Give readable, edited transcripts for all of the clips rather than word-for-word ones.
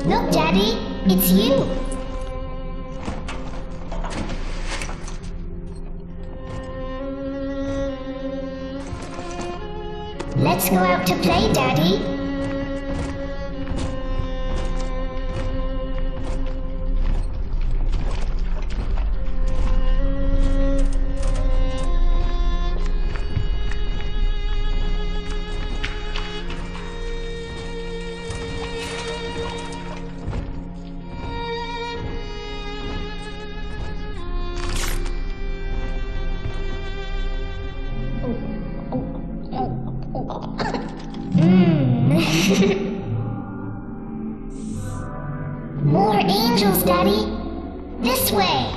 Look, Daddy, it's you. Let's go out to play, Daddy. More angels, Daddy. This way.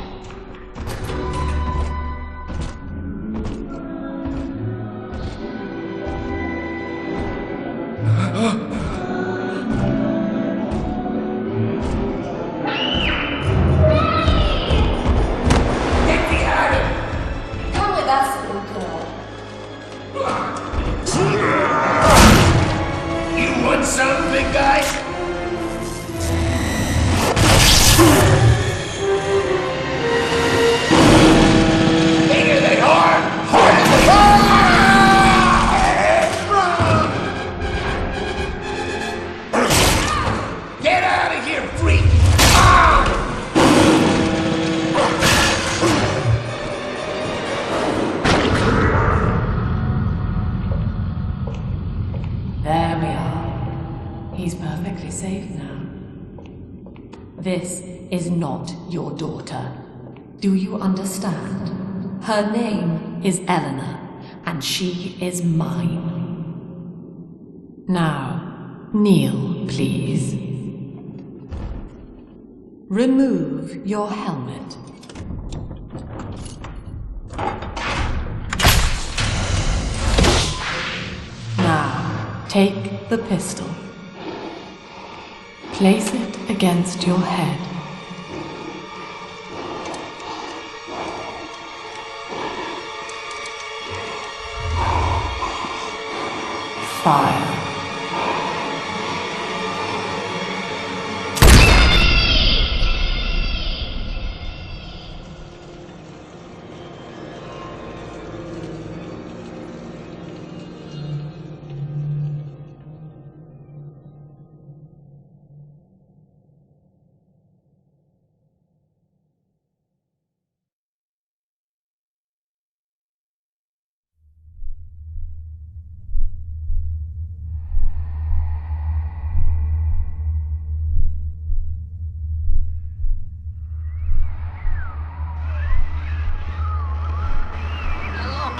There we are. He's perfectly safe now. This is not your daughter. Do you understand? Her name is Eleanor, and she is mine. Now, kneel, please. Remove your helmet. Now, take the pistol. Place it against your head. Fire.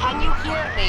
Can you hear me?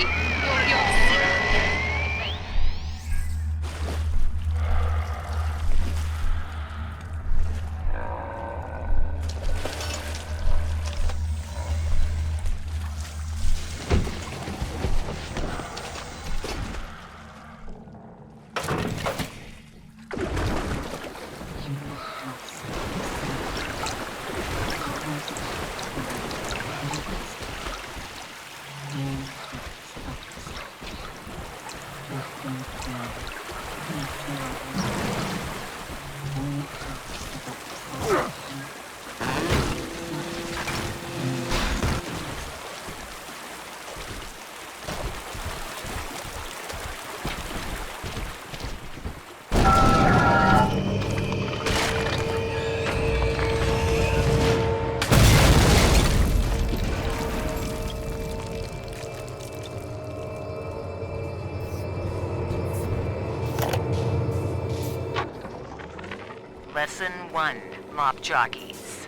Lesson 1, mop jockeys.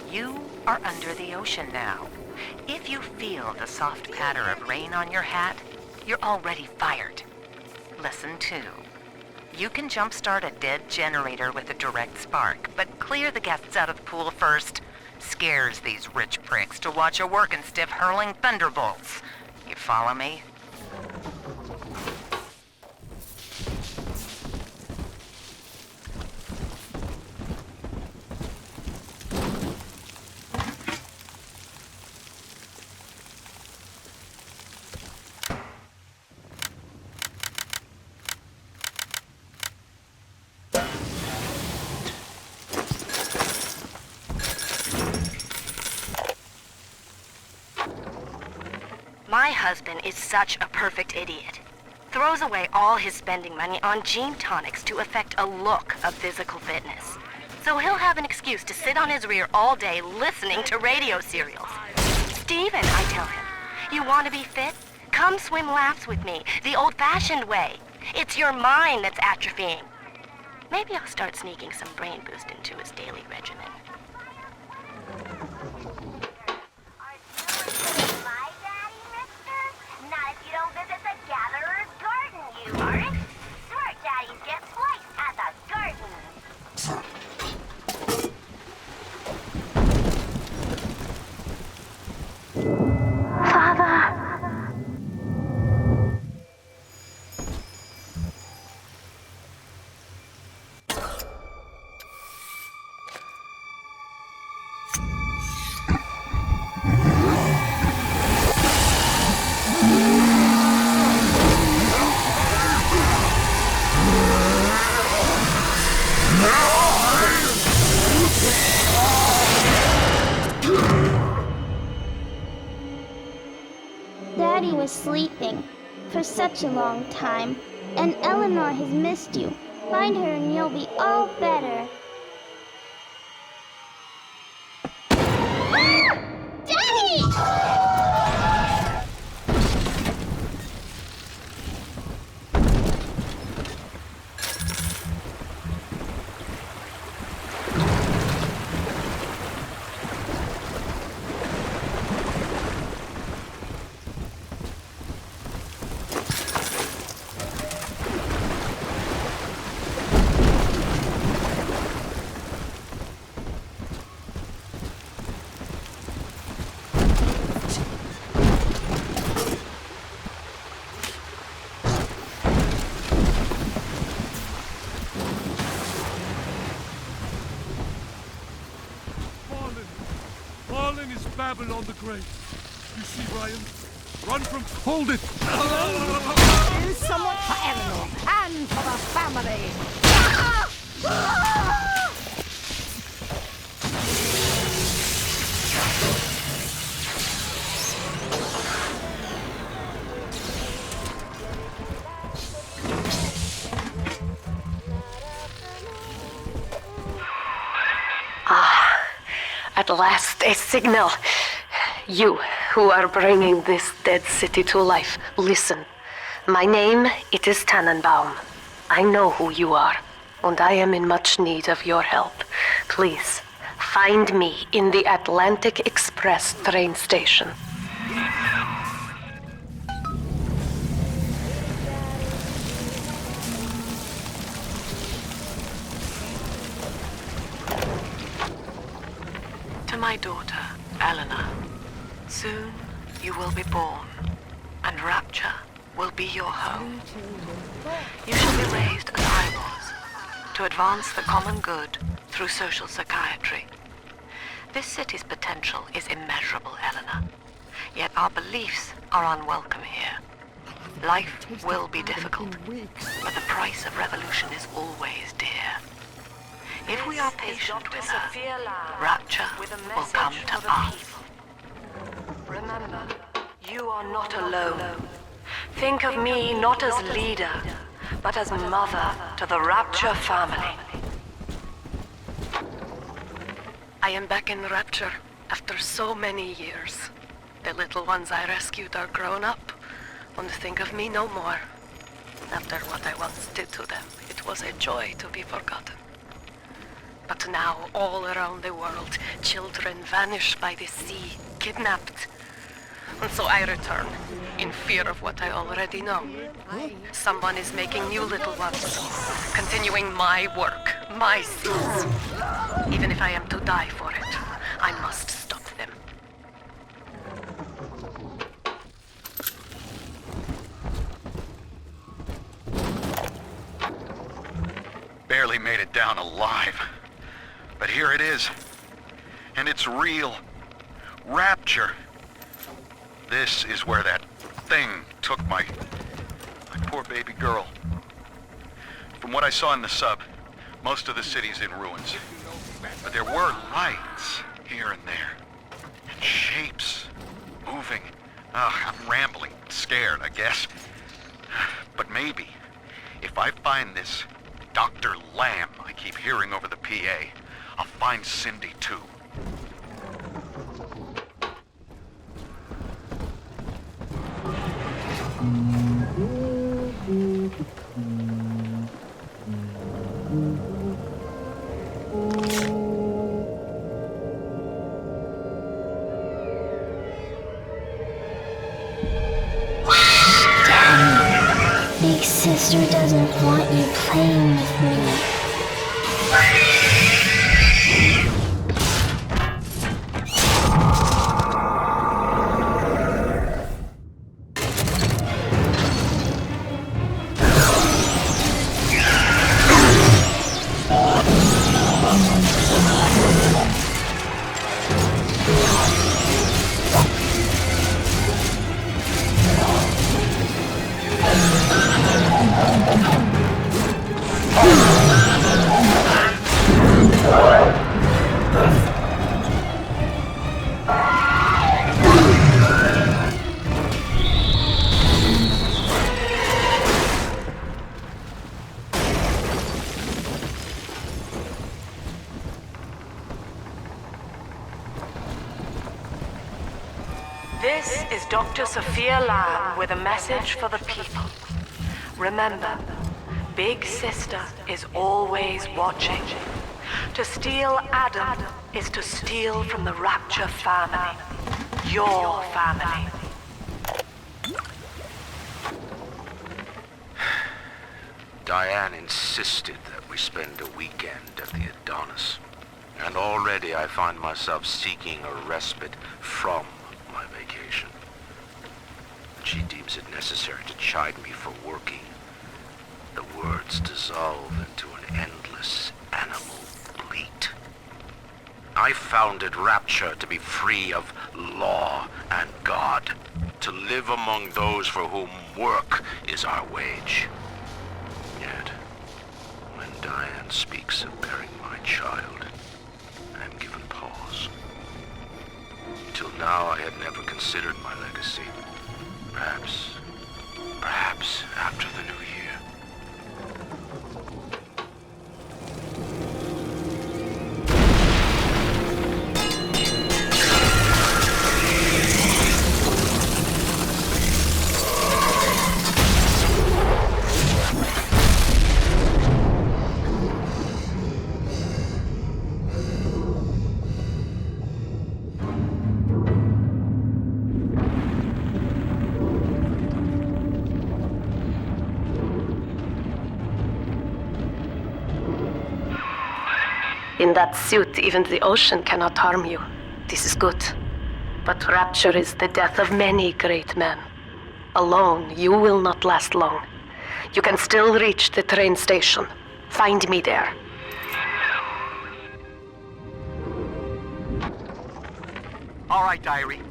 You are under the ocean now. If you feel the soft patter of rain on your hat, you're already fired. Lesson 2. You can jumpstart a dead generator with a direct spark, but clear the guests out of the pool first. Scares these rich pricks to watch a working stiff hurling thunderbolts. You follow me? My husband is such a perfect idiot. Throws away all his spending money on gene tonics to affect a look of physical fitness. So he'll have an excuse to sit on his rear all day listening to radio serials. Steven, I tell him, you want to be fit? Come swim laps with me, the old-fashioned way. It's your mind that's atrophying. Maybe I'll start sneaking some brain boost into his daily regimen. My daddy, mister? Not if you don't visit the Gatherer's Garden, you aren't. Smart daddies get flights at the garden. Daddy was sleeping for such a long time, and Eleanor has missed you. Find her and you'll be all better. Daddy! Fallen is Babylon the Great. You see, Ryan? Run from... Hold it! Do somewhat for Eleanor and for the family. At last, a signal. You, who are bringing this dead city to life, listen. My name, it is Tannenbaum. I know who you are, and I am in much need of your help. Please, find me in the Atlantic Express train station. To my daughter, Eleanor, soon you will be born, and Rapture will be your home. You shall be raised as I was, to advance the common good through social psychiatry. This city's potential is immeasurable, Eleanor, yet our beliefs are unwelcome here. Life will be difficult, but the price of revolution is always dear. If we are patient with her, Rapture will come to us. Remember, you are not alone. Think of me not as leader, but as mother to the Rapture family. I am back in Rapture after so many years. The little ones I rescued are grown up, and think of me no more. After what I once did to them, it was a joy to be forgotten. But now, all around the world, children vanish by the sea, kidnapped. And so I return, in fear of what I already know. Someone is making new little ones, continuing my work, my sins. Even if I am to die for it, I must stop them. Barely made it down alive. But here it is. And it's real. Rapture. This is where that thing took my poor baby girl. From what I saw in the sub, most of the city's in ruins. But there were lights here and there. And shapes moving. I'm rambling. scared, I guess. But maybe, if I find this Dr. Lamb I keep hearing over the PA, I'll find Cindy too. Big sister doesn't want you playing with me. This is Dr. Sophia Lamb with a message for the people. Remember, Big Sister is always watching. To steal Adam is to steal from the Rapture family. Your family. Diane insisted that we spend a weekend at the Adonis. And already I find myself seeking a respite from my vacation. She deems it necessary to chide me for working. The words dissolve into an endless animal bleat. I founded Rapture to be free of law and God, to live among those for whom work is our wage. Yet, when Diane speaks of bearing my child, I am given pause. Till now I had never considered my legacy. Perhaps after the new year. In that suit, even the ocean cannot harm you. This is good. But Rapture is the death of many great men. Alone, you will not last long. You can still reach the train station. Find me there. All right, diary.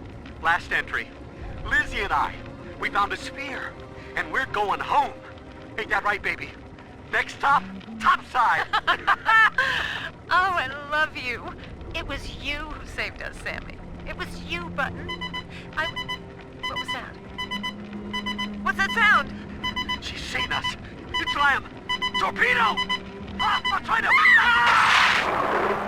Last entry. Lizzie and I, we found a sphere, and we're going home. Ain't that right, baby? Next stop, topside. Oh, I love you. It was you who saved us, Sammy. It was you, Button. What was that? What's that sound? She's seen us. It's Lamb. Torpedo! Ah, I'm trying to... Ah!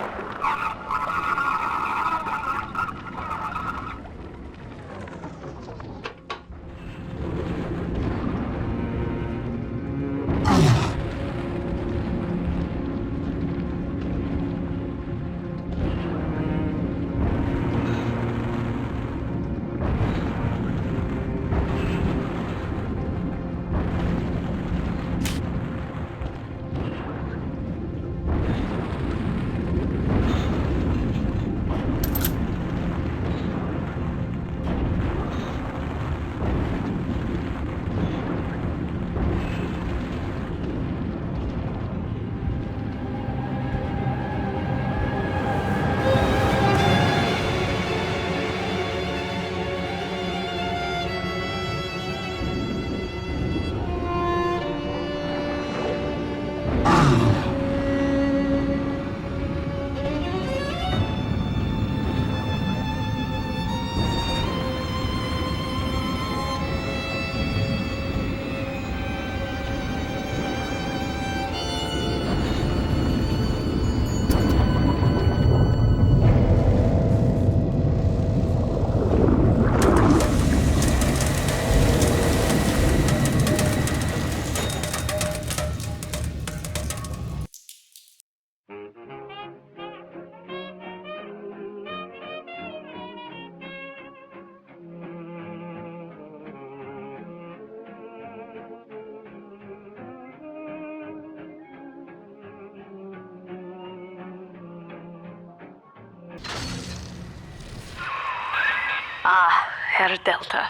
Herr Delta.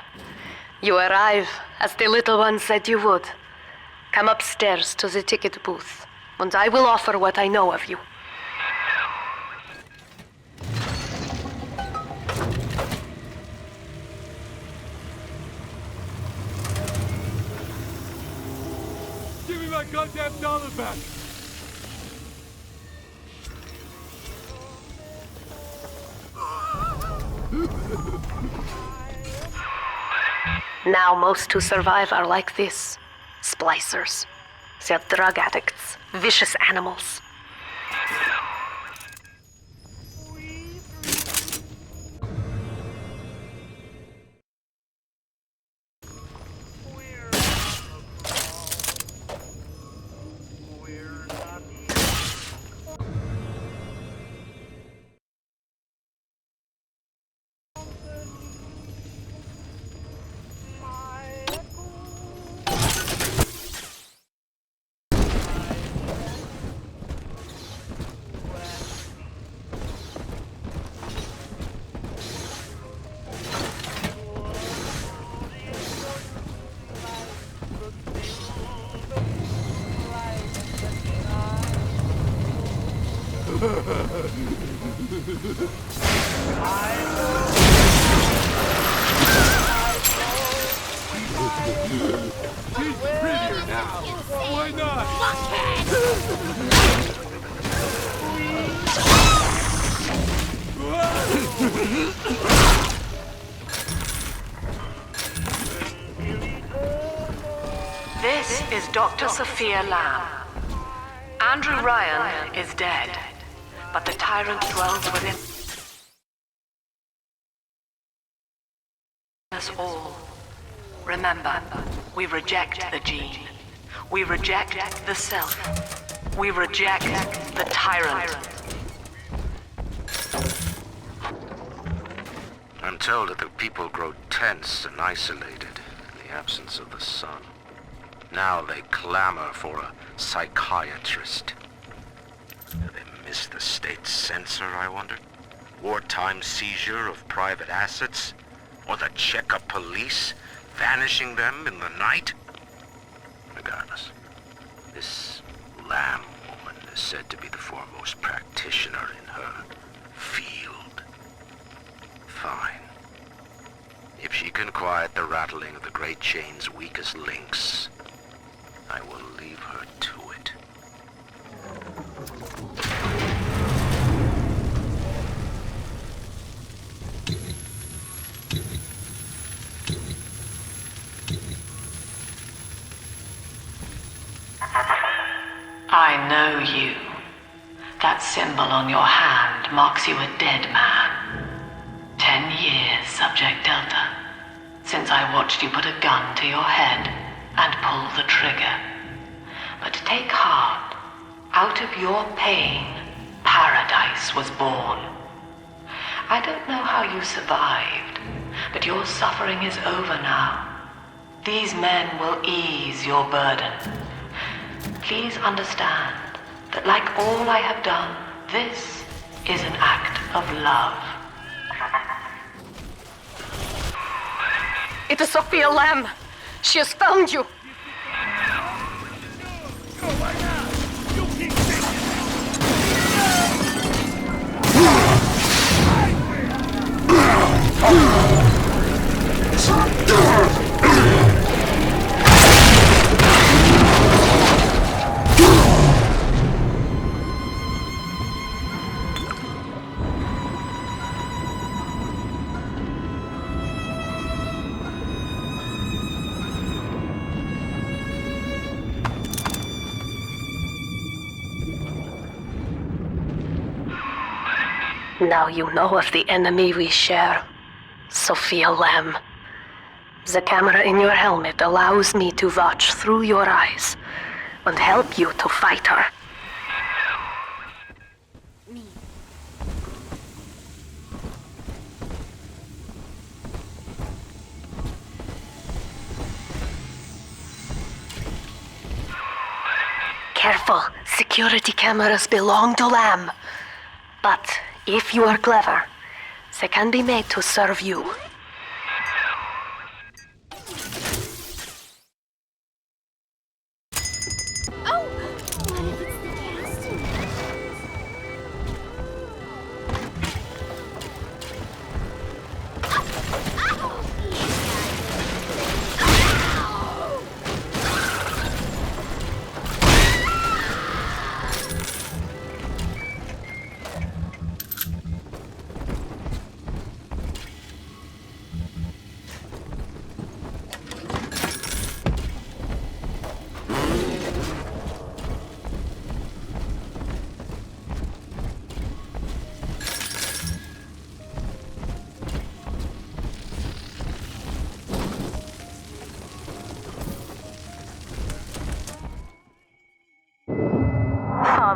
You arrive as the little one said you would. Come upstairs to the ticket booth, and I will offer what I know of you. Give me my goddamn dollar back! Now most who survive are like this. Splicers. They're drug addicts. Vicious animals. She's prettier now. Why not? This is Dr. Sophia Lamb. Andrew Ryan is dead, but the tyrant dwells within us all. Remember, we reject the gene. We reject the self. We reject the tyrant. I'm told that the people grow tense and isolated in the absence of the sun. Now they clamor for a psychiatrist. Do they miss the state censor, I wonder? Wartime seizure of private assets? Or the Cheka police vanishing them in the night? Regardless, this Lamb woman is said to be the foremost practitioner in her field. Fine. If she can quiet the rattling of the Great Chain's weakest links, I will leave her to it. I know you. That symbol on your hand marks you a dead man. 10 years, Subject Delta, since I watched you put a gun to your head and pull the trigger. But take heart. Out of your pain, paradise was born. I don't know how you survived, but your suffering is over now. These men will ease your burden. Please understand that like all I have done, this is an act of love. It is Sophia Lamb. She has found you. Now you know of the enemy we share, Sophia Lamb. The camera in your helmet allows me to watch through your eyes and help you to fight her. Careful, security cameras belong to Lamb. But if you are clever, they can be made to serve you.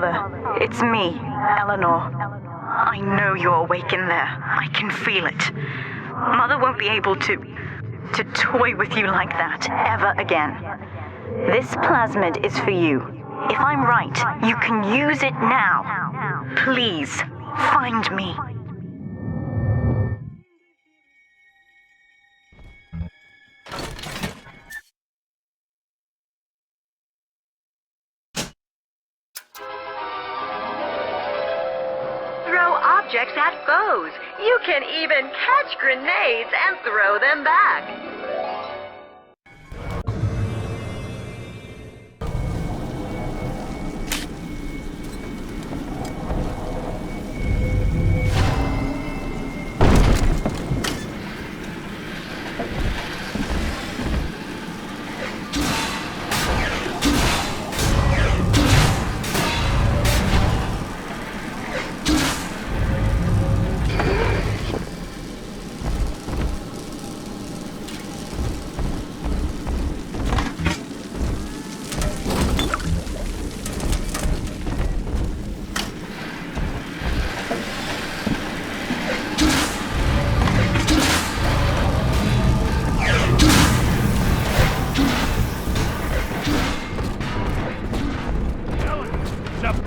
Father, it's me, Eleanor. I know you're awake in there. I can feel it. Mother won't be able to toy with you like that ever again. This plasmid is for you. If I'm right, you can use it now. Please, find me. Throw objects at foes. You can even catch grenades and throw them back.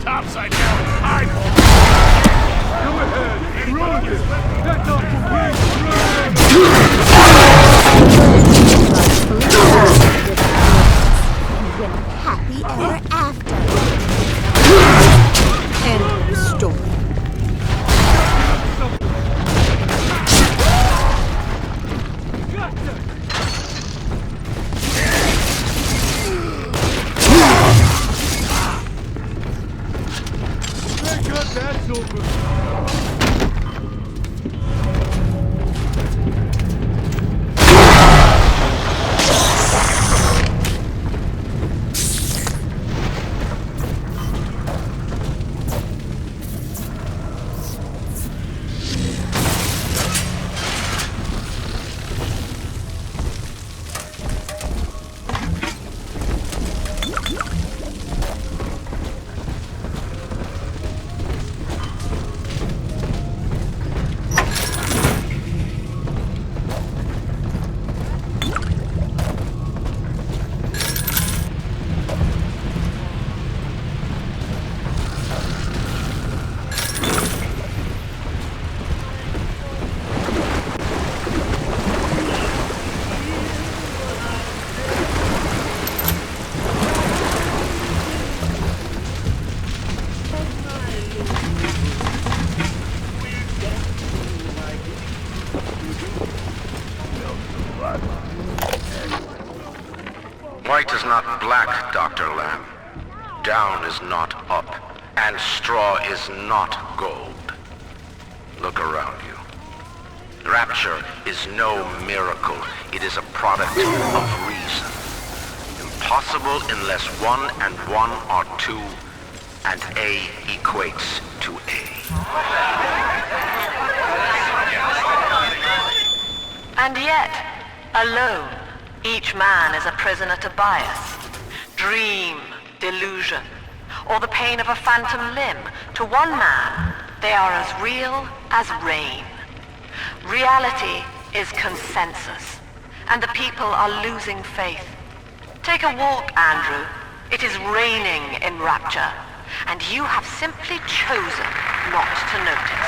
Topside down, eyeball! Go ahead, run it! That's not for me! Happy ever after. End of story. That's over. White is not black, Dr. Lamb. Down is not up, and straw is not gold. Look around you. Rapture is no miracle. It is a product of reason. Impossible unless 1 and 1 are 2, and A equates to A. And yet, alone, each man is a prisoner to bias, dream, delusion, or the pain of a phantom limb. To one man, they are as real as rain. Reality is consensus, and the people are losing faith. Take a walk, Andrew. It is raining in Rapture, and you have simply chosen not to notice.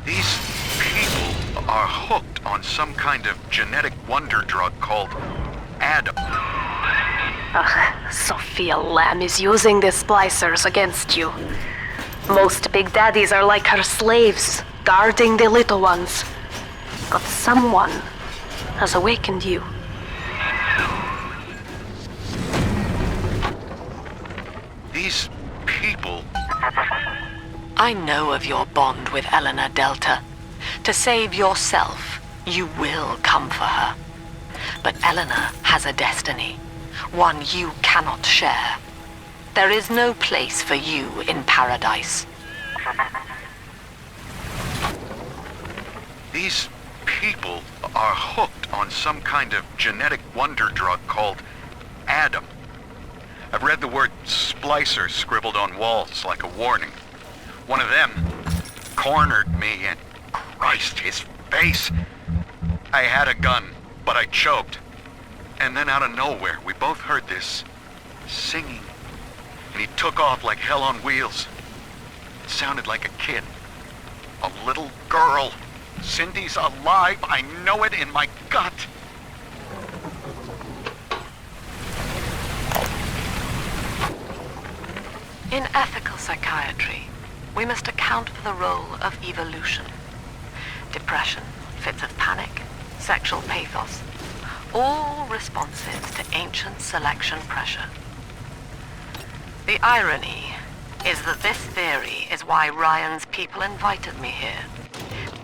These people are hooked on some kind of genetic wonder drug called Adam. Sophia Lamb is using the splicers against you. Most big daddies are like her slaves, guarding the little ones. But someone has awakened you. These people... I know of your bond with Eleanor Delta. To save yourself, you will come for her. But Eleanor has a destiny, one you cannot share. There is no place for you in paradise. These people are hooked on some kind of genetic wonder drug called Adam. I've read the word splicer scribbled on walls like a warning. One of them cornered me and Christ, his face. I had a gun, but I choked. And then out of nowhere, we both heard this singing. And he took off like hell on wheels. It sounded like a kid. A little girl. Cindy's alive. I know it in my gut. In ethical psychiatry, we must account for the role of evolution. Depression, fits of panic, sexual pathos, all responses to ancient selection pressure. The irony is that this theory is why Ryan's people invited me here.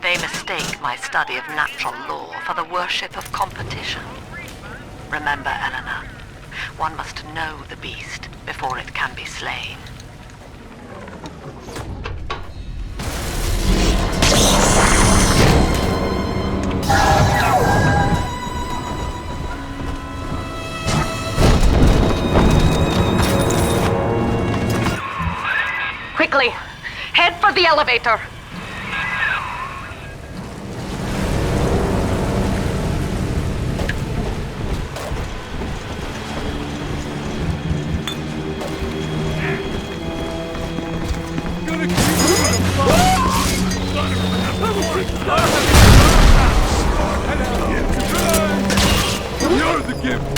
They mistake my study of natural law for the worship of competition. Remember, Eleanor, one must know the beast before it can be slain. Quickly, head for the elevator. You're the gift!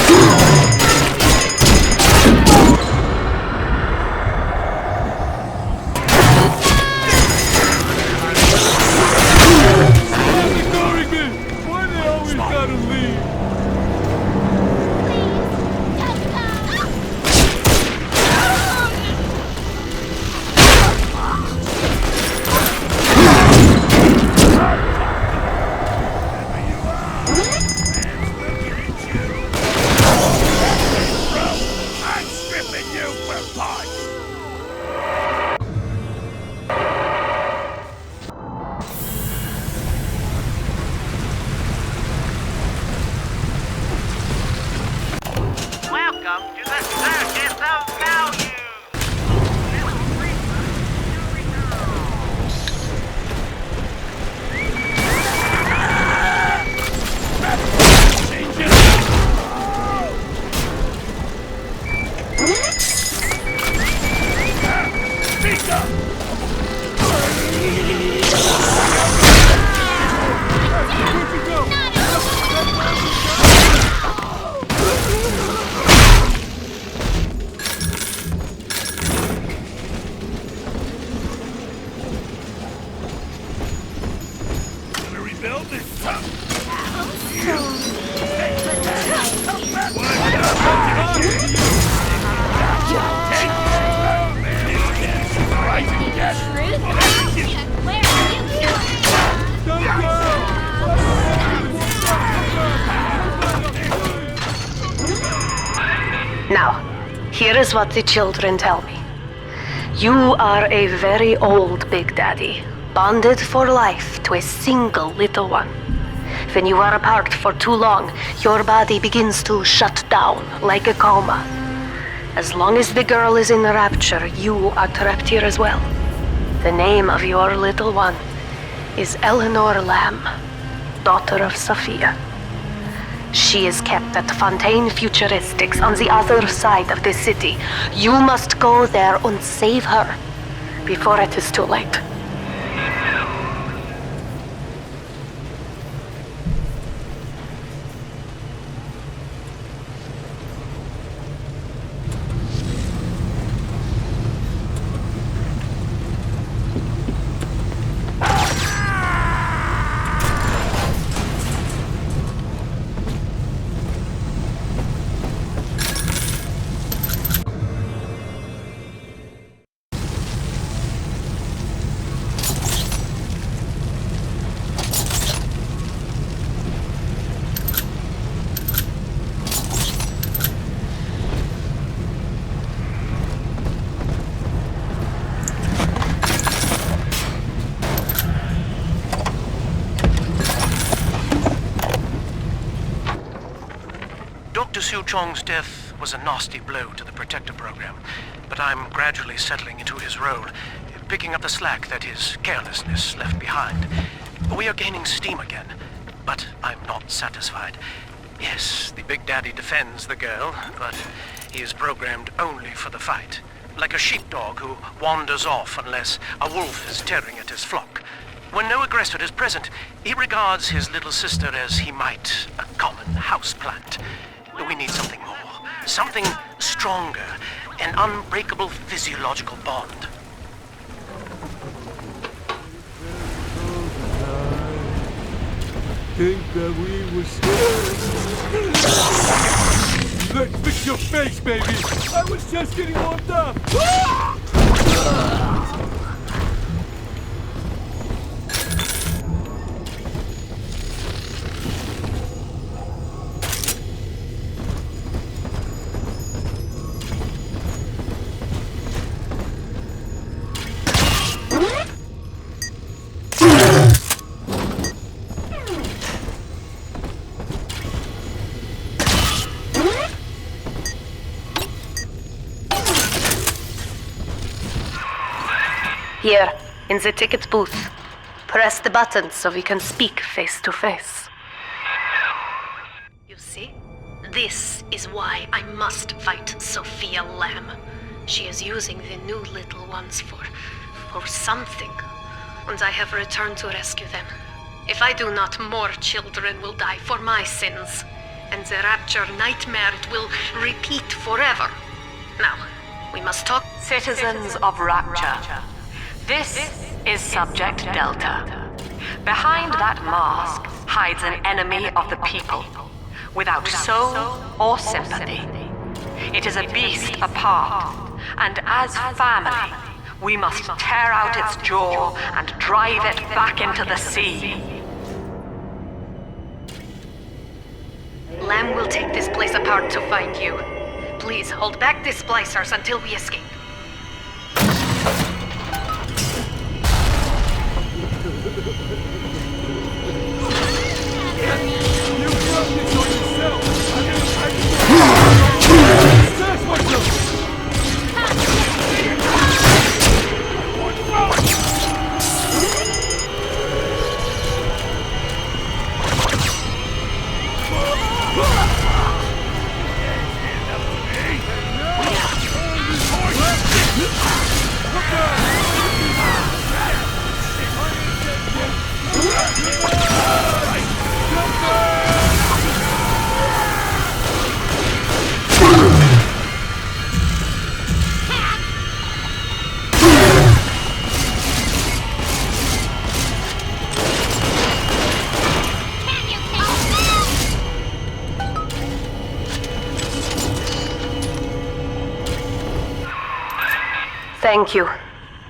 Now, here is what the children tell me. You are a very old Big Daddy, bonded for life to a single little one. When you are apart for too long, your body begins to shut down like a coma. As long as the girl is in Rapture, you are trapped here as well. The name of your little one is Eleanor Lamb, daughter of Sophia. She is kept at Fontaine Futuristics on the other side of the city. You must go there and save her before it is too late. Dr. Su Chong's death was a nasty blow to the Protector program, but I'm gradually settling into his role, picking up the slack that his carelessness left behind. We are gaining steam again, but I'm not satisfied. Yes, the Big Daddy defends the girl, but he is programmed only for the fight, like a sheepdog who wanders off unless a wolf is tearing at his flock. When no aggressor is present, he regards his little sister as he might a common houseplant. We need something more, something stronger, an unbreakable physiological bond. Think that we were Let's fix your face, baby! I was just getting warmed up! Here, in the ticket booth. Press the button so we can speak face to face. You see? This is why I must fight Sophia Lamb. She is using the new little ones for something. And I have returned to rescue them. If I do not, more children will die for my sins. And the Rapture nightmare will repeat forever. Now, we must talk. Citizens of Rapture. This is Subject Delta. Behind that mask hides an enemy of the people, without soul or sympathy. It is a beast apart, and as family, we must tear out its jaw and drive it back into the sea. Lamb will take this place apart to find you. Please hold back the splicers until we escape. Thank you.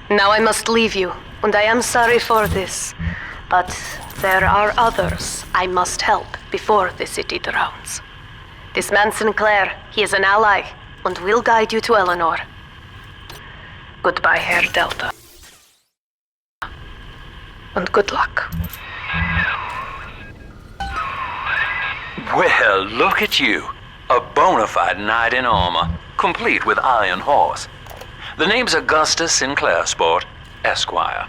Now I must leave you, and I am sorry for this. But there are others I must help before the city drowns. This man Sinclair, he is an ally, and will guide you to Eleanor. Goodbye, Herr Delta. And good luck. Well, look at you. A bona fide knight in armor, complete with iron horse. The name's Augustus Sinclair, Sport, Esquire.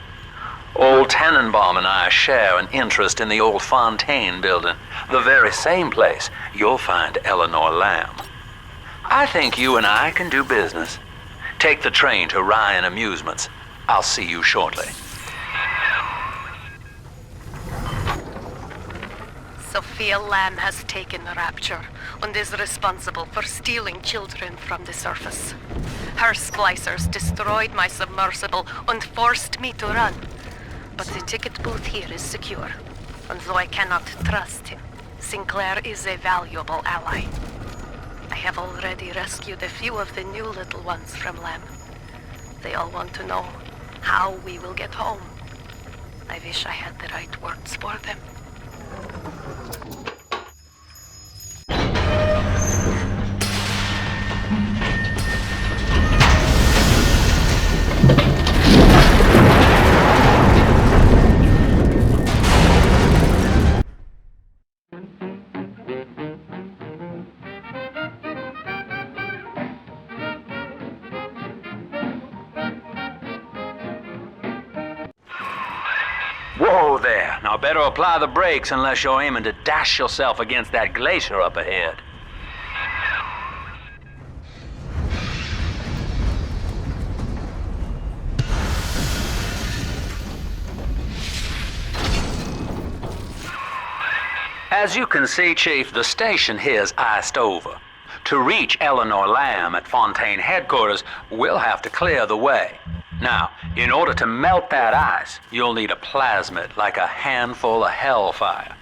Old Tannenbaum and I share an interest in the old Fontaine building, the very same place you'll find Eleanor Lamb. I think you and I can do business. Take the train to Ryan Amusements. I'll see you shortly. Sophia Lamb has taken Rapture and is responsible for stealing children from the surface. Her splicers destroyed my submersible and forced me to run. But the ticket booth here is secure, and though I cannot trust him, Sinclair is a valuable ally. I have already rescued a few of the new little ones from Lamb. They all want to know how we will get home. I wish I had the right words for them. Better apply the brakes unless you're aiming to dash yourself against that glacier up ahead. As you can see, Chief, the station here's iced over. To reach Eleanor Lamb at Fontaine headquarters, we'll have to clear the way. Now, in order to melt that ice, you'll need a plasmid, like a handful of hellfire.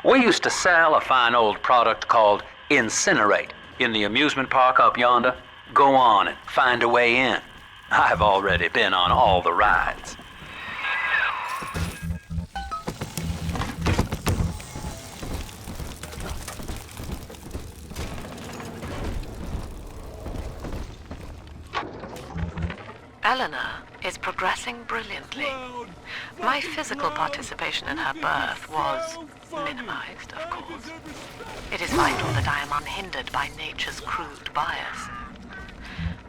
We used to sell a fine old product called Incinerate in the amusement park up yonder. Go on and find a way in. I've already been on all the rides. Eleanor is progressing brilliantly. My physical participation in her birth was minimized, of course. It is vital that I am unhindered by nature's crude bias.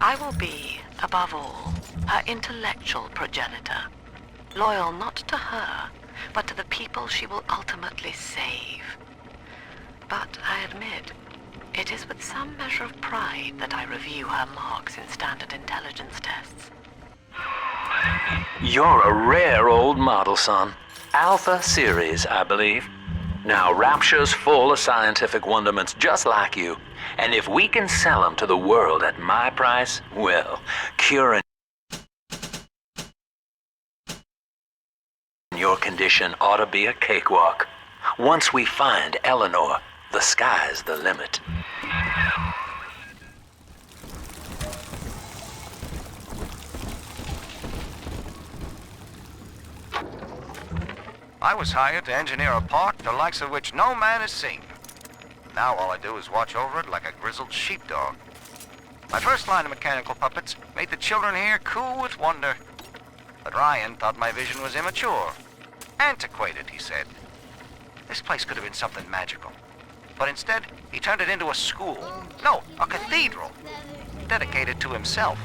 I will be, above all, her intellectual progenitor, loyal not to her, but to the people she will ultimately save. But I admit, it is with some measure of pride that I review her marks in standard intelligence tests. You're a rare old model, son. Alpha series, I believe. Now, Rapture's full of scientific wonderments just like you. And if we can sell them to the world at my price, well, curing your condition ought to be a cakewalk. Once we find Eleanor, the sky's the limit. I was hired to engineer a park the likes of which no man has seen. Now all I do is watch over it like a grizzled sheepdog. My first line of mechanical puppets made the children here coo with wonder. But Ryan thought my vision was immature. Antiquated, he said. This place could have been something magical. But instead, he turned it into a school. No, a cathedral. Dedicated to himself.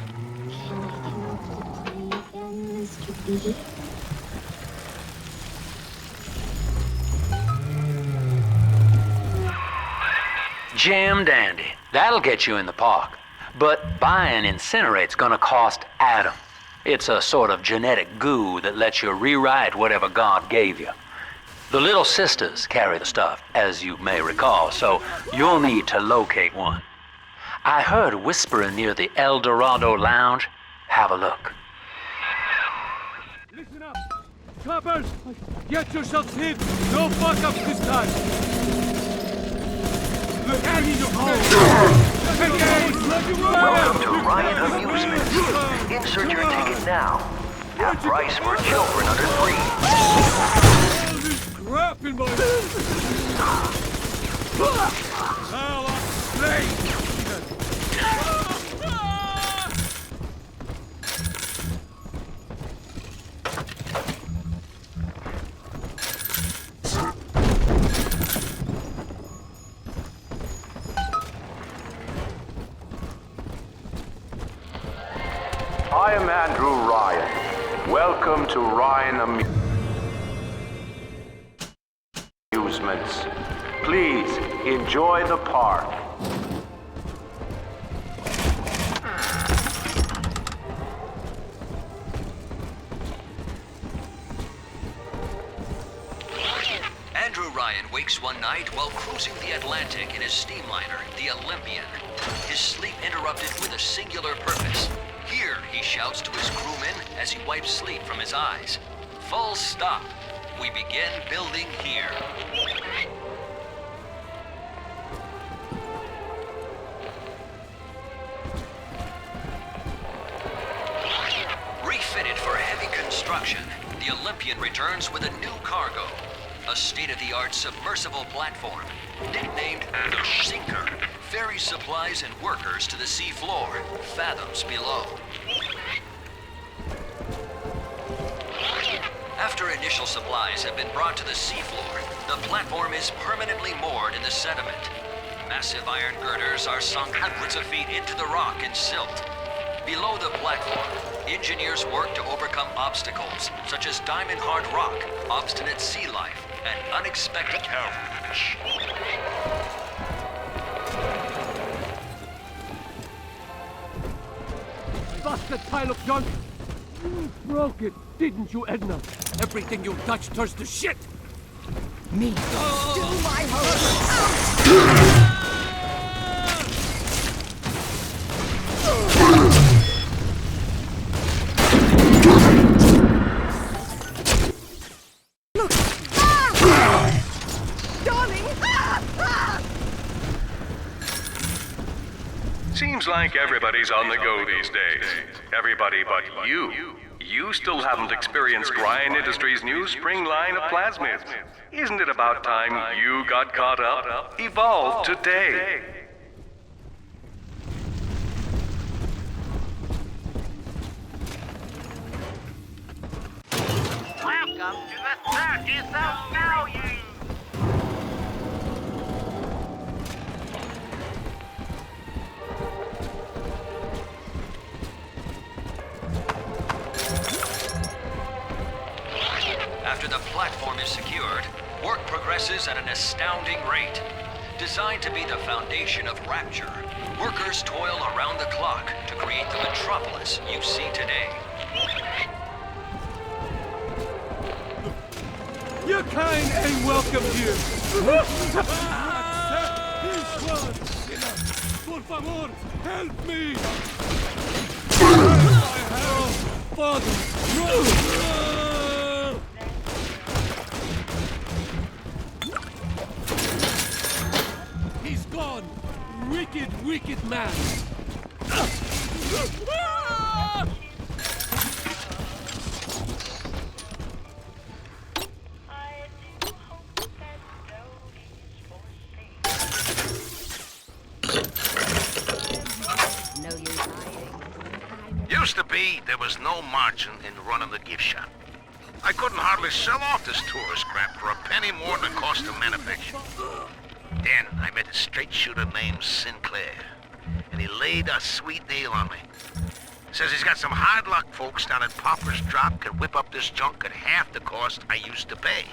Jam dandy. That'll get you in the park. But buying Incinerate's gonna cost Adam. It's a sort of genetic goo that lets you rewrite whatever God gave you. The little sisters carry the stuff, as you may recall, so you'll need to locate one. I heard whispering near the El Dorado Lounge. Have a look. Listen up! Coppers! Get yourselves hid! No fuck-ups this time! Welcome to Ryan Amusements. Insert your ticket now. Half price for children under 3. This crap in my... I am Andrew Ryan. Welcome to Ryan Amusements. Please enjoy the park. Andrew Ryan wakes one night while cruising the Atlantic in his steamliner, the Olympian. His sleep interrupted with a singular purpose. Here, he shouts to his crewmen as he wipes sleep from his eyes. Full stop. We begin building here. Refitted for heavy construction, the Olympian returns with a new cargo. A state-of-the-art submersible platform, nicknamed the Sinker, ferries supplies and workers to the sea floor, fathoms below. After initial supplies have been brought to the seafloor, the platform is permanently moored in the sediment. Massive iron girders are sunk hundreds of feet into the rock and silt. Below the platform, engineers work to overcome obstacles such as diamond-hard rock, obstinate sea life, and unexpected help. Busted pile of junk! You broke it, didn't you, Edna? Everything you touch turns to shit! Me. Do my home. Look! Darling! Seems like everybody's on the go these days. Everybody but you. You still haven't experienced Ryan Industries' new spring line of plasmids. Isn't it about time you got caught up? Evolve today. Welcome to the circus of value! After the platform is secured, work progresses at an astounding rate. Designed to be the foundation of Rapture, workers toil around the clock to create the metropolis you see today. Your kind ain't welcome here! Por favor, help me! Father! He's gone! Wicked, wicked man! Used to be, there was no margin in running the gift shop. I couldn't hardly sell off this tourist crap for a penny more than it cost to manufacture. Then I met a straight shooter named Sinclair, and he laid a sweet deal on me. Says he's got some hard luck folks down at Popper's Drop can whip up this junk at half the cost I used to pay.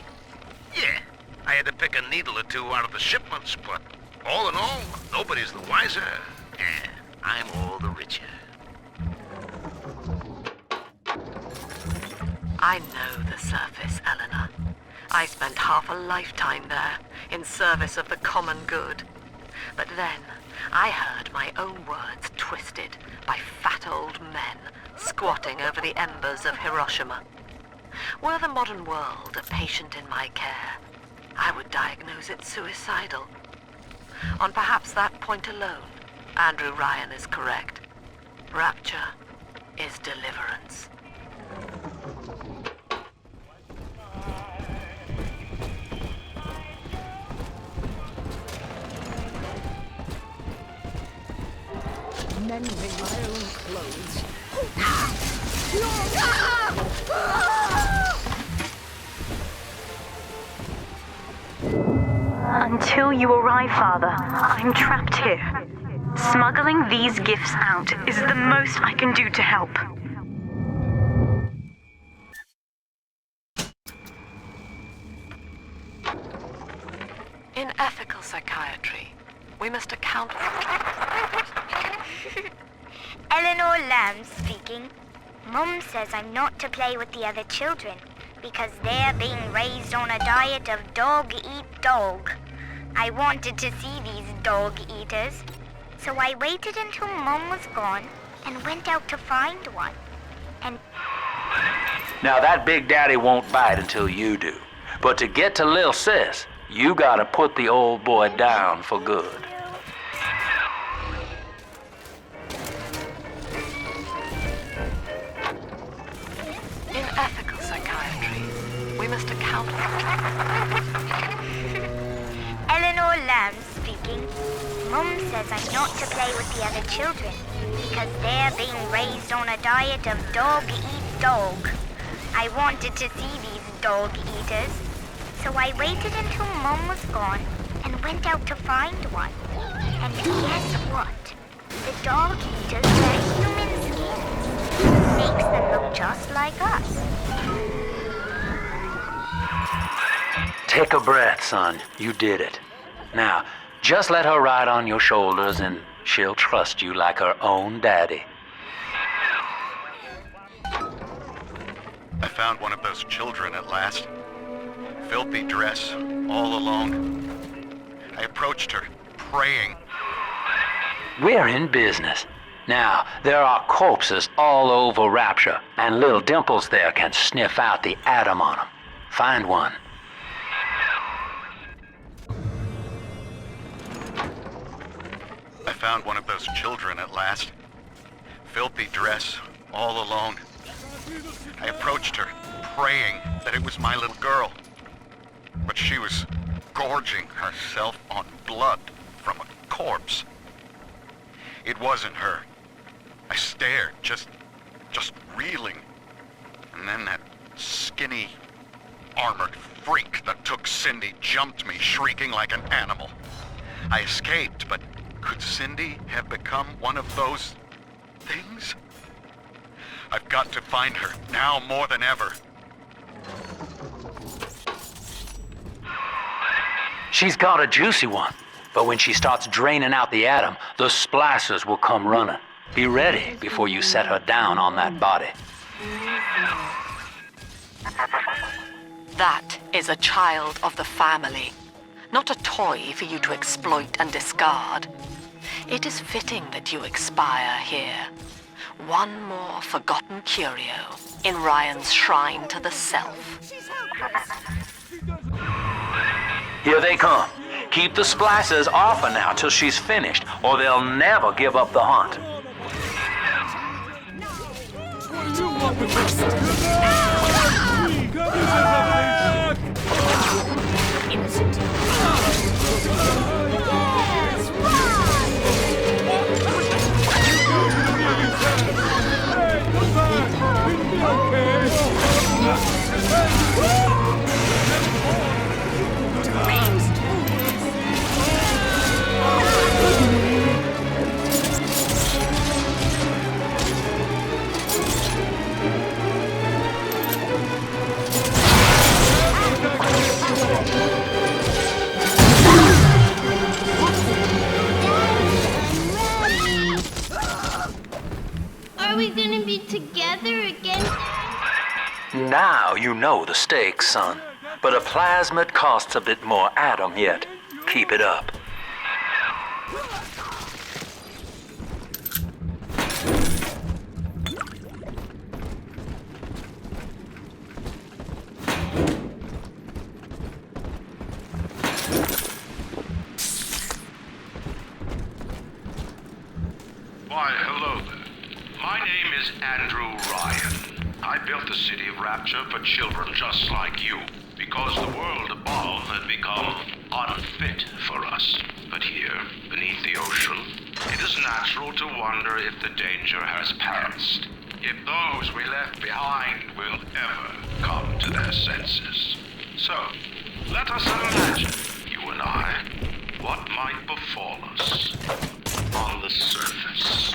Yeah, I had to pick a needle or two out of the shipments, but all in all, nobody's the wiser, and I'm all the richer. I know the surface, Eleanor. I spent half a lifetime there, in service of the common good. But then, I heard my own words twisted by fat old men squatting over the embers of Hiroshima. Were the modern world a patient in my care, I would diagnose it suicidal. On perhaps that point alone, Andrew Ryan is correct. Rapture is deliverance. Mending my own clothes. Until you arrive, Father, I'm trapped here. Smuggling these gifts out is the most I can do to help. In ethical psychiatry, we must account for... Eleanor Lamb speaking. Mum says I'm not to play with the other children because they're being raised on a diet of dog-eat-dog. I wanted to see these dog-eaters, so I waited until Mum was gone and went out to find one. And... Now that Big Daddy won't bite until you do. But to get to Lil Sis, you gotta put the old boy down for good. In ethical psychiatry, we must account for... Eleanor Lamb speaking. Mum says I'm not to play with the other children because they're being raised on a diet of dog-eat-dog. I wanted to see these dog-eaters, so I waited until Mum was gone and went out to find one. And guess what? The dog-eaters wear human skin. Makes them look just like us. Take a breath, son. You did it. Now, just let her ride on your shoulders and she'll trust you like her own daddy. I found one of those children at last. Filthy dress, all alone. I approached her, praying. We're in business. Now, there are corpses all over Rapture, and little Dimples there can sniff out the atom on them. Find one. I found one of those children at last. Filthy dress, all alone. I approached her, praying that it was my little girl. But she was gorging herself on blood from a corpse. It wasn't her. I stared, just reeling. And then that skinny, armored freak that took Cindy jumped me, shrieking like an animal. I escaped, but could Cindy have become one of those things? I've got to find her, now more than ever. She's got a juicy one, but when she starts draining out the atom, the splicers will come running. Be ready before you set her down on that body. That is a child of the family, not a toy for you to exploit and discard. It is fitting that you expire here. One more forgotten curio in Ryan's shrine to the self. Here they come. Keep the splicers off her now till she's finished, or they'll never give up the hunt. Innocent. Are we gonna be together again? Now you know the stakes, son. But a plasmid costs a bit more atom yet. Keep it up. Why, hello there. My name is Andrew Ryan. I built the city of Rapture for children just like you, because the world above had become unfit for us. But here, beneath the ocean, it is natural to wonder if the danger has passed. If those we left behind will ever come to their senses. So, let us imagine, you and I, what might befall us on the surface.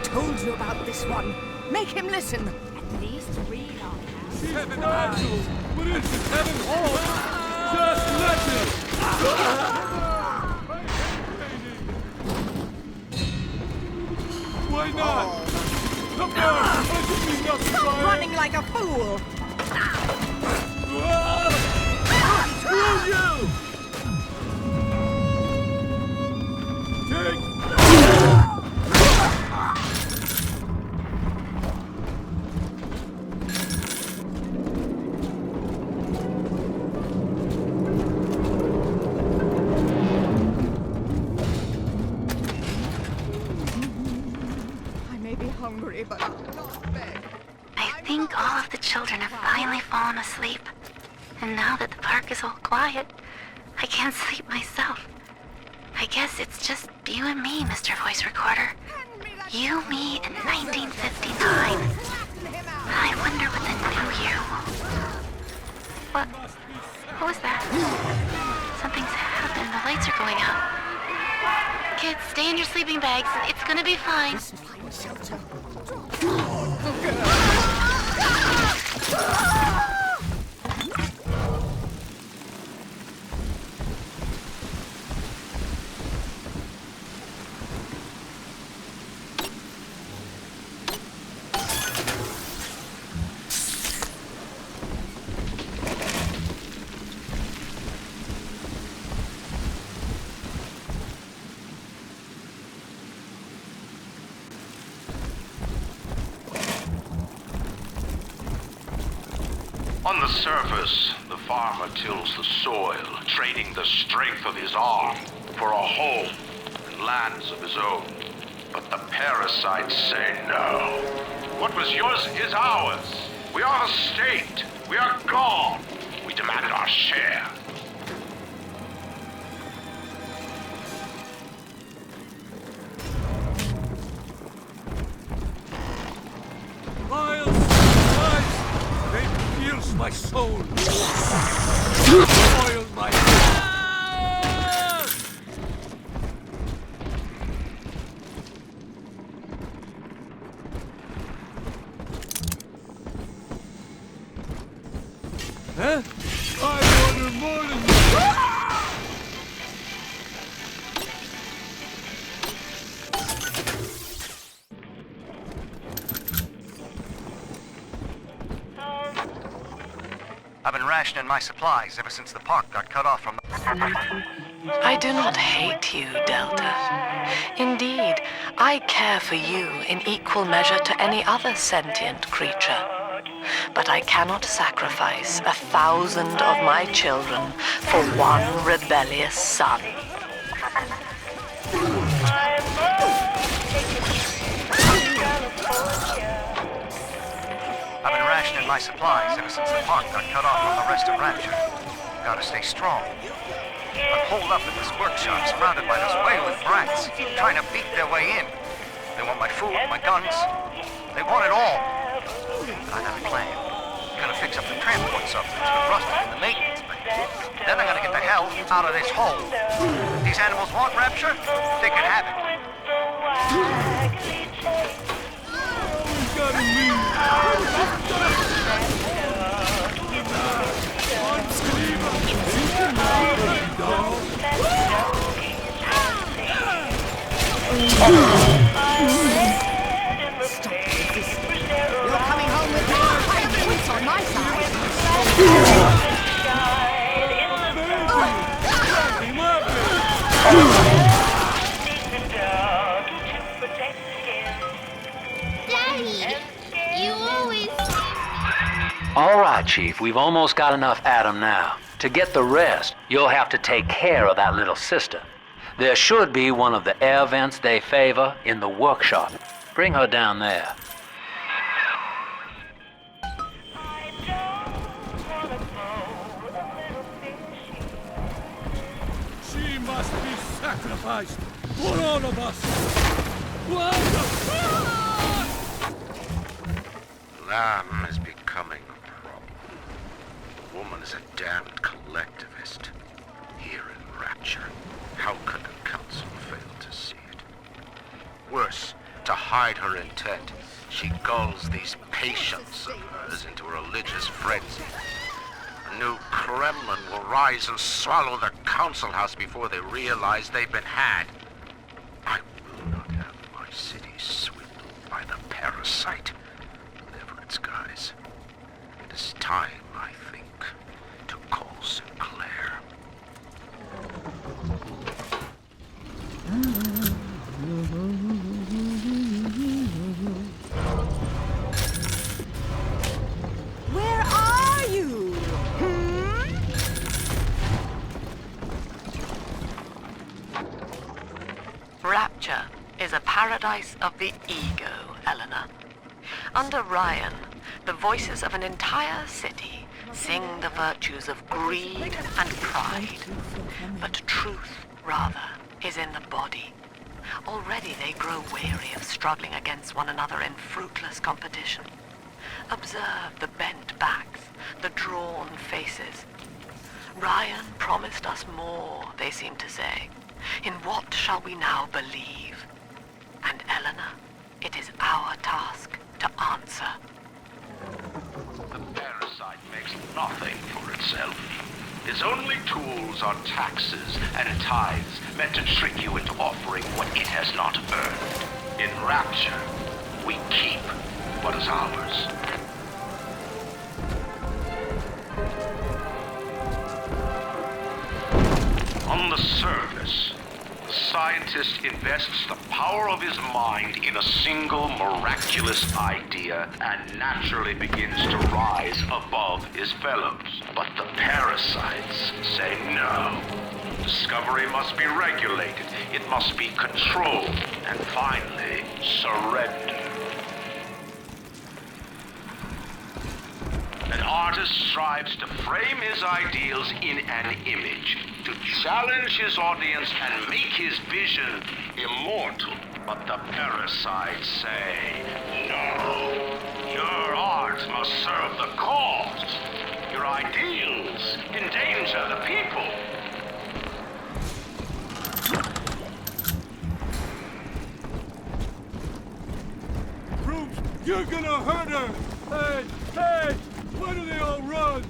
Told you about this one. Make him listen. At least read on. Heaven angels! What is this? Heaven hall? Just let it! Why not? Come on! Stop running like a fool! Screw you! Take... Hungry, but I'm not beg. I think all of the children have finally fallen asleep. And now that the park is all quiet, I can't sleep myself. I guess it's just you and me, Mr. Voice Recorder. You, me, and 1959. I wonder what the new year will... What was that? Something's happened. going up. Kids, stay in your sleeping bags. It's gonna be fine. On the surface, the farmer tills the soil, trading the strength of his arm for a home and lands of his own. But the parasites say no. What was yours is ours. We are the state. We are gone. We demand our share. My soul! Spoil my Huh? I order more than I've been rationing my supplies ever since the park got cut off from the... I do not hate you, Delta. Indeed, I care for you in equal measure to any other sentient creature. But I cannot sacrifice 1,000 of my children for one rebellious son. I've been rationing my supplies ever since the park got cut off from the rest of Rapture. Gotta stay strong. I'm holed up in this workshop surrounded by those wailing brats, trying to beat their way in. They want my food, my guns. They want it all. But I got a plan. Gonna fix up the transport stuff that's been rusted in the maintenance bay. Then I'm gonna get the hell out of this hole. If these animals want Rapture, they can have it. gotta leave. You're coming home with me. I have points on my side. Daddy, you always... All right, Chief, we've almost got enough Adam now. To get the rest, you'll have to take care of that little sister. There should be one of the air vents they favor in the workshop. Bring her down there. She must be sacrificed for all of us. Lamb is becoming a problem. The woman is a damned collectivist. Here in Rapture, how could the council fail to see it? Worse, to hide her intent, she gulls these patients of hers into a religious frenzy. A new Kremlin will rise and swallow the council house before they realize they've been had. I will not have my city swindled by the parasite. Whatever its guise, it is time, I think, to call Sinclair. Where are you? Rapture is a paradise of the ego, Eleanor. Under Ryan, the voices of an entire city sing the virtues of greed and pride. But truth, rather, is in the body. Already they grow weary of struggling against one another in fruitless competition. Observe the bent backs, the drawn faces. Ryan promised us more, they seem to say. In what shall we now believe? And Eleanor, it is our task to answer. The parasite makes nothing for itself. Its only tools are taxes and tithes meant to trick you into offering what it has not earned. In Rapture, we keep what is ours. On the surface, the scientist invests the power of his mind in a single miraculous idea and naturally begins to rise above his fellows. But the parasites say no. Discovery must be regulated, it must be controlled, and finally, surrender. An artist strives to frame his ideals in an image, to challenge his audience and make his vision immortal. But the parasites say, no, your art must serve the cause. Your ideals endanger the people. Brooms, you're gonna hurt her! Hey, hey! Why do they all run?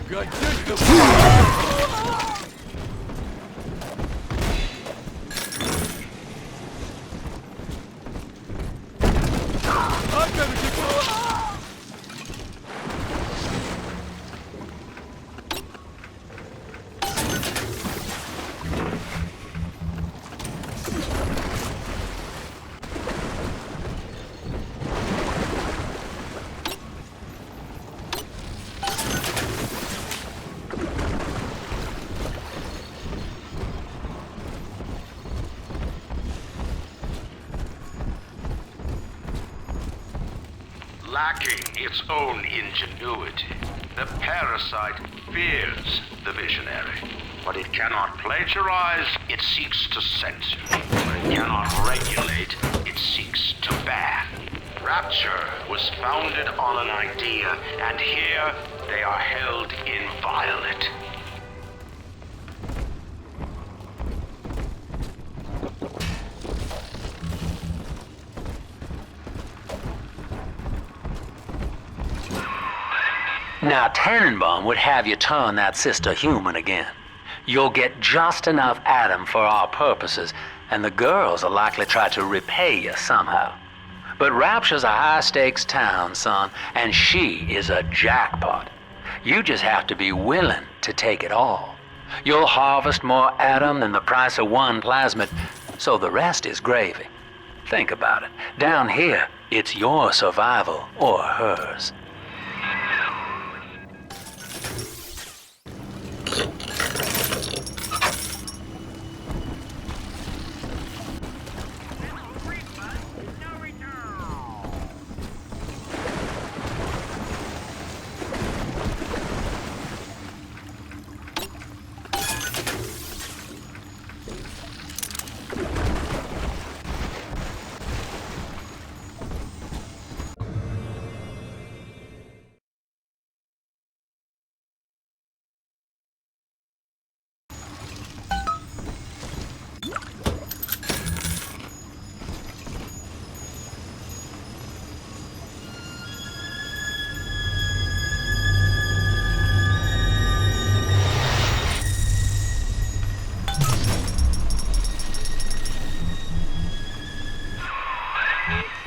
God, take them! I better get going! Lacking its own ingenuity, the parasite fears the visionary. What it cannot plagiarize, it seeks to censor. What it cannot regulate, it seeks to ban. Rapture was founded on an idea, and here they are held inviolate. Now, Tannenbaum would have you turn that sister human again. You'll get just enough Adam for our purposes, and the girls will likely try to repay you somehow. But Rapture's a high-stakes town, son, and she is a jackpot. You just have to be willing to take it all. You'll harvest more Adam than the price of one plasmid, so the rest is gravy. Think about it. Down here, it's your survival or hers.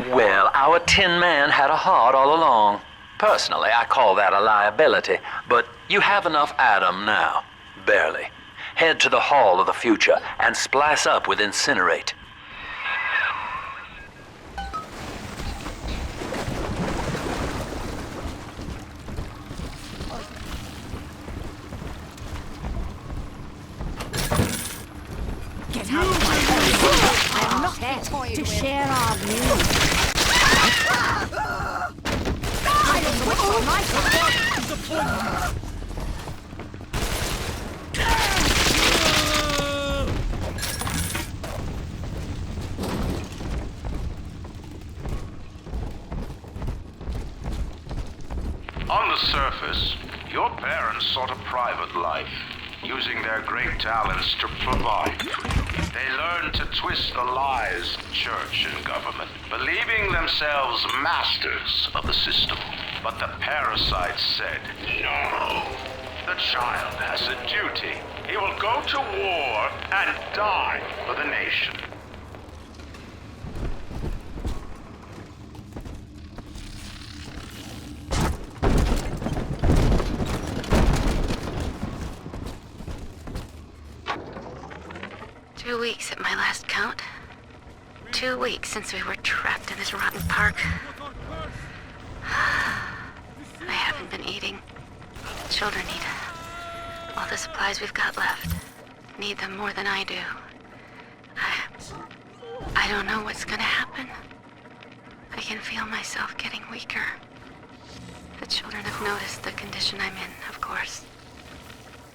Well, our Tin Man had a heart all along. Personally, I call that a liability, but you have enough Adam now. Barely. Head to the Hall of the Future and splice up with Incinerate. Get out of my face! I'm not here to share our views. I don't know which one I should. On the surface, Your parents sought a private life, using their great talents to provide for you. They learned to twist the lies of church and government, believing themselves masters of the system. But the parasites said, no. The child has a duty. He will go to war and die for the nation. Two weeks at my last count. 2 weeks since we were trapped in this rotten park. I haven't been eating. The children need all the supplies we've got left. Need them more than I do. I don't know what's gonna happen. I can feel myself getting weaker. The children have noticed the condition I'm in, of course.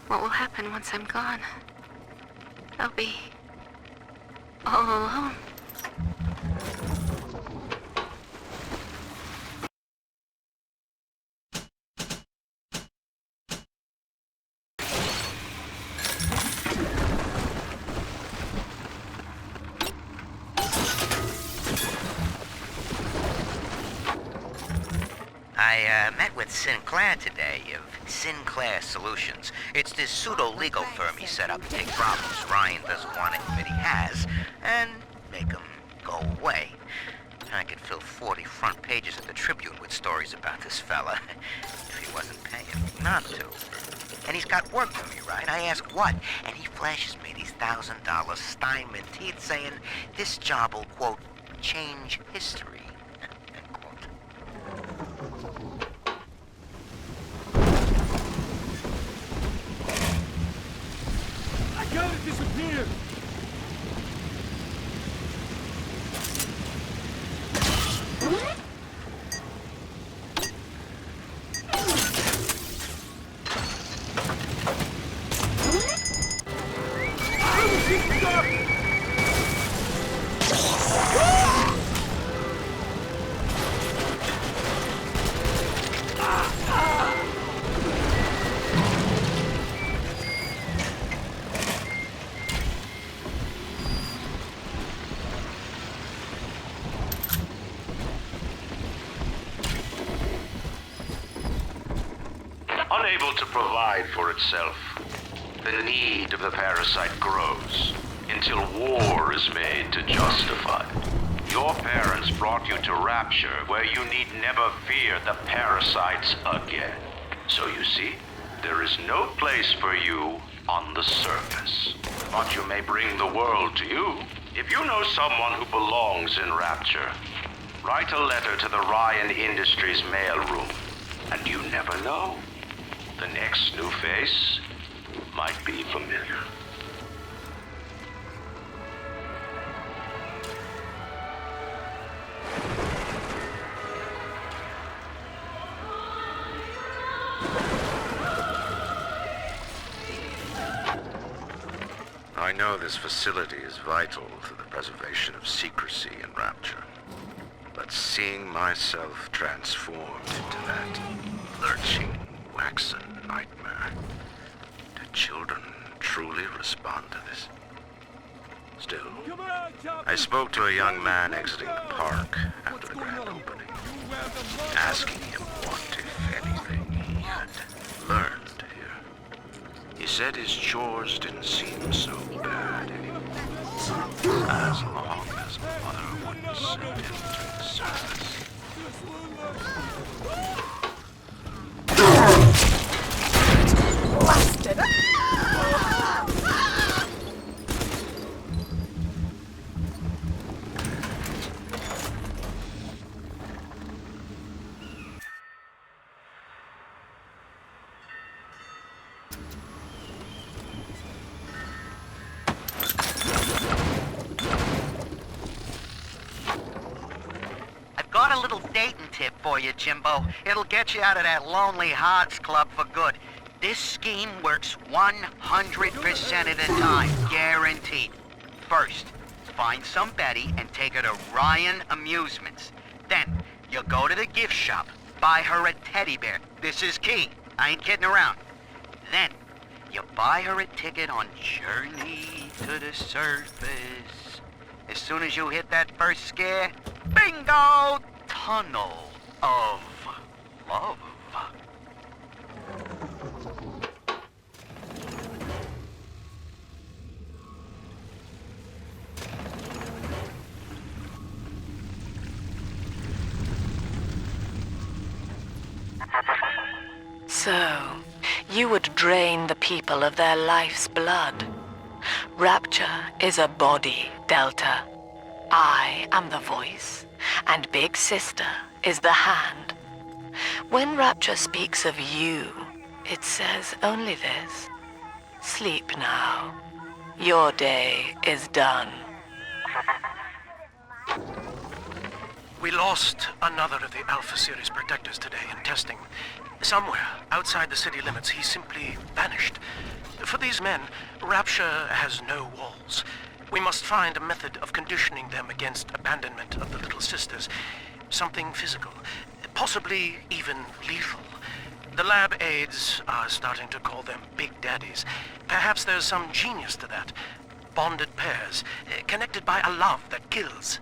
What will happen once I'm gone? I'll be all alone. I met with Sinclair today of Sinclair Solutions. It's this pseudo-legal firm he set up to take problems Ryan doesn't want to admit he has and make them go away. I could fill 40 front pages of the Tribune with stories about this fella if he wasn't paying me not to. And he's got work for me, right? I ask what, and he flashes me these $1,000 Steinman teeth saying this job will, quote, change history. I gotta disappear! Unable to provide for itself, the need of the parasite grows until war is made to justify it. Your parents brought you to Rapture, where you need never fear the parasites again. So you see, there is no place for you on the surface. But you may bring the world to you. If you know someone who belongs in Rapture, write a letter to the Ryan Industries mailroom, and you never know. The next new face might be familiar. I know this facility is vital to the preservation of secrecy in Rapture, but seeing myself transformed into that lurching, waxen nightmare, do children truly respond to this? Still, I spoke to a young man exiting the park after the grand opening, asking him what, if anything, he had learned here. He said his chores didn't seem so bad anymore, as long as Mother wouldn't send him to the surface. Bastard! Got a little dating tip for you, Jimbo. It'll get you out of that Lonely Hearts Club for good. This scheme works 100% of the time, guaranteed. First, find some Betty and take her to Ryan Amusements. Then, you'll go to the gift shop, buy her a teddy bear. This is key. I ain't kidding around. Then, you buy her a ticket on Journey to the Surface. As soon as you hit that first scare, bingo! Tunnel of Love. So, you would drain the people of their life's blood. Rapture is a body, Delta. I am the voice, and Big Sister is the hand. When Rapture speaks of you, it says only this. Sleep now. Your day is done. We lost another of the Alpha Series protectors today in testing. Somewhere outside the city limits, he simply vanished. For these men, Rapture has no walls. We must find a method of conditioning them against abandonment of the Little Sisters. Something physical, possibly even lethal. The lab aides are starting to call them Big Daddies. Perhaps there's some genius to that. Bonded pairs, connected by a love that kills.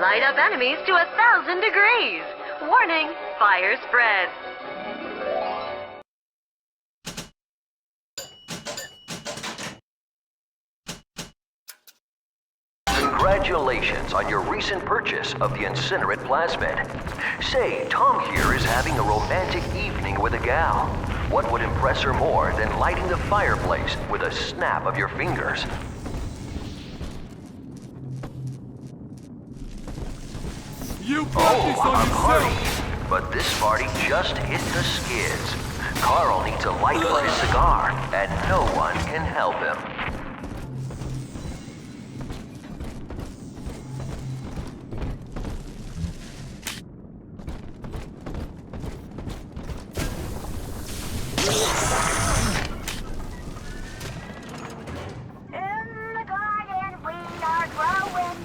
Light up enemies to 1,000 degrees. Warning, fire spreads. Congratulations on your recent purchase of the incinerate plasmid. Say, Tom here is having a romantic evening with a gal. What would impress her more than lighting the fireplace with a snap of your fingers? You brought this on yourself! But this party just hit the skids. Carl needs a light for his cigar, and no one can help him. In the garden we are growing,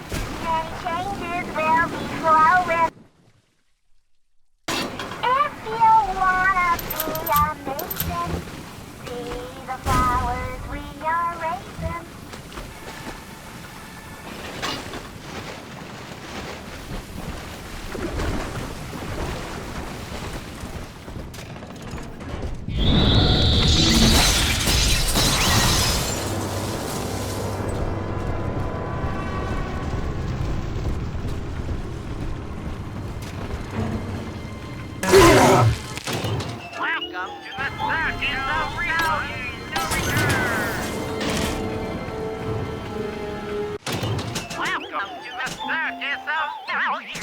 many changes will be flowing. If you wanna be amazing, see the flowers we are raising. Welcome to the circus of reality. Welcome to the circus of reality.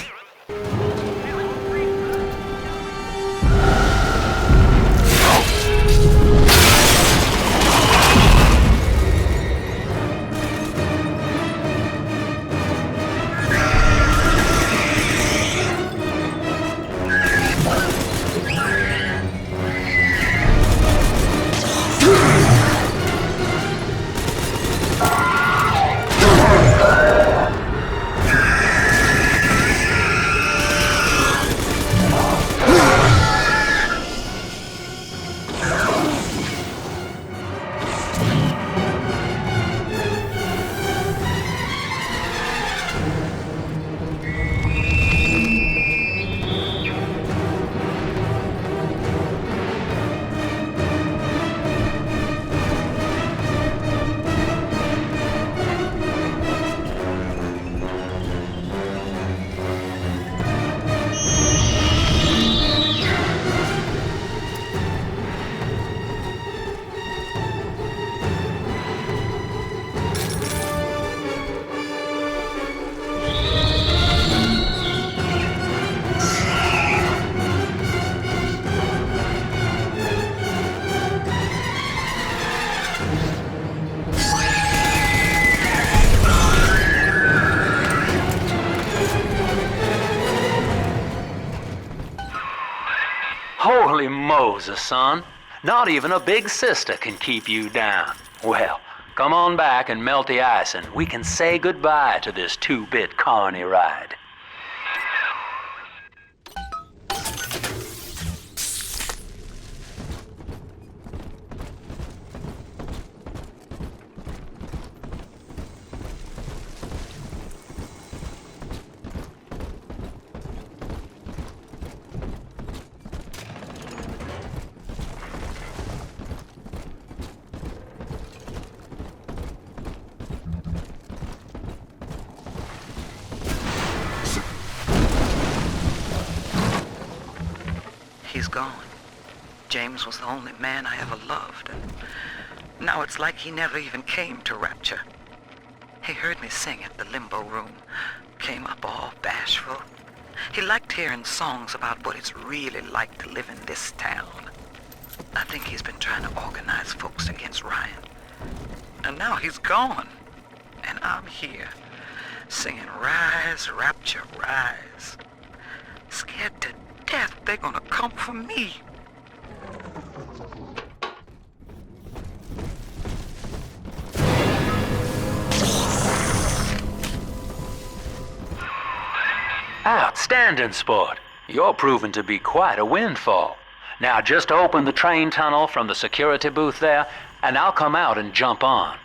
Holy Moses, son. Not even a big sister can keep you down. Well, come on back and melt the ice and we can say goodbye to this 2-bit carny ride. He's gone. James was the only man I ever loved, and now it's like he never even came to Rapture. He heard me sing at the limbo room, came up all bashful. He liked hearing songs about what it's really like to live in this town. I think he's been trying to organize folks against Ryan. And now he's gone, and I'm here, singing Rise, Rapture, Rise. Scared to death they're gonna come for me. Outstanding, sport. You're proving to be quite a windfall. Now just open the train tunnel from the security booth there, and I'll come out and jump on.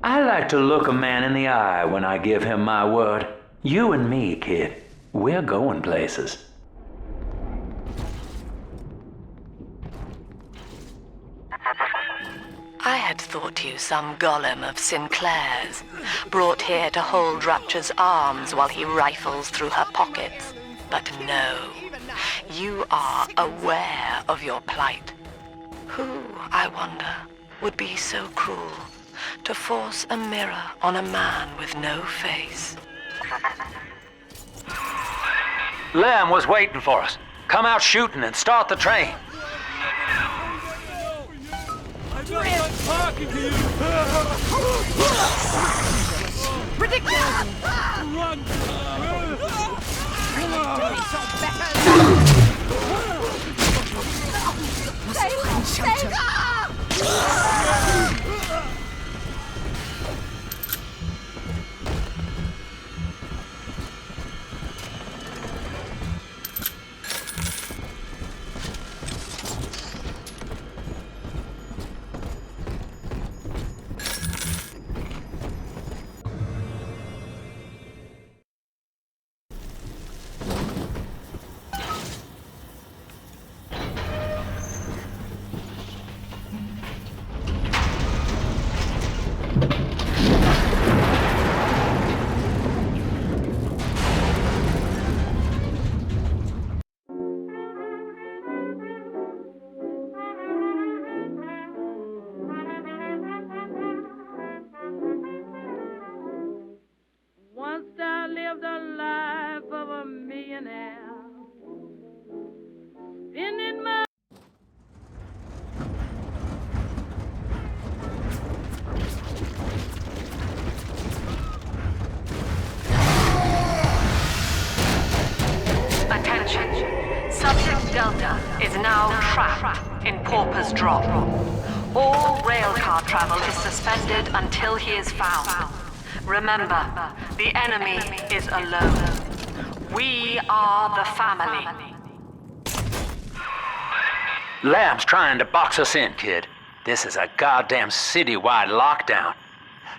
I like to look a man in the eye when I give him my word. You and me, kid, we're going places. I had thought you some golem of Sinclair's, brought here to hold Rapture's arms while he rifles through her pockets. But no, you are aware of your plight. Who, I wonder, would be so cruel to force a mirror on a man with no face? Lamb was waiting for us. Come out shooting and start the train. I'm not talking to you! Ridiculous! Run! Delta is now trapped in Pauper's Drop. All railcar travel is suspended until he is found. Remember, the enemy is alone. We are the family. Lamb's trying to box us in, kid. This is a goddamn citywide lockdown.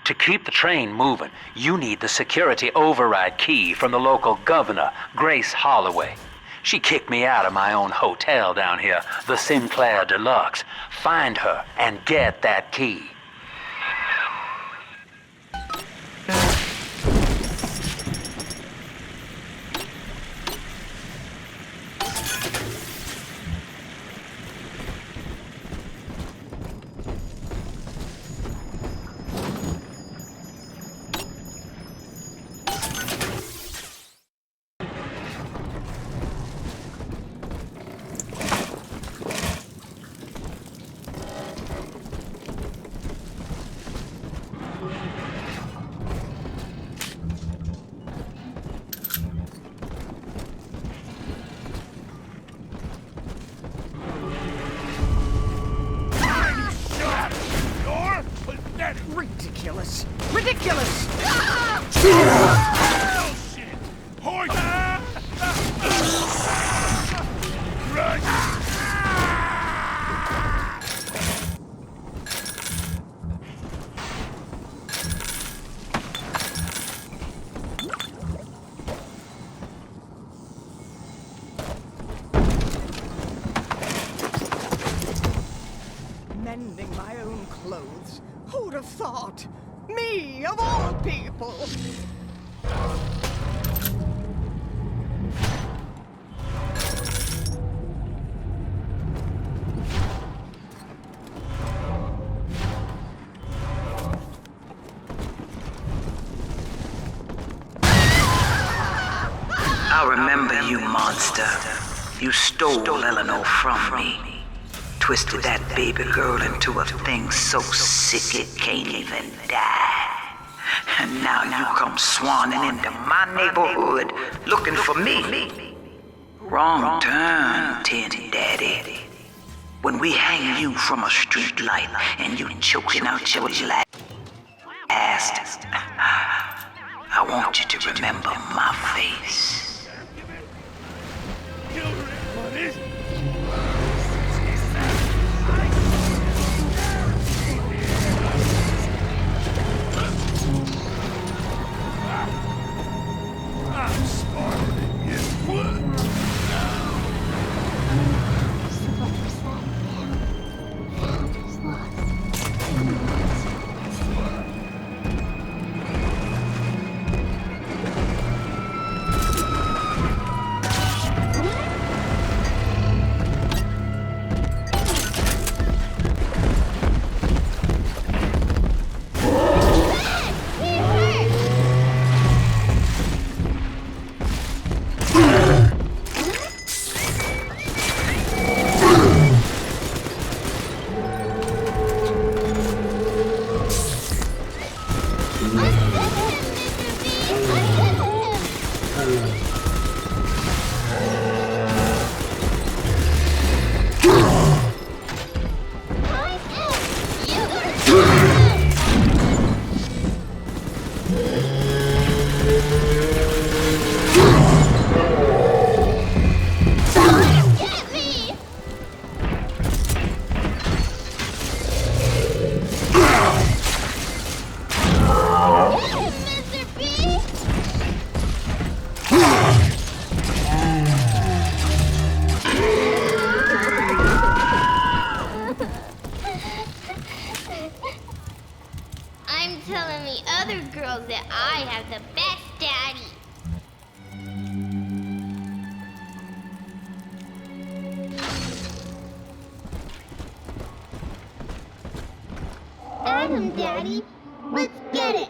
To keep the train moving, you need the security override key from the local governor, Grace Holloway. She kicked me out of my own hotel down here, the Sinclair Deluxe. Find her and get that key. Ridiculous! Ridiculous! Mending my own clothes. Who'd have thought? Me, of all people! I remember you, monster. You stole Eleanor from me. Twisted that baby girl into a thing so sick it can't even die. And now you come swanning into my neighborhood looking for me. Wrong turn, Tin Daddy. When we hang you from a street light and you choking out your last, I want you to remember my face. I'm telling the other girls that I have the best daddy. Adam, Daddy, let's get it.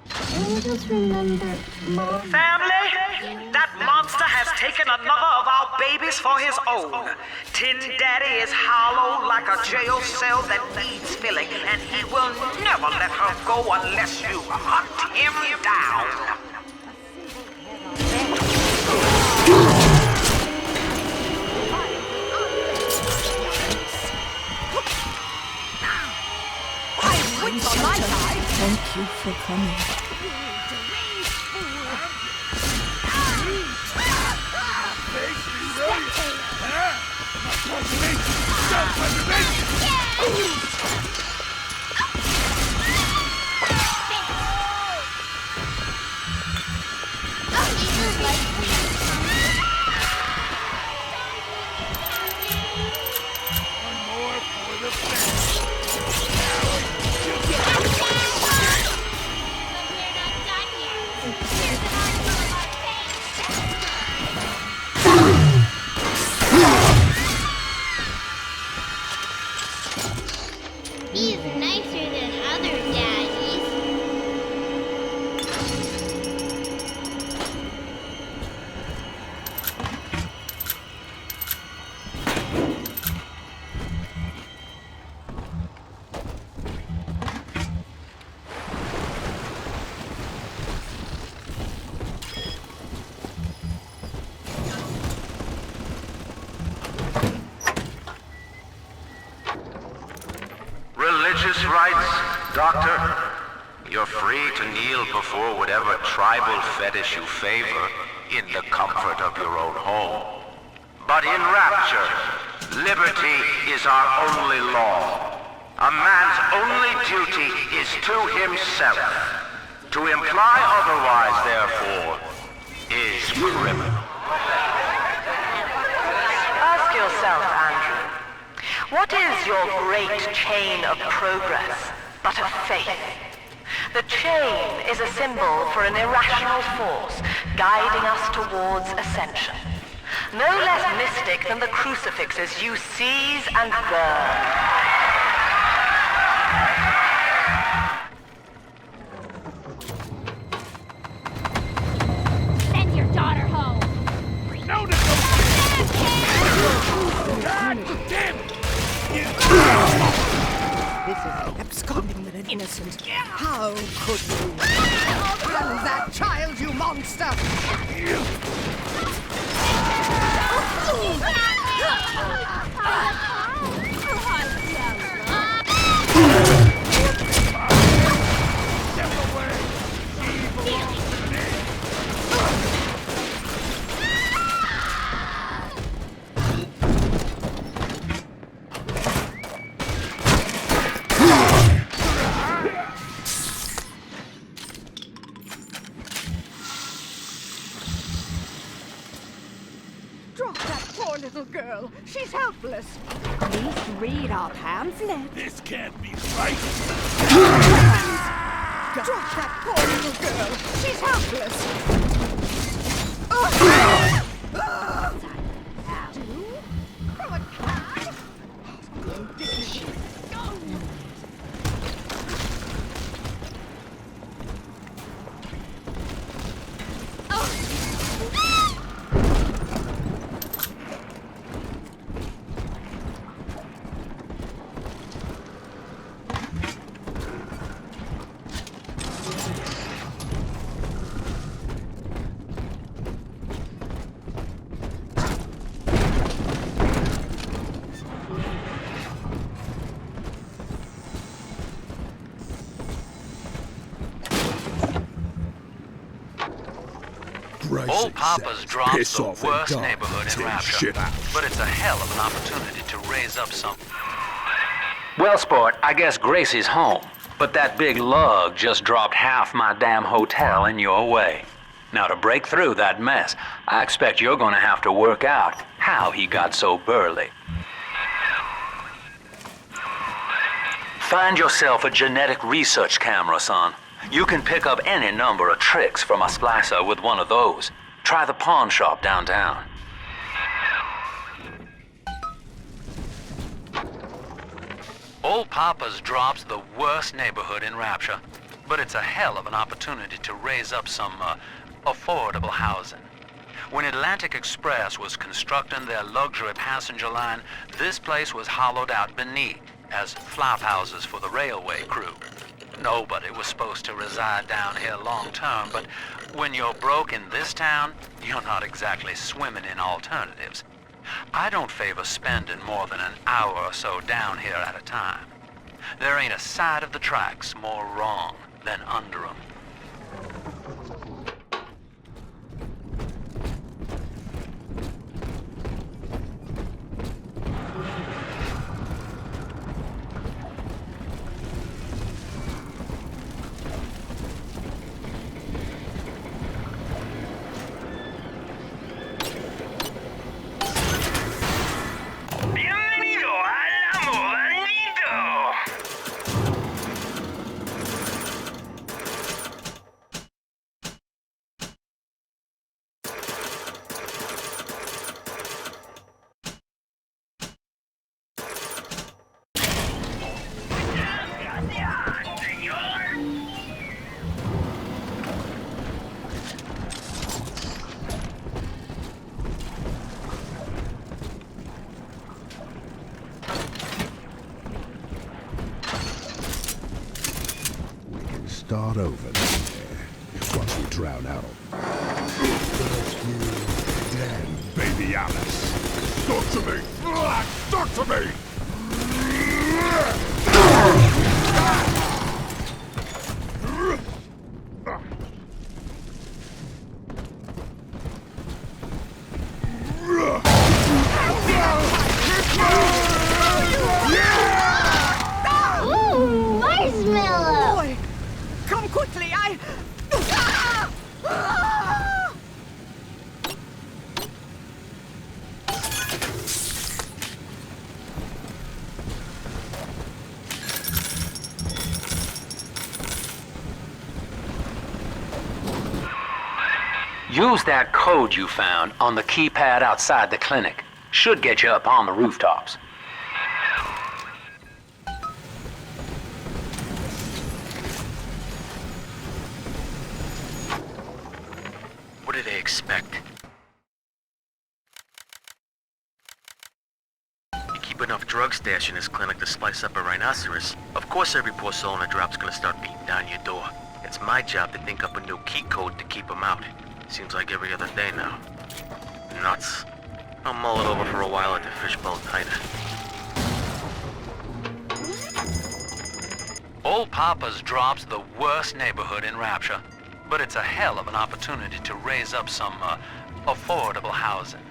I just remember Mom. Family, that monster has taken another of our babies for his own. Tin Daddy is hollow like a jail cell that needs filling, and he will never let her go unless you hunt him down. Thank you for coming. He's nicer than other daddies. Religious rites, Doctor? You're free to kneel before whatever tribal fetish you favor in the comfort of your own home. But in Rapture, liberty is our only law. A man's only duty is to himself. To imply otherwise, therefore, is criminal. Ask yourself, Andrew, what is your great chain of progress but a faith? The chain is a symbol for an irrational force guiding us towards ascension. No less mystic than the crucifixes you seize and burn. Send your daughter home. No, God damn it! This is absconding with an innocent. How could you? Kill that child, you monster! Drop that poor little girl. She's helpless. Please read our pamphlet. This can't be right. Drop that poor little girl. She's helpless. Old Papa's drops the worst neighborhood in Rapture, but it's a hell of an opportunity to raise up some... Well, sport, I guess Gracie's home, but that big lug just dropped half my damn hotel in your way. Now, to break through that mess, I expect you're gonna have to work out how he got so burly. Find yourself a genetic research camera, son. You can pick up any number of tricks from a splicer with one of those. Try the pawn shop downtown. Old Papa's drops the worst neighborhood in Rapture, but it's a hell of an opportunity to raise up some, affordable housing. When Atlantic Express was constructing their luxury passenger line, this place was hollowed out beneath as flop houses for the railway crew. Nobody was supposed to reside down here long term, but when you're broke in this town, you're not exactly swimming in alternatives. I don't favor spending more than an hour or so down here at a time. There ain't a side of the tracks more wrong than under 'em. Start over there, once we drown out. Damn, baby Alice. Talk to me! Talk to me! Use that code you found on the keypad outside the clinic. Should get you up on the rooftops. What do they expect? You keep enough drug stash in this clinic to slice up a rhinoceros. Of course every poor soul in a drop's gonna start beating down your door. It's my job to think up a new key code to keep them out. Seems like every other day now. Nuts. I'll mull it over for a while at the fishbowl tighter. Old Papa's Drop's the worst neighborhood in Rapture, but it's a hell of an opportunity to raise up some affordable housing.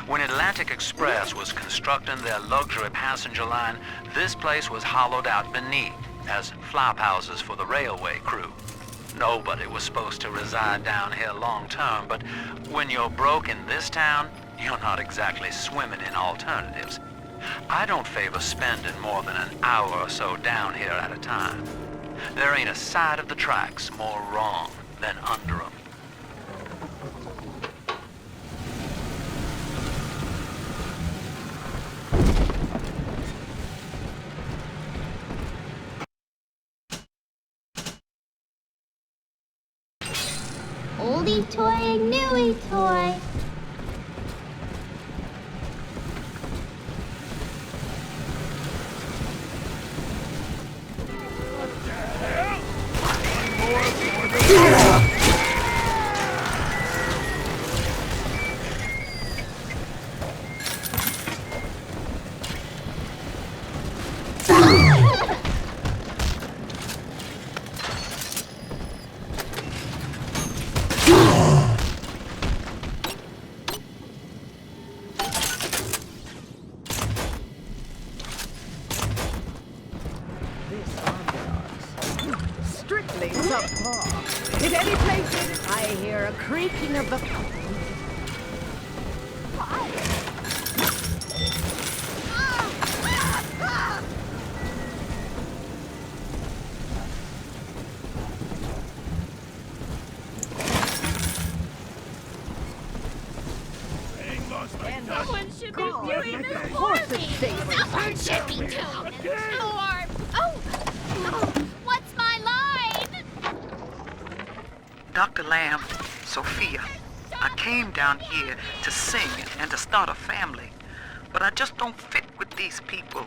When Atlantic Express was constructing their luxury passenger line, this place was hollowed out beneath as flop houses for the railway crew. Nobody was supposed to reside down here long term, but when you're broke in this town, you're not exactly swimming in alternatives. I don't favor spending more than an hour or so down here at a time. There ain't a side of the tracks more wrong than under 'em. Oldie toy, newie toy. Strictly subpar. In any place, I hear a creaking of the... Someone should be doing this for me! Someone should be doing this! Oh, what's my line? Dr. Lamb, Sophia, I came down here to sing and to start a family, but I just don't fit with these people.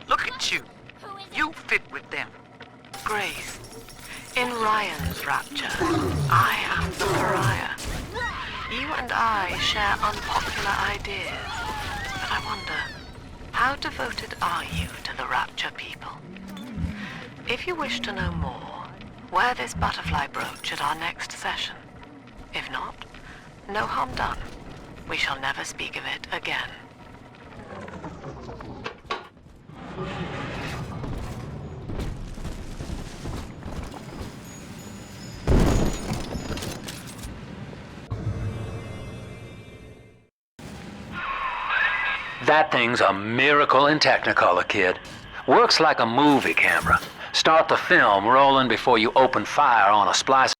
Look at you. You fit with them. Grace, in Ryan's Rapture, I am the pariah. You and I share unpopular ideas, but I wonder, how devoted are you to the Rapture people? If you wish to know more, wear this butterfly brooch at our next session. If not, no harm done. We shall never speak of it again. That thing's a miracle in Technicolor, kid. Works like a movie camera. Start the film rolling before you open fire on a splicer,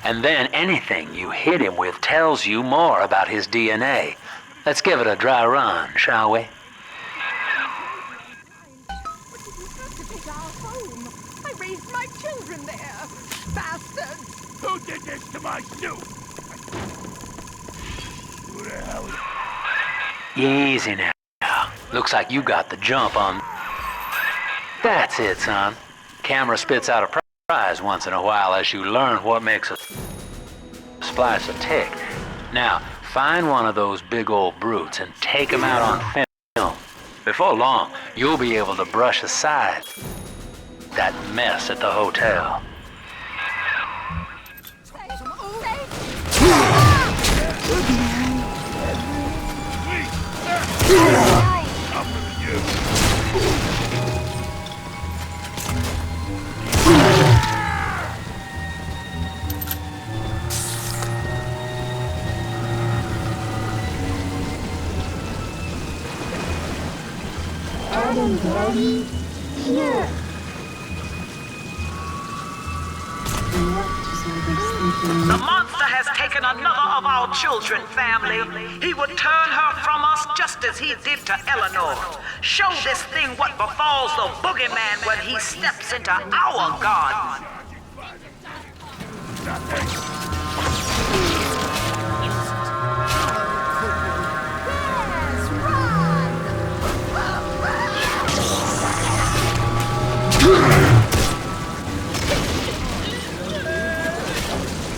and then anything you hit him with tells you more about his DNA. Let's give it a dry run, shall we? I raised my children there, bastards! Who did this to my snoot? Who the hell is... Easy now. Looks like you got the jump on... That's it, son. Camera spits out a prize once in a while as you learn what makes a splicer tick. Now, find one of those big old brutes and take him out on film. Before long, you'll be able to brush aside that mess at the hotel. Adam, Daddy, here. What does all this The monster has taken another of our children, family. He would turn her from us just as he did to Eleanor. Show this thing what befalls the boogeyman when he steps into our garden.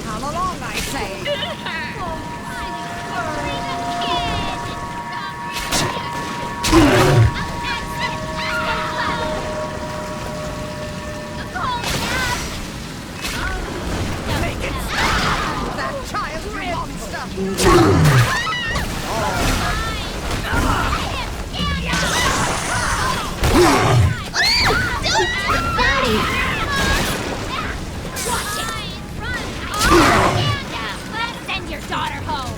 Come along, I say. Make it stop! That child monster! Daddy! Watch it! Let's send your daughter home!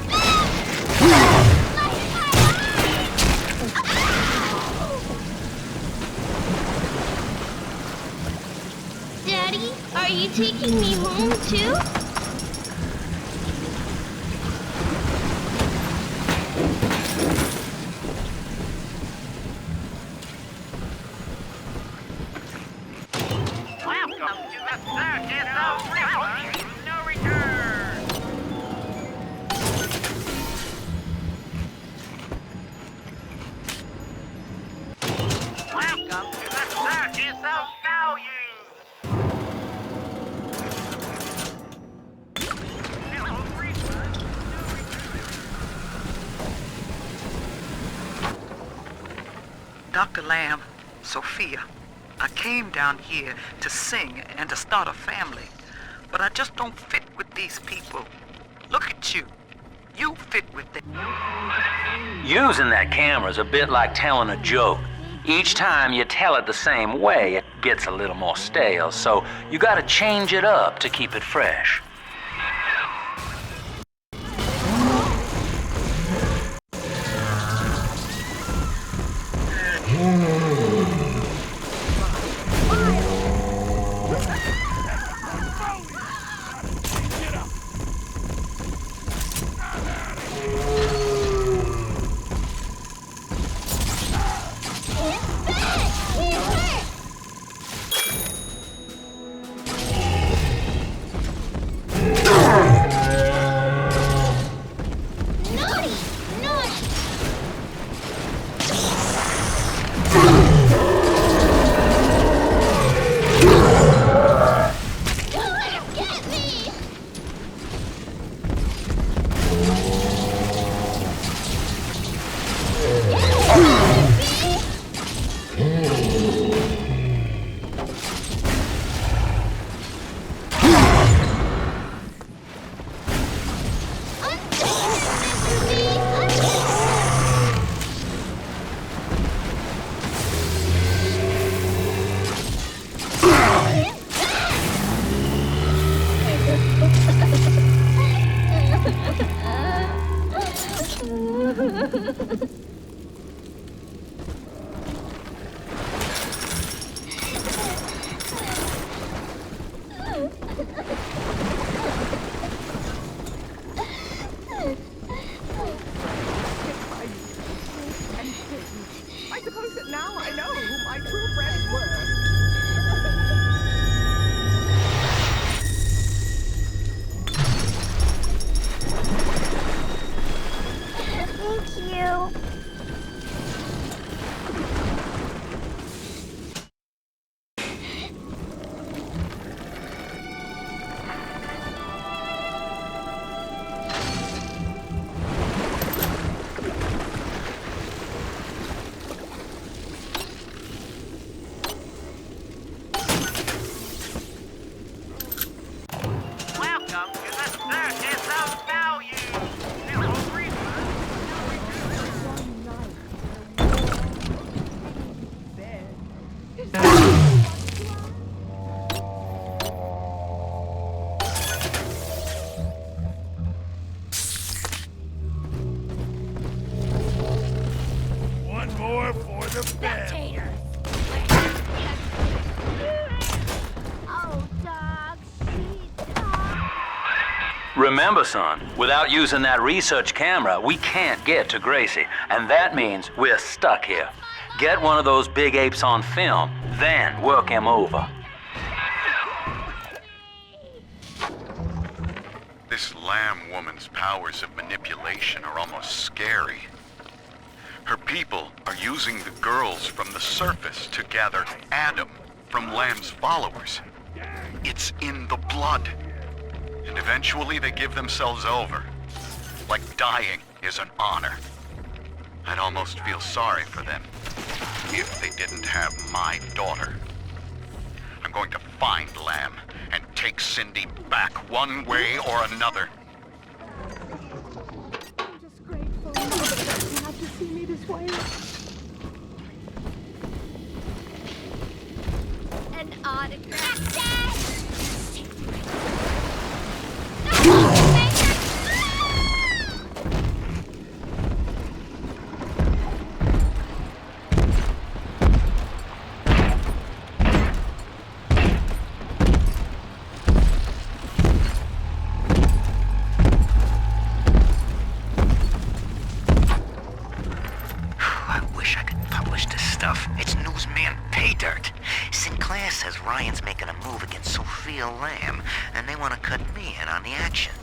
Daddy, are you taking me home too? Welcome to the circus of no return! Welcome to the circus of value! Dr. Lamb, Sophia, I came down here to sing and to start a family, but I just don't fit with these people. Look at you. You fit with them. Using that camera's a bit like telling a joke. Each time you tell it the same way, it gets a little more stale, so you gotta change it up to keep it fresh. I suppose that now I know who my true friends were. Thank you. Welcome to the circus of value! One more for the family. Oh, dog, she's Remember, son, without using that research camera, we can't get to Gracie, and that means we're stuck here. Get one of those big apes on film, then work him over. This lamb woman's powers of manipulation are almost scary. Her people are using the girls from the surface to gather Adam from Lamb's followers. It's in the blood. And eventually they give themselves over. Like dying is an honor. I'd almost feel sorry for them if they didn't have my daughter. I'm going to find Lamb and take Cindy back one way or another. I'm just grateful Mother doesn't have to see me this way. An autograph. Lamb, and they want to cut me in on the action.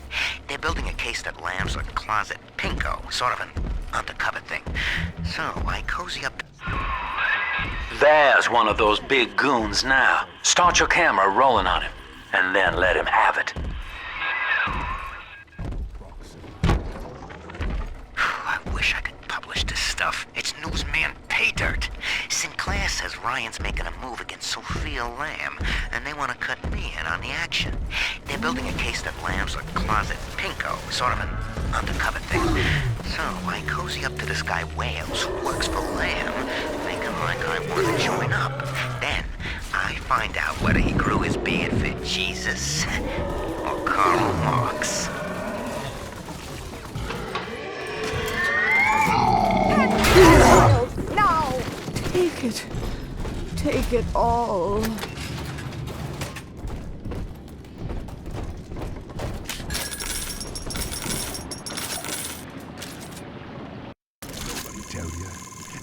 They're building a case that Lamb's a closet pinko, sort of an undercover thing. So I cozy up. There's one of those big goons now. Start your camera rolling on him, and then let him have it. I wish I could publish this stuff. It's newsman pay dirt. Sinclair says Ryan's making a move against Sophia Lamb, and they want to cut me in on the action. They're building a case that Lamb's a closet pinko, sort of an undercover thing. So I cozy up to this guy Wales who works for Lamb, thinking like I want to join up. Then I find out whether he grew his beard for Jesus or Karl Marx. No! Take it. Take it all. Nobody tell you,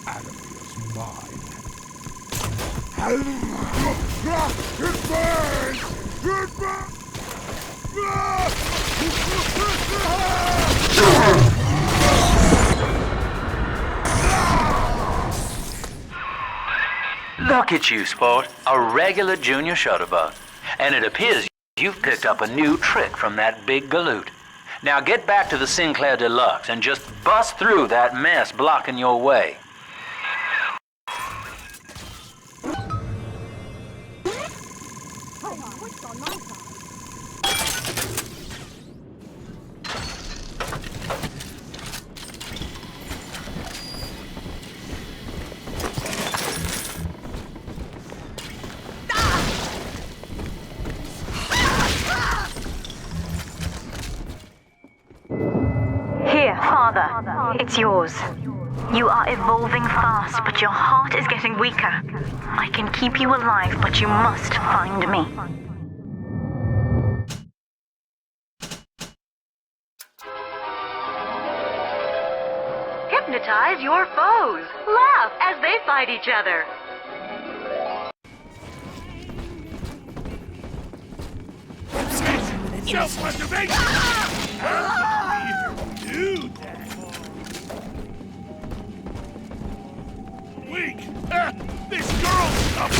Adam is mine. It burns! It burns! Look at you, sport. A regular junior shutterbug. And it appears you've picked up a new trick from that big galoot. Now get back to the Sinclair Deluxe and just bust through that mess blocking your way. It's yours. You are evolving fast, but your heart is getting weaker. I can keep you alive, but you must find me. Hypnotize your foes. Laugh as they fight each other. Self-preservation! How did we do that? Weak! This girl's stuff!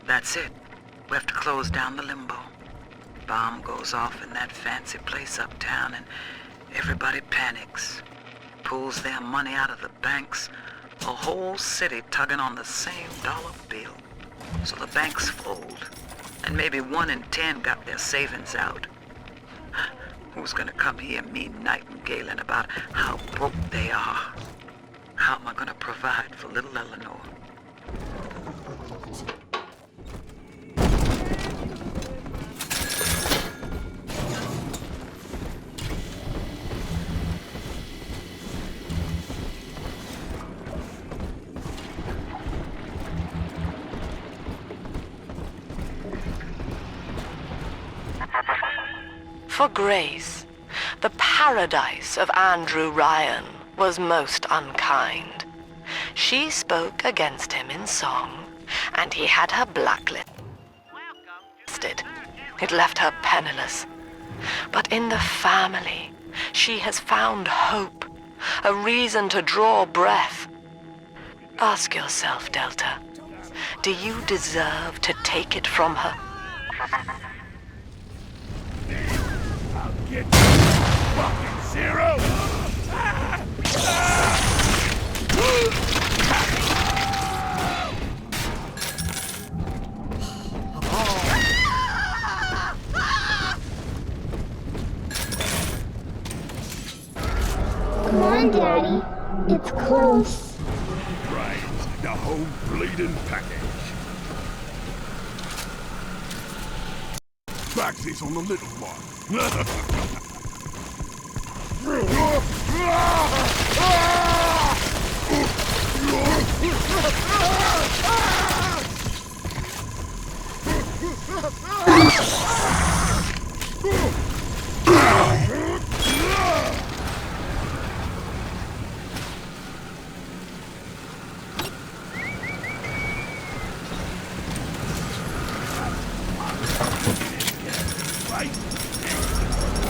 That's it. We have to close down the limbo. Bomb goes off in that fancy place uptown and everybody panics. Pulls their money out of the banks. A whole city tugging on the same dollar bill. So the banks fold. And maybe 1 in 10 got their savings out. Who's gonna come here me nightingaling about how broke they are? How am I gonna provide for little Eleanor? for Grace, the paradise of Andrew Ryan was most unkind. She spoke against him in song, and he had her blacklisted. It left her penniless. But in the family, she has found hope, a reason to draw breath. Ask yourself, Delta, do you deserve to take it from her? I'll get you, fucking Zero! Come on, Daddy. It's close. Right, the whole bleeding package. Baxies on the little one.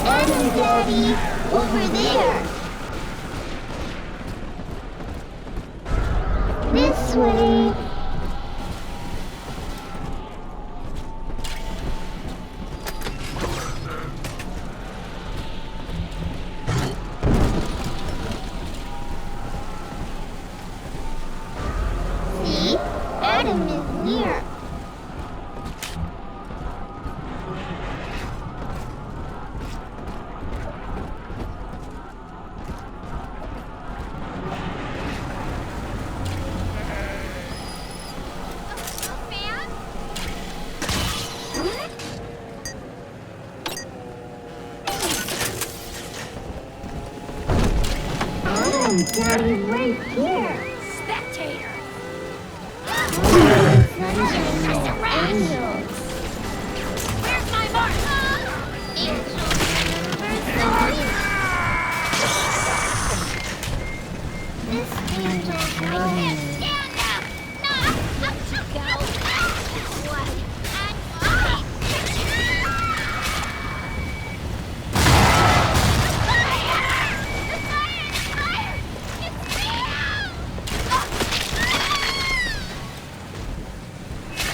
Adam, Daddy, over there. This way. See? Adam is near. Daddy's right here. Spectator! Angels. Where's my mark? Angels. This angel's right. Stand up! No! Up to go! What?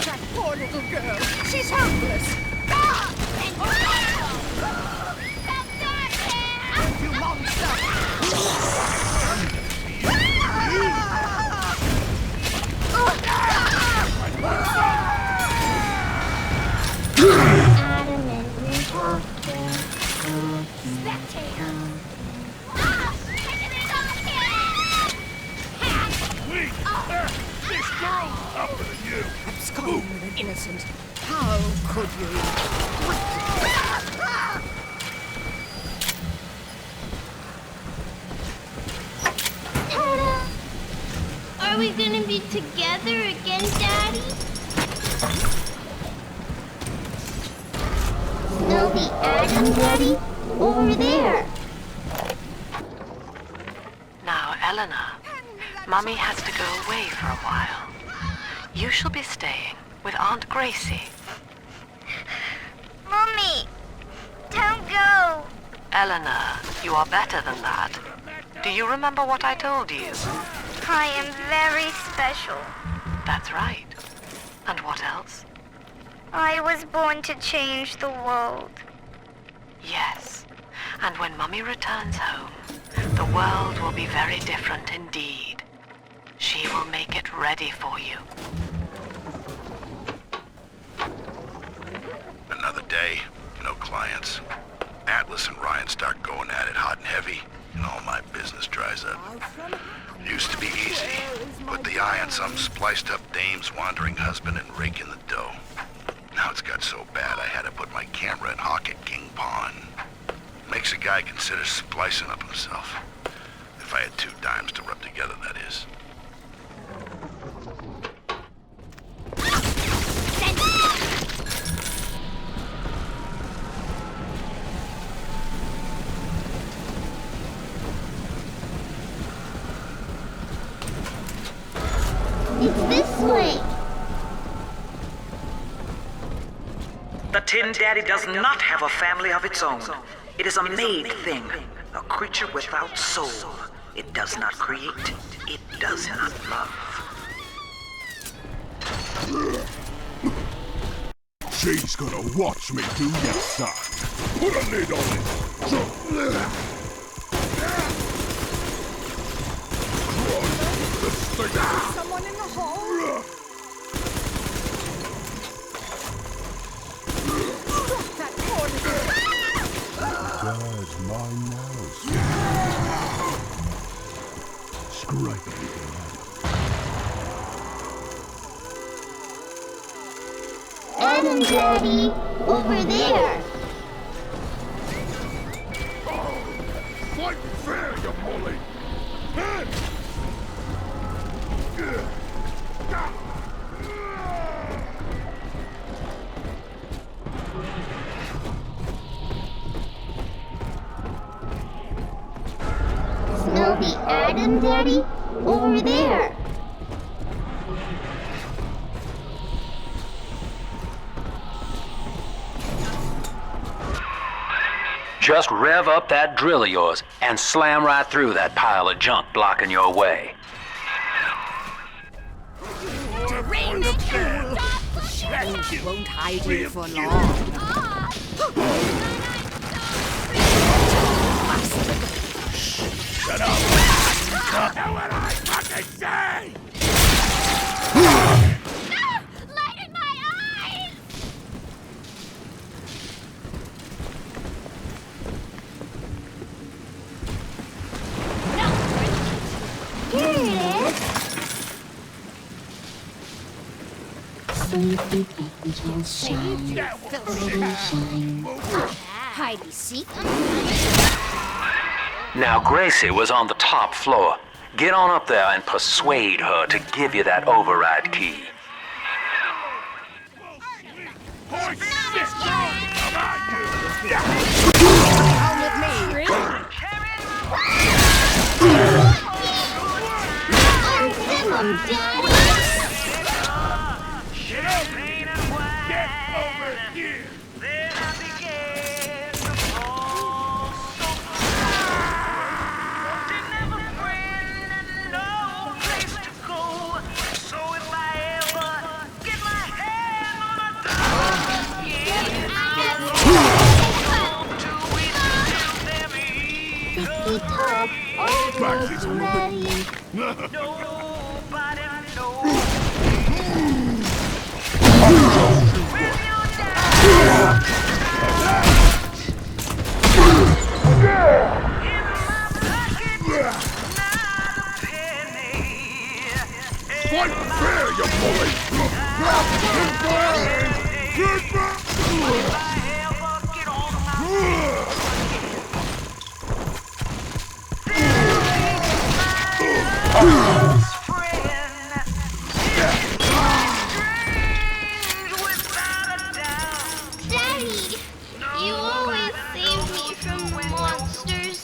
That poor little girl. She's helpless. You monster! Adam is imposter. Spectator! This girl tougher than you. Absconding with an innocent. How could you? Ta-da! Are we gonna be together again, Daddy? Snowy Adam, Daddy? Over there. Now, Eleanor, Mummy has to go away for a while. You shall be staying with Aunt Gracie. Mommy, don't go. Eleanor, you are better than that. Do you remember what I told you? I am very special. That's right. And what else? I was born to change the world. Yes. And when Mummy returns home, the world will be very different indeed. She will make it ready for you. Another day, no clients. Atlas and Ryan start going at it hot and heavy, and all my business dries up. Used to be easy. Put the eye on some spliced-up dame's wandering husband and rake in the dough. Now it's got so bad I had to put my camera and hawk at King Pawn. Makes a guy consider splicing up himself. If I had 2 dimes to rub together, that is. It's this way. The Tin Daddy does not have a family of its own. It is a made thing, a creature without soul. It does not create. It does not love. She's gonna watch me do this, son. Put a lid on it. Someone in the hall? That cord is... There's my mouse. Scrape it. Adam, Daddy, over there. Fight fair, you bully. Snowy Adam, Daddy, over there. Just rev up that drill of yours and slam right through that pile of junk blocking your way. Won't hide you for long. Shut up! Know what I fucking say! Light in my eyes! Here it is. Heidi, see? Now, Gracie was on the top floor. Get on up there and persuade her to give you that override key. Come with me. Fight fair, you bully! Daddy, you always save me from monsters.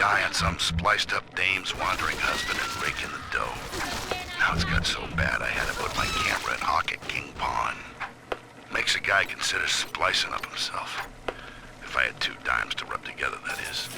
the eye on some spliced-up dame's wandering husband and raking the dough. Now it's got so bad I had to put my camera in hock at King Pawn. Makes a guy consider splicing up himself. If I had 2 dimes to rub together, that is.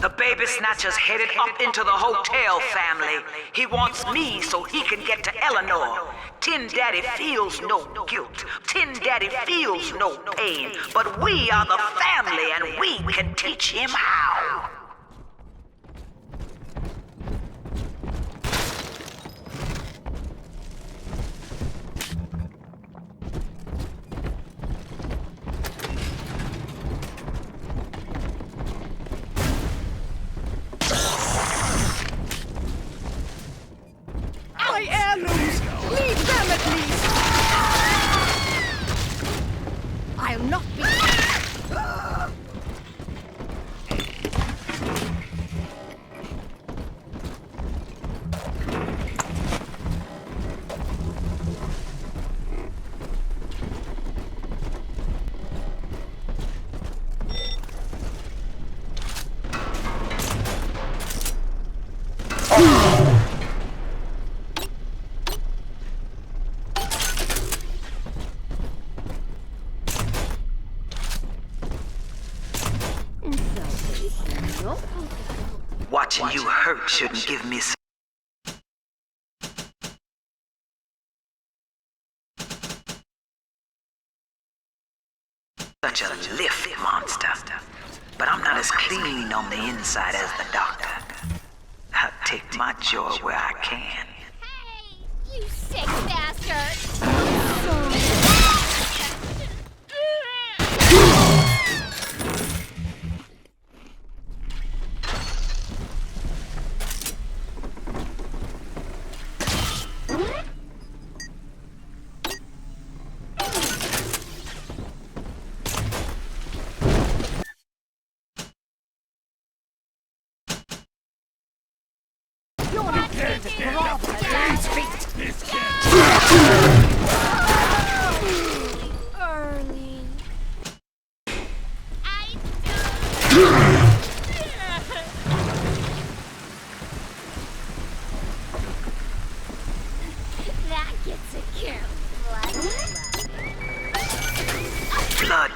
The baby snatcher's headed up into the hotel, family. He wants me so he can get to Eleanor. Tin Daddy feels no guilt. Tin Daddy feels no pain. But we are the family and we can teach him how. My heirlooms! Leave them at least! I'll not be... Watching you hurt shouldn't give me such a lift, monster. But I'm not as clean on the inside as the doctor. I'll take my joy where I can. You sick bastard! That gets a kill. Blood.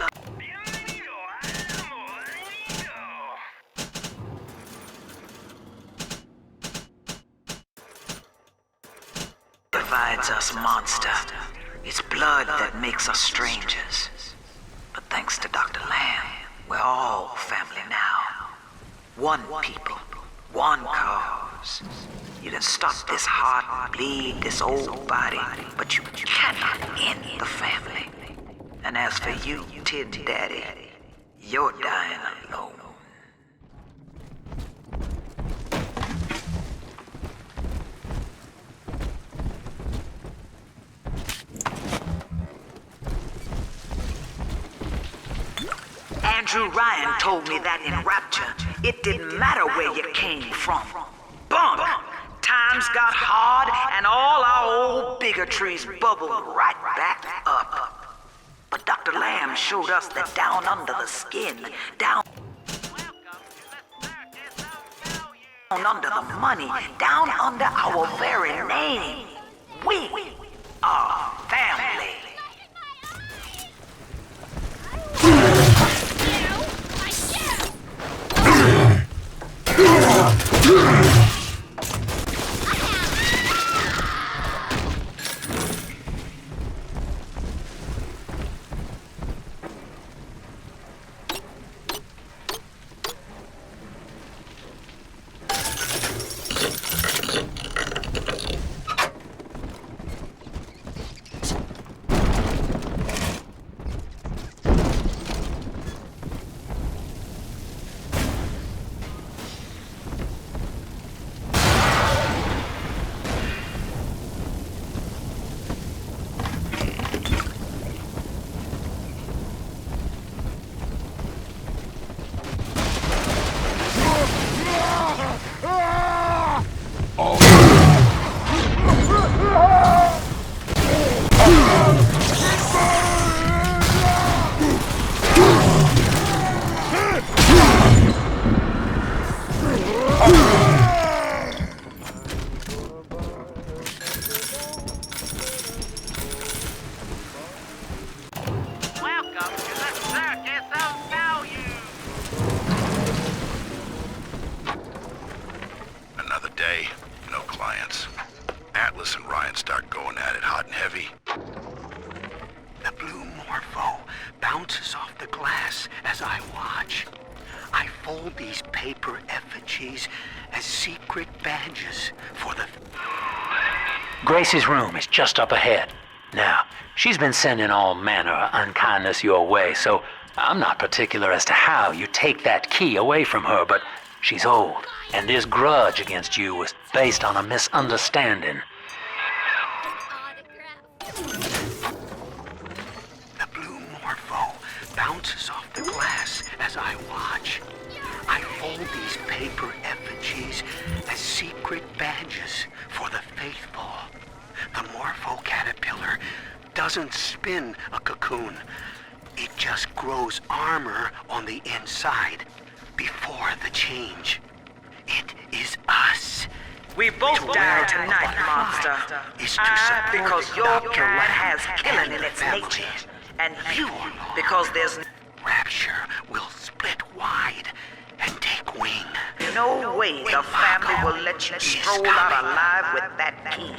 Divides us, monster. It's blood that makes us strangers. But thanks to Dr. Lamb, we're all family now. One people, one cause. You can stop this heart bleed, this old body, but you cannot end the family. And as for you, Tin Daddy, you're dying alone. Andrew Ryan told me that in Rapture, it didn't matter where you came from. Bump! Times got hard and all our old bigotries bubbled right back up. But Dr. Lamb showed us that down under the skin, down under the money, down under our very name, we are family. glass as I watch. I fold these paper effigies as secret badges for the... Gracie's room is just up ahead. Now, she's been sending all manner of unkindness your way, so I'm not particular as to how you take that key away from her, but she's old, and this grudge against you was based on a misunderstanding. The blue morpho bounces off the glass as I watch. I fold these paper effigies as secret badges for the faithful. The morpho caterpillar doesn't spin a cocoon. It just grows armor on the inside before the change. It is us. We both die tonight, monster. Because your kind has killing in its nature. And you, because there's... Rapture will split wide and take wing. No way the family will let you stroll out alive with that key.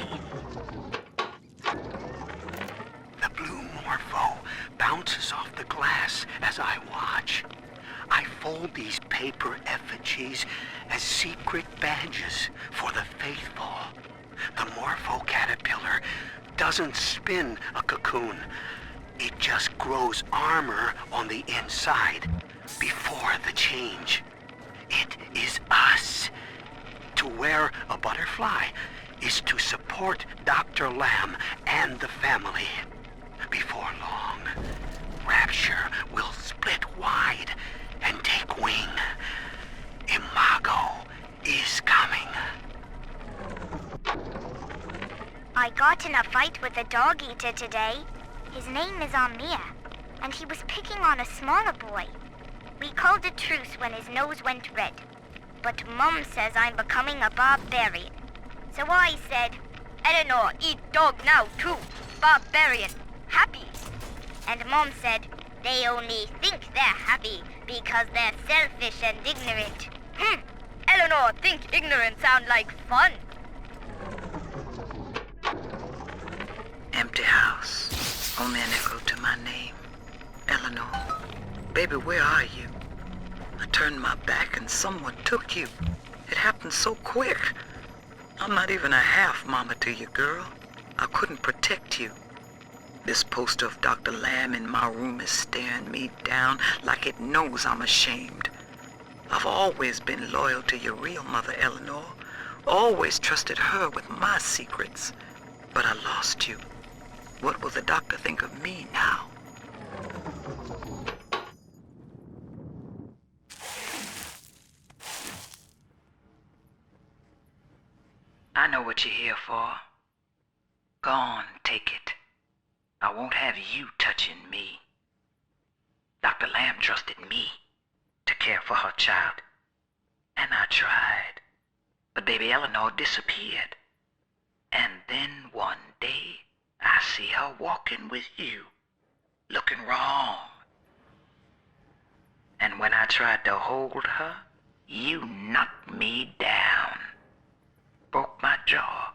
The blue morpho bounces off the glass as I watch. I fold these paper effigies as secret badges for the faithful. The morpho caterpillar doesn't spin a cocoon. It just grows armor on the inside before the change. It is us. To wear a butterfly is to support Dr. Lamb and the family. Before long, Rapture will split wide and take wing. Imago is coming. I got in a fight with a dog eater today. His name is Amir, and he was picking on a smaller boy. We called a truce when his nose went red. But Mum says I'm becoming a barbarian. So I said, Eleanor, eat dog now too. Barbarian. Happy. And Mom said, they only think they're happy because they're selfish and ignorant. Eleanor, think ignorant sound like fun. Empty house. Only an echo to my name. Eleanor. Baby, where are you? I turned my back and someone took you. It happened so quick. I'm not even a half mama to you, girl. I couldn't protect you. This poster of Dr. Lamb in my room is staring me down like it knows I'm ashamed. I've always been loyal to your real mother, Eleanor. Always trusted her with my secrets. But I lost you. What will the doctor think of me now? I know what you're here for. Go on, take it. I won't have you touching me. Dr. Lamb trusted me to care for her child. And I tried. But baby Eleanor disappeared. And then one day, I see her walking with you, looking wrong. And when I tried to hold her, you knocked me down. Broke my jaw.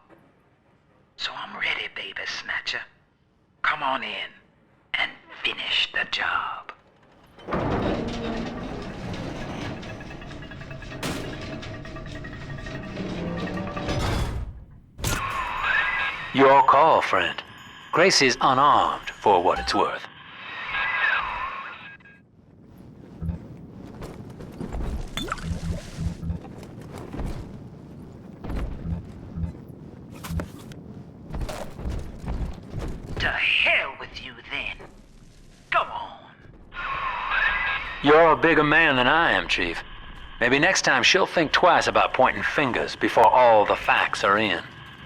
So I'm ready, baby snatcher. Come on in and finish the job. Your call, friend. Grace is unarmed for what it's worth. To hell with you then. Go on. You're a bigger man than I am, Chief. Maybe next time she'll think twice about pointing fingers before all the facts are in.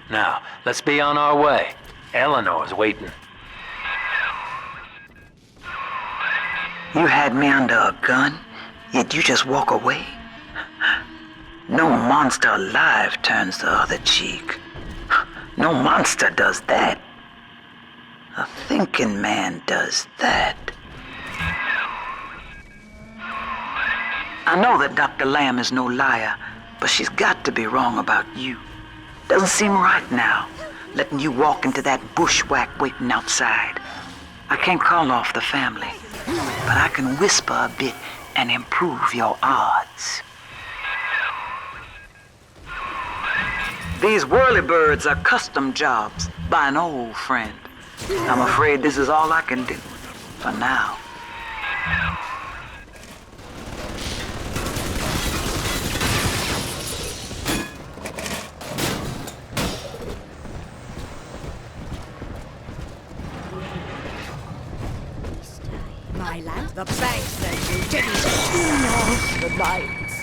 Now, let's be on our way. Eleanor's waiting. You had me under a gun, yet you just walk away? No monster alive turns the other cheek. No monster does that. A thinking man does that. I know that Dr. Lamb is no liar, but she's got to be wrong about you. Doesn't seem right now, letting you walk into that bushwhack waiting outside. I can't call off the family. but I can whisper a bit and improve your odds. These whirlybirds are custom jobs by an old friend. I'm afraid this is all I can do for now. My lad, the bank said you didn't turn off the lights.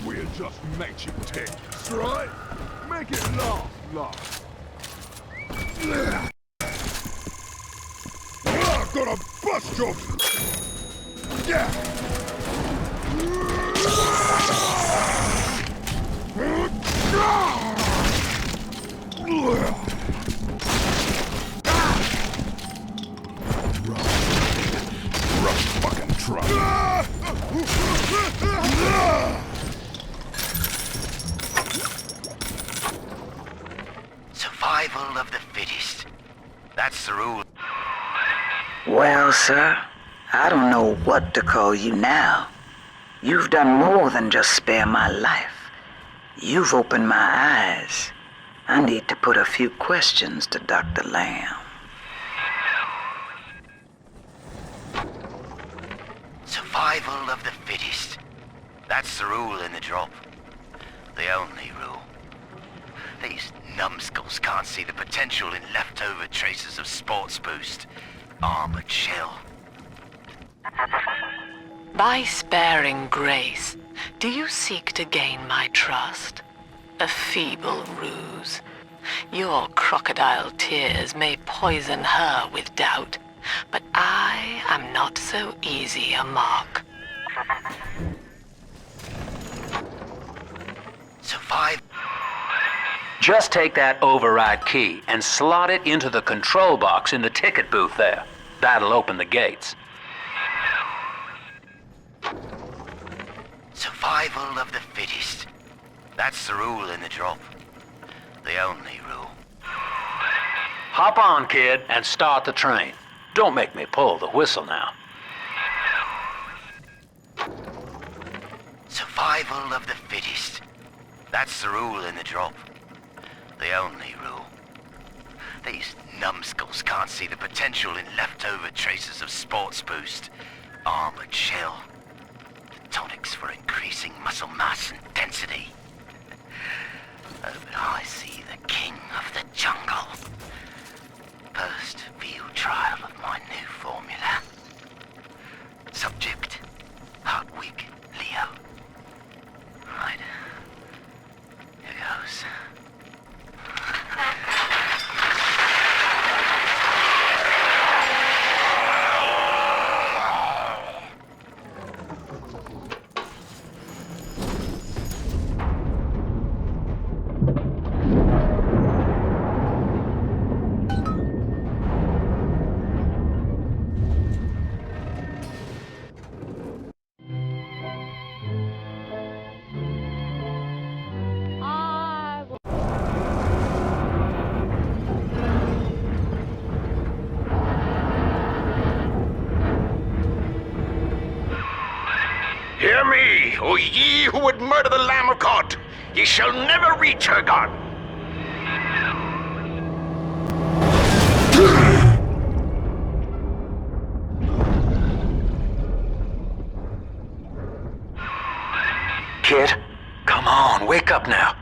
We're just matching techs, right? Make it laugh. I'm gonna bust your... Yeah! Rough fucking try. Survival of the fittest. That's the rule. Well, sir, I don't know what to call you now. You've done more than just spare my life. You've opened my eyes. I need to put a few questions to Dr. Lamb. Survival of the fittest. That's the rule in the drop. The only rule. These numbskulls can't see the potential in leftover traces of sports boost. Armored shell. By sparing grace, do you seek to gain my trust? A feeble ruse. Your crocodile tears may poison her with doubt, but I am not so easy a mark. Survive. Just take that override key and slot it into the control box in the ticket booth there. That'll open the gates. Survival of the fittest. That's the rule in the drop. The only rule. Hop on, kid, and start the train. Don't make me pull the whistle now. Survival of the fittest. That's the rule in the drop. The only rule. These numbskulls can't see the potential in leftover traces of sports boost. Armored shell. Tonics for increasing muscle mass and density. Oh, but I see the king of the jungle. First field trial of my new formula. Subject, Hartwig Leo. Right. Here goes. Hear me, O ye who would murder the Lamb of God! Ye shall never reach her God! Kid, come on, wake up now.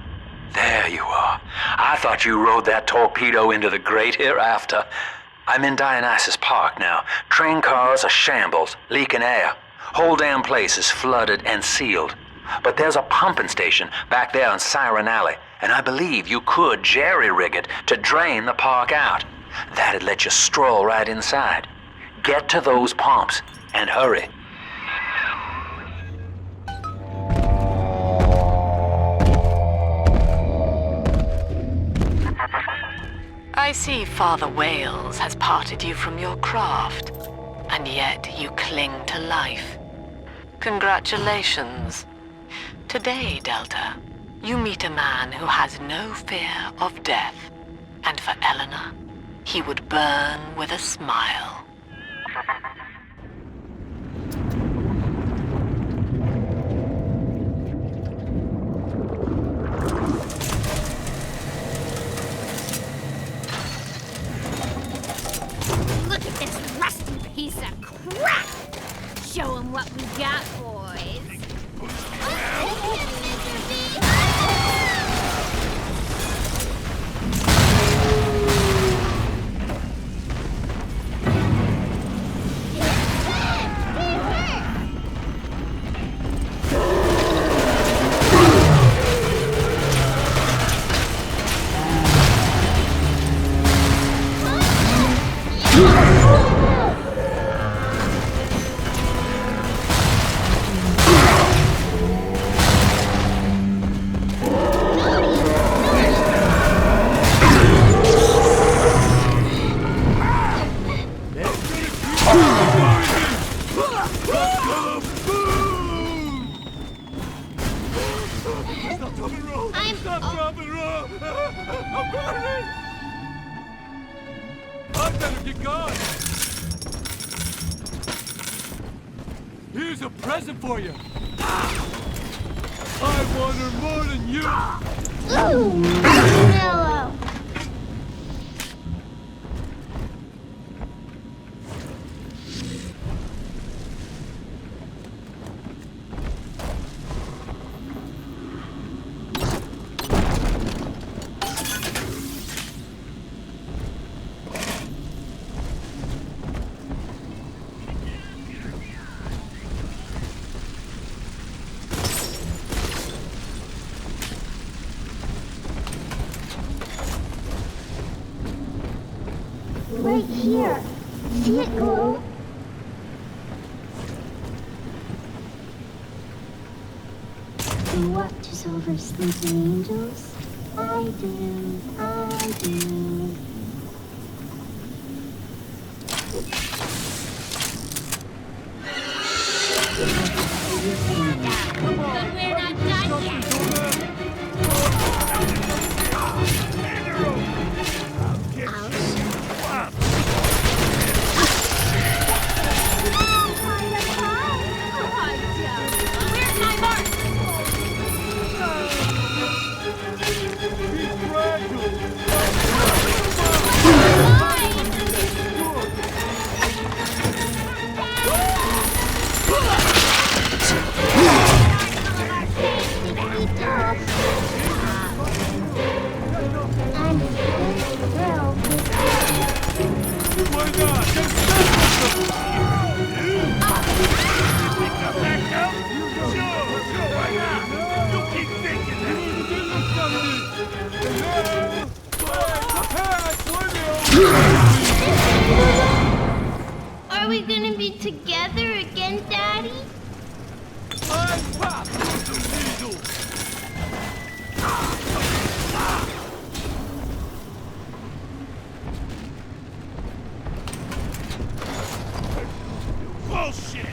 There you are. I thought you rode that torpedo into the great hereafter. I'm in Dionysus Park now. Train cars are shambles, leaking air. Whole damn place is flooded and sealed. But there's a pumping station back there on Siren Alley, and I believe you could jerry-rig it to drain the park out. That'd let you stroll right inside. Get to those pumps, and hurry. I see Father Wales has parted you from your craft, and yet you cling to life. Congratulations. Today, Delta, you meet a man who has no fear of death, and for Eleanor, he would burn with a smile. Look at this rusty piece of crap! Show 'em what we got, boys. Here's a present for you. I want her more than you. Ooh, marshmallow. Right here. See it glow? Who watches over sleeping angels? I do, I do. Come on, we're not done yet. Where's my mark? Are we gonna be together again, Daddy? Bullshit!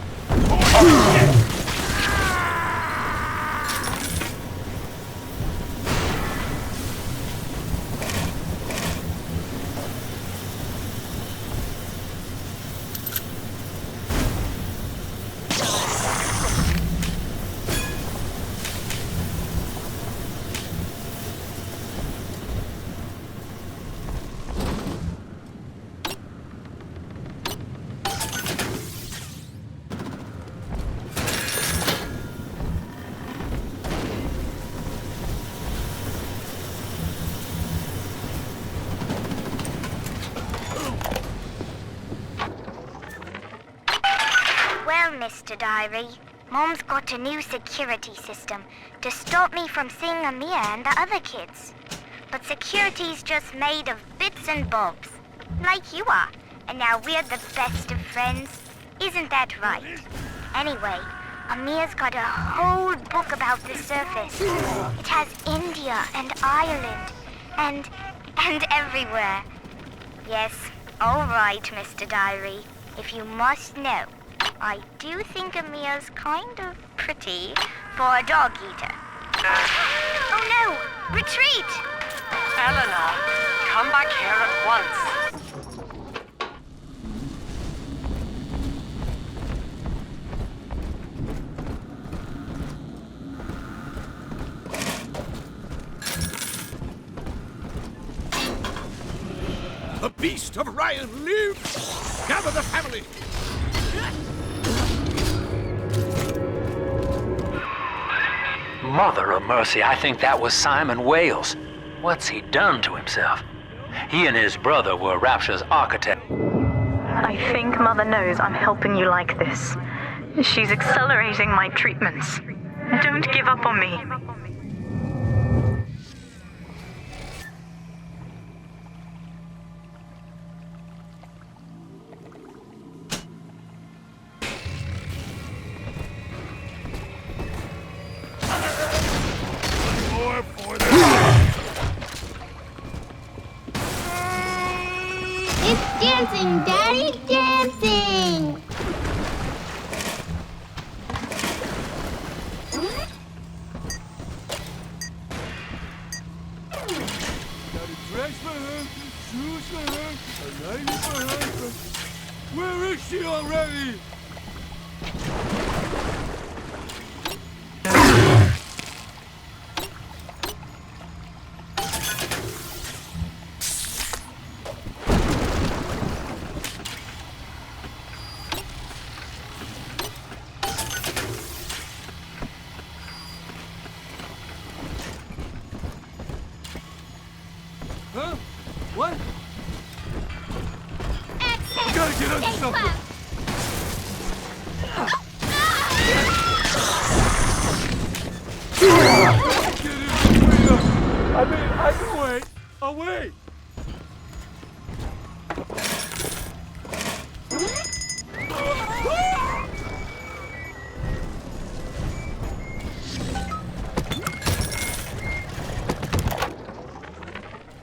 Well, Mr. Diary, Mom's got a new security system to stop me from seeing Amir and the other kids. But security's just made of bits and bobs, like you are. and now we're the best of friends. Isn't that right? Anyway, Amir's got a whole book about the surface. It has India and Ireland and everywhere. Yes, all right, Mr. Diary. If you must know, I do think Amir's kind of pretty for a dog eater. Oh no! Retreat! Eleanor, come back here at once. The beast of Ryan lives! Gather the family! Mother of mercy, I think that was Simon Wales. What's he done to himself? He and his brother were Rapture's architect. I think Mother knows I'm helping you like this. She's accelerating my treatments. Don't give up on me. It's dancing, Daddy, dancing! Got a dress for her, shoes for her, a lady for her. Where is she already? Huh? What? Exit! You gotta get under Stay something! put. Get in between us! I mean, I can wait! I'll wait!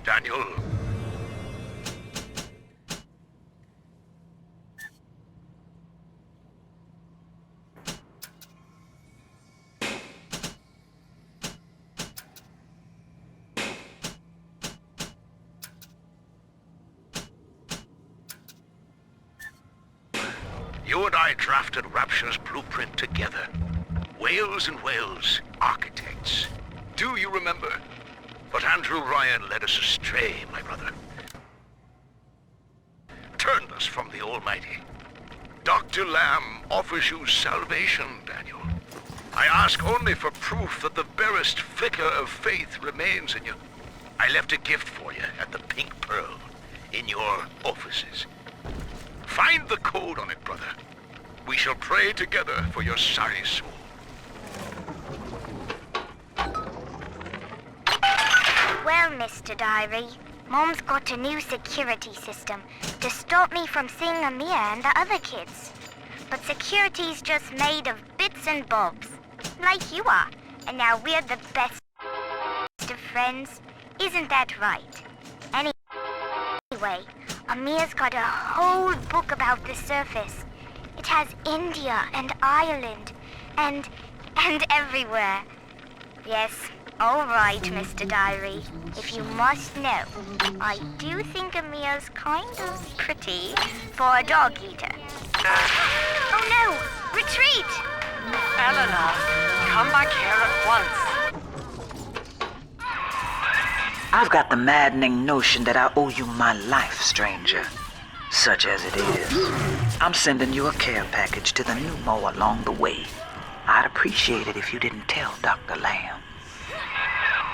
Daniel. You and I drafted Rapture's blueprint together. Wales and Wales, architects. Do you remember? But Andrew Ryan led us astray, my brother. Turned us from the Almighty. Dr. Lamb offers you salvation, Daniel. I ask only for proof that the barest flicker of faith remains in you. I left a gift for you at the Pink Pearl, in your offices. Find the code on it, brother. We shall pray together for your sorry soul. Well, Mr. Diary, Mom's got a new security system to stop me from seeing Amir and the other kids. But security's just made of bits and bobs, like you are. And now we're the best of friends. Isn't that right? Anyway, Amir's got a whole book about the surface. It has India and Ireland and everywhere. Yes, all right, Mr. Diary. If you must know, I do think Amir's kind of pretty for a dog eater. Oh no! Retreat! Eleanor, come back here at once. I've got the maddening notion that I owe you my life, stranger. Such as it is. I'm sending you a care package to the pneumo along the way. I'd appreciate it if you didn't tell Dr. Lamb.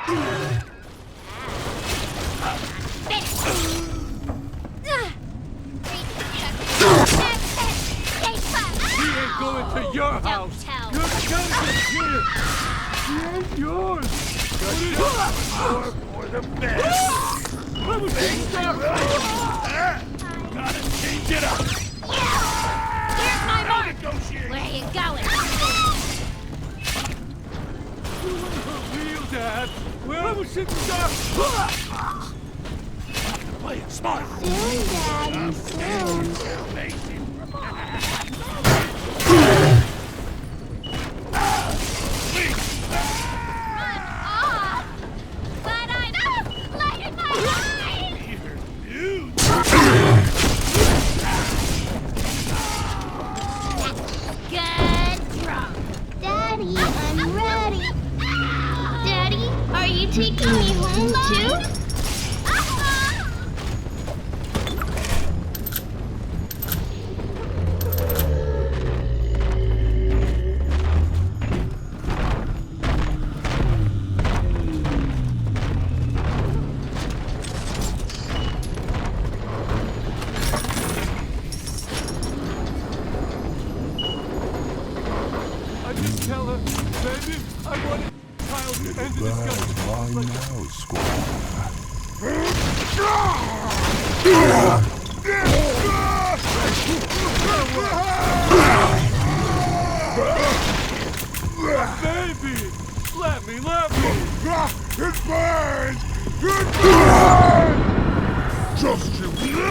He ain't going to your house! Your gun is here! He ain't yours! For the best! Gotta Get up! Here's my mark! Where are you going? Real Dad! Where was she stop? Play it smart! Soon, Daddy, soon. But I'm lighting my eyes! Good drop. Daddy, I'm ready. Daddy, are you taking me home too? I didn't tell her. Baby, I wanted child and the discussion. Mine now, Squire. Baby! Let me! It burns! It burns! Just you.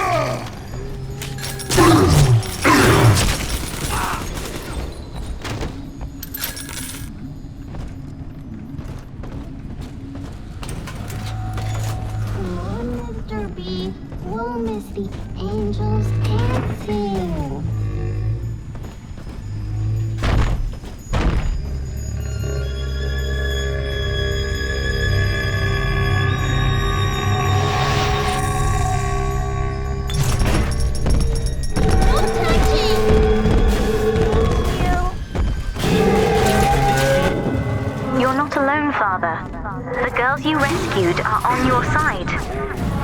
Come on, Mr. B. We'll miss the angels dancing. You're not alone, Father. The girls you rescued are on your side.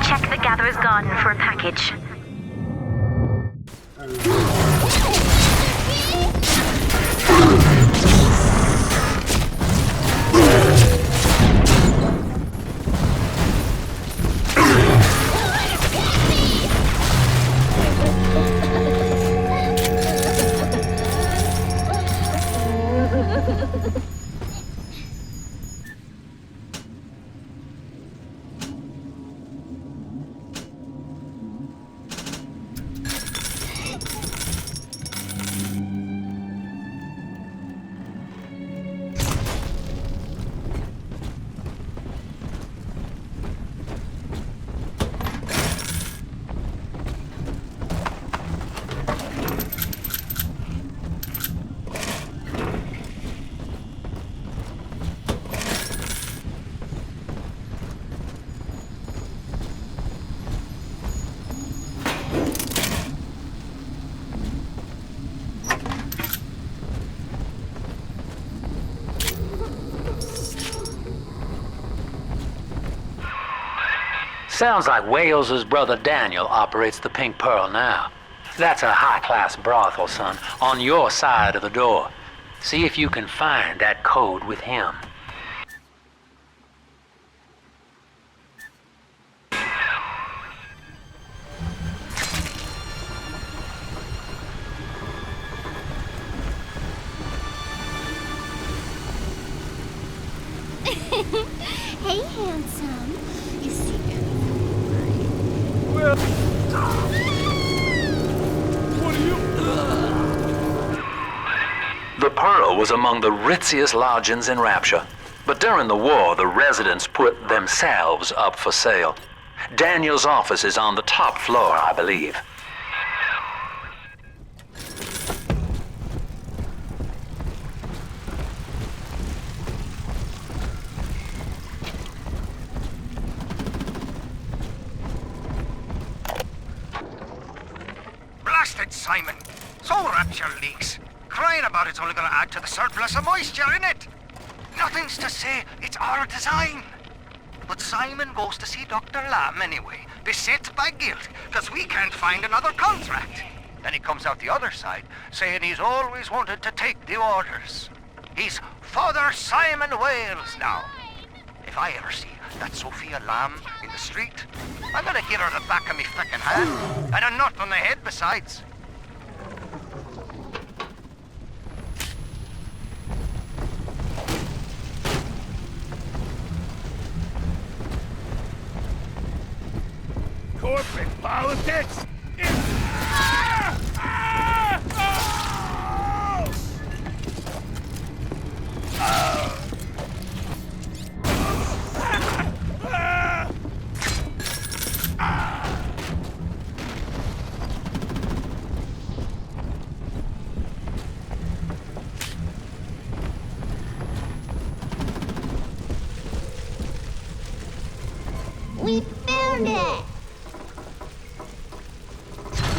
Check the Gatherer's Garden for a package. Sounds like Wales's brother Daniel operates the Pink Pearl now. That's a high-class brothel, son, on your side of the door. See if you can find that code with him. Hey, handsome. You see Well, what are you? The Pearl was among the ritziest lodgings in Rapture. But during the war, the residents put themselves up for sale. Daniel's office is on the top floor, I believe. Blasted Simon! So Rapture leaks. Crying about it's only gonna add to the surplus of moisture in it. Nothing's to say it's our design. But Simon goes to see Dr. Lamb anyway, beset by guilt, because we can't find another contract. Then he comes out the other side, saying he's always wanted to take the orders. He's Father Simon Wales now. If I ever see that Sophia Lamb in the street. I'm gonna give her the back of me frickin' hand. And a knot on the head besides. Corporate politics? We found it!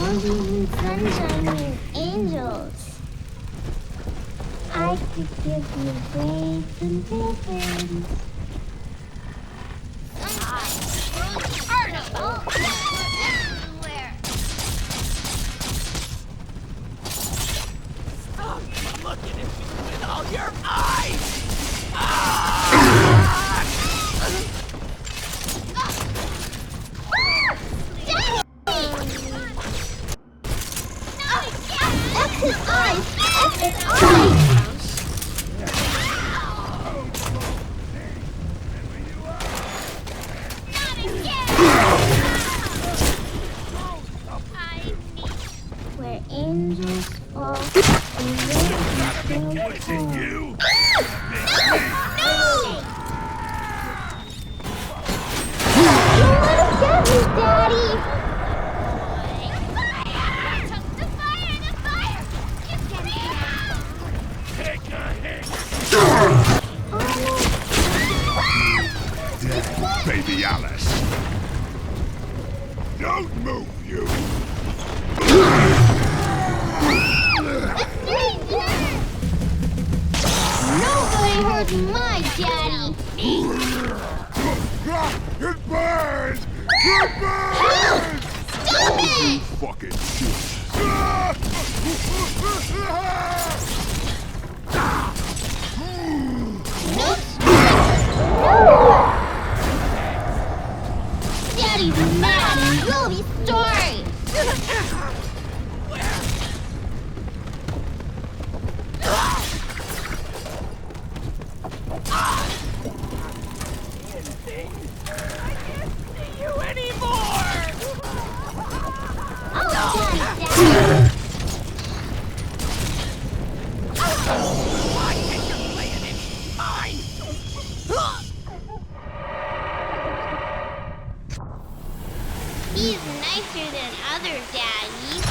Roses and sunshine and angels. I could give you grapes and pippins. Everywhere. Stop looking at me with all your eyes! That's his eyes! That's his eyes! Where angels fall and roses go You! Don't let him get me, Daddy! Dead, baby Alice. Don't move, you! Nobody hurt my daddy! It burns! It burns! Stop it! Fucking shit. Daddy's mad and you'll be sorry! He's nicer than other daddies.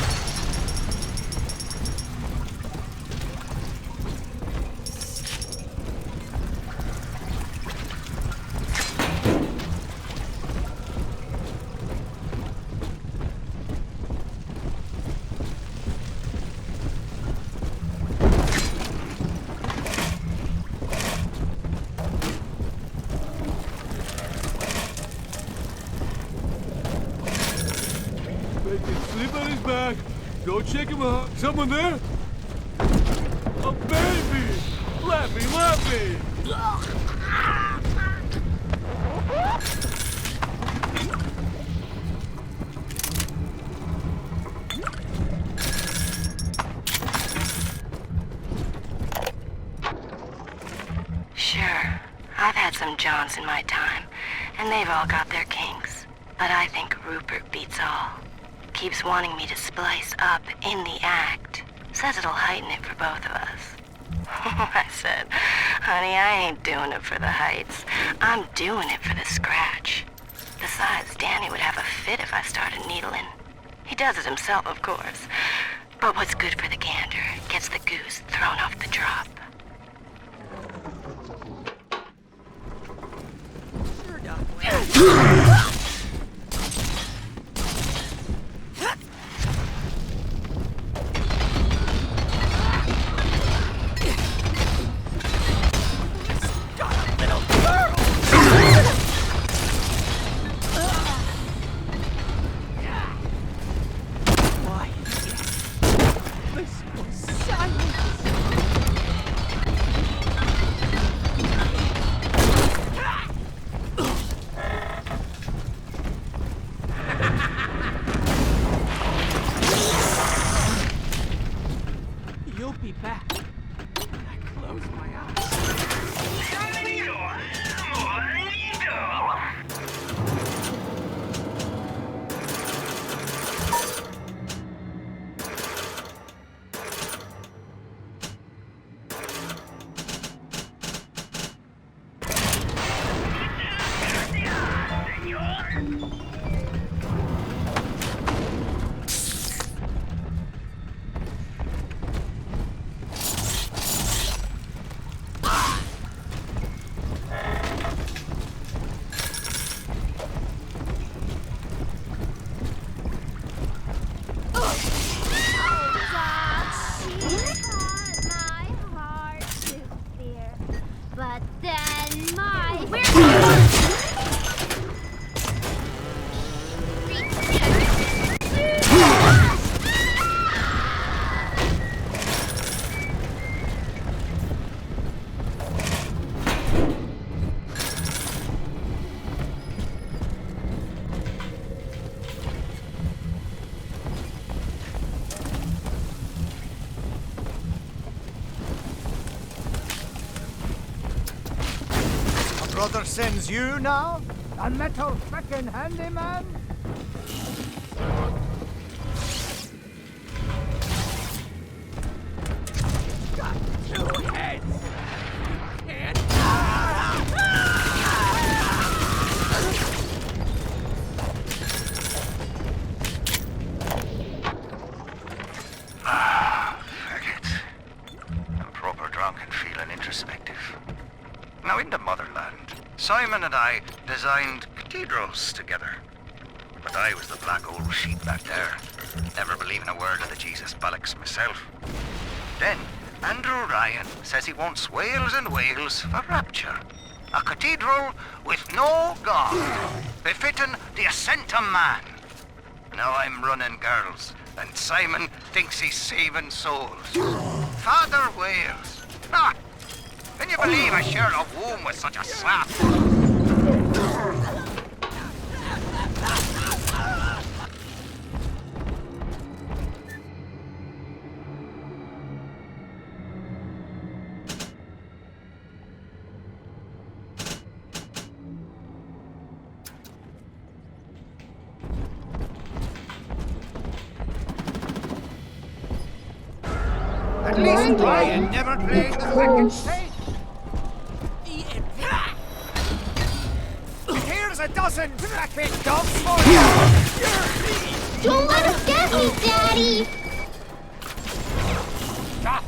Make him sleep on his back. Go check him out. Someone there? A baby! Lappy, lappy! Sure, I've had some Johns in my time, and they've all got their kinks. But I think Rupert beats all. Keeps wanting me to splice up in the act. Says it'll heighten it for both of us. I said, honey, I ain't doing it for the heights. I'm doing it for the scratch. Besides, Danny would have a fit if I started needling. He does it himself, of course. But what's good for the gander gets the goose thrown off the drop. But then my... Brother sends you now? A metal frickin' handyman? Got 2 heads! I'm proper drunk and feeling introspective. Now in the motherland, Simon and I designed cathedrals together. But I was the black old sheep back there, never believing a word of the Jesus bollocks myself. Then, Andrew Ryan says he wants whales and whales for Rapture. A cathedral with no God, befitting the ascent of man. Now I'm running girls, and Simon thinks he's saving souls. Father Wales. Ah! Can you believe I share a womb with such a sap? At least Ryan never played the frickin' saint. Here's a dozen decrepit dogs for you! Don't let us get me, Daddy! Stop!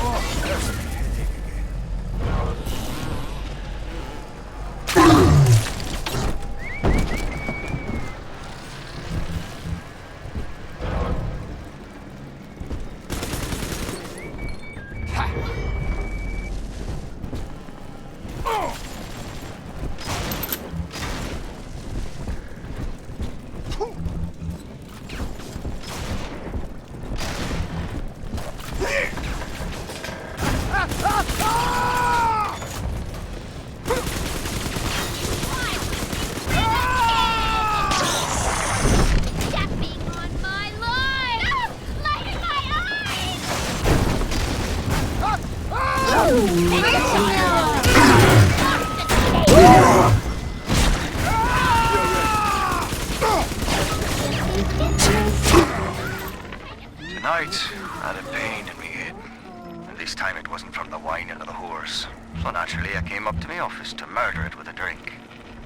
Oh, there's a headache Tonight, I had a pain in me head. And this time it wasn't from the whining of the horse. So naturally I came up to my office to murder it with a drink.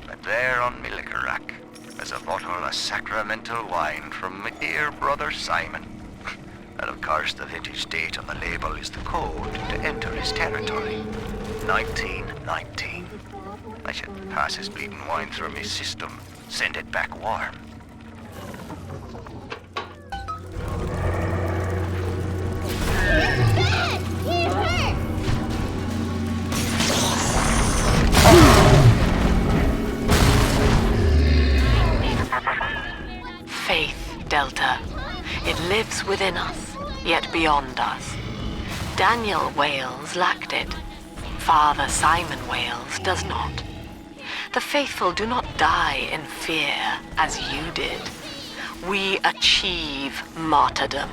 And there on my liquor rack is a bottle of sacramental wine from my dear brother Simon. And of course the vintage date on the label is the code to enter his territory. 1919. I should pass his bleeding wine through my system, send it back warm. Faith, Delta. It lives within us, yet beyond us. Daniel Wales lacked it. Father Simon Wales does not. The faithful do not die in fear as you did. We achieve martyrdom.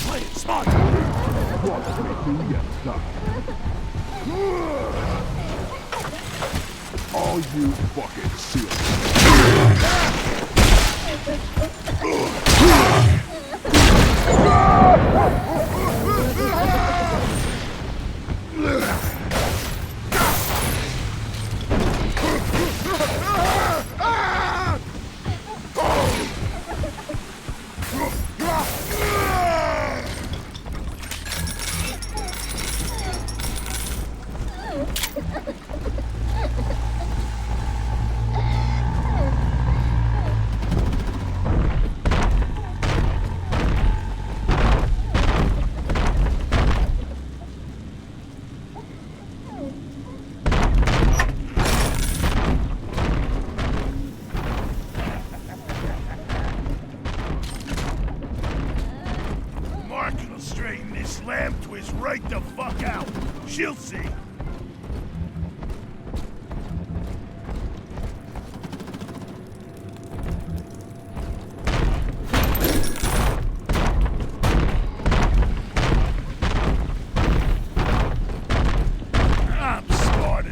Play it smart. Watch me do your stuff. Are you fucking serious? Straighten this lamb twist right the fuck out. She'll see. I'm smarter.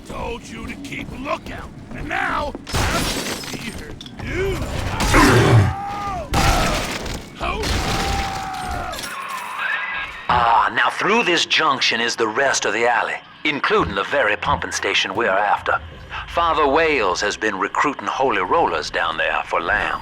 Told you to keep a lookout, and now I'm here. Now through this junction is the rest of the alley, including the very pumping station we're after. Father Wales has been recruiting holy rollers down there for lamb.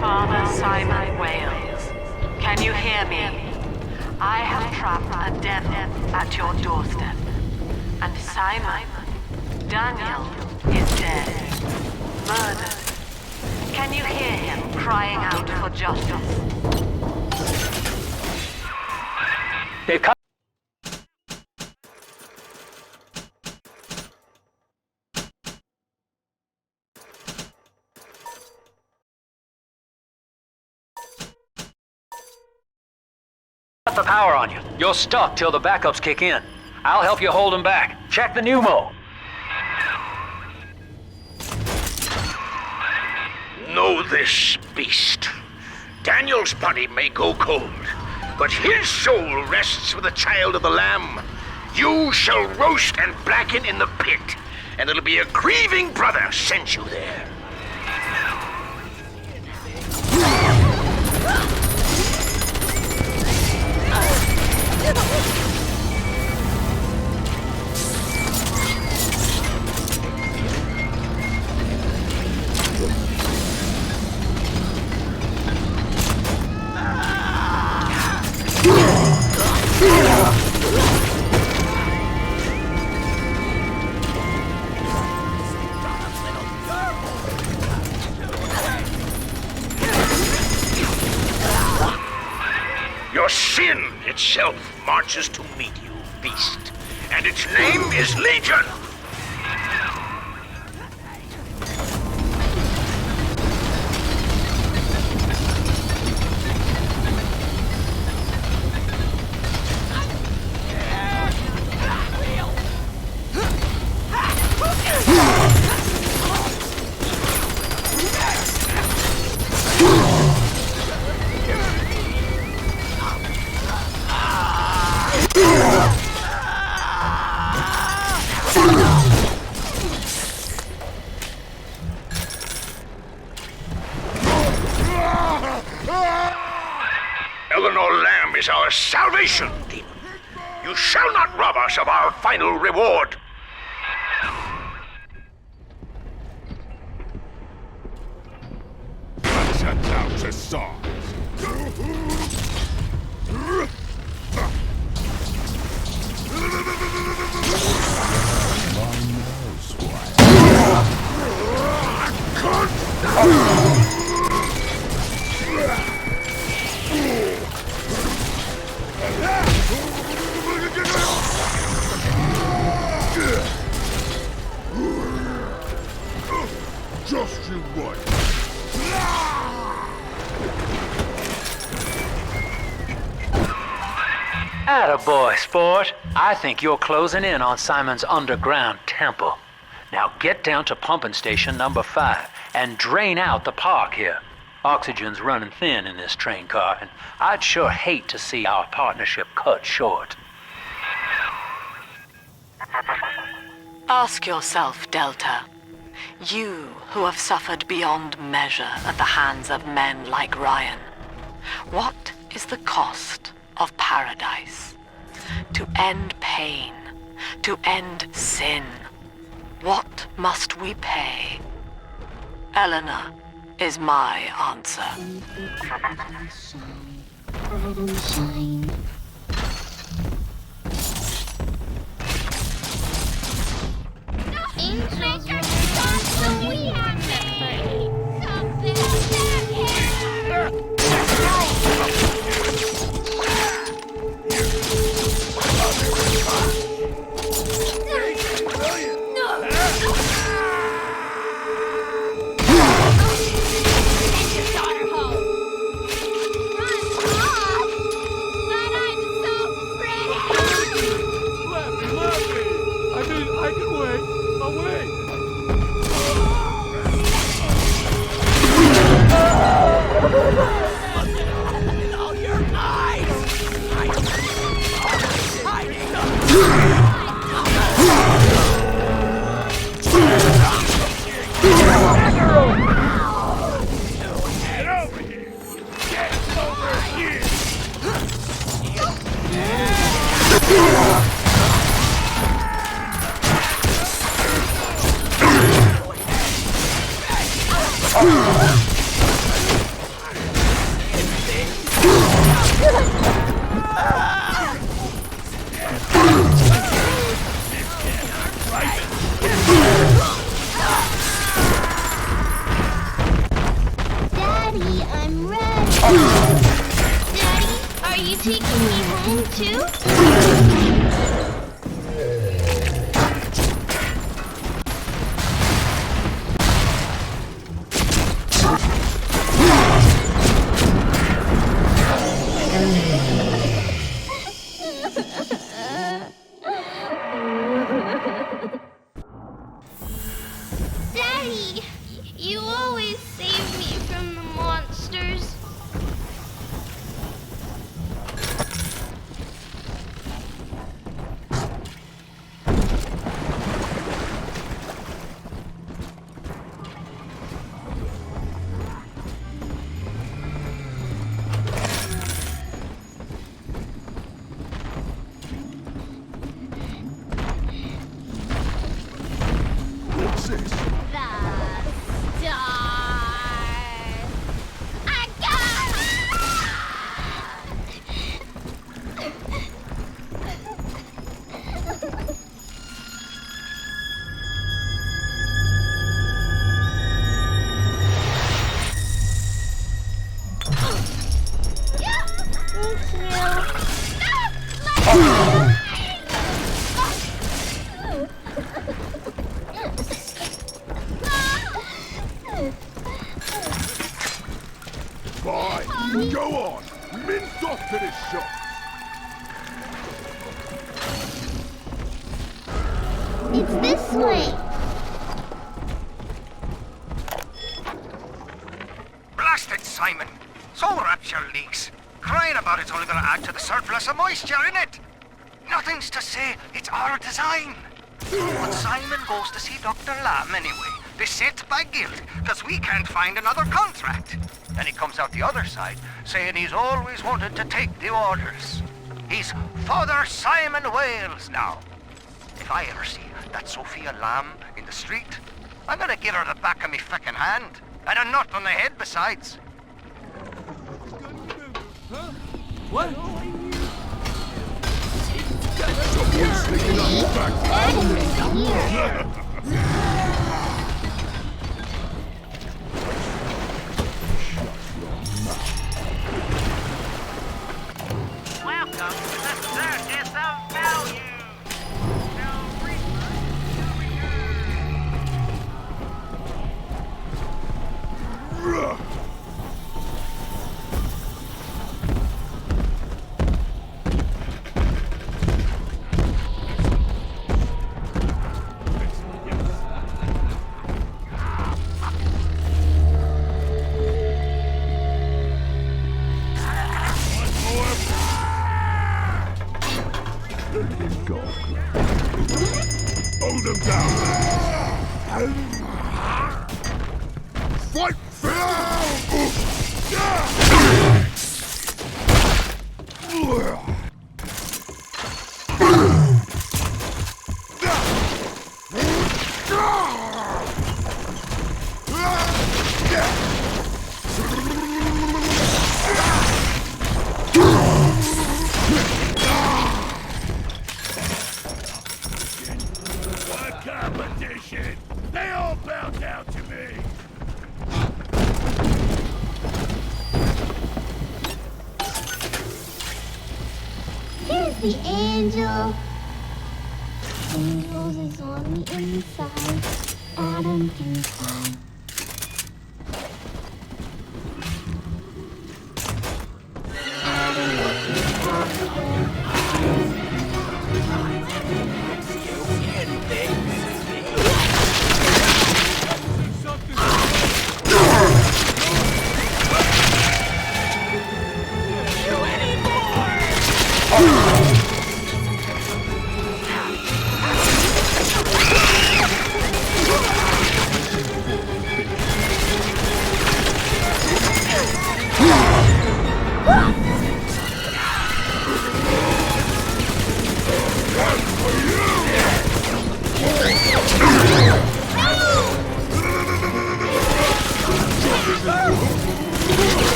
Father Simon Wales, can you hear me? I have trapped a death at your doorstep. And Simon, Daniel, is dead. Murdered. Can you hear him crying out for justice? They've come. Cut the power on you. You're stuck till the backups kick in. I'll help you hold them back. Check the pneumo. Know this, beast. Daniel's body may go cold, but his soul rests with the child of the Lamb. You shall roast and blacken in the pit, and it'll be a grieving brother sends you there. Your sin itself marches to meet you, beast, and its name is Legion! Eleanor Lamb is our salvation, demon. You shall not rob us of our final reward. exercise. Just you wait. Attaboy, sport. I think you're closing in on Simon's underground temple. Now get down to pumping station number 5 and drain out the park here. Oxygen's running thin in this train car, and I'd sure hate to see our partnership cut short. Ask yourself, Delta. You who have suffered beyond measure at the hands of men like Ryan. What is the cost of paradise? To end pain, to end sin. What must we pay? Eleanor is my answer. Angels respond so we have to pray. Something back here. Daddy, I'm ready. Daddy, are you taking me home too? Daddy, you always save me from the monsters. What's this? The I got Fine, go on. Mince off to this shop. It's this way. Blasted Simon! Soul Rapture leaks. Crying about it's only gonna add to the surplus of moisture, innit? Nothing's to say, it's our design. But Simon goes to see Dr. Lamb anyway, beset by guilt, because we can't find another contract. Then he comes out the other side, saying he's always wanted to take the orders. He's Father Simon Wales now. If I ever see that Sophia Lamb in the street, I'm gonna give her the back of me feckin' hand, and a nut on the head besides. What? Someone's sneaking up the back. Welcome to the Circus of Value. Go. Hold them down. Fight What competition? They all bow down to me. Here's the angel. Angels is on the inside. Adam can fly.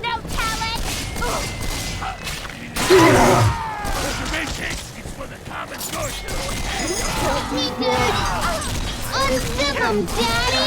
No talent! It's for the common good. Help me, dude! Unzip him, Daddy!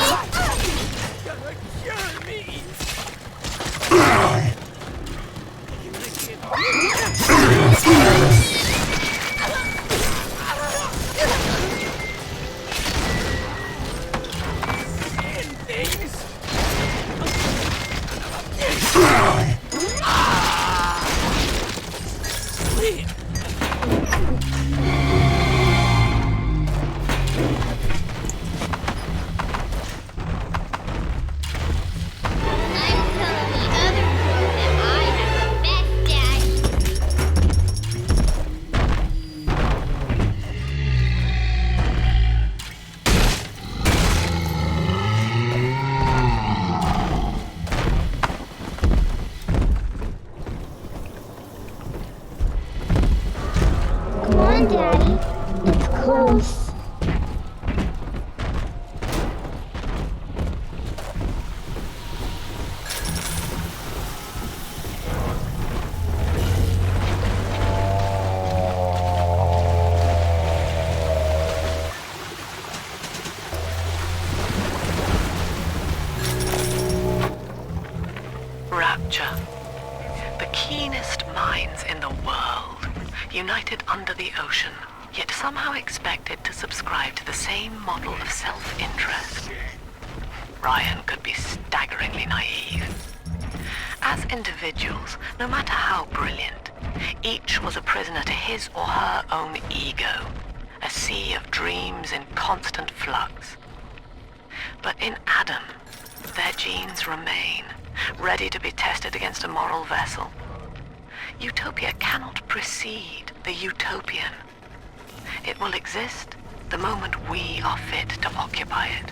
Come on, Daddy. It's close. Rapture. The keenest minds in the world, united under the ocean, yet somehow expected to subscribe to the same model of self-interest. Ryan could be staggeringly naive. As individuals, no matter how brilliant, each was a prisoner to his or her own ego, a sea of dreams in constant flux. But in Adam, their genes remain, ready to be tested against a moral vessel. Utopia cannot precede the utopian. It will exist the moment we are fit to occupy it.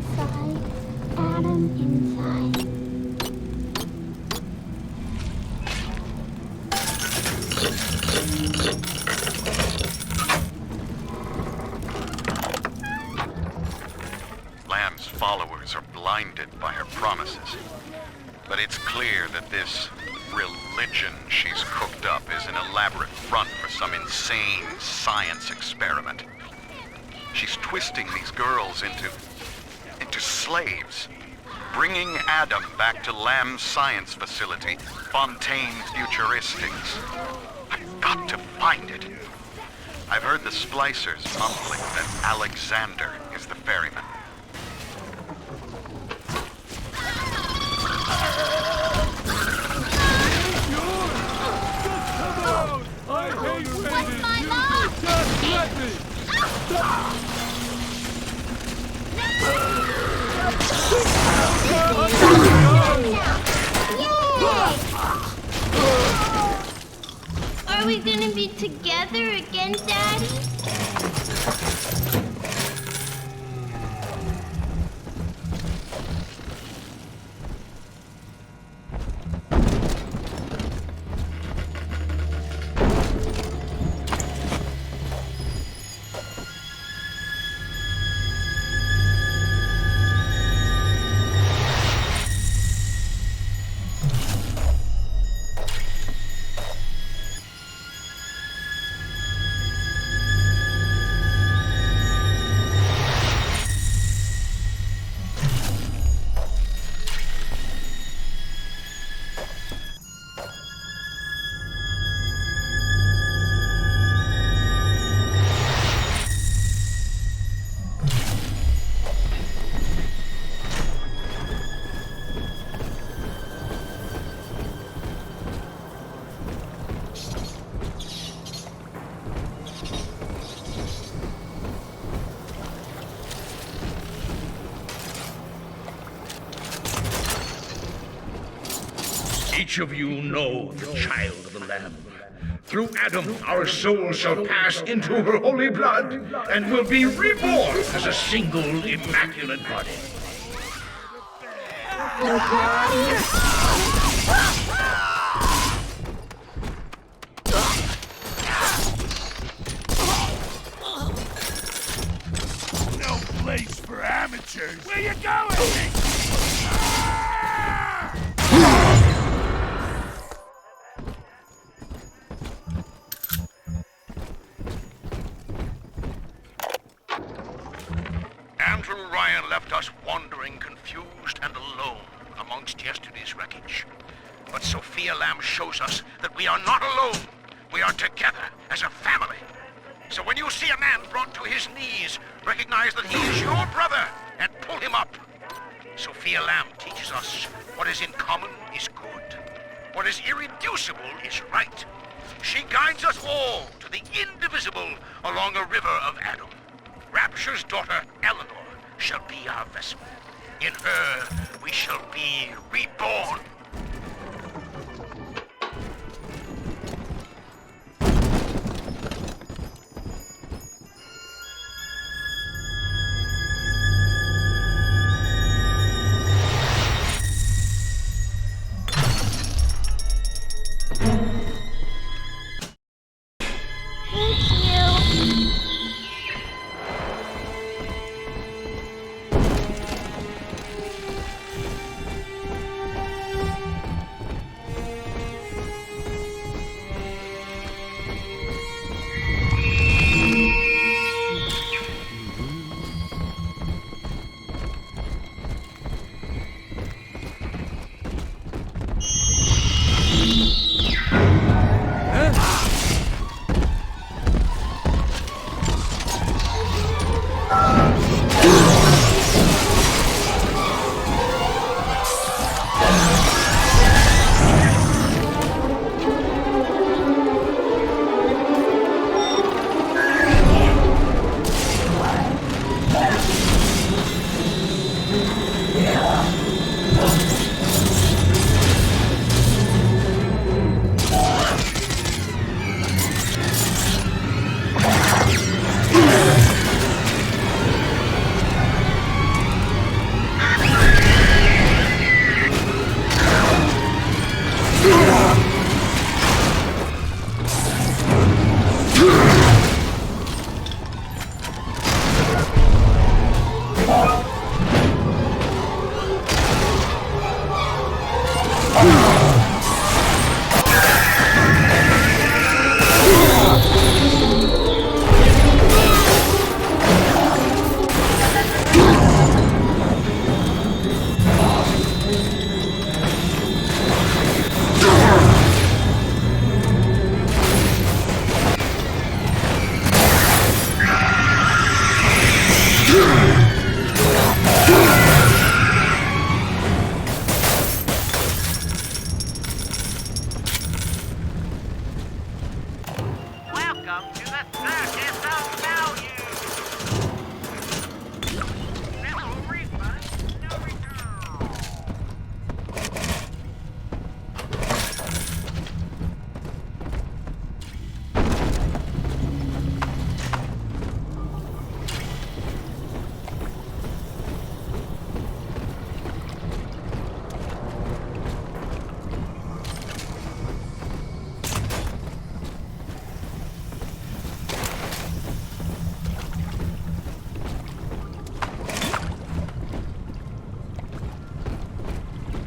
inside, Adam inside. Lamb's followers are blinded by her promises. But it's clear that this religion she's cooked up is an elaborate front for some insane science experiment. She's twisting these girls into slaves, bringing Adam back to Lamb's science facility, Fontaine Futuristics. I've got to find it. I've heard the splicers mumbling that Alexander is the ferryman. I hate waiting! Just let me! Are we gonna be together again, Daddy? Each of you know the child of the Lamb. Through Adam, our souls shall pass into her holy blood and will be reborn as a single immaculate body. No place for amateurs. Where you going? Andrew Ryan left us wandering, confused, and alone amongst yesterday's wreckage. But Sophia Lamb shows us that we are not alone. We are together as a family. So when you see a man brought to his knees, recognize that he is your brother and pull him up. Sophia Lamb teaches us what is in common is good. What is irreducible is right. She guides us all to the indivisible along a river of Adam. Rapture's daughter, Eleanor, shall be our vessel. In her, we shall be reborn.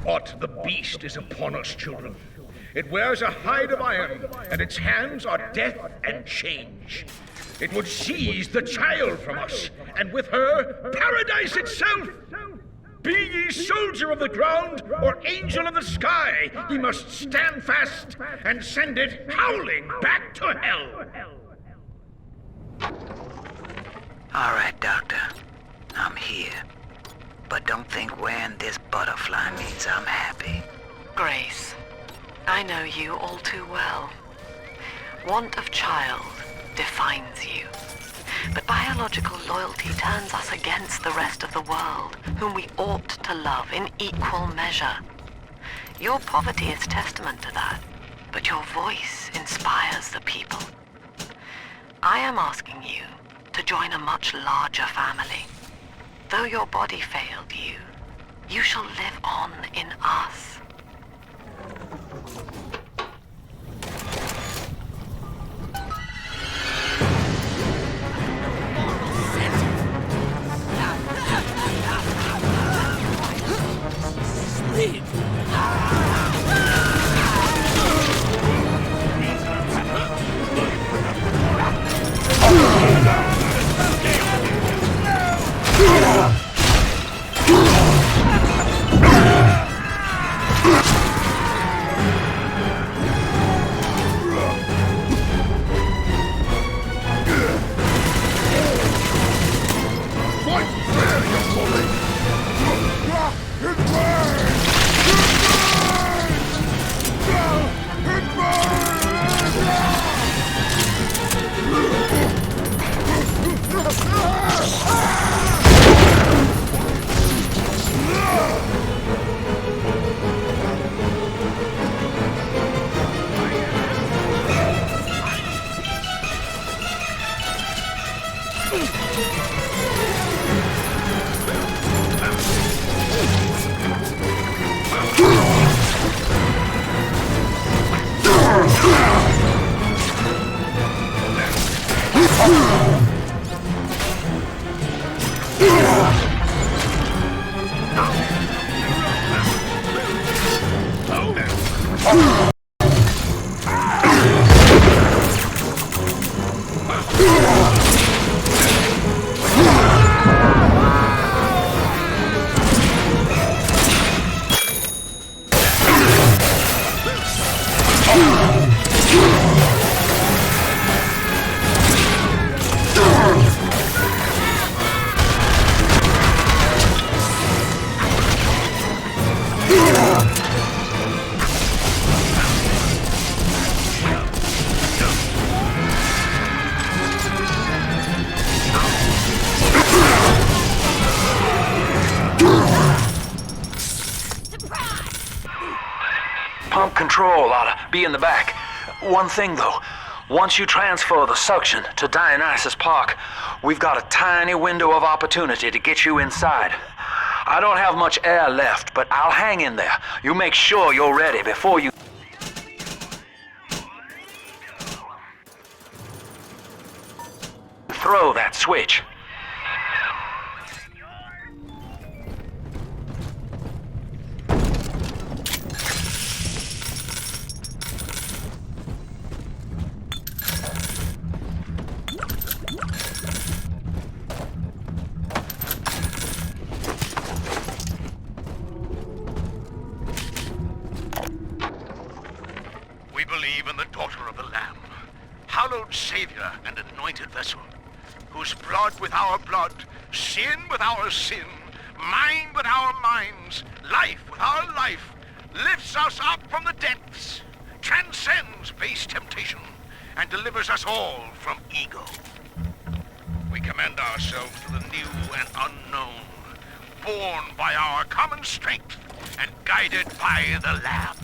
But the beast is upon us, children. It wears a hide of iron, and its hands are death and change. It would seize the child from us, and with her, paradise itself. Be ye soldier of the ground or angel of the sky, ye must stand fast and send it howling back to hell. All right, Doctor. I'm here. But don't think wearing this butterfly means I'm happy. Grace, I know you all too well. Want of child defines you. But biological loyalty turns us against the rest of the world, whom we ought to love in equal measure. Your poverty is testament to that, but your voice inspires the people. I am asking you to join a much larger family. Though your body failed you, you shall live on in us. Pump control ought to be in the back. One thing though, once you transfer the suction to Dionysus Park, we've got a tiny window of opportunity to get you inside. I don't have much air left, but I'll hang in there. You make sure you're ready before you... throw that switch. We believe in the daughter of the Lamb, hallowed Savior and anointed vessel, whose blood with our blood, sin with our sin, mind with our minds, life with our life, lifts us up from the depths, transcends base temptation, and delivers us all from ego. We commend ourselves to the new and unknown, born by our common strength and guided by the Lamb.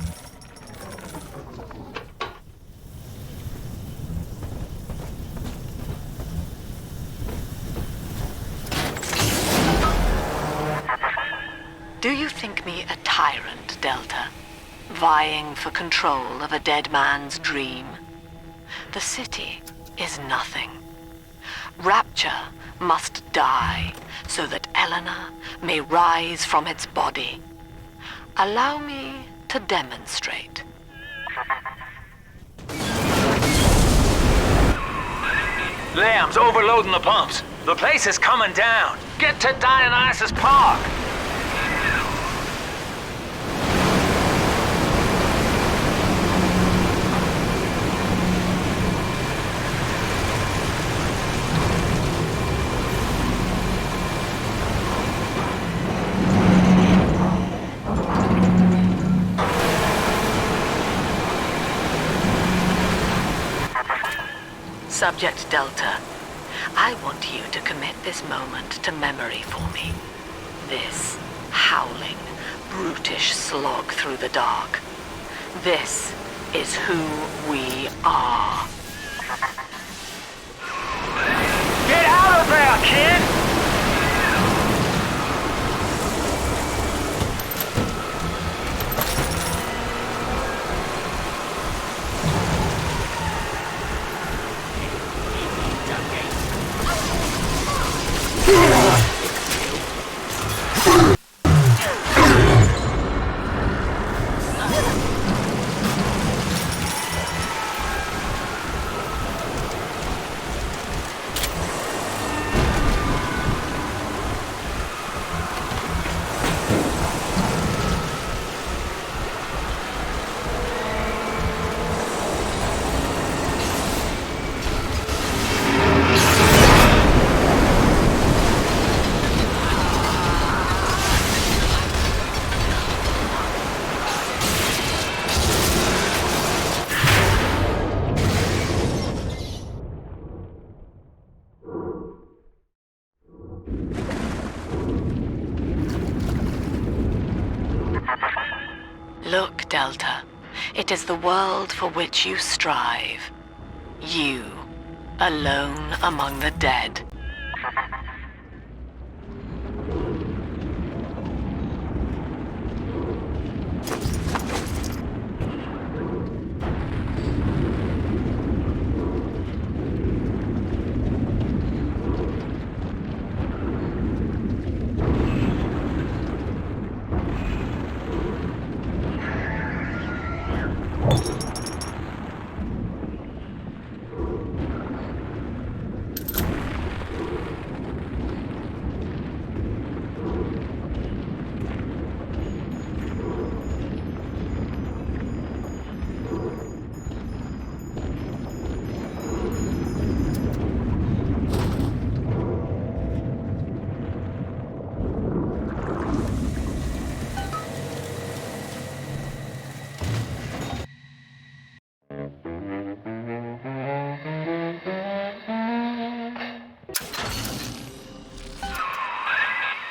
Do you think me a tyrant, Delta? Vying for control of a dead man's dream? The city is nothing. Rapture must die so that Eleanor may rise from its body. Allow me to demonstrate. Lamb's overloading the pumps. The place is coming down. Get to Dionysus Park. Subject Delta, I want you to commit this moment to memory for me. This howling, brutish slog through the dark. This is who we are. Get out of there, kid! Look, Delta. It is the world for which you strive. You, alone among the dead.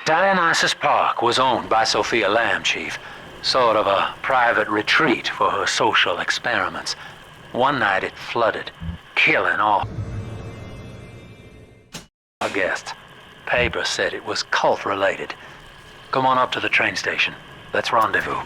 Dionysus Park was owned by Sophia Lamb, Chief. Sort of a private retreat for her social experiments. One night it flooded, killing all our guests. Paper said it was cult-related. Come on up to the train station. Let's rendezvous.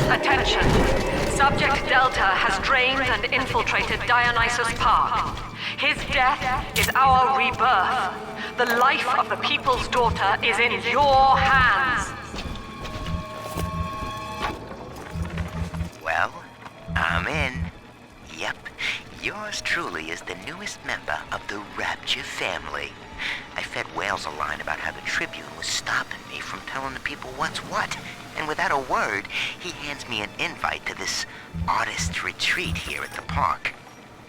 Attention! Subject Delta has drained and infiltrated Dionysus Park. His death is our rebirth. The life of the people's daughter is in your hands. Well, I'm in. Yep, yours truly is the newest member of the Rapture family. I fed Wales a line about how the Tribune was stopping me from telling the people what's what, and without a word, he hands me an invite to this artist retreat here at the park.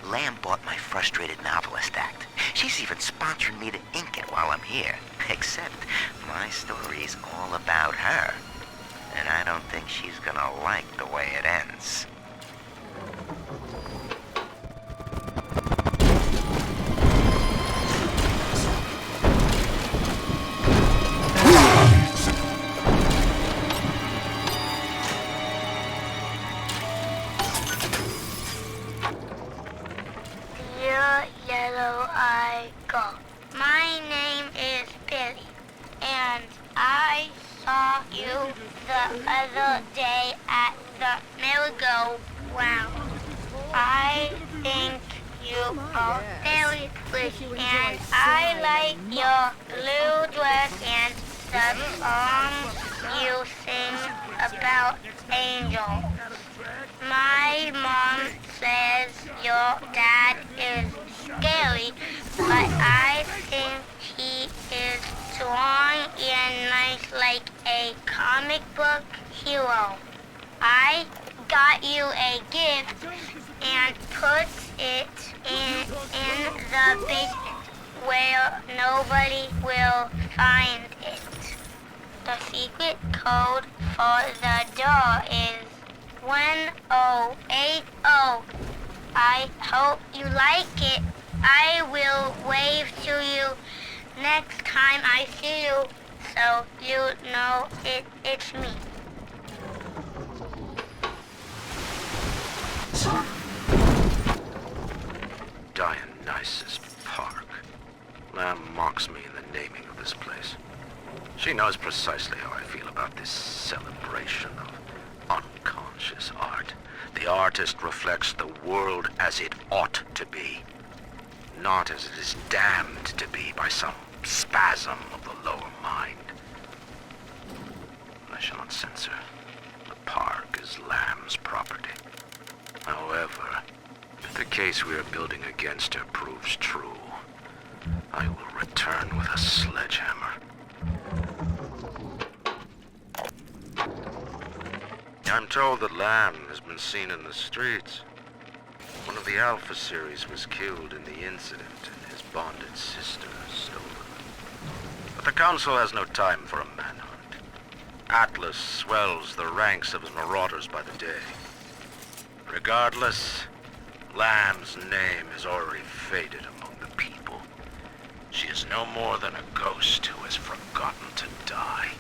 Lamb bought my Frustrated Novelist Act. She's even sponsoring me to ink it while I'm here. Except my story's all about her. And I don't think she's gonna like the way it ends. Yellow-eyed girl. My name is Billy, and I saw you the other day at the merry-go-round. I think you are very pretty, and I like your blue dress and the songs you sing about angels. My mom says your dad is scary, but I think he is strong and nice like a comic book hero. I got you a gift and put it in the basement where nobody will find it. The secret code for the door is 1080. I hope you like it. I will wave to you next time I see you, so you know it's me. Dionysus Park. Lamb mocks me in the naming of this place. She knows precisely how I feel about this celebration of unconscious art. The artist reflects the world as it ought to be, not as it is damned to be by some spasm of the lower mind. I shall not censor. The park is Lamb's property. However, if the case we are building against her proves true, I will return with a sledgehammer. I'm told that Lamb has been seen in the streets. One of the Alpha series was killed in the incident, and his bonded sister stolen. But the Council has no time for a manhunt. Atlas swells the ranks of his marauders by the day. Regardless, Lamb's name has already faded among the people. She is no more than a ghost who has forgotten to die.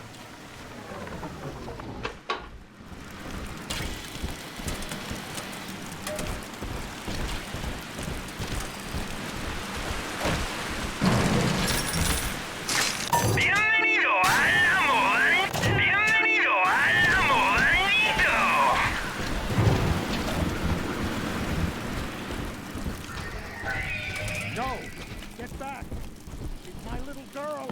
No! Get back! She's my little girl!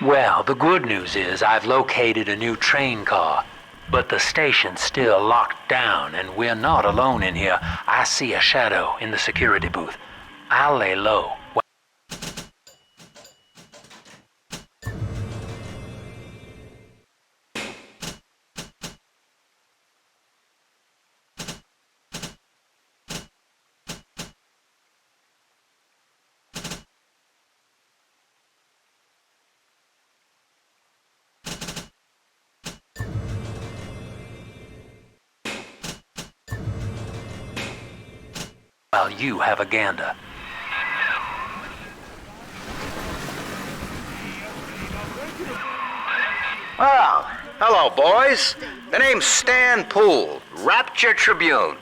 Well, the good news is I've located a new train car, but the station's still locked down and we're not alone in here. I see a shadow in the security booth. I'll lay low. While you have a gander. Well, hello, boys. The name's Stan Poole, Rapture Tribune.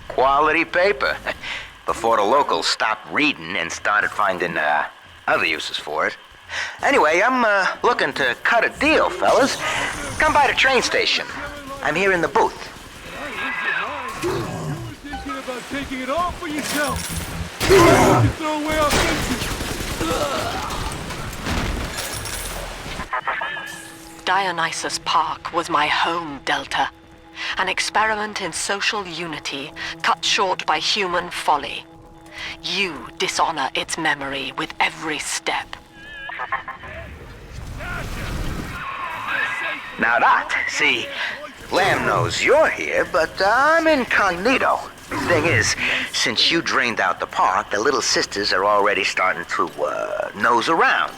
Quality paper. Before the locals stopped reading and started finding other uses for it. Anyway, I'm looking to cut a deal, fellas. Come by the train station. I'm here in the booth. You were thinking about taking it all for yourself. You can throw away our fences. Dionysus Park was my home, Delta. An experiment in social unity, cut short by human folly. You dishonor its memory with every step. Now that, see, Lamb knows you're here, but I'm incognito. The thing is, since you drained out the park, the little sisters are already starting to, nose around,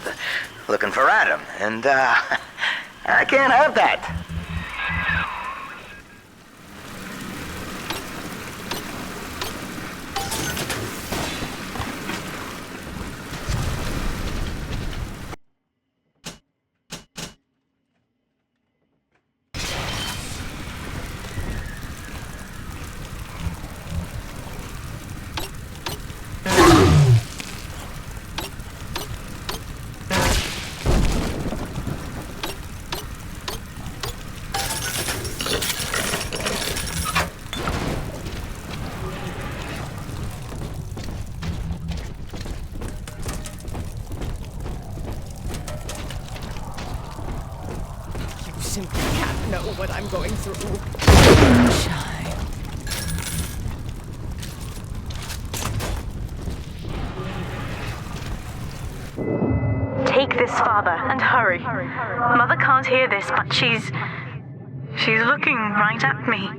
looking for Adam, and, I can't have that. Simply can't know what I'm going through. Moonshine. Take this, Father, and hurry. Mother can't hear this, but she's looking right at me.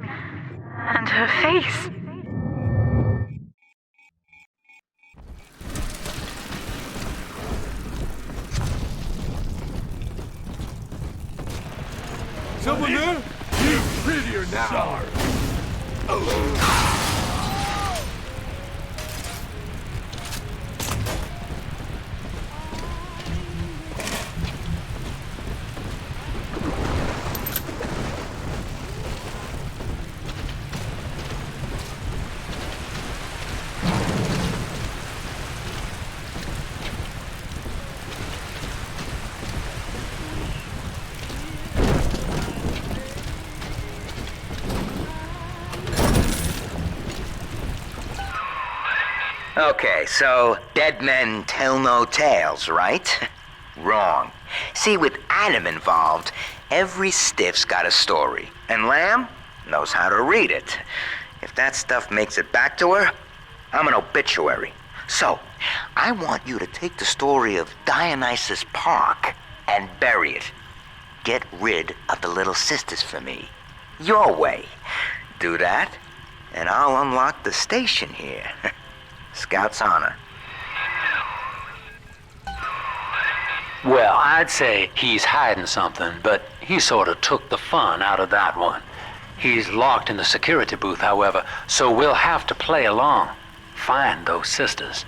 And her face. Someone there? You prettier now. Sorry. Okay, so dead men tell no tales, right? Wrong. See, with Adam involved, every stiff's got a story, and Lamb knows how to read it. If that stuff makes it back to her, I'm an obituary. So, I want you to take the story of Dionysus Park and bury it. Get rid of the little sisters for me. Your way. Do that, and I'll unlock the station here. Scout's honor. Well, I'd say he's hiding something, but he sort of took the fun out of that one. He's locked in the security booth, however, so we'll have to play along. Find those sisters.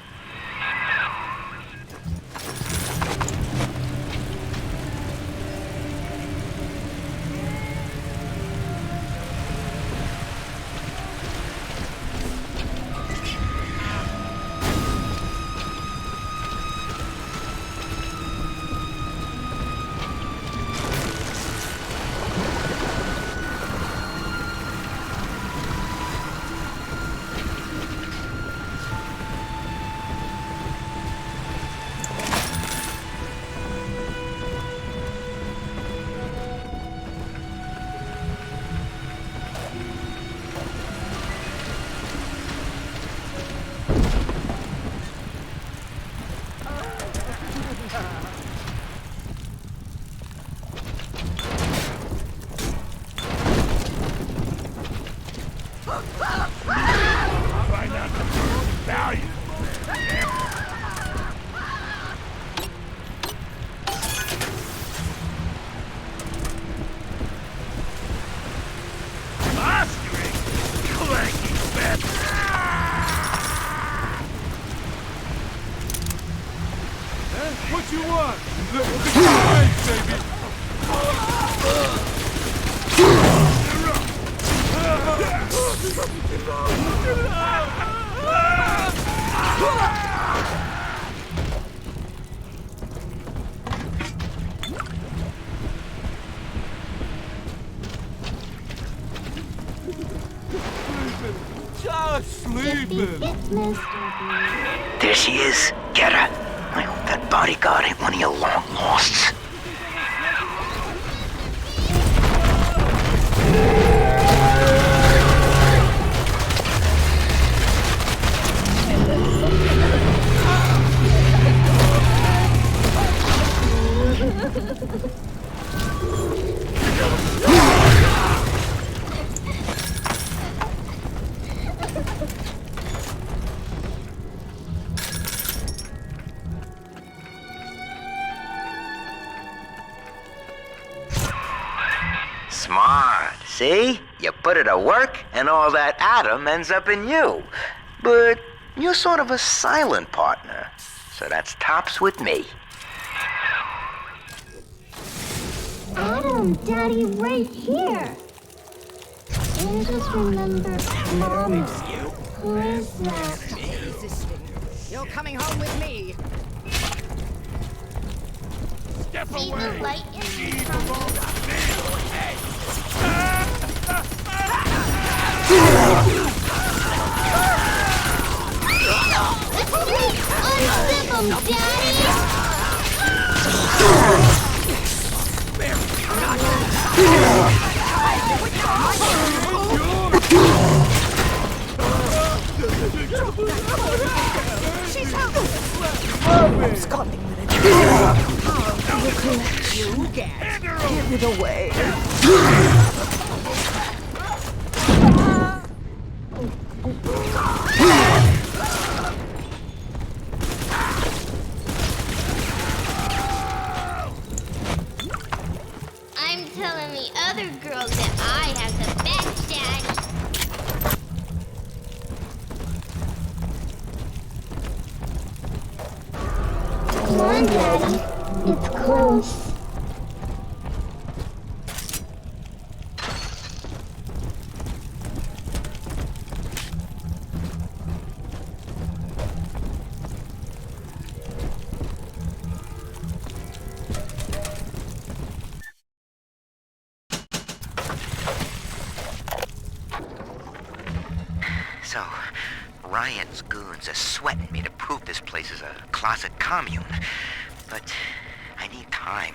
Find out the value. Mastering, clanky bet. What you want? Look at your face, baby. sleeping. Just sleeping. There she is. Get her. I hope that bodyguard ain't one of your long losts. Smart. See? You put it to work, and all that atom ends up in you. But you're sort of a silent partner, so that's tops with me. Adam, Daddy, right here. I just remember, Mom. Who is that? You're coming home with me. Step away. See the light in the tunnel? Unzip him, Daddy! She's out! Absconding with it. You get. Give it away. I'm telling the other girls that I have the best daddy. Come on, Daddy. It's close. So, Ryan's goons are sweating me to prove this place is a closet commune. But I need time.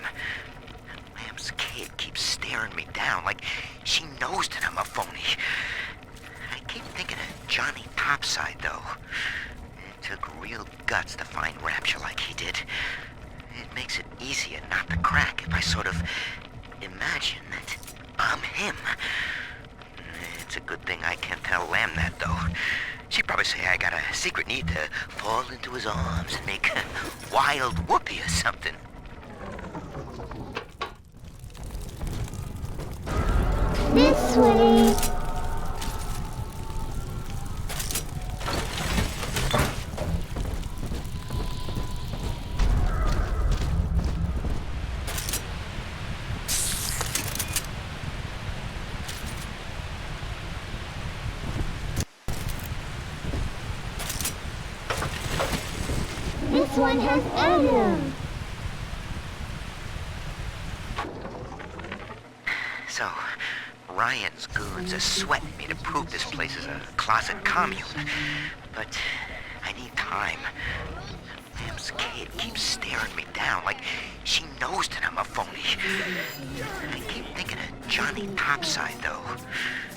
Lamb's kid keeps staring me down like she knows that I'm a phony. I keep thinking of Johnny Topside, though. It took real guts to find Rapture like he did. It makes it easier not to crack if I sort of imagine that I'm him. It's a good thing I can't tell Lamb that, though. She'd probably say I got a secret need to fall into his arms and make a wild whoopee or something. This way. This one has Adam. So, Ryan's goons are sweating me to prove this place is a closet commune. But I need time. Lamb's kid keeps staring me down like she knows that I'm a phony. I keep thinking of Johnny Topside, though.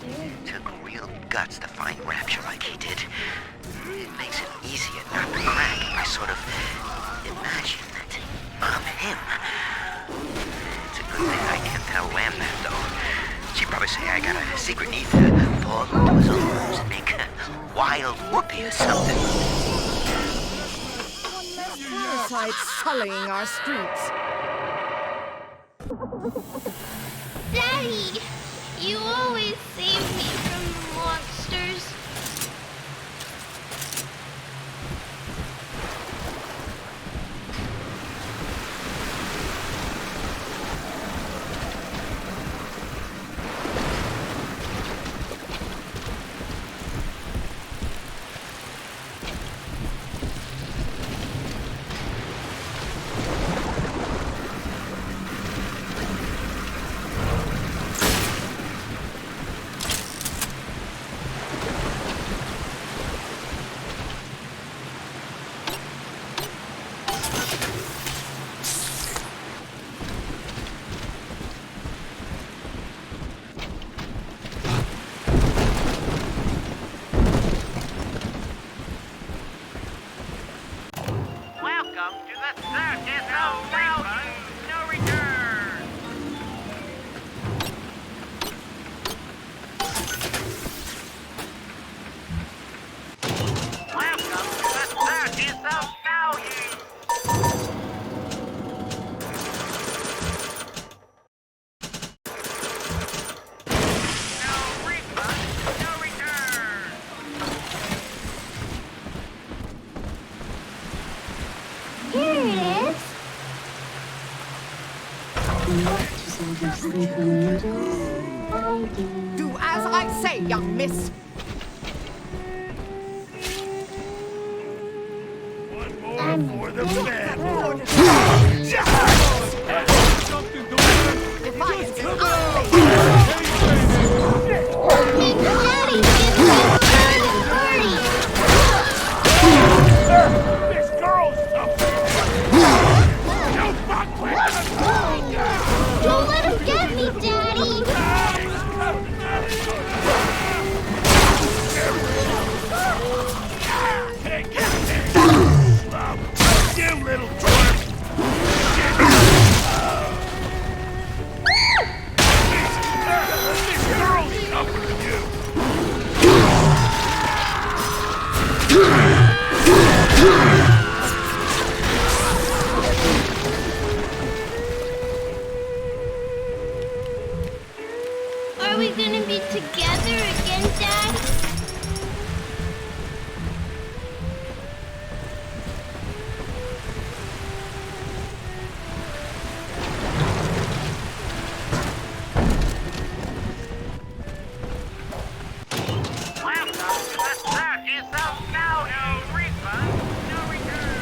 It took real guts to find Rapture like he did. It makes it easier not to crack if I sort of imagine that I'm him. It's a good thing I can't tell Lamb that, though. She'd probably say I got a secret need to fall into his arms and make a wild whoopee or something. Parasites sullying our streets. Daddy, you always save me from the monsters. yourself now, Here it is. Do as I say, young miss. For the bed. Defiance is This girl's Don't let him get me, Daddy! You little twerp! This girl's tougher than you! Are we gonna be together again, Dad? Welcome to the Search Yourself Now, no refund, no return.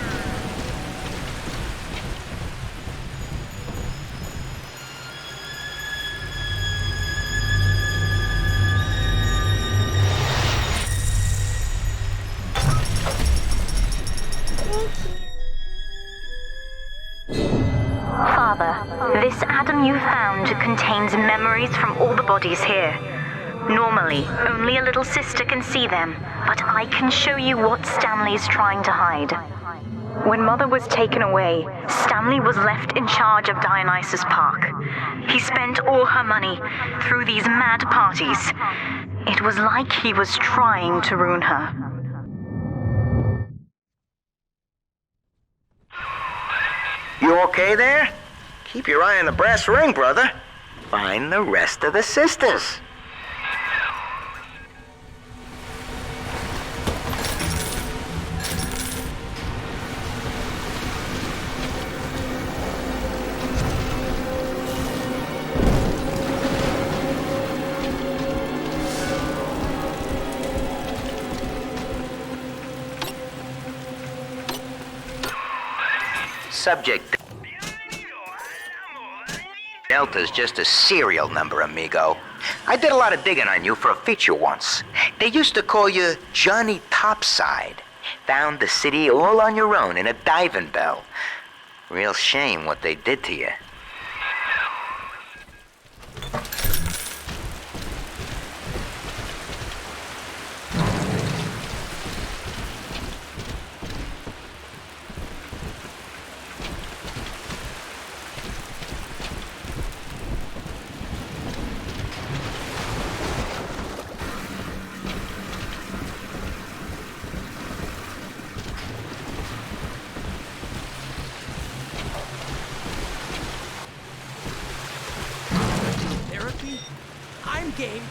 Father, this atom you found contains memories from all the bodies here. Normally, only a little sister can see them, but I can show you what Stanley's trying to hide. When Mother was taken away, Stanley was left in charge of Dionysus Park. He spent all her money through these mad parties. It was like he was trying to ruin her. You okay there? Keep your eye on the brass ring, brother. Find the rest of the sisters. Subject Delta's just a serial number, amigo. I did a lot of digging on you for a feature once. They used to call you Johnny Topside. Found the city all on your own in a diving bell. Real shame what they did to you. Therapy? I'm game.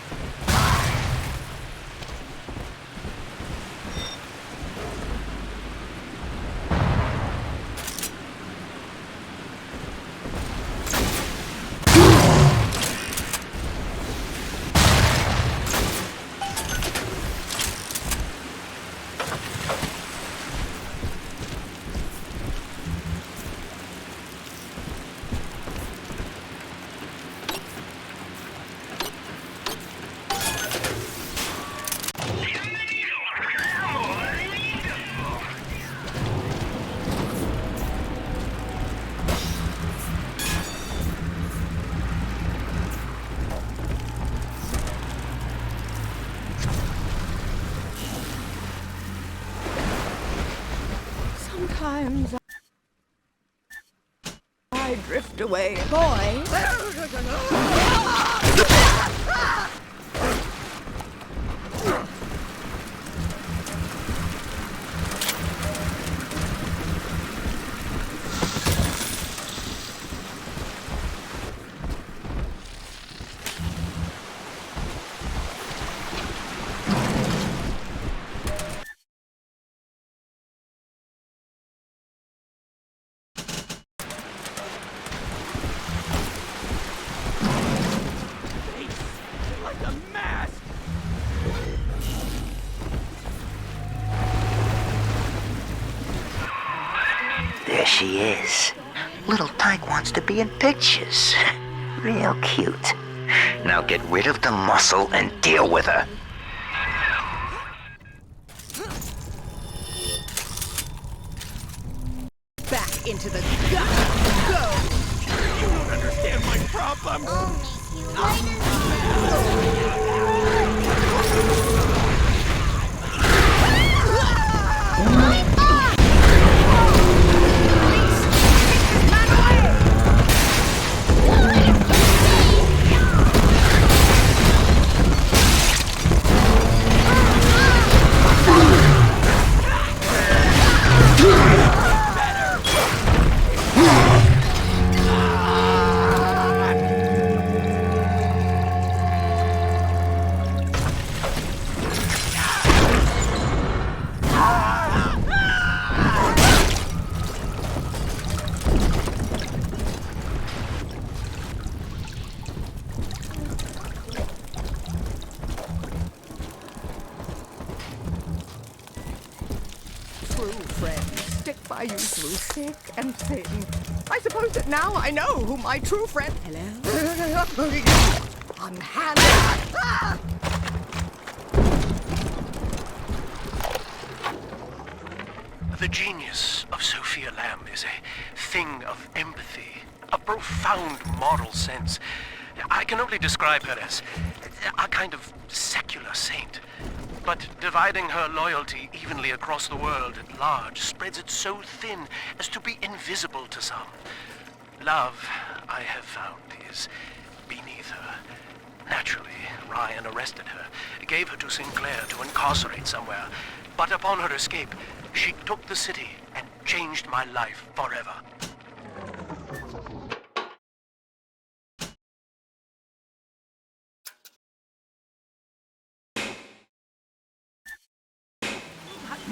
Sometimes I drift away, boy. she is. Little Tyke wants to be in pictures. Real cute. Now get rid of the muscle and deal with her. Back into the gut. Go! You don't understand my problem. You through thick and thin. I suppose that now I know who my true friend. Hello? Unhanded. Ah! The genius of Sophia Lamb is a thing of empathy, a profound moral sense. I can only describe her as a kind of secular saint. But dividing her loyalty evenly across the world at large spreads it so thin as to be invisible to some. Love, I have found, is beneath her. Naturally, Ryan arrested her, gave her to Sinclair to incarcerate somewhere. But upon her escape, she took the city and changed my life forever.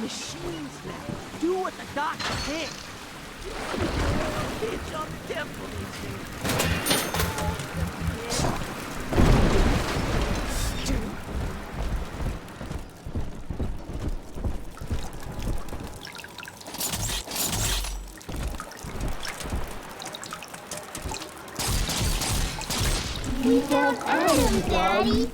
Machines now. Do what the doctor did. It's on the temple, We found Adam, Daddy.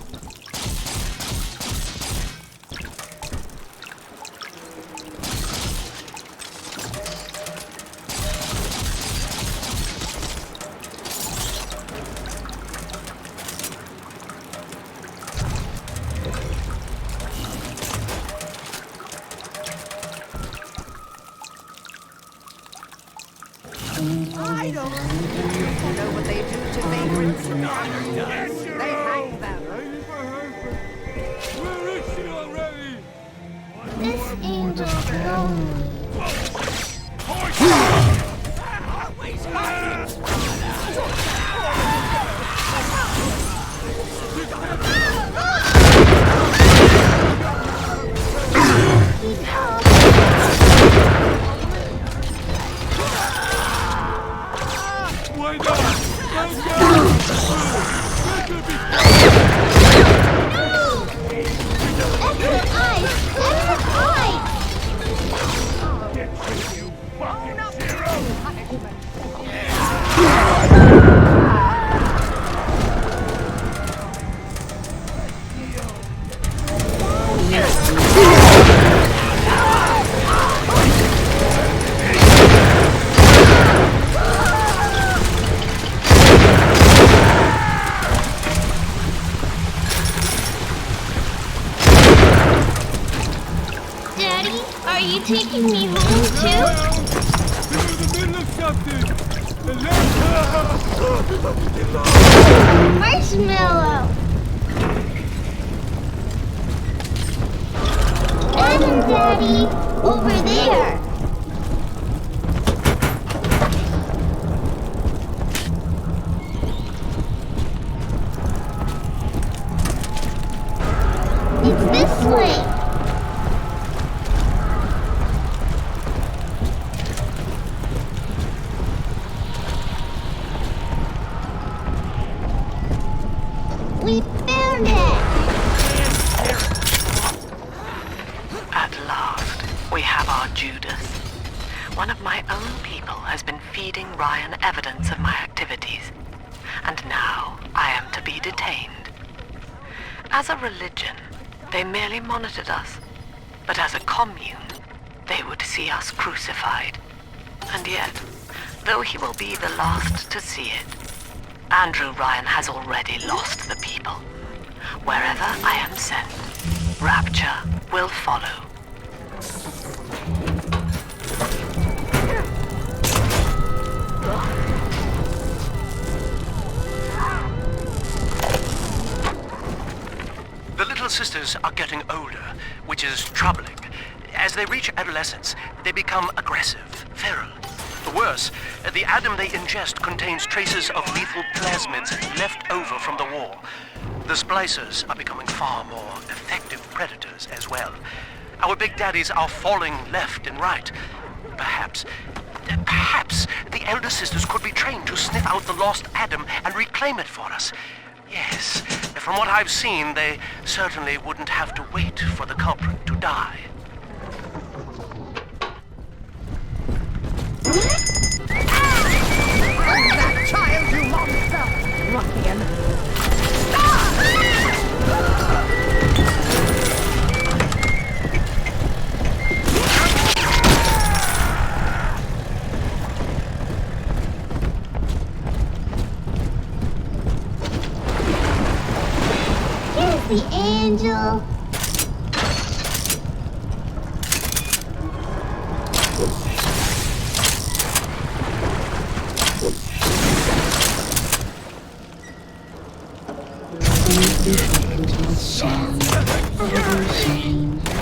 I don't know what they do to vagrants. They hang them. Where is she already? This angel's lonely. Always hiding. Why not? Let's go! Daddy, are you taking me home too? You're in the middle of something! Marshmallow! Adam, Daddy! Over there! It's this way! We found it! At last, we have our Judas. One of my own people has Ryan evidence of my activities, and now I am to be detained. As a religion, they merely monitored us, but as a commune, they would see us crucified. And yet, though he will be the last to see it, Andrew Ryan has already lost the people. Wherever I am sent, Rapture will follow. The little sisters are getting older, which is troubling. As they reach adolescence, they become aggressive, feral. Worse, the Adam they ingest contains traces of lethal plasmids left over from the war. The splicers are becoming far more effective predators as well. Our big daddies are falling left and right. Perhaps the elder sisters could be trained to sniff out the lost Adam and reclaim it for us. Yes, from what I've seen, they certainly wouldn't have to wait for the culprit to die. That child, you monster! Ruffian! Here's the angel.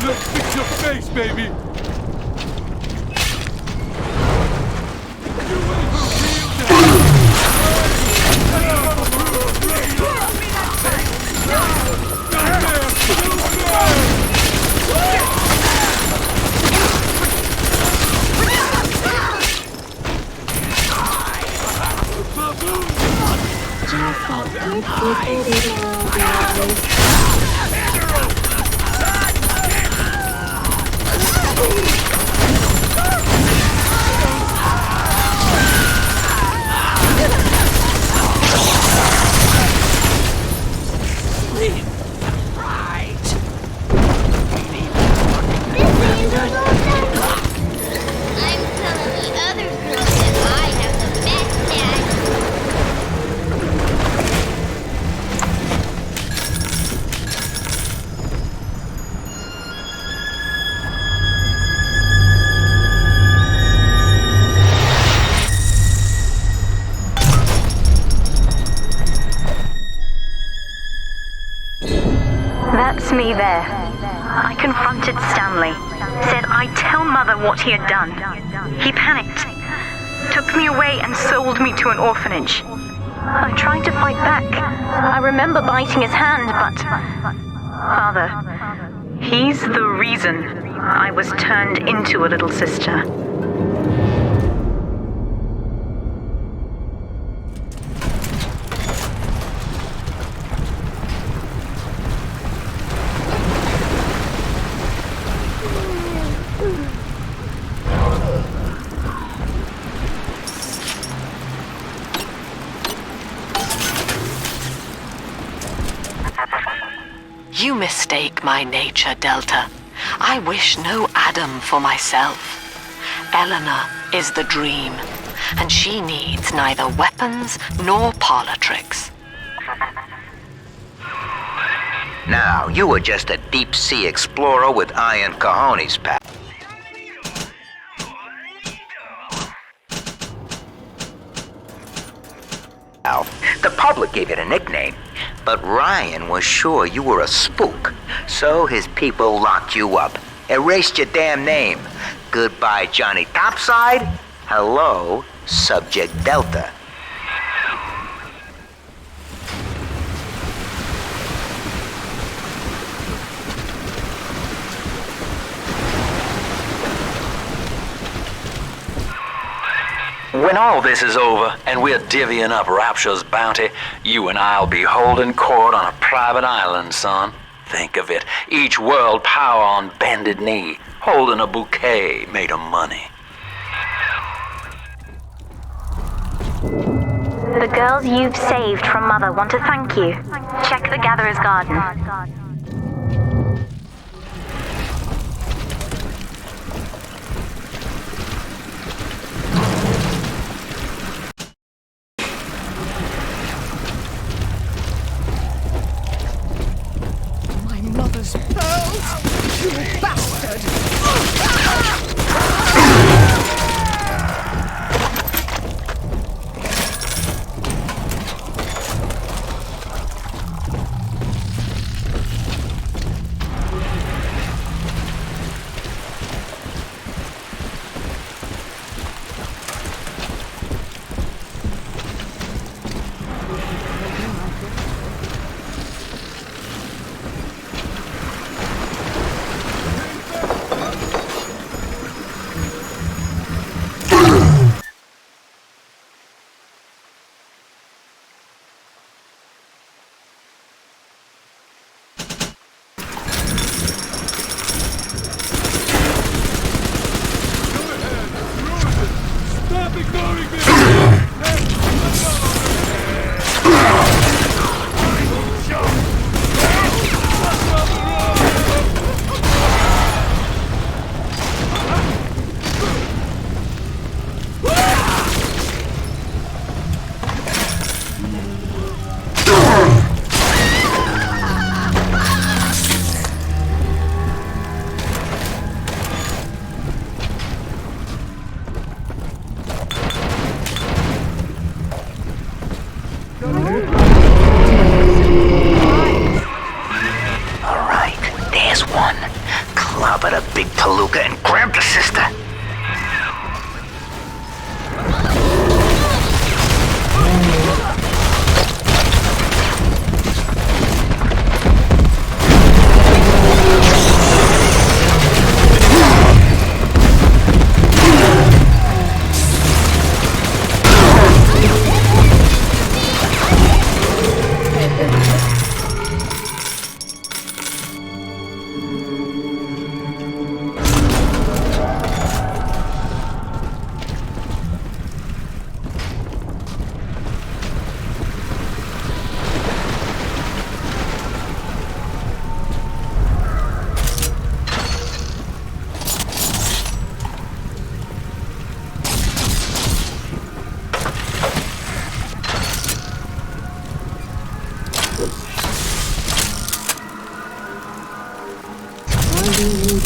Let's fix your face, baby! That's me there. I confronted Stanley. Said I'd tell Mother what he had done. He panicked. Took me away and sold me to an orphanage. I tried to fight back. I remember biting his hand, but... Father, he's the reason I was turned into a little sister. You mistake my nature, Delta. I wish no Adam for myself. Eleanor is the dream, and she needs neither weapons nor parlor tricks. Now, you were just a deep-sea explorer with iron cojones, pal. The public gave it a nickname, but Ryan was sure you were a spook, so his people locked you up, erased your damn name. Goodbye, Johnny Topside. Hello, Subject Delta. When all this is over and we're divvying up Rapture's bounty, you and I'll be holding court on a private island, son. Think of it, each world power on bended knee, holding a bouquet made of money. The girls you've saved from Mother want to thank you. Check the Gatherer's Garden. My mother's pearls? You bastard!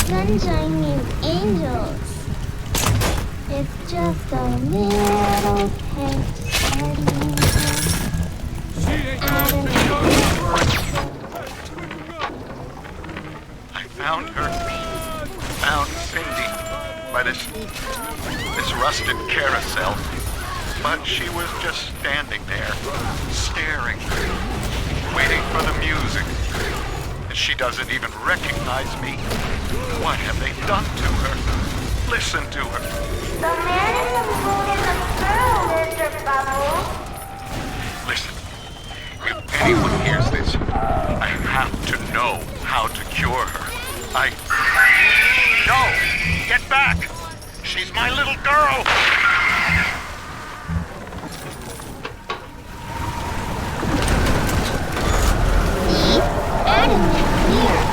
Sunshine and angels. It's just a little I found her. Found Cindy by this rusted carousel. But she was just standing there, staring, waiting for the music. And she doesn't even recognize me. What have they done to her? Listen to her. The man in the moon is a girl, Mr. Bubble. Listen, if anyone hears this, I have to know how to cure her. No! Get back! She's my little girl! See? Adam is here.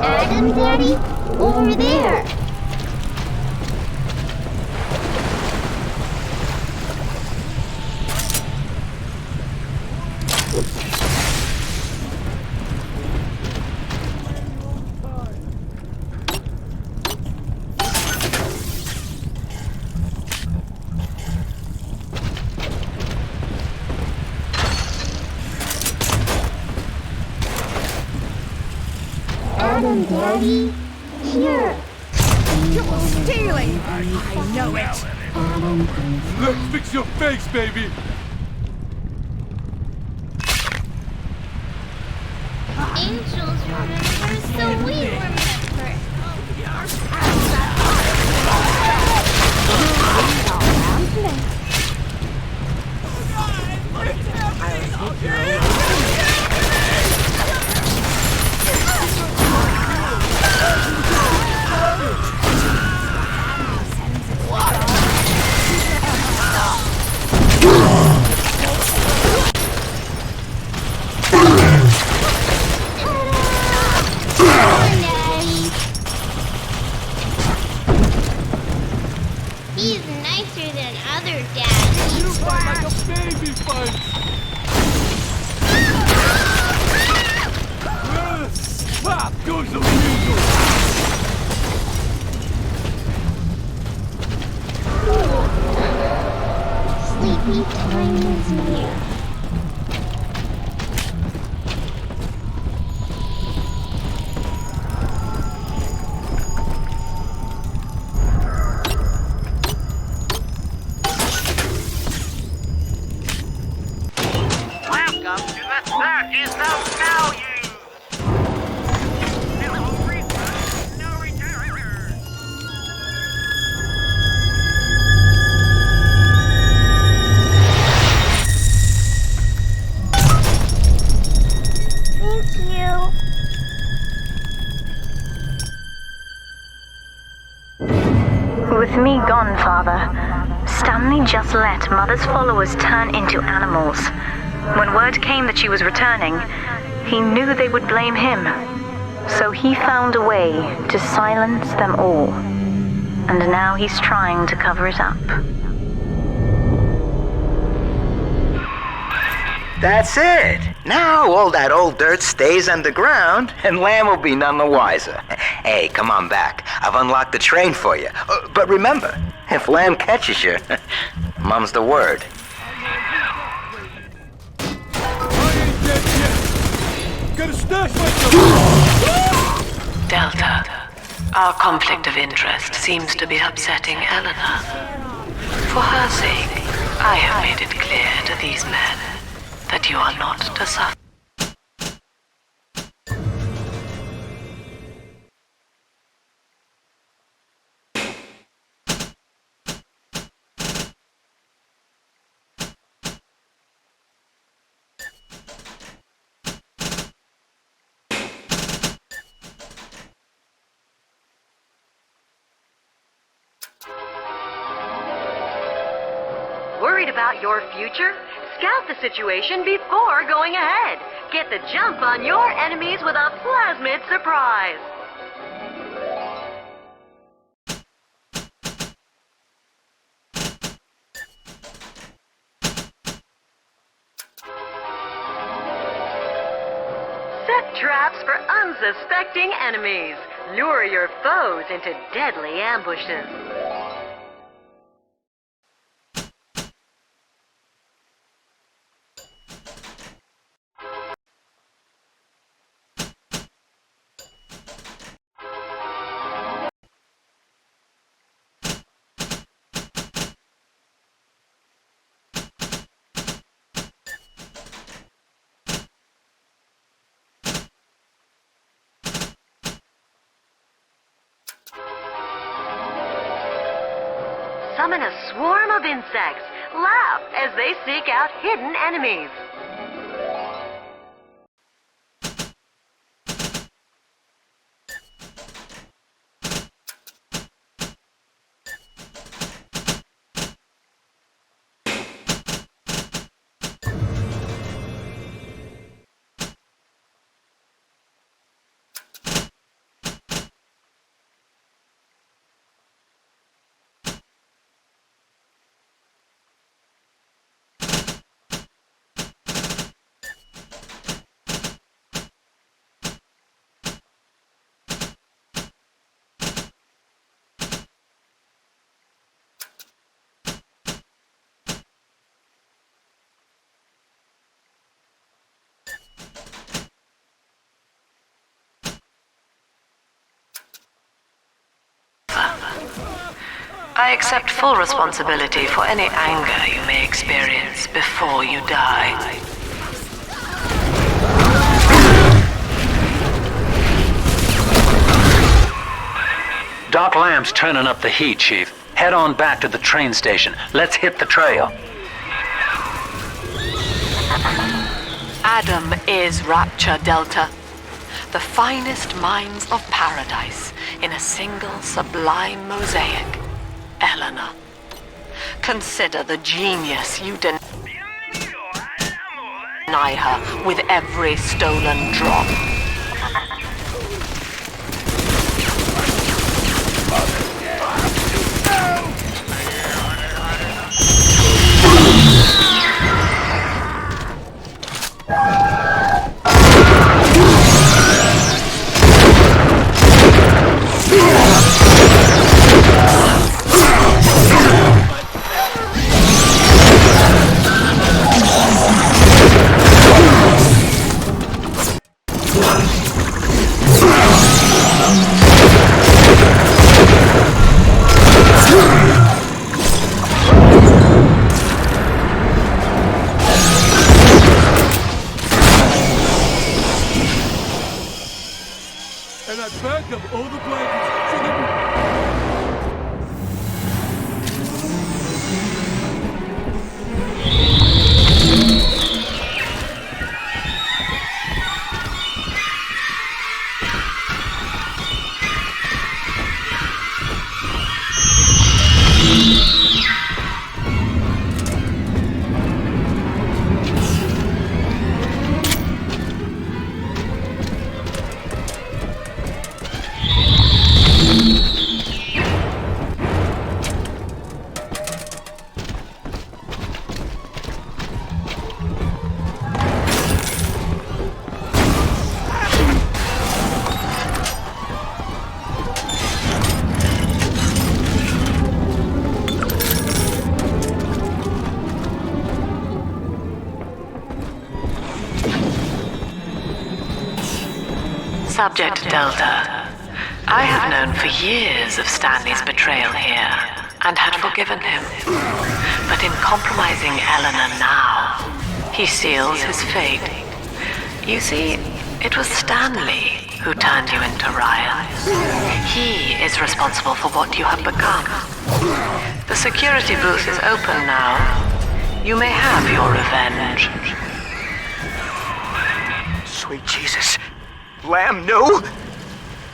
Adam, Daddy? Over there. Adam, Daddy? Here. You're stealing! I know it! Let's fix your face, baby! Angels remember, so we remember. He's nicer than other dads. You fight like a baby fight! Pop goes the weasel! Sleepy time is near. Welcome to the circus of value! No return, no return! Thank you. With me gone, Father, Stanley just let Mother's followers turn into animals. When word came that she was returning, he knew they would blame him. So he found a way to silence them all. And now he's trying to cover it up. That's it. Now all that old dirt stays underground, and Lamb will be none the wiser. Hey, come on back. I've unlocked the train for you. But remember, if Lamb catches you, mum's the word. Gotta stash myself! Delta, our conflict of interest seems to be upsetting Eleanor. For her sake, I have made it clear to these men that you are not to suffer. Worried about your future? Scout the situation before going ahead. Get the jump on your enemies with a plasmid surprise. Set traps for unsuspecting enemies. Lure your foes into deadly ambushes. Summon a swarm of insects. Laugh as they seek out hidden enemies. I accept full responsibility for any anger you may experience before you die. Doc Lamb's turning up the heat, Chief. Head on back to the train station. Let's hit the trail. Adam is Rapture Delta, the finest minds of paradise in a single sublime mosaic. Eleanor, consider the genius you deny her with every stolen drop. And I packed up all the blankets so that Subject Delta, I have known for years of Stanley's betrayal here, and had forgiven him. But in compromising Eleanor now, he seals his fate. You see, it was Stanley who turned you into Ryan. He is responsible for what you have become. The security booth is open now. You may have your revenge. Sweet Jesus. Lamb knew?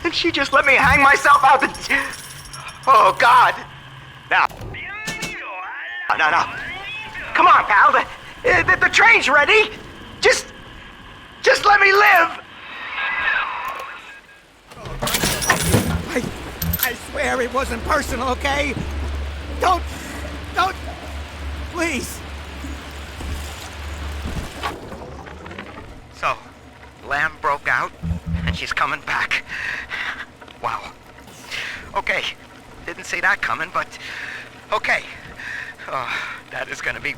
And she just let me hang myself out the... Oh, God. Now. No. Come on, pal. The train's ready. Just let me live. I swear it wasn't personal, okay? Don't, please. So, Lamb broke out, and she's coming back. Wow. Okay, didn't see that coming, but okay. That is gonna be...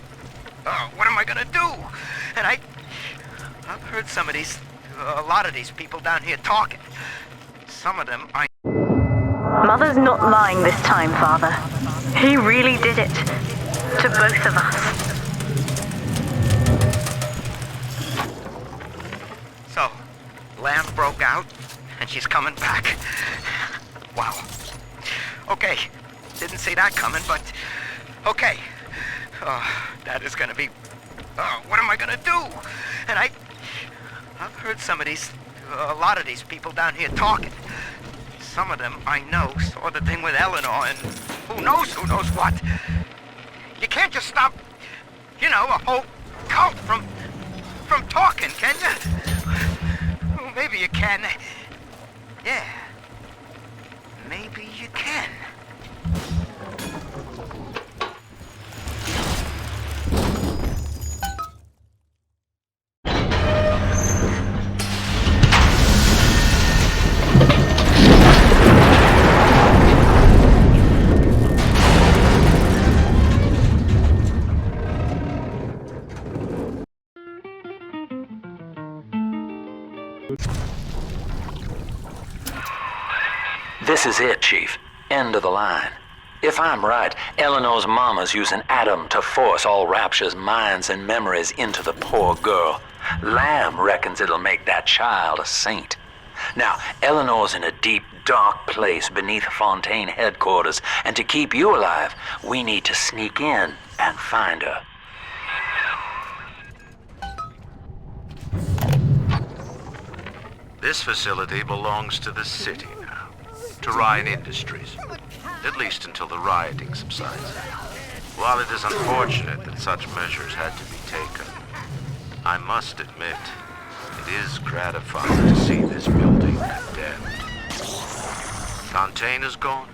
what am I gonna do? And I've heard a lot of these people down here talking. Some of them Mother's not lying this time, Father. He really did it. To both of us. So, Lamb broke out, and she's coming back. Wow. Okay, didn't see that coming, but okay. That is gonna be... what am I gonna do? And I've heard a lot of these people down here talking. Some of them I know saw the thing with Eleanor, and who knows what. You can't just stop, a whole cult from talking, can you? Well, maybe you can. Yeah. Maybe you can. This is it, Chief. End of the line. If I'm right, Eleanor's mama's using Adam to force all Rapture's minds and memories into the poor girl. Lamb reckons it'll make that child a saint. Now, Eleanor's in a deep, dark place beneath Fontaine headquarters, and to keep you alive, we need to sneak in and find her. This facility belongs to the city now, to Ryan Industries, at least until the rioting subsides. While it is unfortunate that such measures had to be taken, I must admit, it is gratifying to see this building condemned. Fontaine is gone,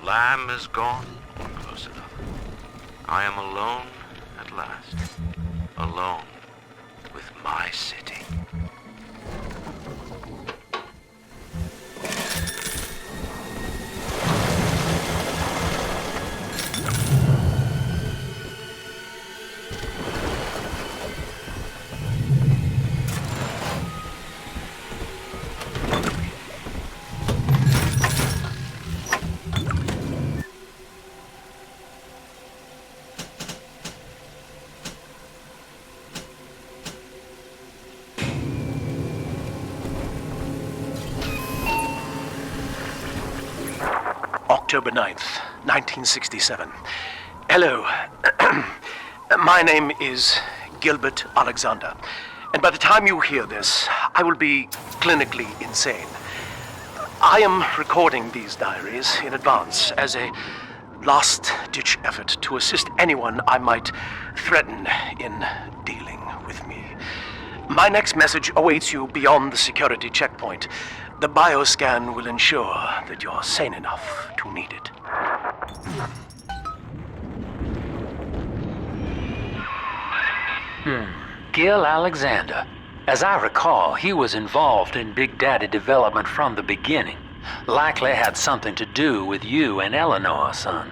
Lamb is gone, close enough. I am alone at last, alone with my city. October 9th, 1967. Hello. My name is Gilbert Alexander, and by the time you hear this, I will be clinically insane. I am recording these diaries in advance as a last-ditch effort to assist anyone I might threaten in dealing with me. My next message awaits you beyond the security checkpoint. The bioscan will ensure that you're sane enough to need it. Gil Alexander. As I recall, he was involved in Big Daddy development from the beginning. Likely had something to do with you and Eleanor, son.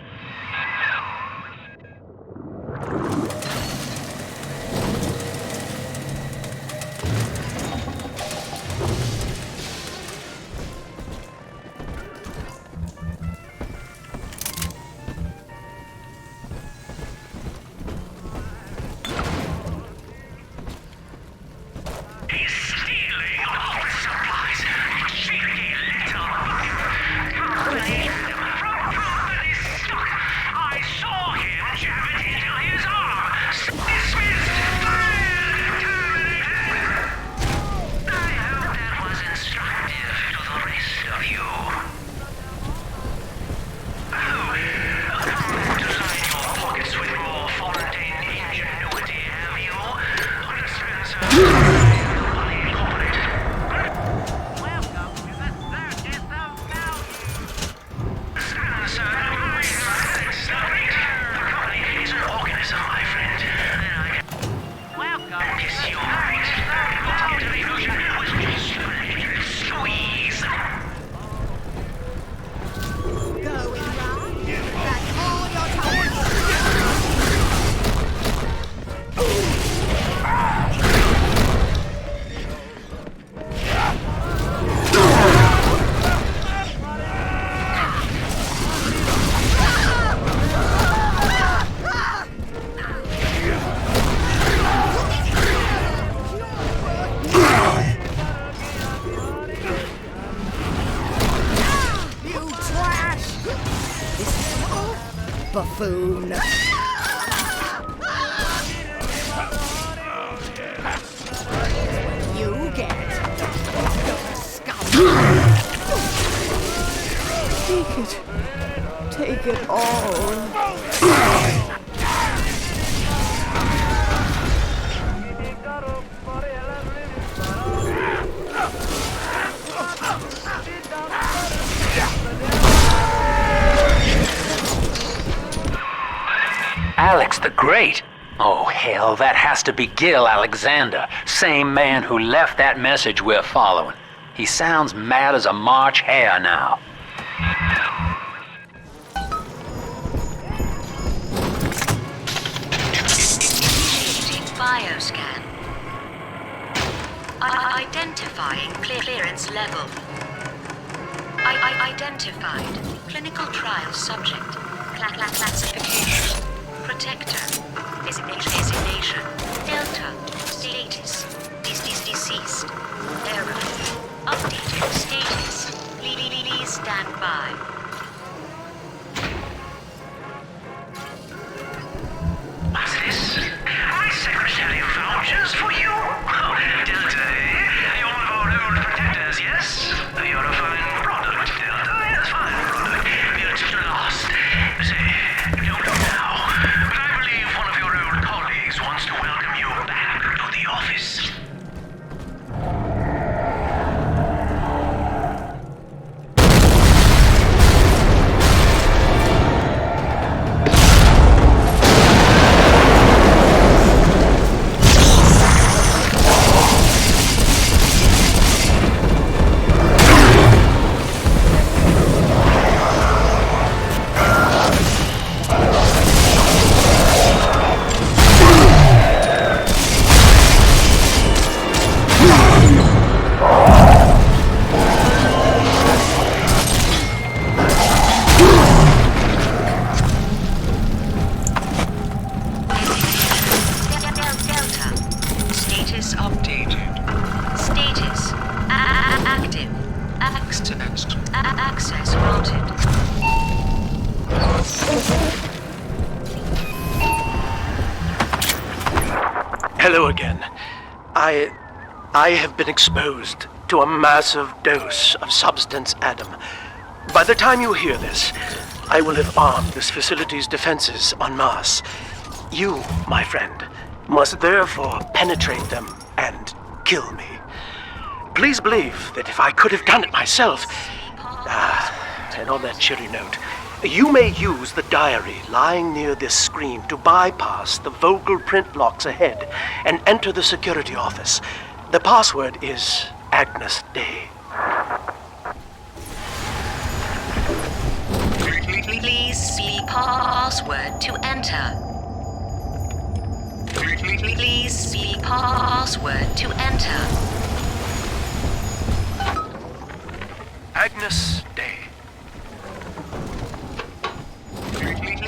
Buffoon. You get scum. Take it. Take it all. Alex the Great? Oh, hell, that has to be Gil Alexander, same man who left that message we're following. He sounds mad as a March hare now. Bioscan. Identifying clearance level. Identified. Clinical trial subject. Classification. Protector. Designation. Delta. Status. Deceased. Error. Updated status. Please stand by. What's this? My secretary vouchers for you. Oh, Delta, eh? You're one of our old protectors, yes? You're a fine product, Delta. Yes, fine product. You're just lost. Say, don't know now, but I believe one of your old colleagues wants to welcome you back to the office. Access granted. Hello again. I have been exposed to a massive dose of substance Adam. By the time you hear this, I will have armed this facility's defenses en masse. You, my friend, must therefore penetrate them and kill me. Please believe that if I could have done it myself... and on that cheery note, you may use the diary lying near this screen to bypass the Vogel print locks ahead and enter the security office. The password is Agnes Day. Please see password to enter. Please see password to enter. Agnes Day.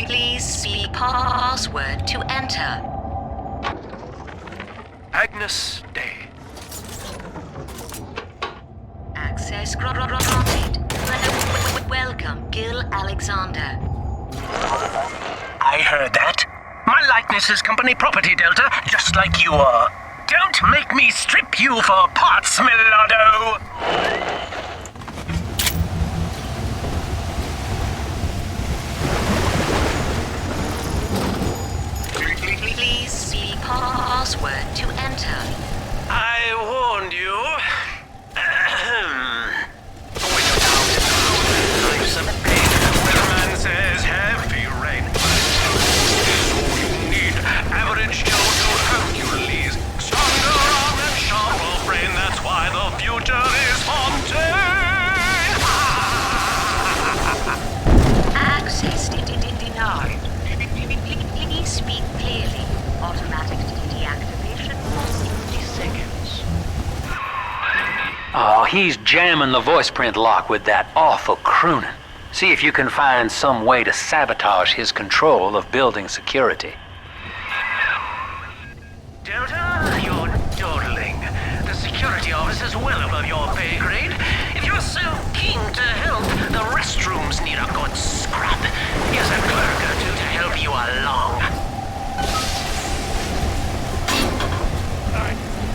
Please see password to enter. Agnes Day. Access granted. Welcome, Gil Alexander. I heard that. My likeness is company property, Delta, just like you are. Don't make me strip you for parts, Millardo! Please see password to enter. I warned you. When you're down in the life's a pain. Weatherman says heavy rain. Is all you need. Average Joe to Hercules. Stronger arm and sharper brain. That's why the future is haunted. Access denied. Please speak clearly. Automatic deactivation for 60 seconds. Oh, he's jamming the voice print lock with that awful crooning. See if you can find some way to sabotage his control of building security. Delta, you're dawdling. The security office is well above your pay grade. If you're so keen to help, the restrooms need a good scrub. Here's a clerk or two to help you along.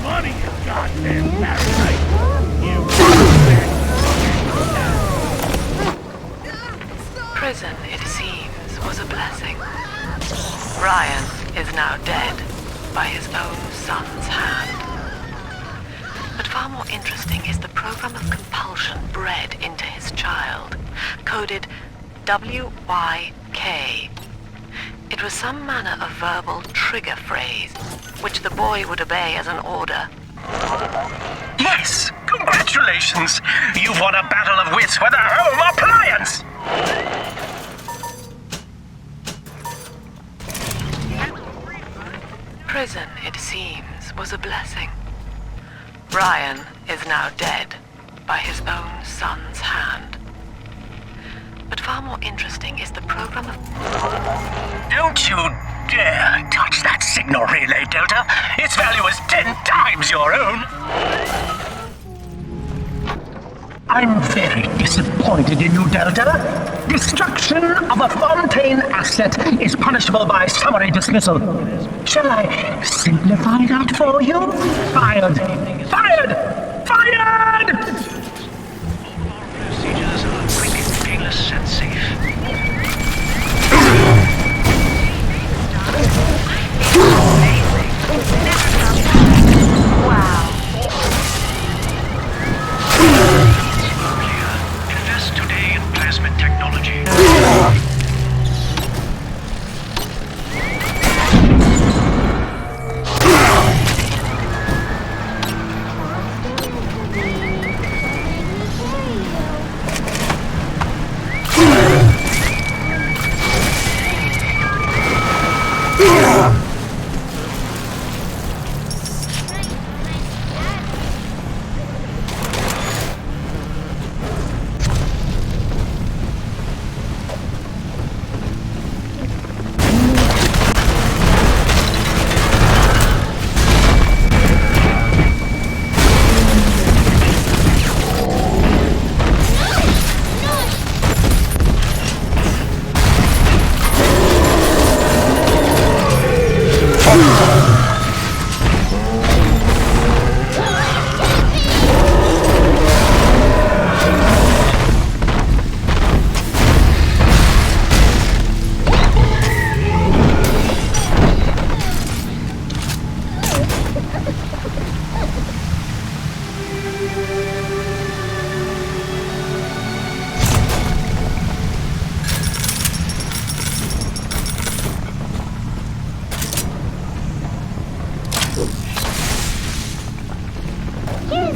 Money, you goddamn parasite! Prison, it seems, was a blessing. Ryan is now dead by his own son's hand. But far more interesting is the program of compulsion bred into his child, coded WYK. It was some manner of verbal trigger phrase, which the boy would obey as an order. Yes! Congratulations! You've won a battle of wits with a home appliance! Prison, it seems, was a blessing. Ryan is now dead by his own son's hand. But far more interesting is the program of... Don't you dare touch that signal relay, Delta. Its value is 10 times your own. I'm very disappointed in you, Delta. Destruction of a Fontaine asset is punishable by summary dismissal. Shall I simplify that for you? Fired! Fired! Fired! Procedures are quick, painless, and safe. Wow. Invest today in plasmid technology.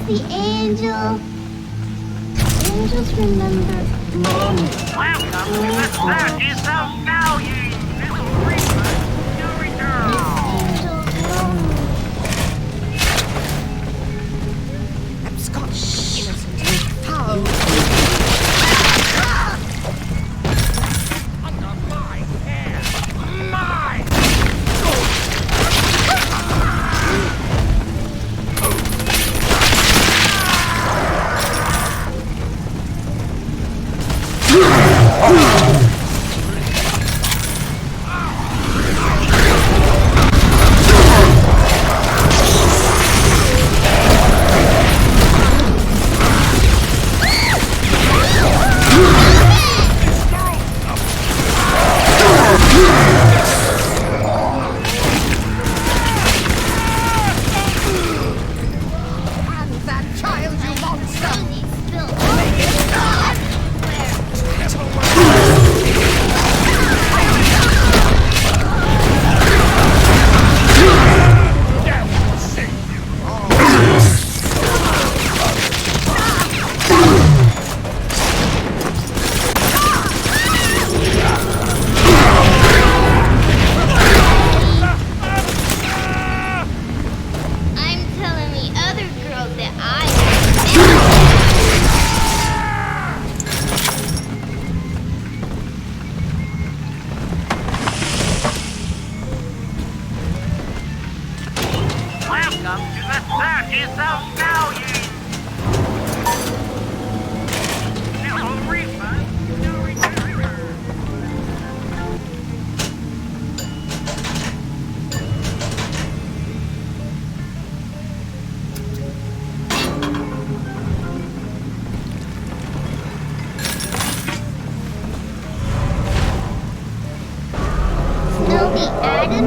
The angel. Angels remember Mom. Welcome to the Surges of Value, little Reaper. You return. Abscond, innocent. How? Under my care. Mine!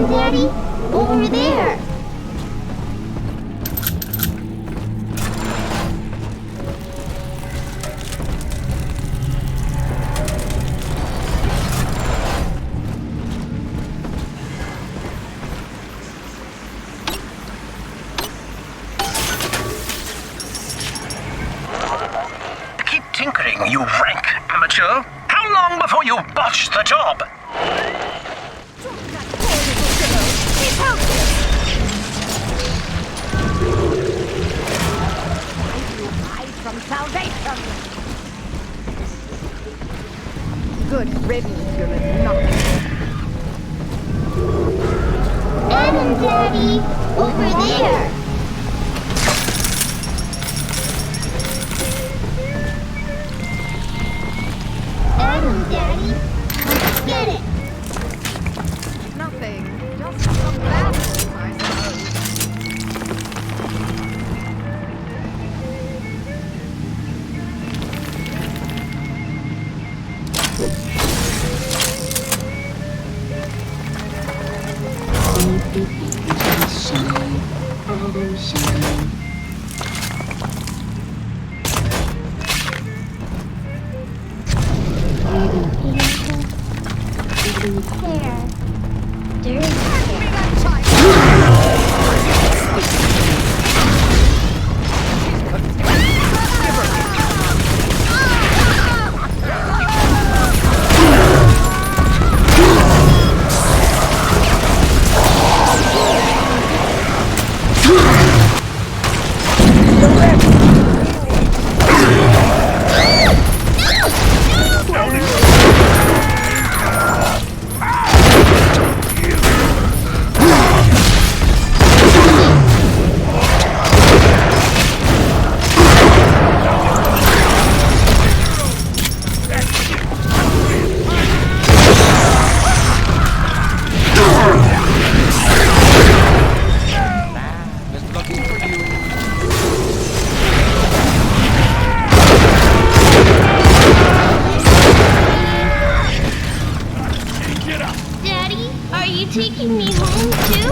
Daddy? Over there. Keep tinkering, you rank amateur. How long before you botch the job? From salvation. Good riddance, you little nothing. Adam, Daddy! Over there! Adam, Daddy! Let's get it! Nothing. Just some battles, I suppose. Shine, Adam, shine. Even hair. Dirty Daddy, are you taking me home too?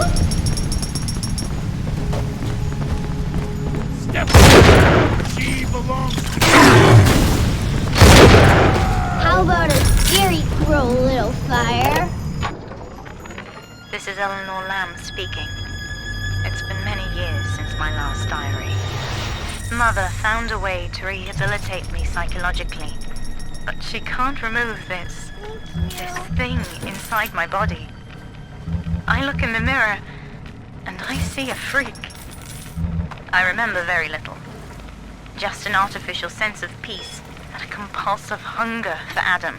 Step She belongs to How about a scary crow, little fire? This is Eleanor Lamb speaking. It's been many years since my last diary. Mother found a way to rehabilitate me psychologically, but she can't remove this thing inside my body. I look in the mirror, and I see a freak. I remember very little. Just an artificial sense of peace and a compulsive hunger for Adam.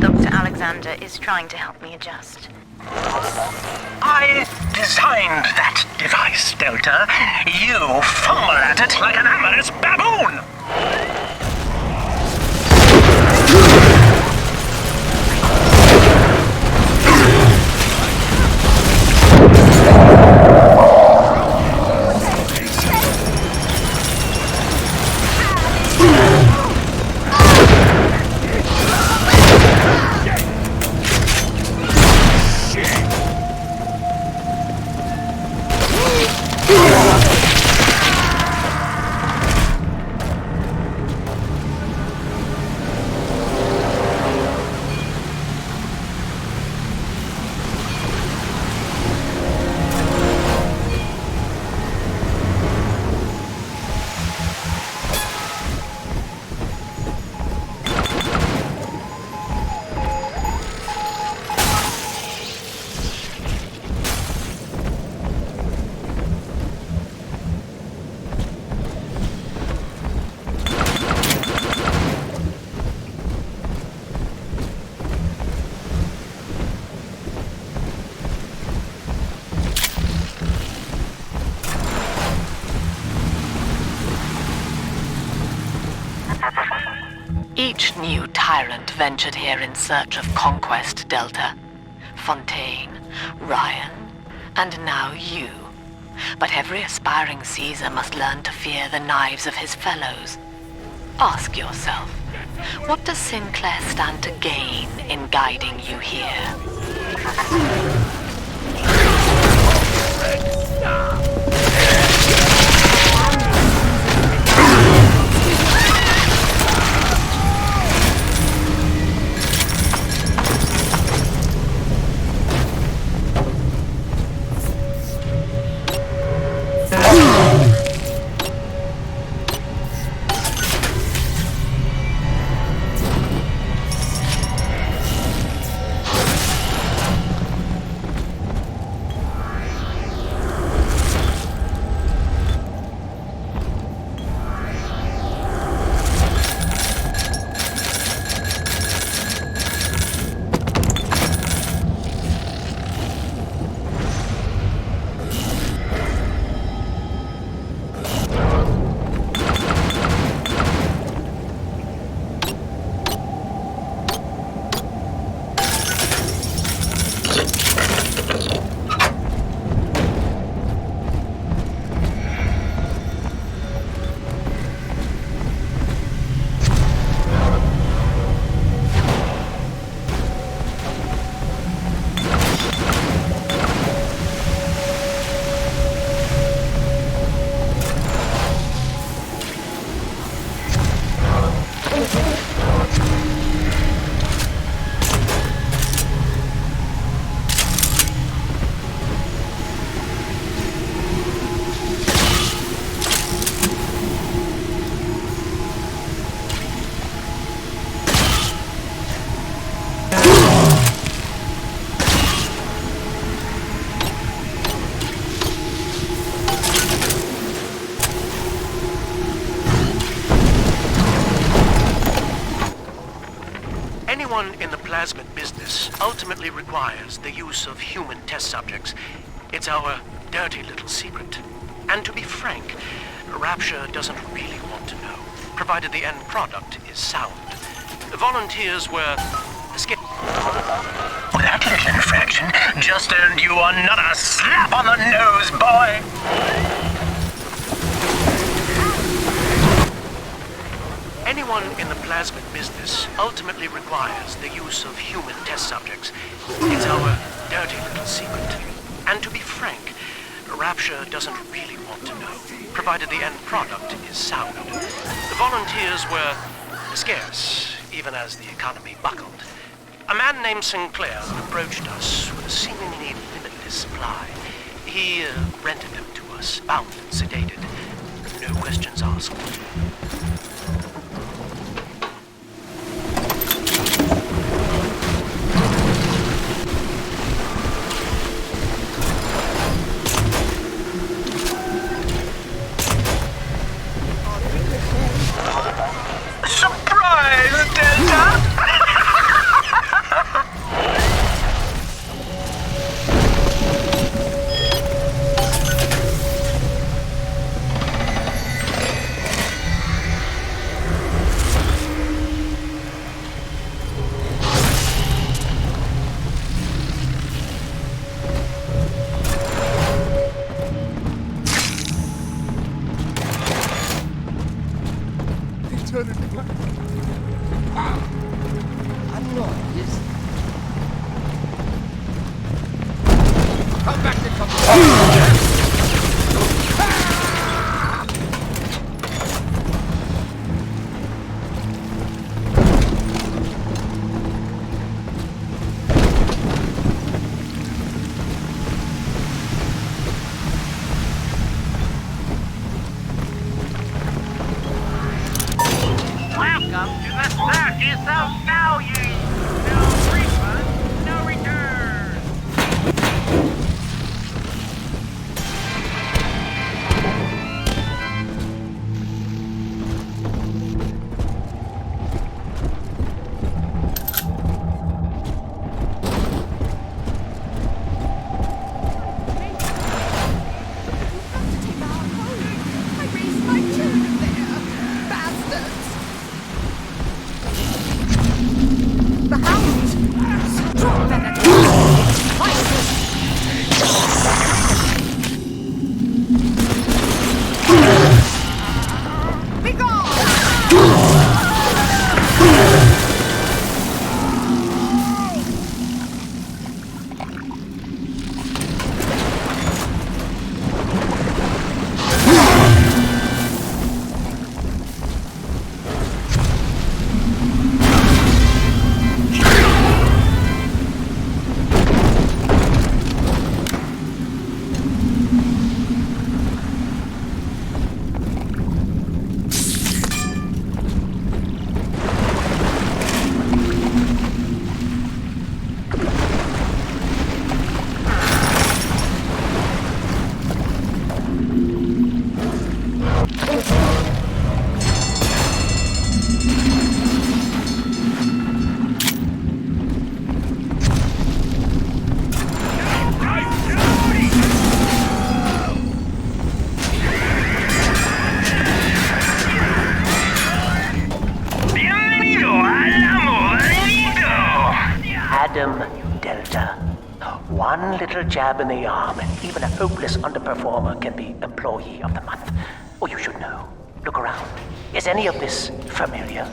Dr. Alexander is trying to help me adjust. I designed that device, Delta. You fumble at it like an amorous baboon! Each new tyrant ventured here in search of conquest, Delta. Fontaine, Ryan, and now you. But every aspiring Caesar must learn to fear the knives of his fellows. Ask yourself, what does Sinclair stand to gain in guiding you here? Anyone in the plasmid business ultimately requires the use of human test subjects. It's our dirty little secret. And to be frank, Rapture doesn't really want to know, provided the end product is sound. Volunteers were skip. That little infraction just earned you another slap on the nose, boy! Anyone in the plasmid business ultimately requires the use of human test subjects. It's our dirty little secret. And to be frank, Rapture doesn't really want to know, provided the end product is sound. The volunteers were scarce, even as the economy buckled. A man named Sinclair approached us with a seemingly limitless supply. He rented them to us, bound and sedated. No questions asked. Surprise, Delta! One little jab in the arm, and even a hopeless underperformer can be Employee of the Month. Oh, you should know. Look around. Is any of this familiar?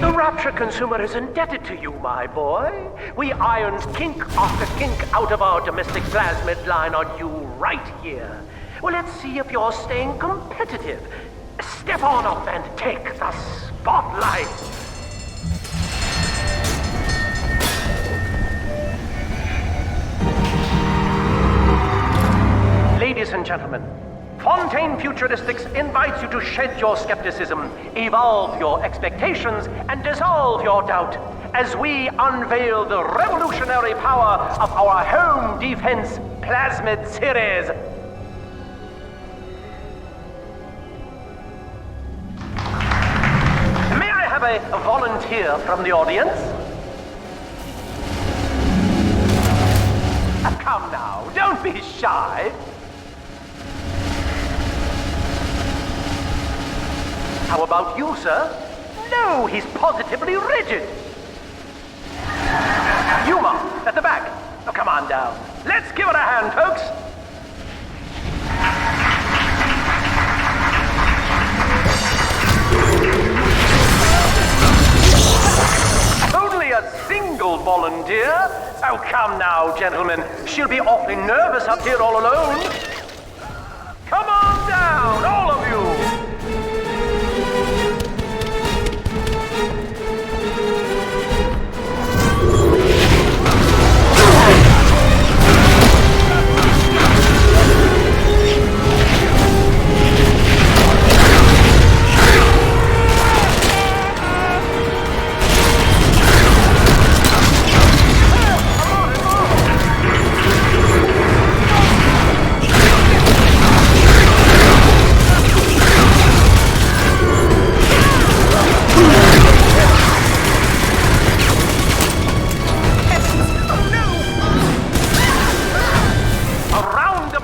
The Rapture consumer is indebted to you, my boy. We ironed kink after kink out of our domestic plasmid line on you right here. Well, let's see if you're staying competitive. Step on up and take the spotlight. Ladies and gentlemen, Fontaine Futuristics invites you to shed your skepticism, evolve your expectations, and dissolve your doubt as we unveil the revolutionary power of our home defense plasmid series. have a volunteer from the audience? Come now, don't be shy. How about you, sir? No, he's positively rigid. Yuma, at the back. Oh, come on down. Let's give it a hand, folks. Only a single volunteer? Oh, come now, gentlemen. She'll be awfully nervous up here all alone. Come on down, all of you.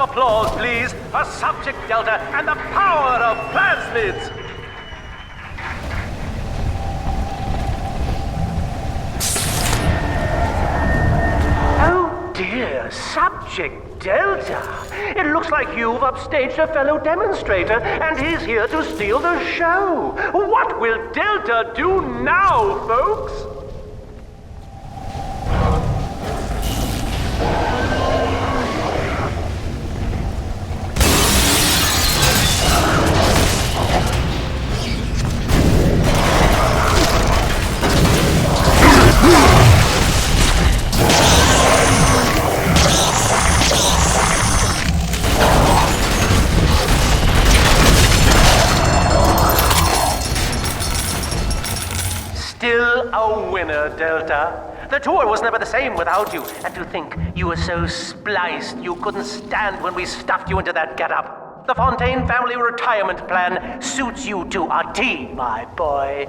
Applause, please, for Subject Delta and the power of plasmids! Oh dear, Subject Delta. It looks like you've upstaged a fellow demonstrator, and he's here to steal the show. What will Delta do now, folks? Still a winner, Delta. The tour was never the same without you. And to think you were so spliced you couldn't stand when we stuffed you into that getup. The Fontaine family retirement plan suits you to a T, my boy.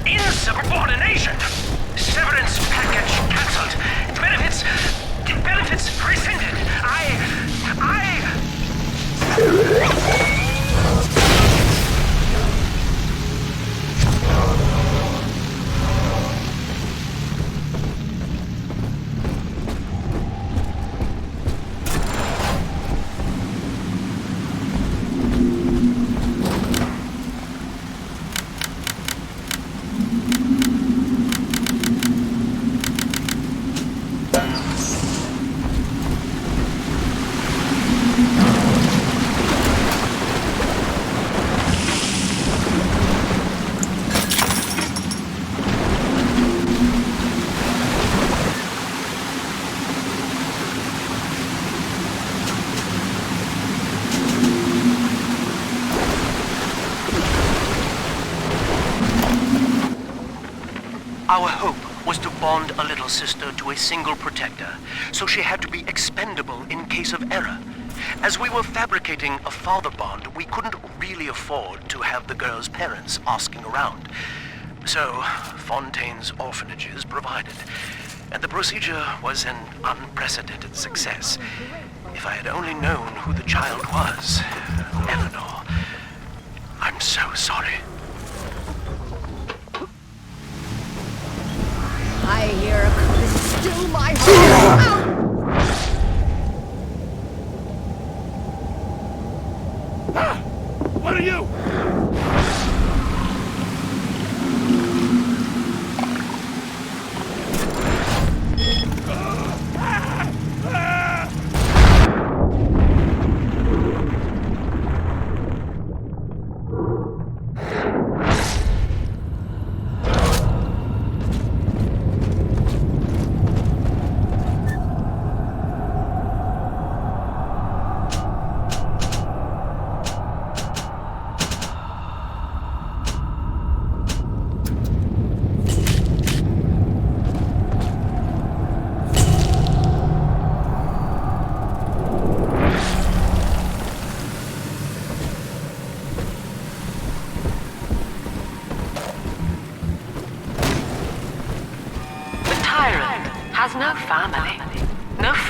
Insubordination! Severance package cancelled. Benefits rescinded. Our hope was to bond a little sister to a single protector, so she had to be expendable in case of error. As we were fabricating a father bond, we couldn't really afford to have the girl's parents asking around. So, Fontaine's orphanages provided, and the procedure was an unprecedented success. If I had only known who the child was, Eleanor, I'm so sorry. I hear a coming, still my heart. Ah! What are you?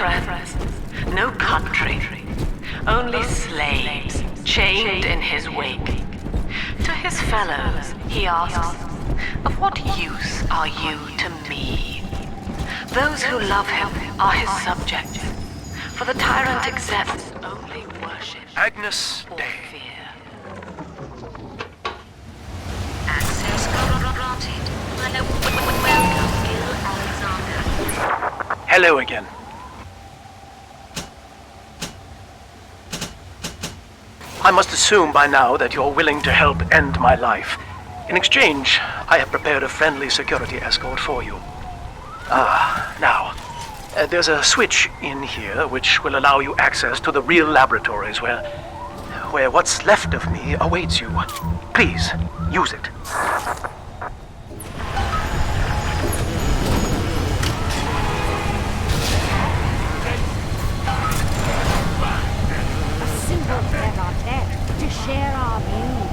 friends, no country, only slaves chained in his wake. To his fellows, he asks, "Of what use are you to me?" Those who love him are his subjects, for the tyrant accepts only worship. Agnus Dei. Access granted. Welcome, Gil Alexander. Hello again. I must assume by now that you're willing to help end my life. In exchange, I have prepared a friendly security escort for you. There's a switch in here which will allow you access to the real laboratories where what's left of me awaits you. Please, use it. A single pair are dead to share our views.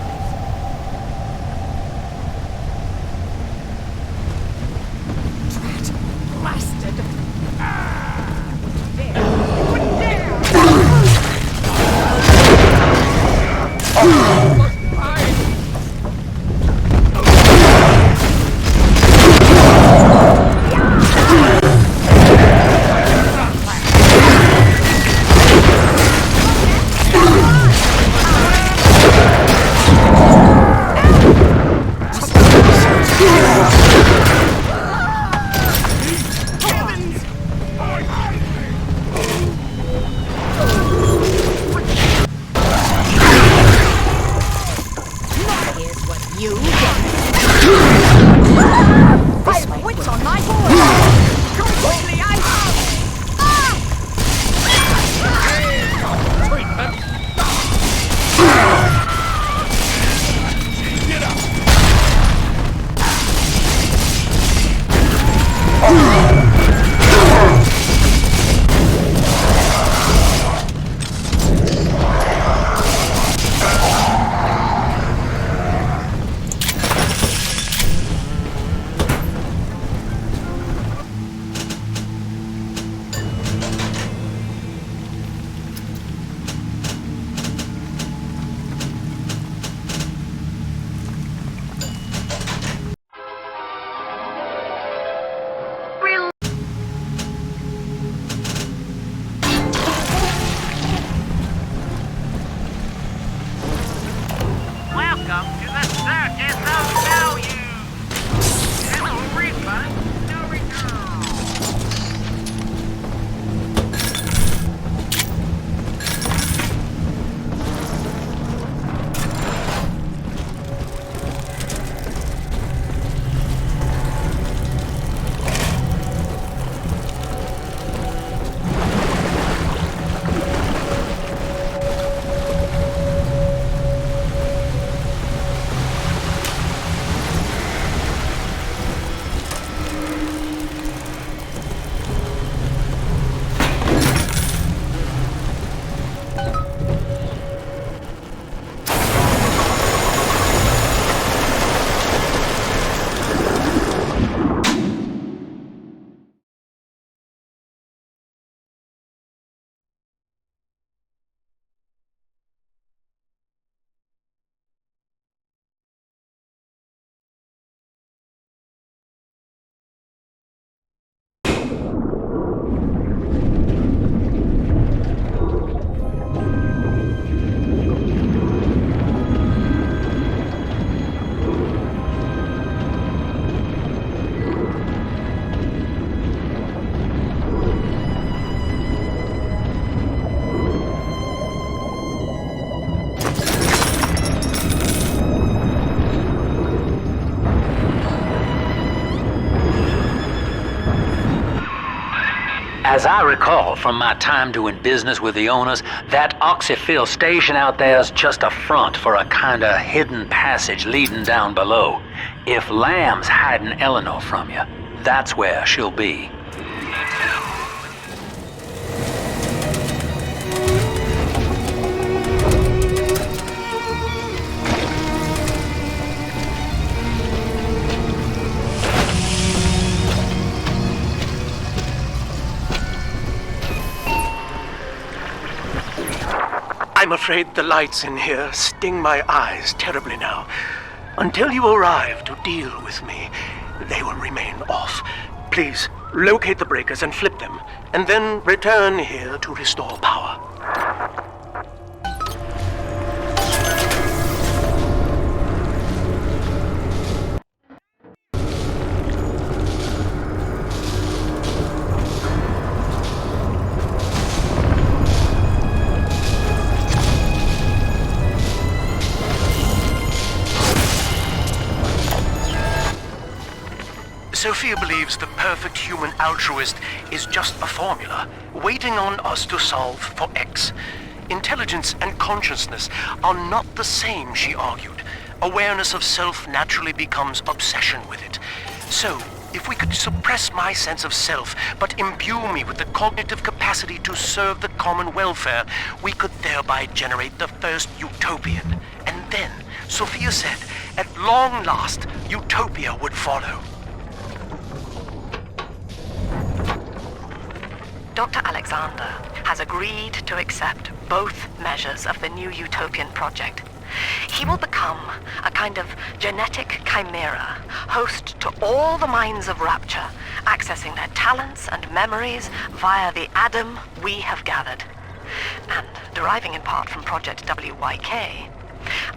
Blasted! As I recall from my time doing business with the owners, that oxyfill station out there's just a front for a kinda hidden passage leading down below. If Lamb's hiding Eleanor from you, that's where she'll be. I'm afraid the lights in here sting my eyes terribly now. Until you arrive to deal with me, they will remain off. Please, locate the breakers and flip them, and then return here to restore power. Sophia believes the perfect human altruist is just a formula, waiting on us to solve for X. Intelligence and consciousness are not the same, she argued. Awareness of self naturally becomes obsession with it. So, if we could suppress my sense of self, but imbue me with the cognitive capacity to serve the common welfare, we could thereby generate the first utopian. And then, Sophia said, at long last, utopia would follow. Dr. Alexander has agreed to accept both measures of the new utopian project. He will become a kind of genetic chimera, host to all the minds of Rapture, accessing their talents and memories via the Adam we have gathered. And deriving in part from Project WYK,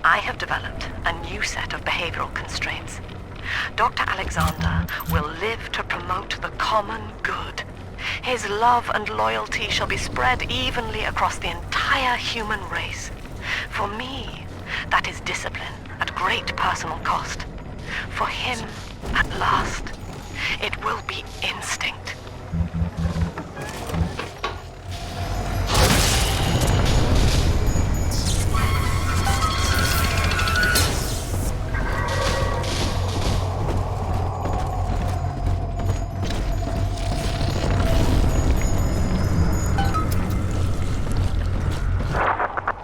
I have developed a new set of behavioral constraints. Dr. Alexander will live to promote the common good. His love and loyalty shall be spread evenly across the entire human race. For me, that is discipline at great personal cost. For him, at last, it will be instinct.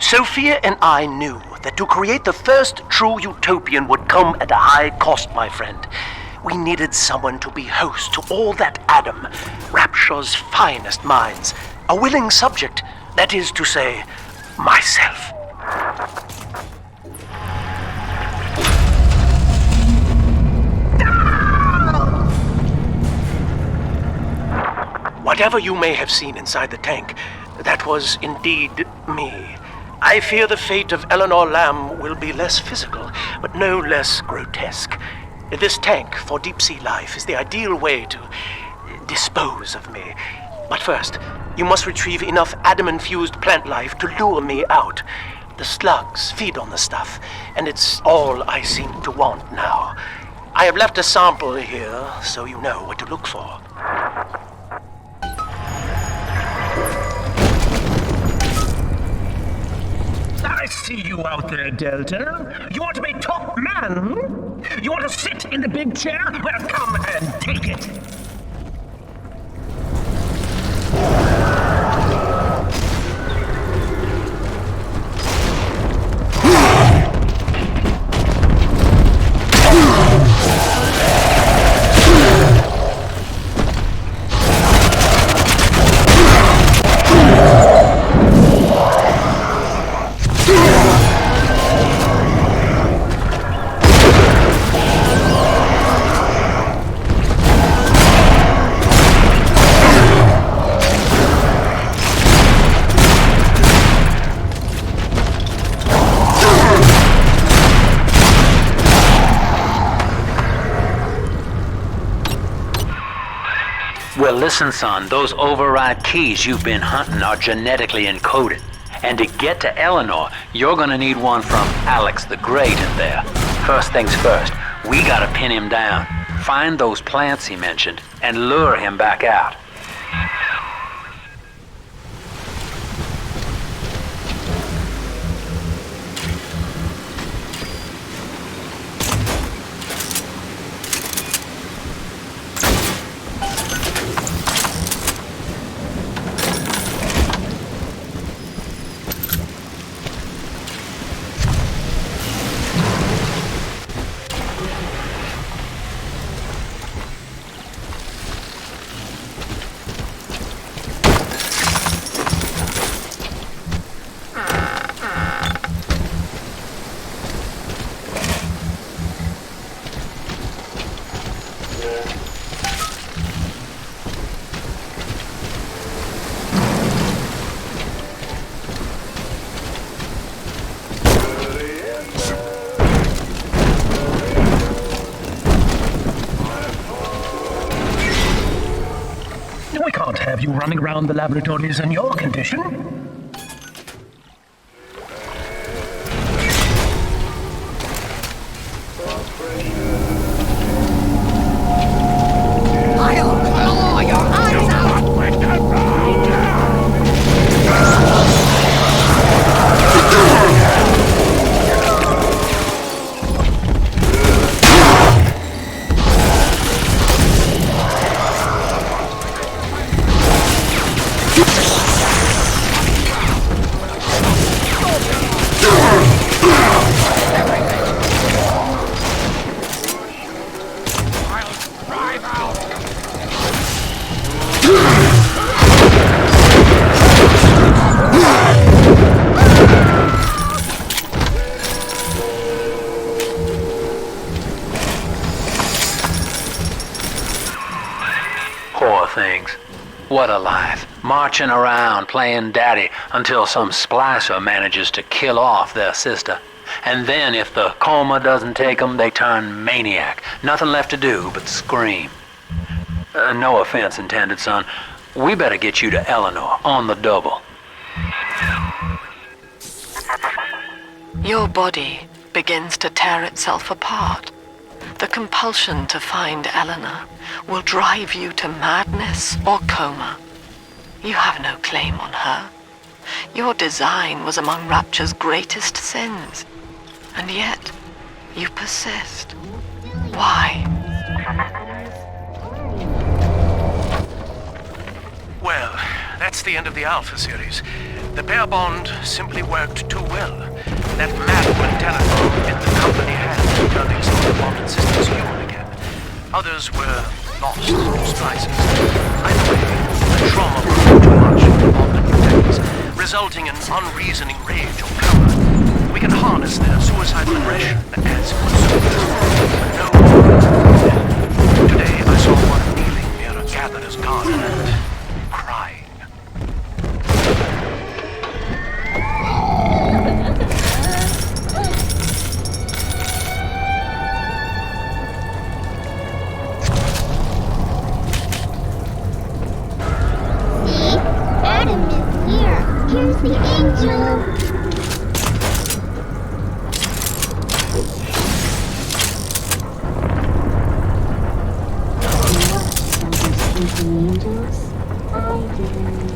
Sophia and I knew that to create the first true utopian would come at a high cost, my friend. We needed someone to be host to all that Adam, Rapture's finest minds. A willing subject, that is to say, myself. Whatever you may have seen inside the tank, that was indeed me. I fear the fate of Eleanor Lamb will be less physical, but no less grotesque. This tank for deep-sea life is the ideal way to dispose of me. But first, you must retrieve enough Adam-infused plant life to lure me out. The slugs feed on the stuff, and it's all I seem to want now. I have left a sample here, so you know what to look for. I see you out there, Delta. You want to be top man, hmm? You want to sit in the big chair? Well, come and take it. Well, listen, son, those override keys you've been hunting are genetically encoded. And to get to Eleanor, you're gonna need one from Alex the Great in there. First things first, we gotta pin him down. Find those plants he mentioned, and lure him back out. you running around the laboratories in your condition. I'll claw your eyes out! Poor things. What a life. Marching around playing daddy until some splicer manages to kill off their sister. And then if the coma doesn't take them, they turn maniac. Nothing left to do but scream. No offense intended, son. We better get you to Eleanor on the double. Your body begins to tear itself apart. The compulsion to find Eleanor will drive you to madness or coma. You have no claim on her. Your design was among Rapture's greatest sins. And yet, you persist. Why? Well, that's the end of the Alpha series. The pair bond simply worked too well. That madman telephone in the company hands turning some of the bonded systems human again. Others were lost to splices. Either way, the trauma grew too much for the bonded mutants, resulting in unreasoning rage or coma. We can harness their suicidal aggression as consumers. But no. Today I saw one kneeling near a gatherer's garden and crying. Adam is here. Here's the angel. Angels? I do. I'll make you famous,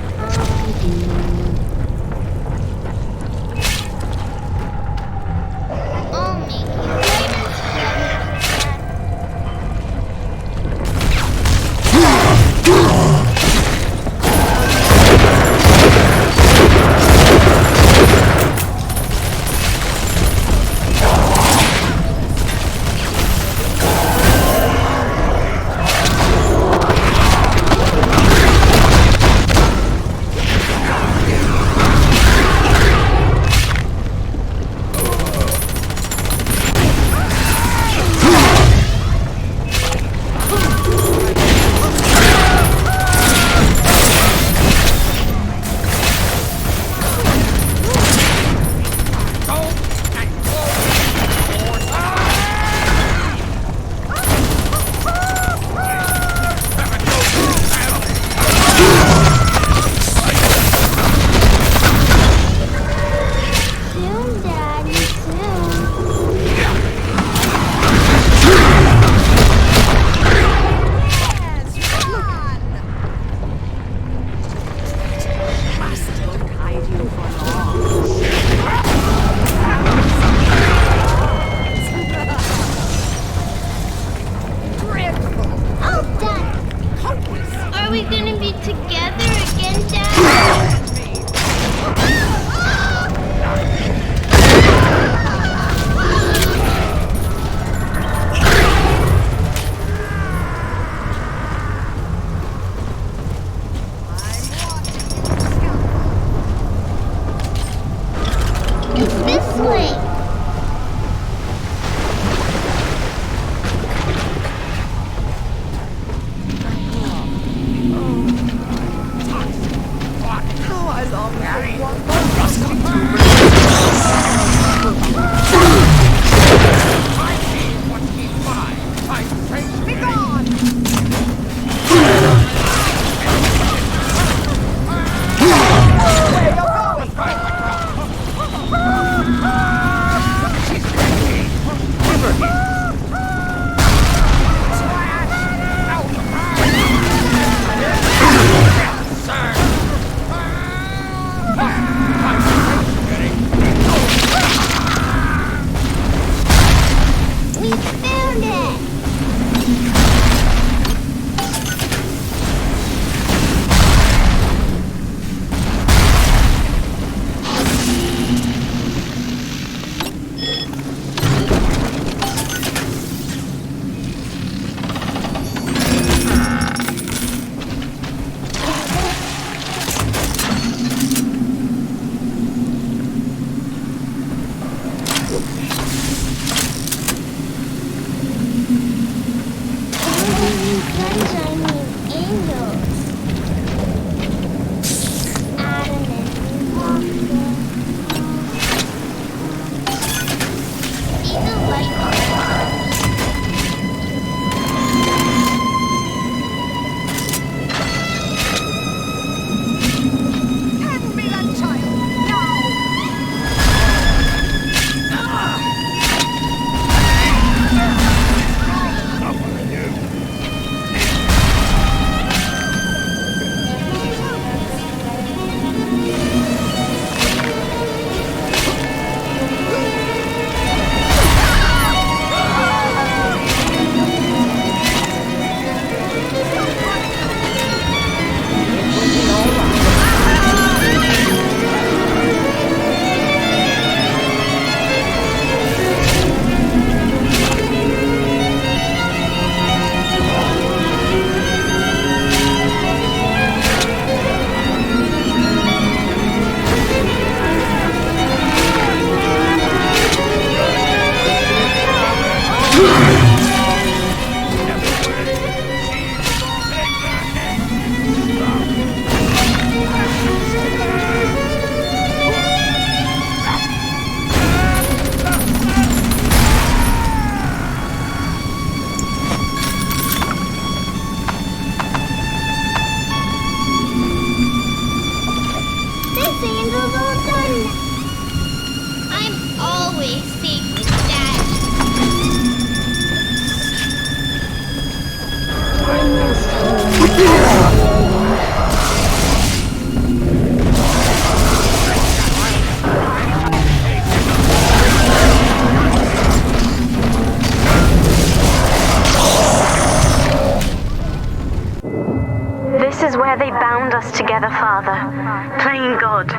Thank God.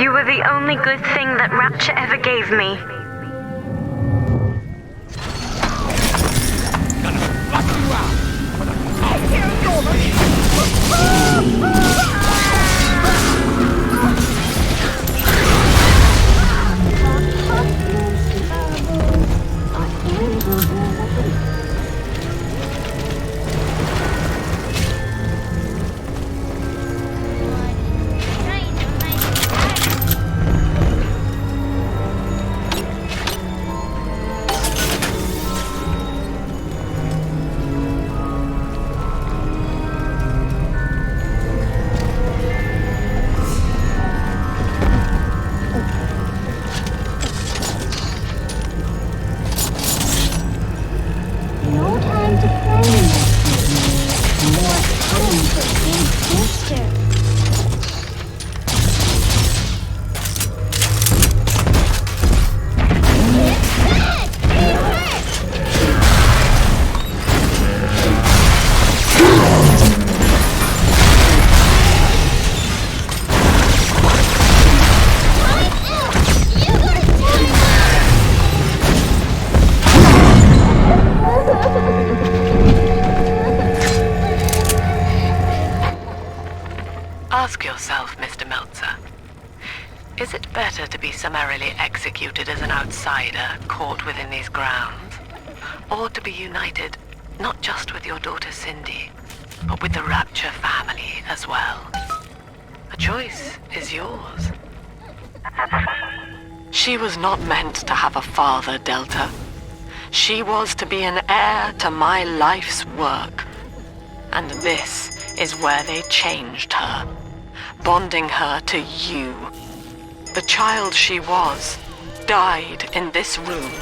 You were the only good thing that Rapture ever gave me. Ask yourself, Mr. Meltzer, is it better to be summarily executed as an outsider caught within these grounds, or to be united not just with your daughter Cindy, but with the Rapture family as well? The choice is yours. She was not meant to have a father, Delta. She was to be an heir to my life's work. And this is where they changed her, bonding her to you. The child she was died in this room.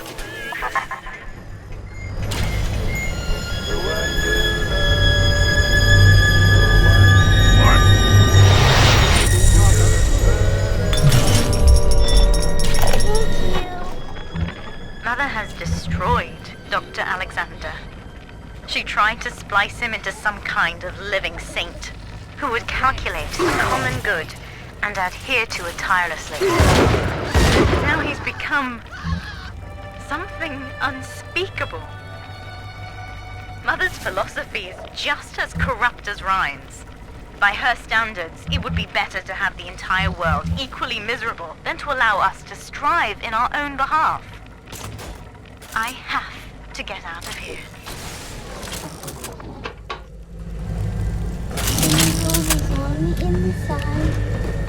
Mother has destroyed Dr. Alexander. She tried to splice him into some kind of living saint who would calculate the common good and adhere to it tirelessly. Now he's become something unspeakable. Mother's philosophy is just as corrupt as Ryan's. By her standards, it would be better to have the entire world equally miserable than to allow us to strive in our own behalf. I have to get out of here. On the inside,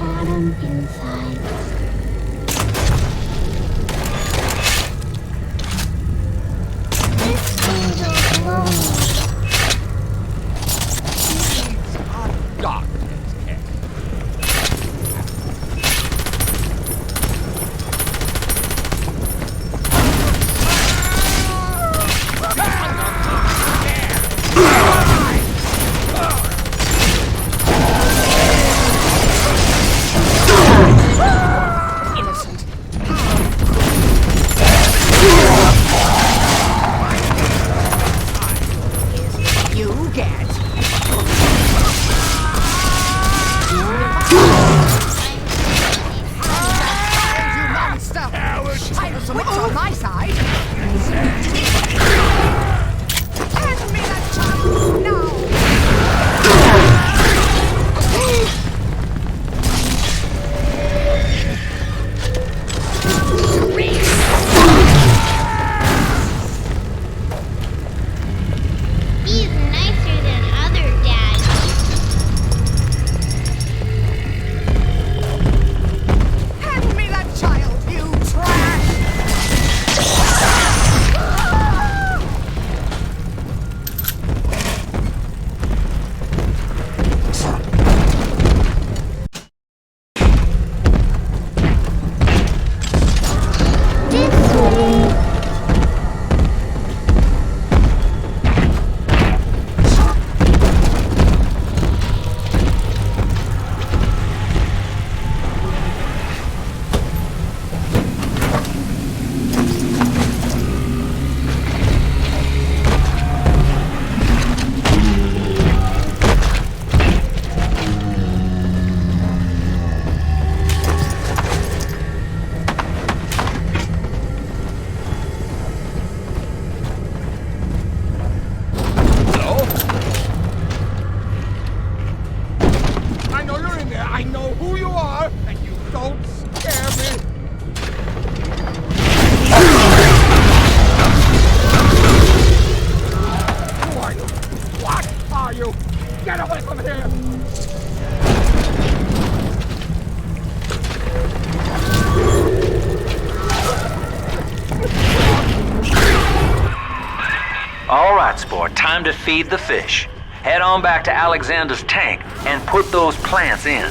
Adam inside. This angel's alone. Sport. Time to feed the fish. Head on back to Alexander's tank and put those plants in.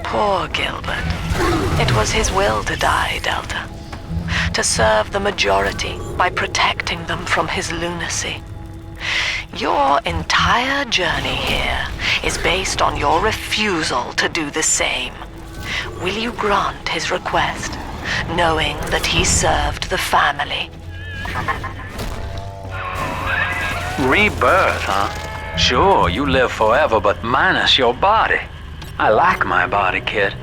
Poor Gilbert. It was his will to die, Delta. To serve the majority by protecting them from his lunacy. Your entire journey here is based on your refusal to do the same. Will you grant his request, knowing that he served the family? Rebirth, huh? Sure, you live forever, but minus your body. I like my body, kid.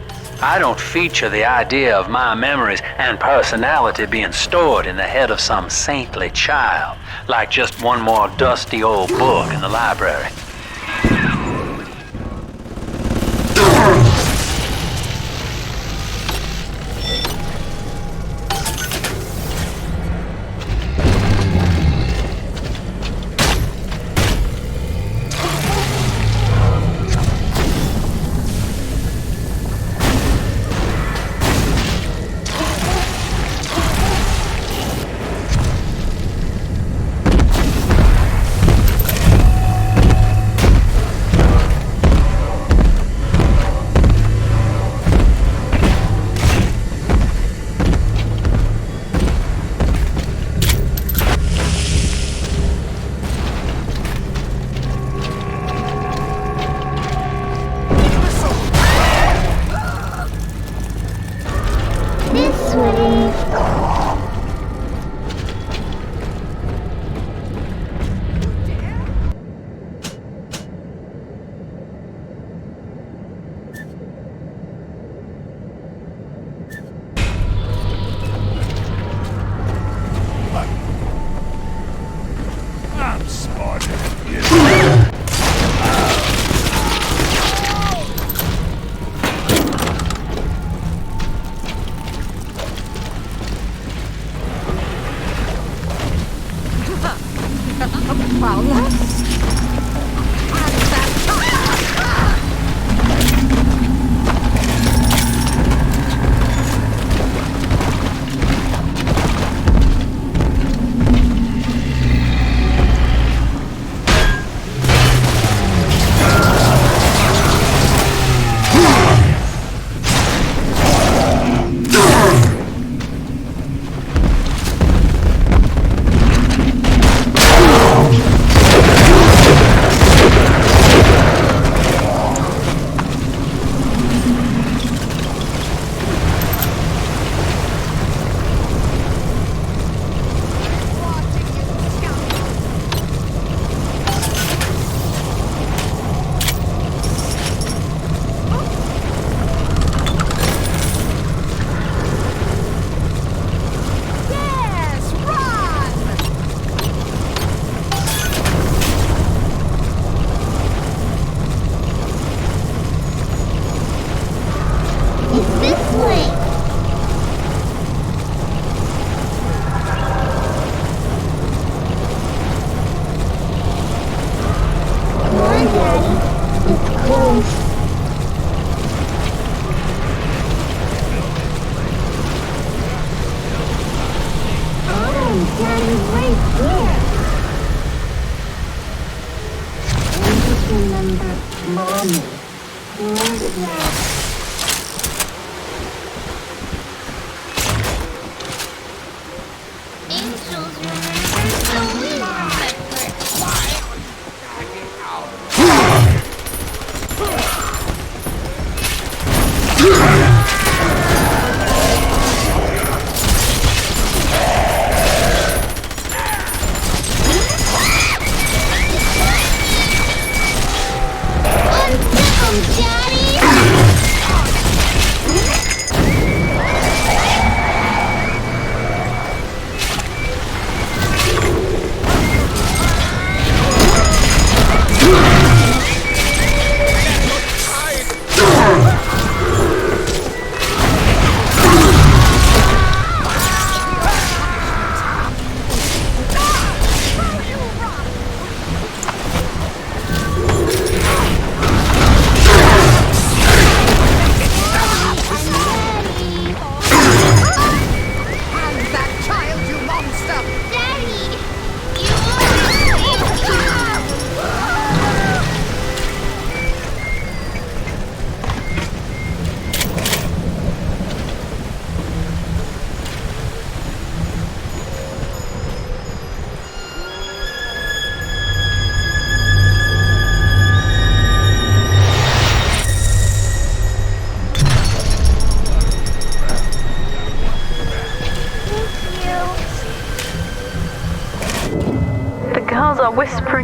I don't feature the idea of my memories and personality being stored in the head of some saintly child, like just one more dusty old book in the library. Daddy!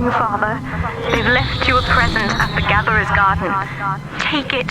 you, Father. They've left you a present at the Gatherer's Garden. Take it.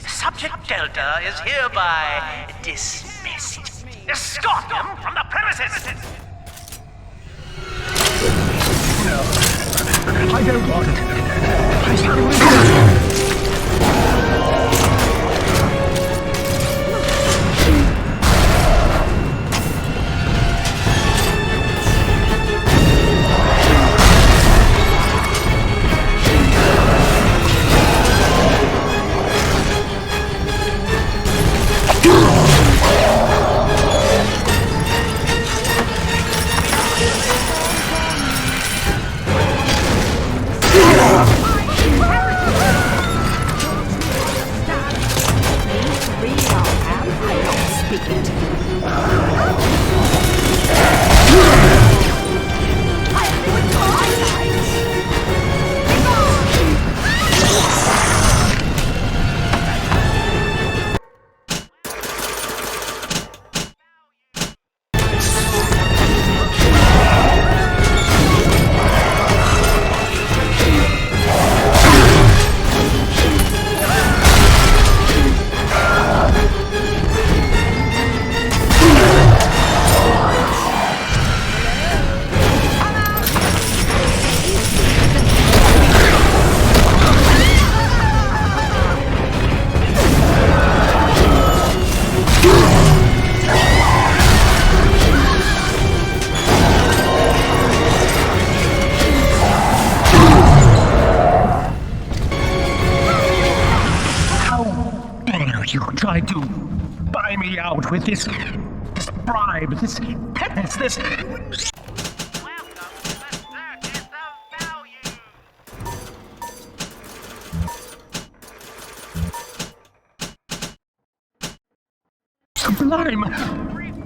Subject Delta is hereby dismissed. Escort him from the premises! No, I don't want it. I suddenly you tried to buy me out with this bribe, this penance, this... Sublime!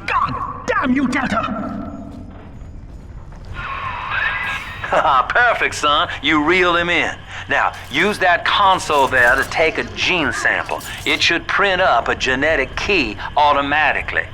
God damn you, Delta! Perfect, son. You reeled him in. Now, use that console there to take a gene sample. It should print up a genetic key automatically.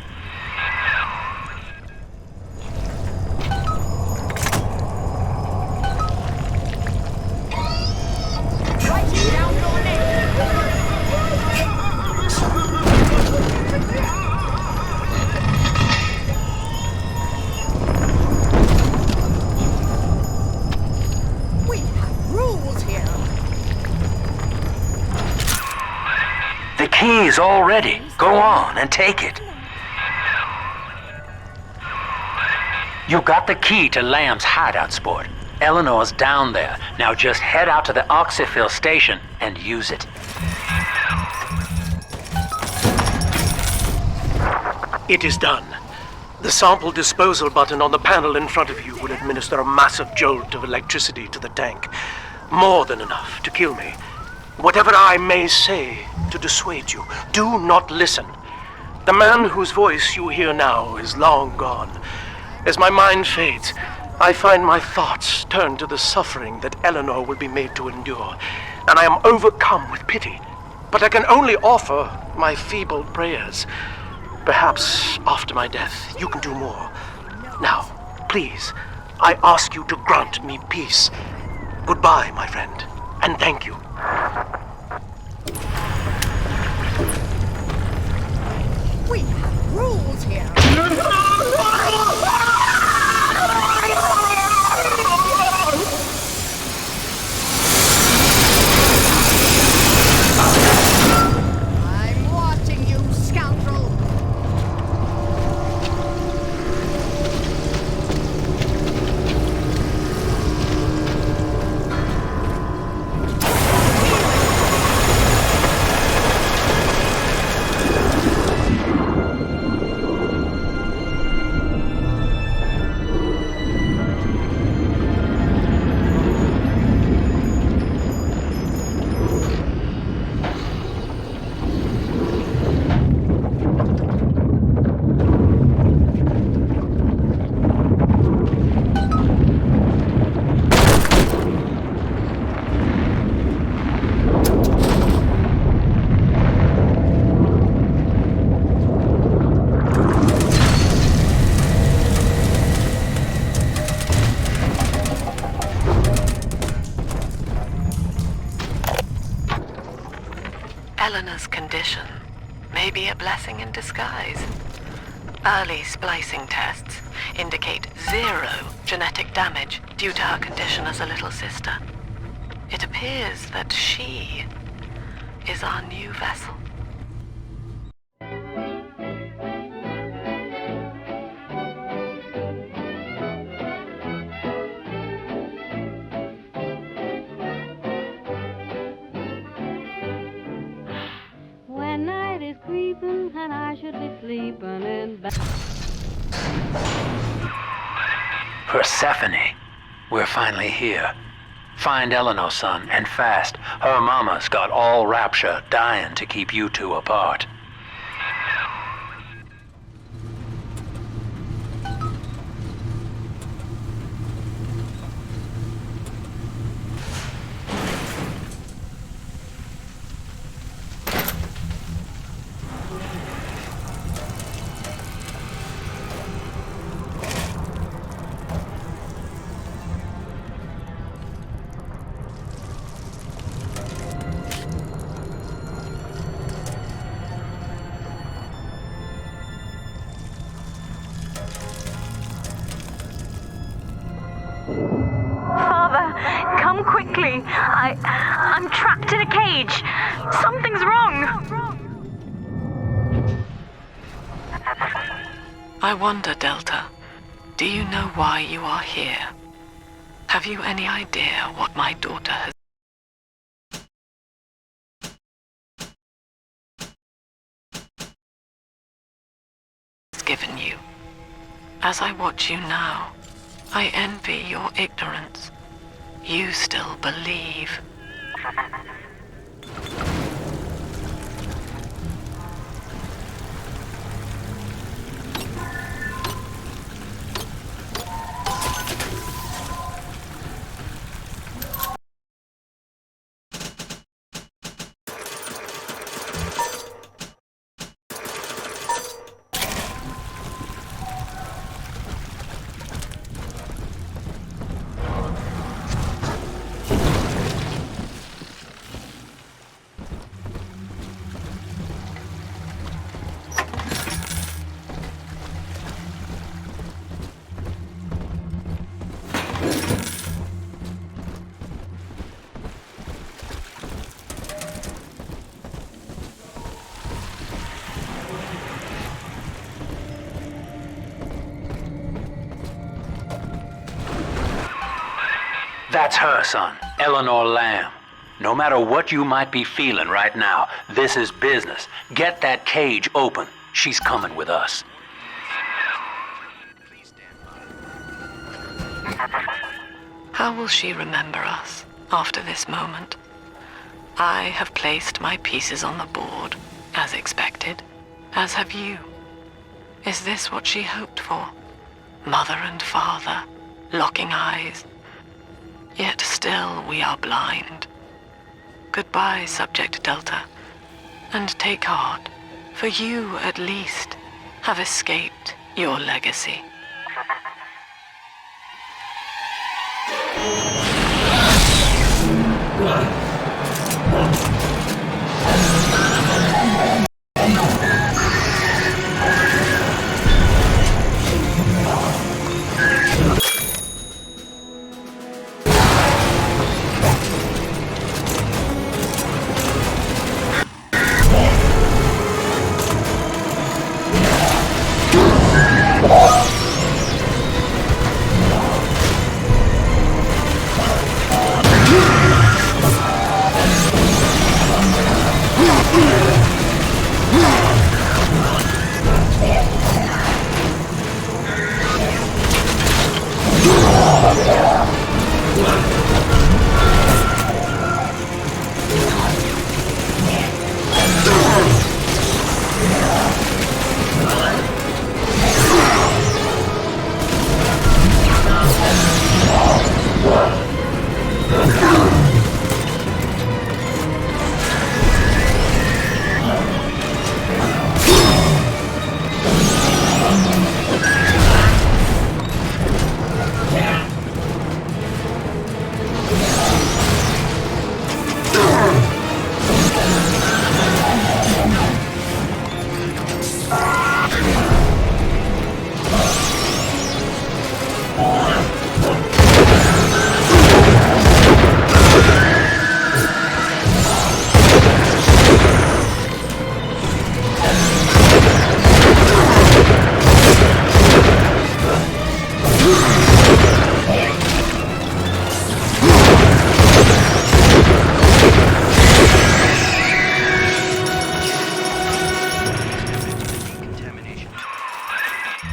The key's all ready. Go on and take it. You got the key to Lamb's hideout sport. Eleanor's down there. Now just head out to the oxyfill station and use it. It is done. The sample disposal button on the panel in front of you will administer a massive jolt of electricity to the tank. More than enough to kill me. Whatever I may say to dissuade you, do not listen. The man whose voice you hear now is long gone. As my mind fades, I find my thoughts turn to the suffering that Eleanor will be made to endure, and I am overcome with pity. But I can only offer my feeble prayers. Perhaps after my death, you can do more. Now, please, I ask you to grant me peace. Goodbye, my friend, and thank you. We have rules here. I'm watching you, scoundrel. Eleanor's condition may be a blessing in disguise. Early splicing tests indicate 0 genetic damage due to her condition as a little sister. It appears that she is our new vessel. When night is creeping and I should be sleeping in bed. Persephone, we're finally here. Find Eleanor, son, and fast. Her mama's got all Rapture dying to keep you two apart. Father, come quickly. I'm trapped in a cage. Something's wrong. I wonder, Delta, do you know why you are here? Have you any idea what my daughter has given you? As I watch you now, I envy your ignorance. You still believe. That's her, son, Eleanor Lamb. No matter what you might be feeling right now, this is business. Get that cage open. She's coming with us. How will she remember us after this moment? I have placed my pieces on the board, as expected, as have you. Is this what she hoped for? Mother and father, locking eyes. Yet still we are blind. Goodbye, Subject Delta, and take heart, for you, at least, have escaped your legacy.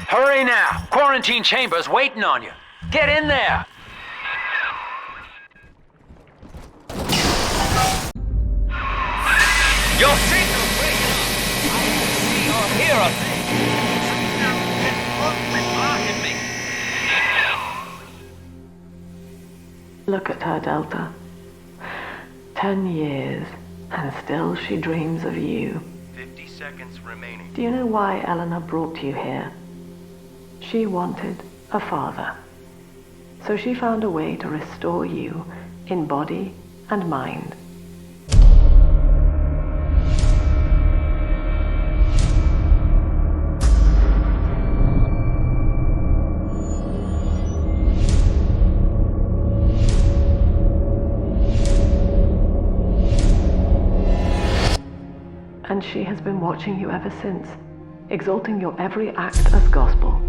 Hurry now! Quarantine chamber's waiting on you. Get in there! Your signal breaks! I can see or hear a thing! Look at her, Delta. 10 years, and still she dreams of you. 50 seconds remaining. Do you know why Eleanor brought you here? She wanted a father. So she found a way to restore you in body and mind. And she has been watching you ever since, exalting your every act as gospel.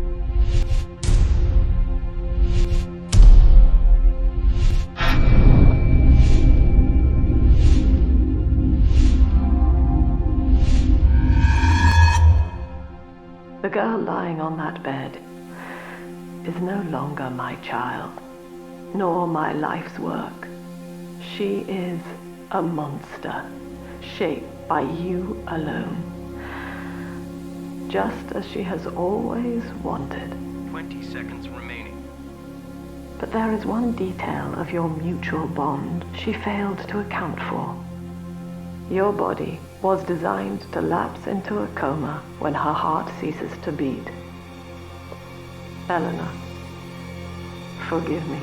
The girl lying on that bed is no longer my child, nor my life's work. She is a monster, shaped by you alone, just as she has always wanted. 20 seconds remaining. But there is one detail of your mutual bond she failed to account for. Your body was designed to lapse into a coma when her heart ceases to beat. Eleanor, forgive me.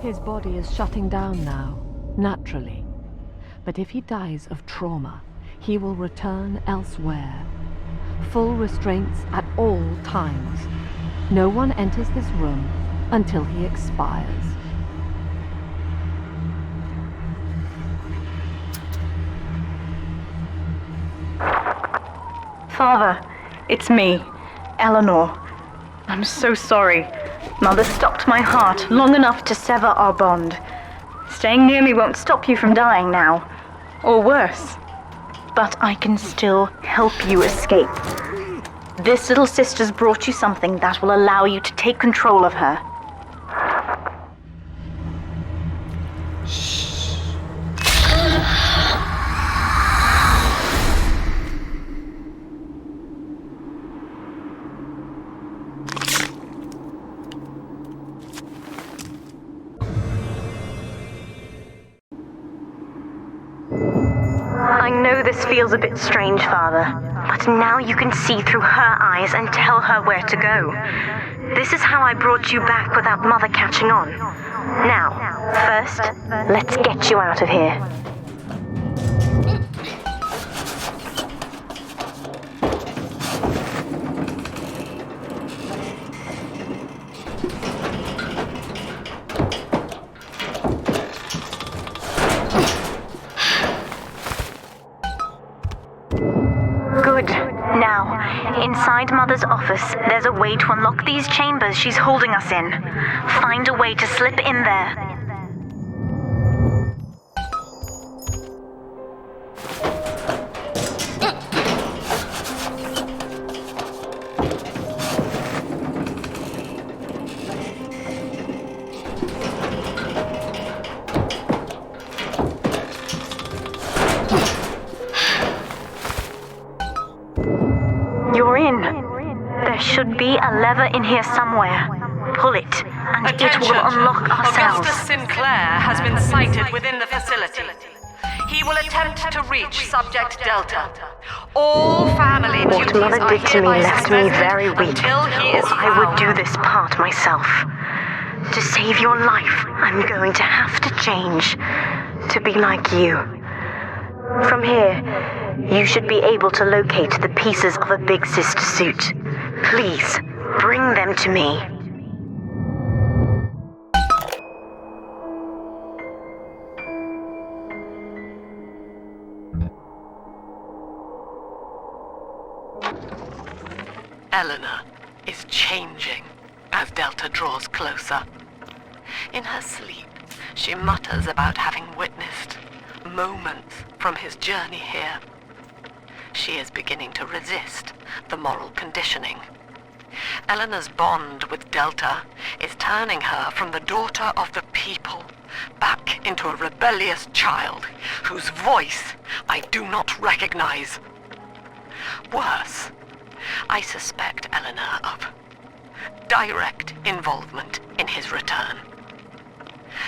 His body is shutting down now, naturally. But if he dies of trauma, he will return elsewhere. Full restraints at all times. No one enters this room until he expires. Father, it's me, Eleanor. I'm so sorry. Mother stopped my heart long enough to sever our bond. Staying near me won't stop you from dying now. Or worse. But I can still help you escape. This little sister's brought you something that will allow you to take control of her. I know this feels a bit strange, Father, but now you can see through her eyes and tell her where to go. This is how I brought you back without Mother catching on. Now, first, let's get you out of here. Inside Mother's office, there's a way to unlock these chambers she's holding us in. Find a way to slip in there. You're in. There should be a lever in here somewhere. Pull it, and Attention. it will unlock our cells. Augustus Sinclair has been sighted within the facility. He will attempt to reach Subject Delta. All family What duties Mother are did to me hereby left me suspended very weak. until he is I would found. do this part myself. To save your life, I'm going to have to change. To be like you. From here, you should be able to locate the pieces of a Big Sister suit. Please, bring them to me. Eleanor is changing as Delta draws closer. In her sleep, she mutters about having witnessed moments from his journey here. She is beginning to resist the moral conditioning. Eleanor's bond with Delta is turning her from the daughter of the people back into a rebellious child whose voice I do not recognize. Worse, I suspect Eleanor of direct involvement in his return.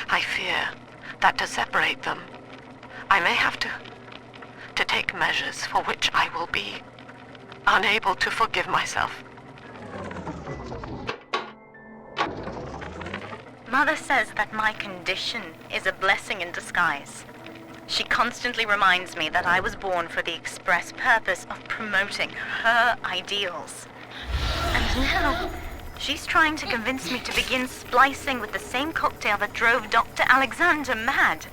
I fear that to separate them, I may have to take measures for which I will be unable to forgive myself. Mother says that my condition is a blessing in disguise. She constantly reminds me that I was born for the express purpose of promoting her ideals. And now, she's trying to convince me to begin splicing with the same cocktail that drove Dr. Alexander mad.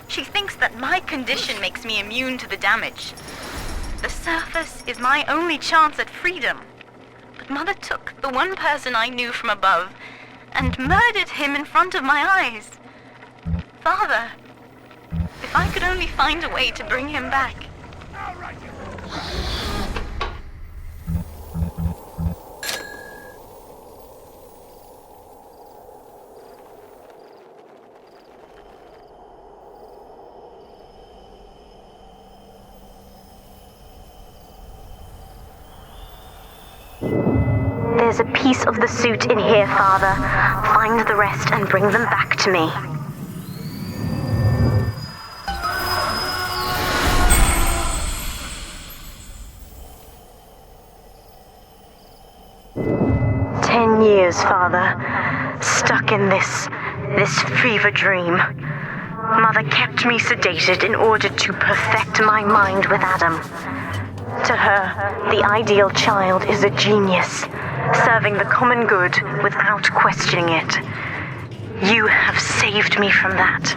She thinks that my condition makes me immune to the damage. The surface is my only chance at freedom. But Mother took the one person I knew from above and murdered him in front of my eyes. Father, if I could only find a way to bring him back. There's a piece of the suit in here, Father. Find the rest and bring them back to me. Years, Father, stuck in this fever dream. Mother kept me sedated in order to perfect my mind with Adam. To her, the ideal child is a genius, serving the common good without questioning it. You have saved me from that.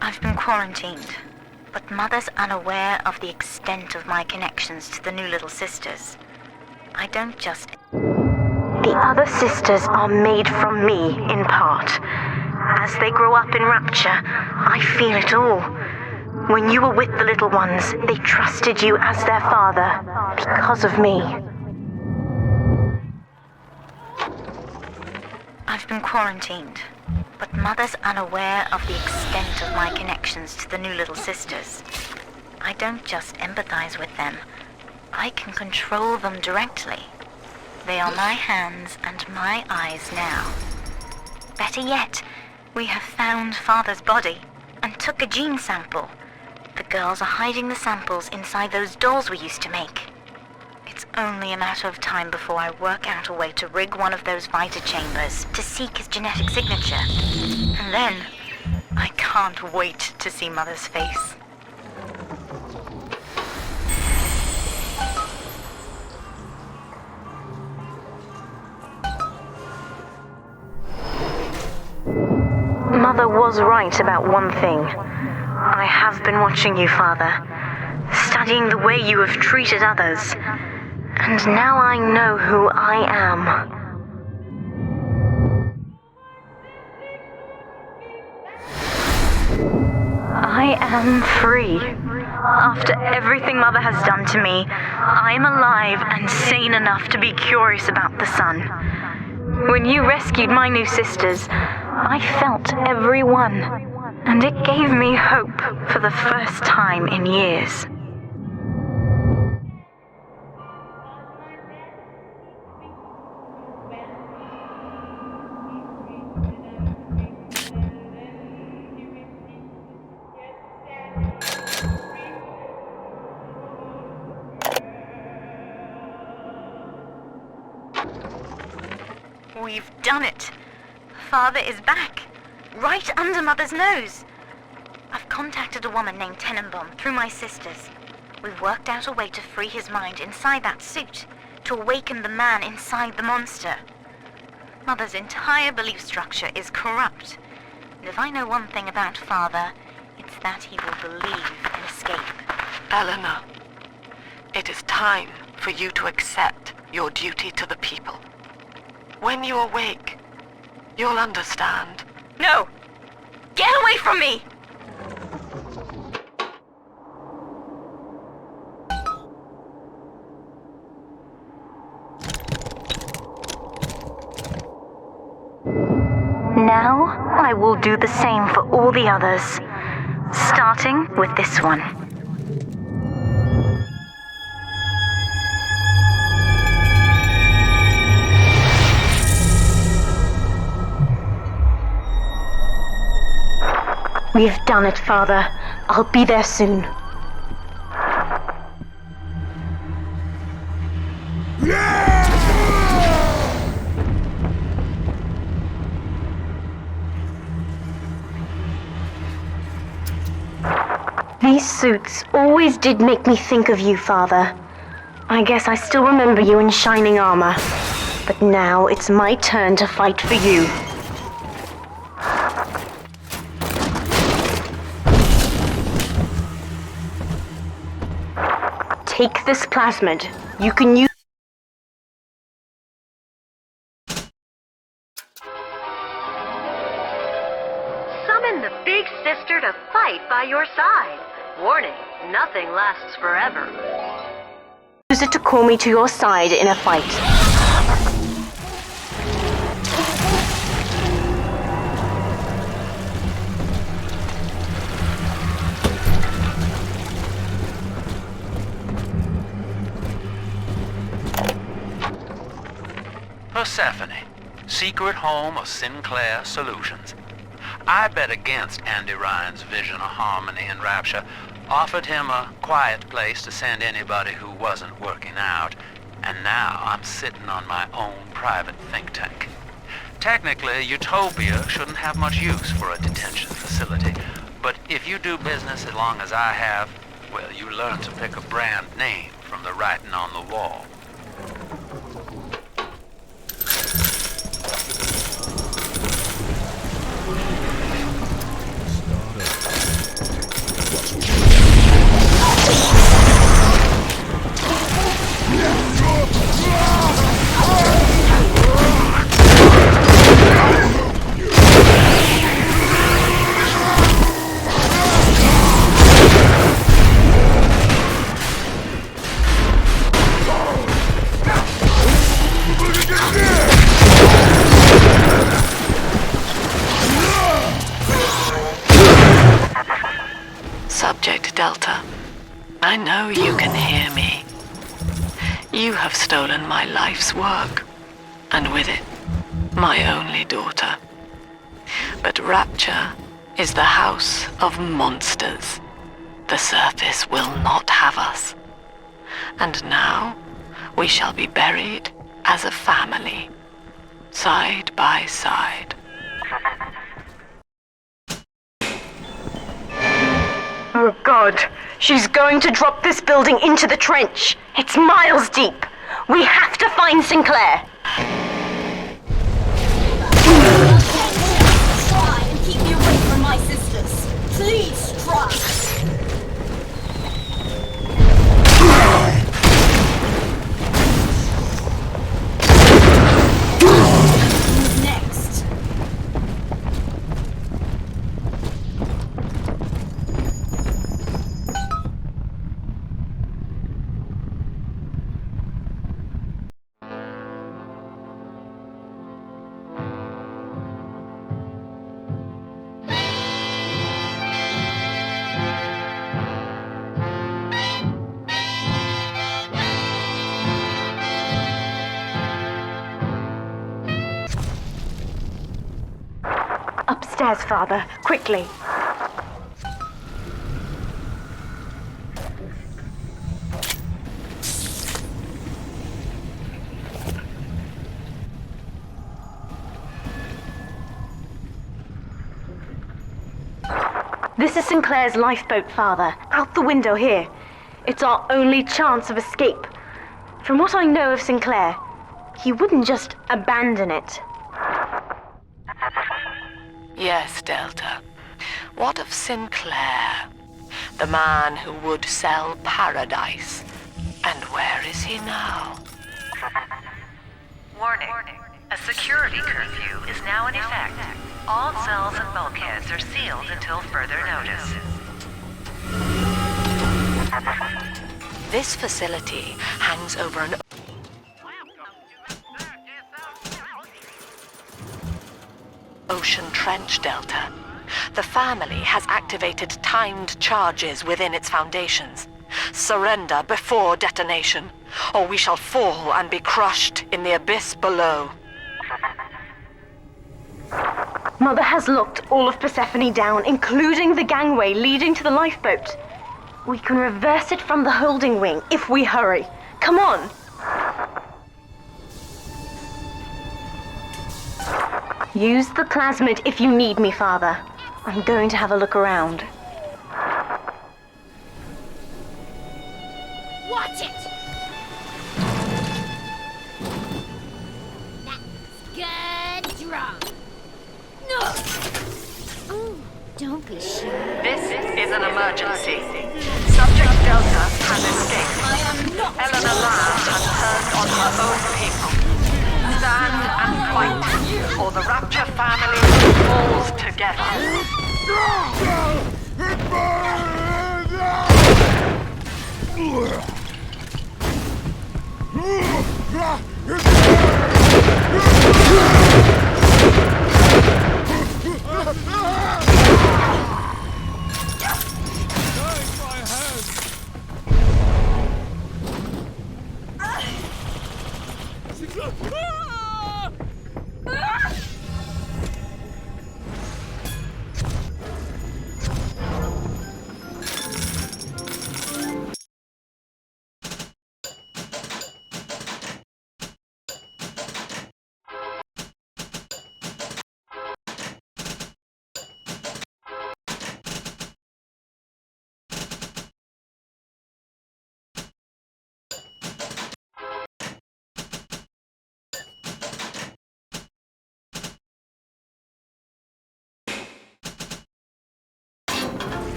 I've been quarantined, but Mother's unaware of the extent of my connections to the new little sisters. I don't just... The other sisters are made from me, in part. As they grow up in Rapture, I feel it all. When you were with the little ones, they trusted you as their father, because of me. I've been quarantined, but Mother's unaware of the extent of my connections to the new little sisters. I don't just empathize with them. I can control them directly. They are my hands and my eyes now. Better yet, we have found Father's body and took a gene sample. The girls are hiding the samples inside those dolls we used to make. It's only a matter of time before I work out a way to rig one of those vita chambers to seek his genetic signature. And then, I can't wait to see Mother's face. Mother was right about one thing. I have been watching you, Father, studying the way you have treated others. And now I know who I am. I am free. After everything Mother has done to me, I am alive and sane enough to be curious about the sun. When you rescued my new sisters, I felt every one, and it gave me hope for the first time in years. We've done it. Father is back, right under Mother's nose. I've contacted a woman named Tenenbaum through my sisters. We've worked out a way to free his mind inside that suit, to awaken the man inside the monster. Mother's entire belief structure is corrupt. And if I know one thing about Father, it's that he will believe in escape. Eleanor, it is time for you to accept your duty to the people. When you awake, you'll understand. No! Get away from me! Now, I will do the same for all the others, starting with this one. We have done it, Father. I'll be there soon. These suits always did make me think of you, Father. I guess I still remember you in shining armor. But now it's my turn to fight for you. Take this plasmid. You can use Summon the big sister to fight by your side. Warning, nothing lasts forever. Use it to call me to your side in a fight. Persephone, secret home of Sinclair Solutions. I bet against Andy Ryan's vision of harmony and Rapture, offered him a quiet place to send anybody who wasn't working out, and now I'm sitting on my own private think tank. Technically, Utopia shouldn't have much use for a detention facility, but if you do business as long as I have, well, you learn to pick a brand name from the writing on the wall. Subject Delta, I know you can hear me. You have stolen my life's work, and with it, my only daughter. But Rapture is the house of monsters. The surface will not have us. And now, we shall be buried as a family, side by side. Oh God, she's going to drop this building into the trench. It's miles deep. We have to find Sinclair. Try and keep me away from my sisters. Please try. Who's next? Upstairs, Father, quickly. This is Sinclair's lifeboat, Father. Out the window here. It's our only chance of escape. From what I know of Sinclair, he wouldn't just abandon it. Yes, Delta. What of Sinclair? The man who would sell paradise. And where is he now? Warning. A security curfew is now in effect. All cells and bulkheads are sealed until further notice. This facility hangs over an ocean trench, Delta. The family has activated timed charges within its foundations. Surrender before detonation, or we shall fall and be crushed in the abyss below. Mother has locked all of Persephone down, including the gangway leading to the lifeboat. We can reverse it from the holding wing if we hurry. Come on! Use the plasmid if you need me, Father. I'm going to have a look around. Watch it! That's good drunk. No! Oh, don't be shy. This is an emergency. Subject Delta has escaped. I am not. Eleanor Lamb has turned on her own people. Stand and fight, or the Rapture family falls together.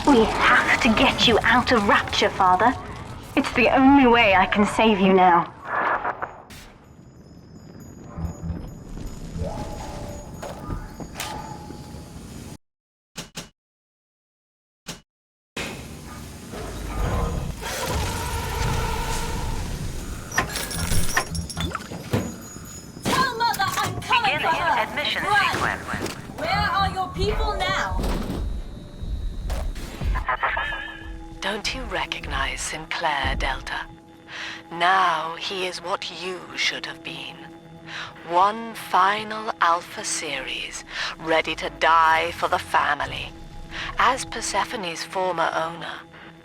We have to get you out of Rapture, Father. It's the only way I can save you now. Tell Mother I'm coming for her! Admission Right. sequence. Where are your people now? Don't you recognize Sinclair, Delta? Now he is what you should have been. One final Alpha series, ready to die for the family. As Persephone's former owner,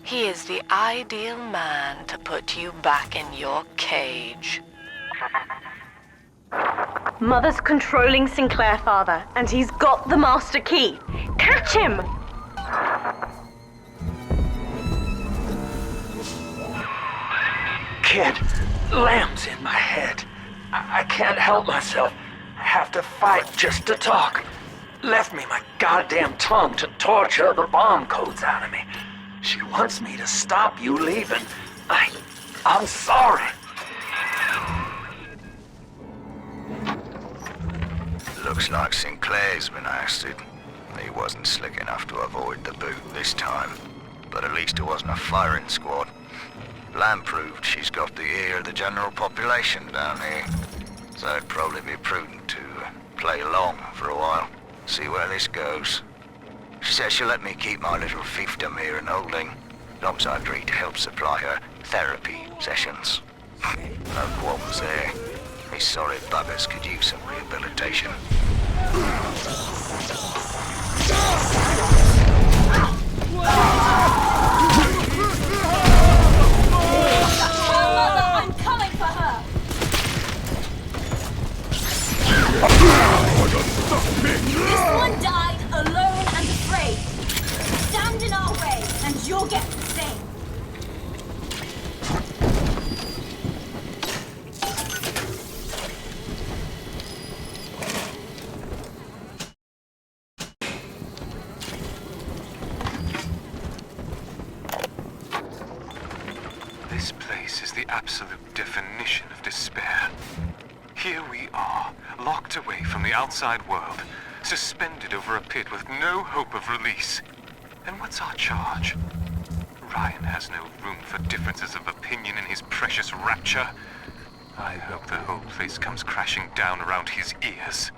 he is the ideal man to put you back in your cage. Mother's controlling Sinclair, Father, and he's got the master key. Catch him! Kid, lamb's in my head. I can't help myself. I have to fight just to talk. Left me my goddamn tongue to torture the bomb codes out of me. She wants me to stop you leaving. I'm sorry. Looks like Sinclair's been ousted. He wasn't slick enough to avoid the boot this time. But at least it wasn't a firing squad. Lamb proved she's got the ear of the general population down here. So it'd probably be prudent to play along for a while. See where this goes. She says she'll let me keep my little fiefdom here in holding. Long as I agree to help supply her therapy sessions. No qualms there. These sorry buggers could use some rehabilitation. Tell Mother I'm coming for her! This one died alone and afraid. Stand in our way and you'll get the same. This place is the absolute definition of despair. Here we are, locked away from the outside world, suspended over a pit with no hope of release. And what's our charge? Ryan has no room for differences of opinion in his precious Rapture. I hope the whole place comes crashing down around his ears.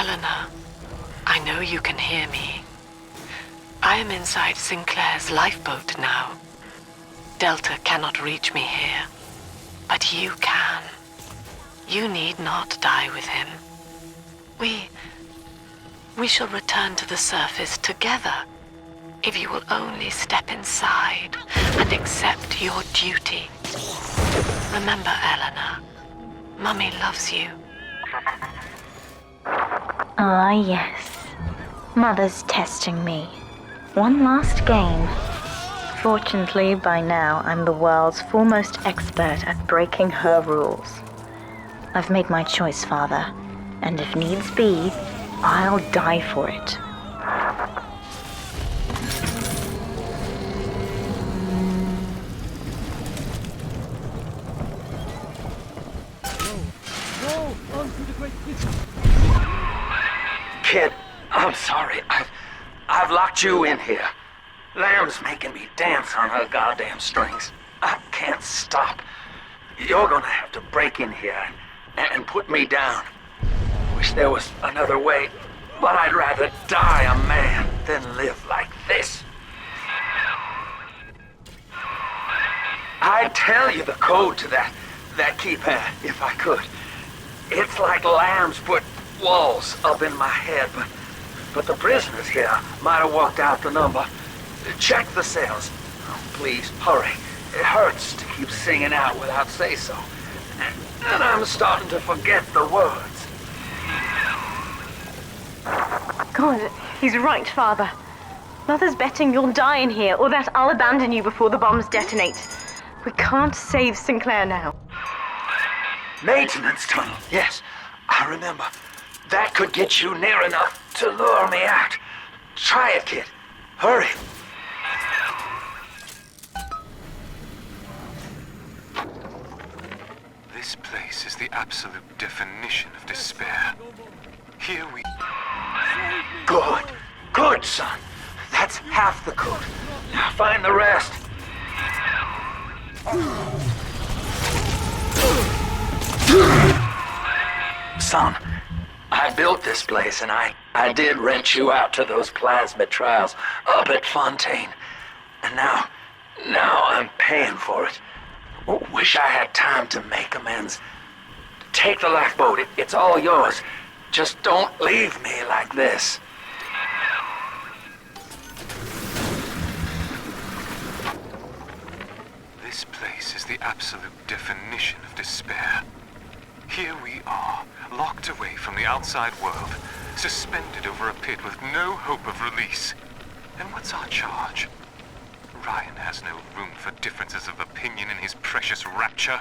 Eleanor, I know you can hear me. I am inside Sinclair's lifeboat now. Delta cannot reach me here, but you can. You need not die with him. We shall return to the surface together, if you will only step inside and accept your duty. Remember, Eleanor, Mummy loves you. Ah, yes. Mother's testing me. One last game. Fortunately, by now, I'm the world's foremost expert at breaking her rules. I've made my choice, Father, and if needs be, I'll die for it. Kid, I'm sorry. I've locked you in here. Lamb's making me dance on her goddamn strings. I can't stop. You're gonna have to break in here and put me down. Wish there was another way, but I'd rather die a man than live like this. I'd tell you the code to that keypad if I could. It's like Lamb's put walls up in my head, but the prisoners here might have walked out the number. Check the cells. Oh, please, hurry. It hurts to keep singing out without say-so. And I'm starting to forget the words. God, he's right, Father. Mother's betting you'll die in here, or that I'll abandon you before the bombs detonate. We can't save Sinclair now. Maintenance tunnel, yes. I remember. That could get you near enough to lure me out. Try it, kid. Hurry. This place is the absolute definition of despair. Here we... Good. Good, son. That's half the code. Now find the rest. Son, I built this place and I did rent you out to those plasmid trials up at Fontaine. And now I'm paying for it. Wish I had time to make amends. Take the lifeboat, it's all yours. Just don't leave me like this. This place is the absolute definition of despair. Here we are, locked away from the outside world, suspended over a pit with no hope of release. And what's our charge? Ryan has no room for differences of opinion in his precious Rapture.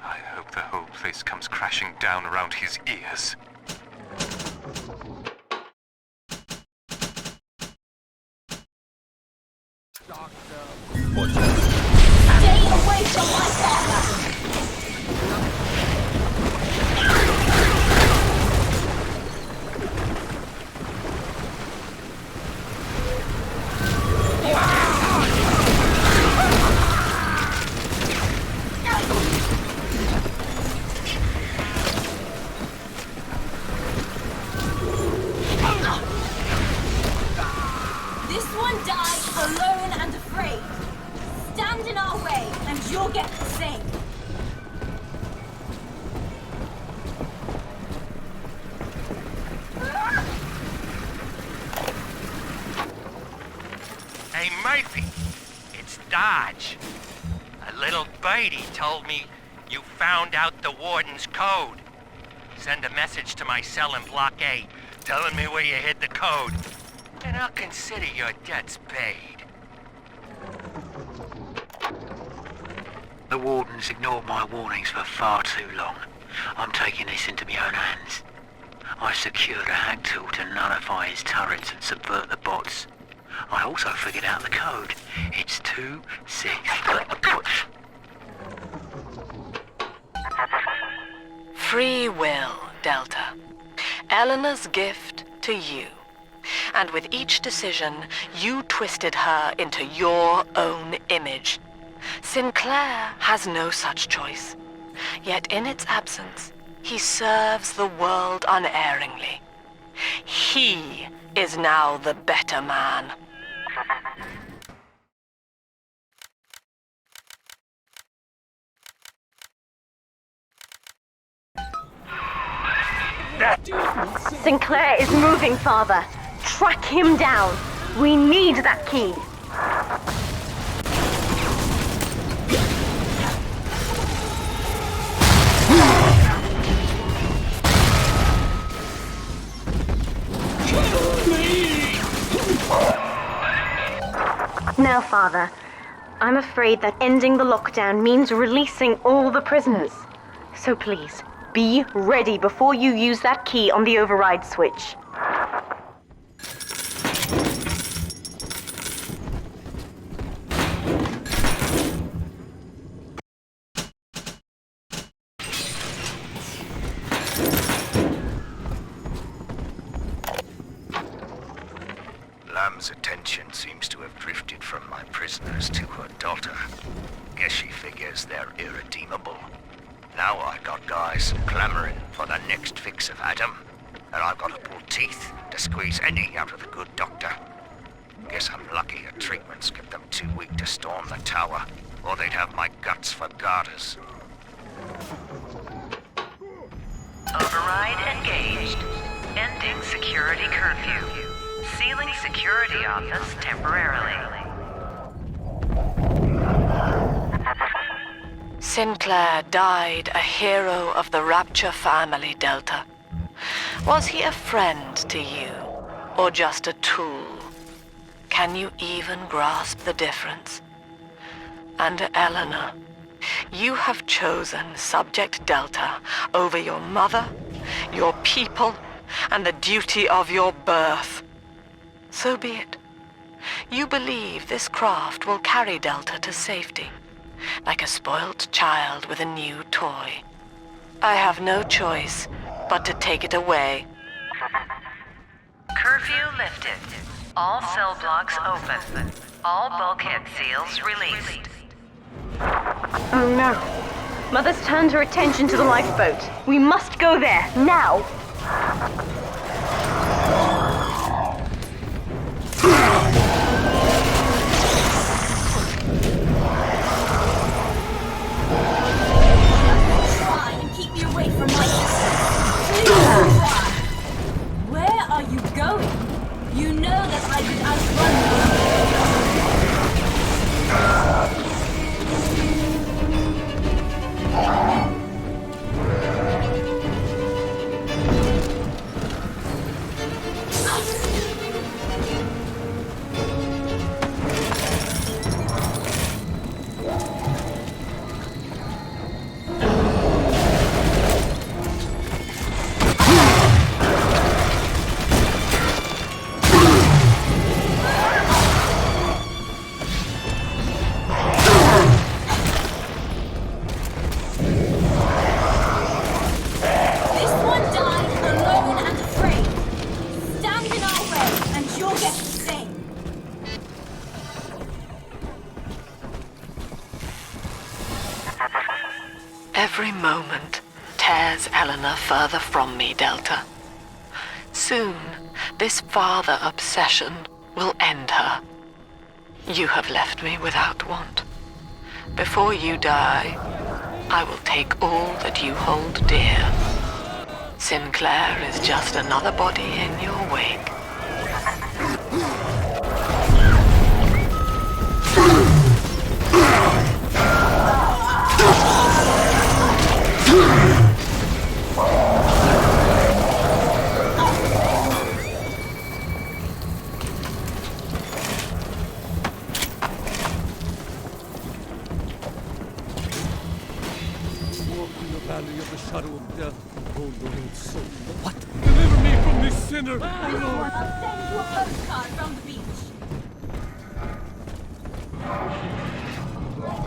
I hope the whole place comes crashing down around his ears. Stay away from my father! This one died alone and afraid. Stand in our way, and you'll get the same. Hey, Murphy, it's Dodge. A little birdie told me you found out the warden's code. Send a message to my cell in Block A, telling me where you hid the code, and I'll consider your debts paid. The warden's ignored my warnings for far too long. I'm taking this into my own hands. I secured a hack tool to nullify his turrets and subvert the bots. I also figured out the code. It's 2-6. Free will, Delta. Eleanor's gift to you. And with each decision, you twisted her into your own image. Sinclair has no such choice. Yet in its absence, he serves the world unerringly. He is now the better man. Sinclair is moving, Father. Track him down. We need that key. Now, Father, I'm afraid that ending the lockdown means releasing all the prisoners. So please, be ready before you use that key on the override switch. Lamb's attention seems to have drifted from my prisoners to her daughter. Guess she figures they're irredeemable. Now I got guys clamoring for the next fix of Adam, and I've got to pull teeth to squeeze any out of the good doctor. Guess I'm lucky her treatments kept them too weak to storm the tower, or they'd have my guts for garters. Override engaged. Ending security curfew. Sealing security office temporarily. Sinclair died a hero of the Rapture family, Delta. Was he a friend to you, or just a tool? Can you even grasp the difference? And Eleanor, you have chosen Subject Delta over your mother, your people, and the duty of your birth. So be it. You believe this craft will carry Delta to safety, like a spoilt child with a new toy. I have no choice but to take it away. Curfew lifted. All cell blocks open. All bulkhead seals released. Oh no. Mother's turned her attention to the lifeboat. We must go there, now! Try and keep me away from my sister. Please try. Where are you going? You know that I could outrun Every moment tears Eleanor further from me, Delta. Soon, this father obsession will end her. You have left me without want. Before you die, I will take all that you hold dear. Sinclair is just another body in your wake. Valley of the shadow of death, O Lord, soul. What? Deliver me from this sinner, O Lord! I'll send you a postcard from the beach.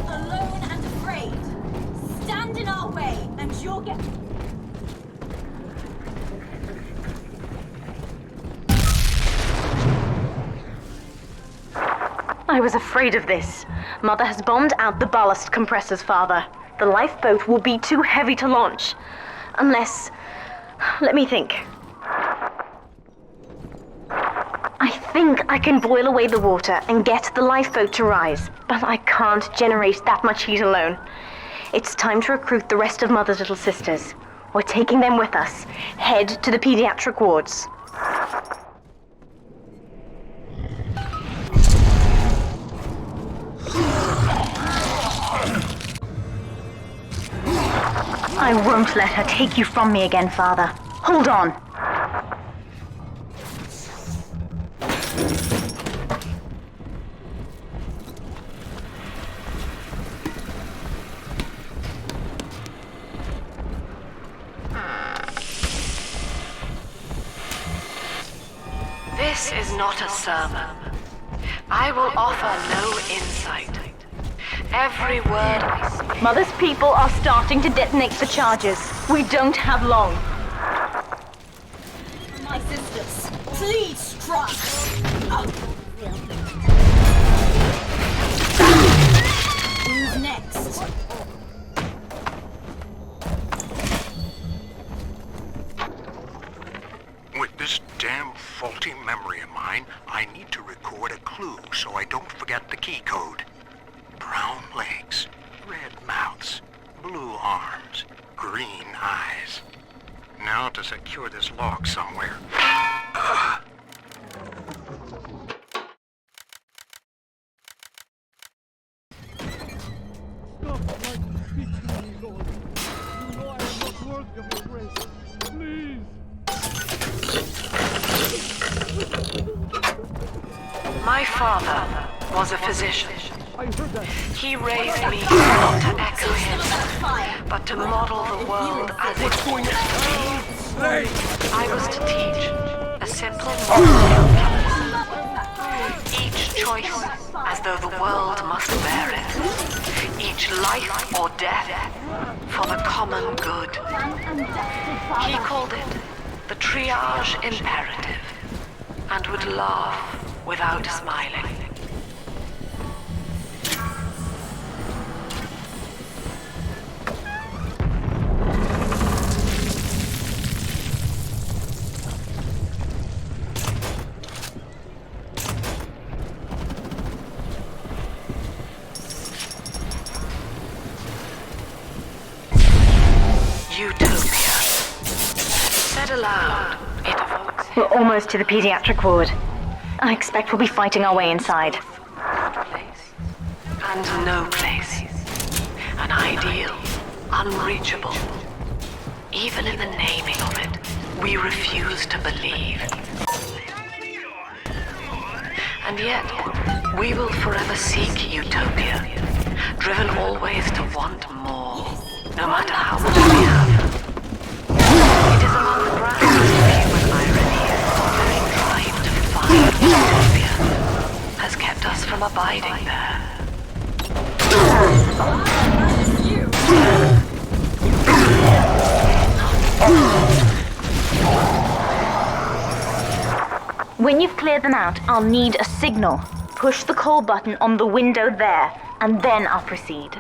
Alone and afraid. Stand in our way, and you'll get... I was afraid of this. Mother has bombed out the ballast compressors, Father. The lifeboat will be too heavy to launch. Unless... Let me think. I think I can boil away the water and get the lifeboat to rise, but I can't generate that much heat alone. It's time to recruit the rest of Mother's little sisters. We're taking them with us. Head to the pediatric wards. I won't let her take you from me again, Father. Hold on. This is not a sermon. I will offer no insight. Every word I speak. Mother's people are starting to detonate the charges. We don't have long. My sisters, please trust. Who's next? With this damn faulty memory of mine, I need to record a clue so I don't forget the key code. Brown legs, red mouths, blue arms, green eyes. Now to secure this log somewhere. My father was a physician. He raised me not to echo him, but to model the world as it ought to be. I was to teach a simple moral calculus. Each choice as though the world must bear it. Each life or death for the common good. He called it the triage imperative, and would laugh without smiling. Utopia. Said aloud, it evokes We're almost to the pediatric ward. I expect we'll be fighting our way inside. and no place. An ideal, unreachable. Even in the naming of it, we refuse to believe. And yet, we will forever seek utopia, driven always to want more, no matter how much we have. It is among the grandest of human ironies, our very drive to find utopia has kept us from abiding there. When you've cleared them out, I'll need a signal. Push the call button on the window there, and then I'll proceed.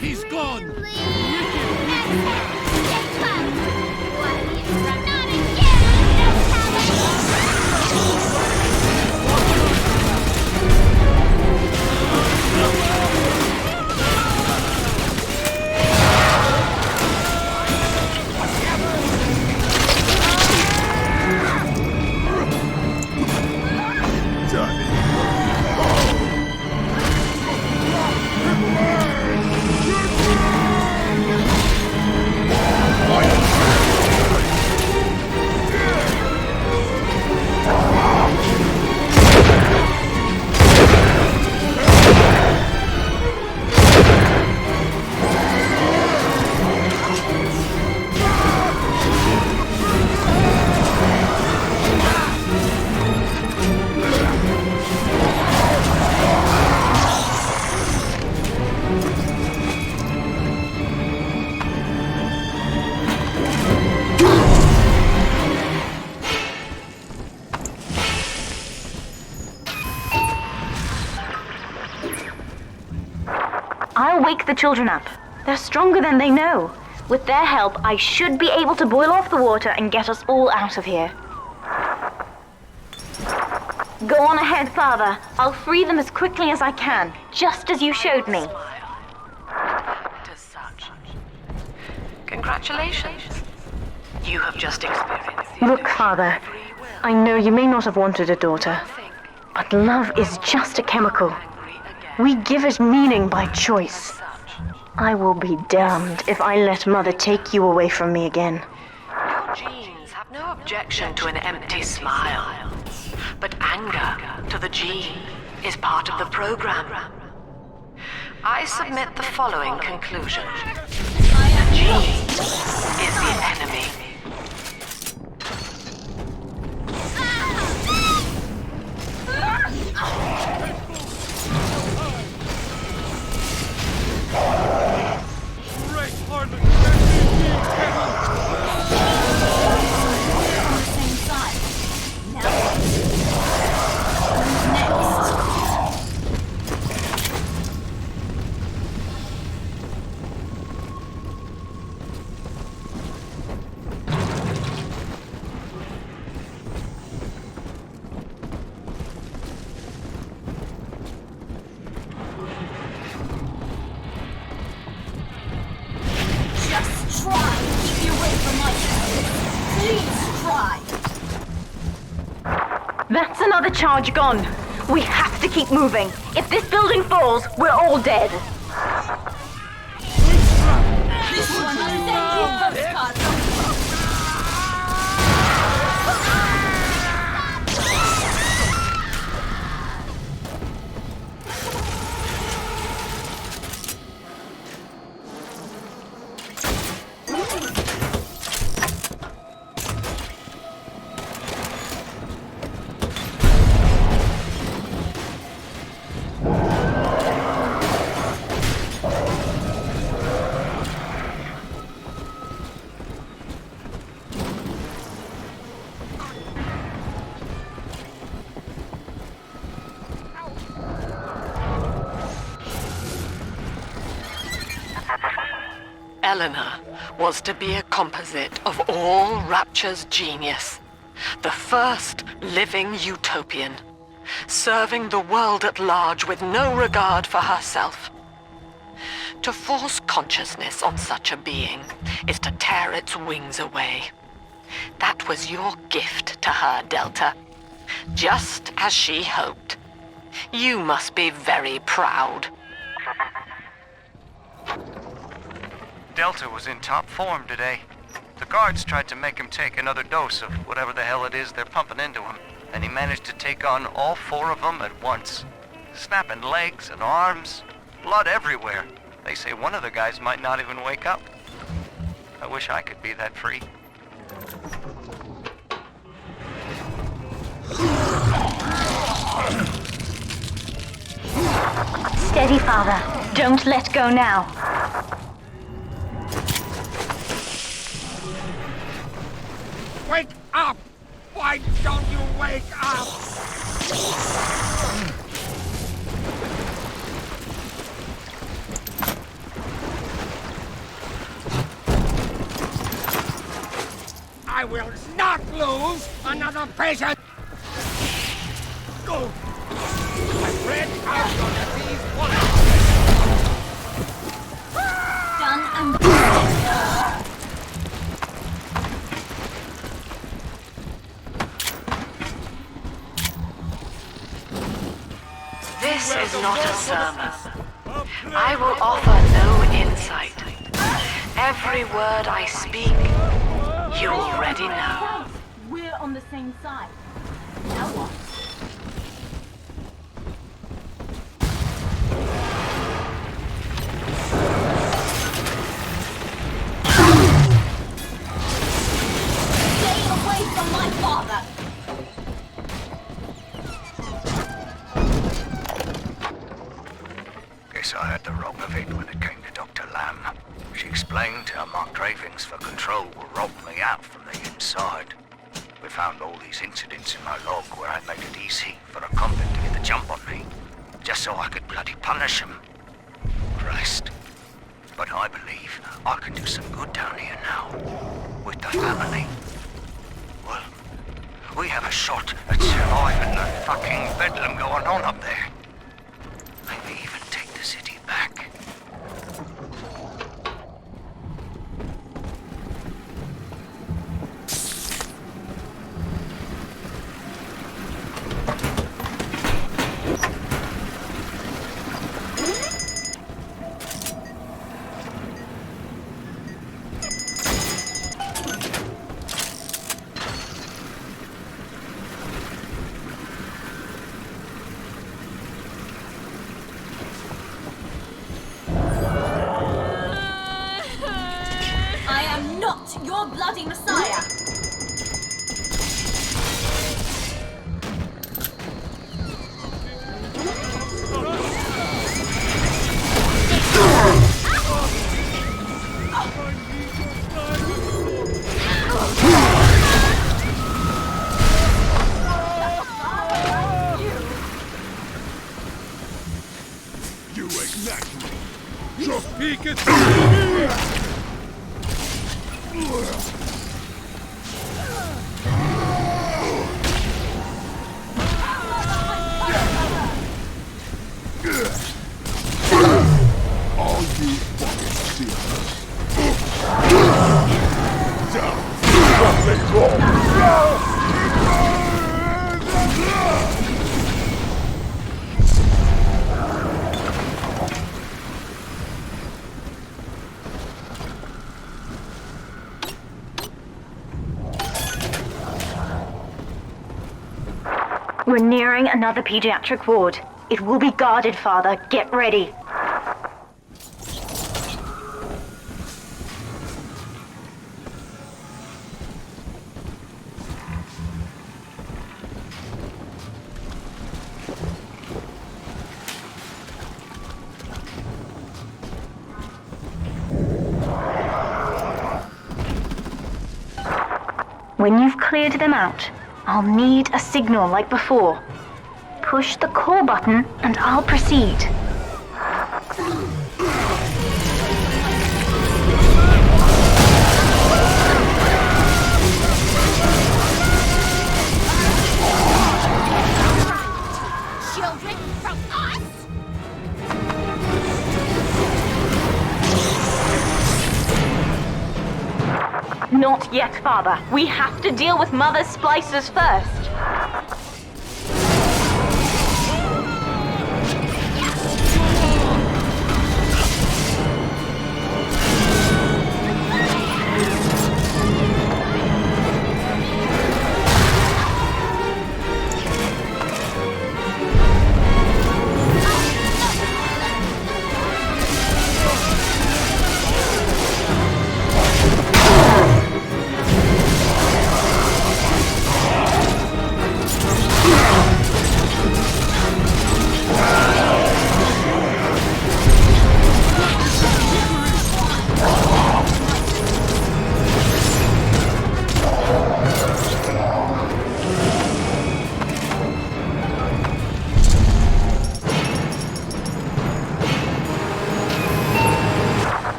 He's gone! the children up. They're stronger than they know. With their help, I should be able to boil off the water and get us all out of here. Go on ahead, Father. I'll free them as quickly as I can, just as you showed me. Congratulations. You have just experienced Look, Father, I know you may not have wanted a daughter, but love is just a chemical. We give it meaning by choice. I will be damned if I let Mother take you away from me again. Your genes have no objection to an empty smile. But anger to the gene is part of the program. I submit the following conclusion. The gene is the enemy. That's another charge gone. We have to keep moving. If this building falls, we're all dead. This one will send you postcards. Eleanor was to be a composite of all Rapture's genius. The first living utopian, serving the world at large with no regard for herself. To force consciousness on such a being is to tear its wings away. That was your gift to her, Delta. Just as she hoped. You must be very proud. Delta was in top form today. The guards tried to make him take another dose of whatever the hell it is they're pumping into him, and he managed to take on all 4 of them at once. Snapping legs and arms, blood everywhere. They say one of the guys might not even wake up. I wish I could be that free. Steady, Father. Don't let go now. Wake up! Why don't you wake up? I will not lose another patient! Go! I read out your disease once! Done and done. This is not a sermon. I will offer no insight. Every word I speak, you already know. We're on the same side. Now what? Stay away from my father! Guess I had the wrong of it when it came to Dr. Lamb. She explained how my cravings for control were robbing me out from the inside. We found all these incidents in my log where I made it easy for a convict to get the jump on me, just so I could bloody punish him. Christ, But I believe I can do some good down here now. With the family. Well, we have a shot at surviving the fucking bedlam going on up there. Maybe even take the city back. Your bloody messiah! You ain't next. Just peek at me! All you fucking stealers. Something's wrong. We're nearing another pediatric ward. It will be guarded, Father. Get ready. When you've cleared them out, I'll need a signal like before. Push the call button and I'll proceed. Children from us? Not yet, Father. We have to deal with Mother's splicers first.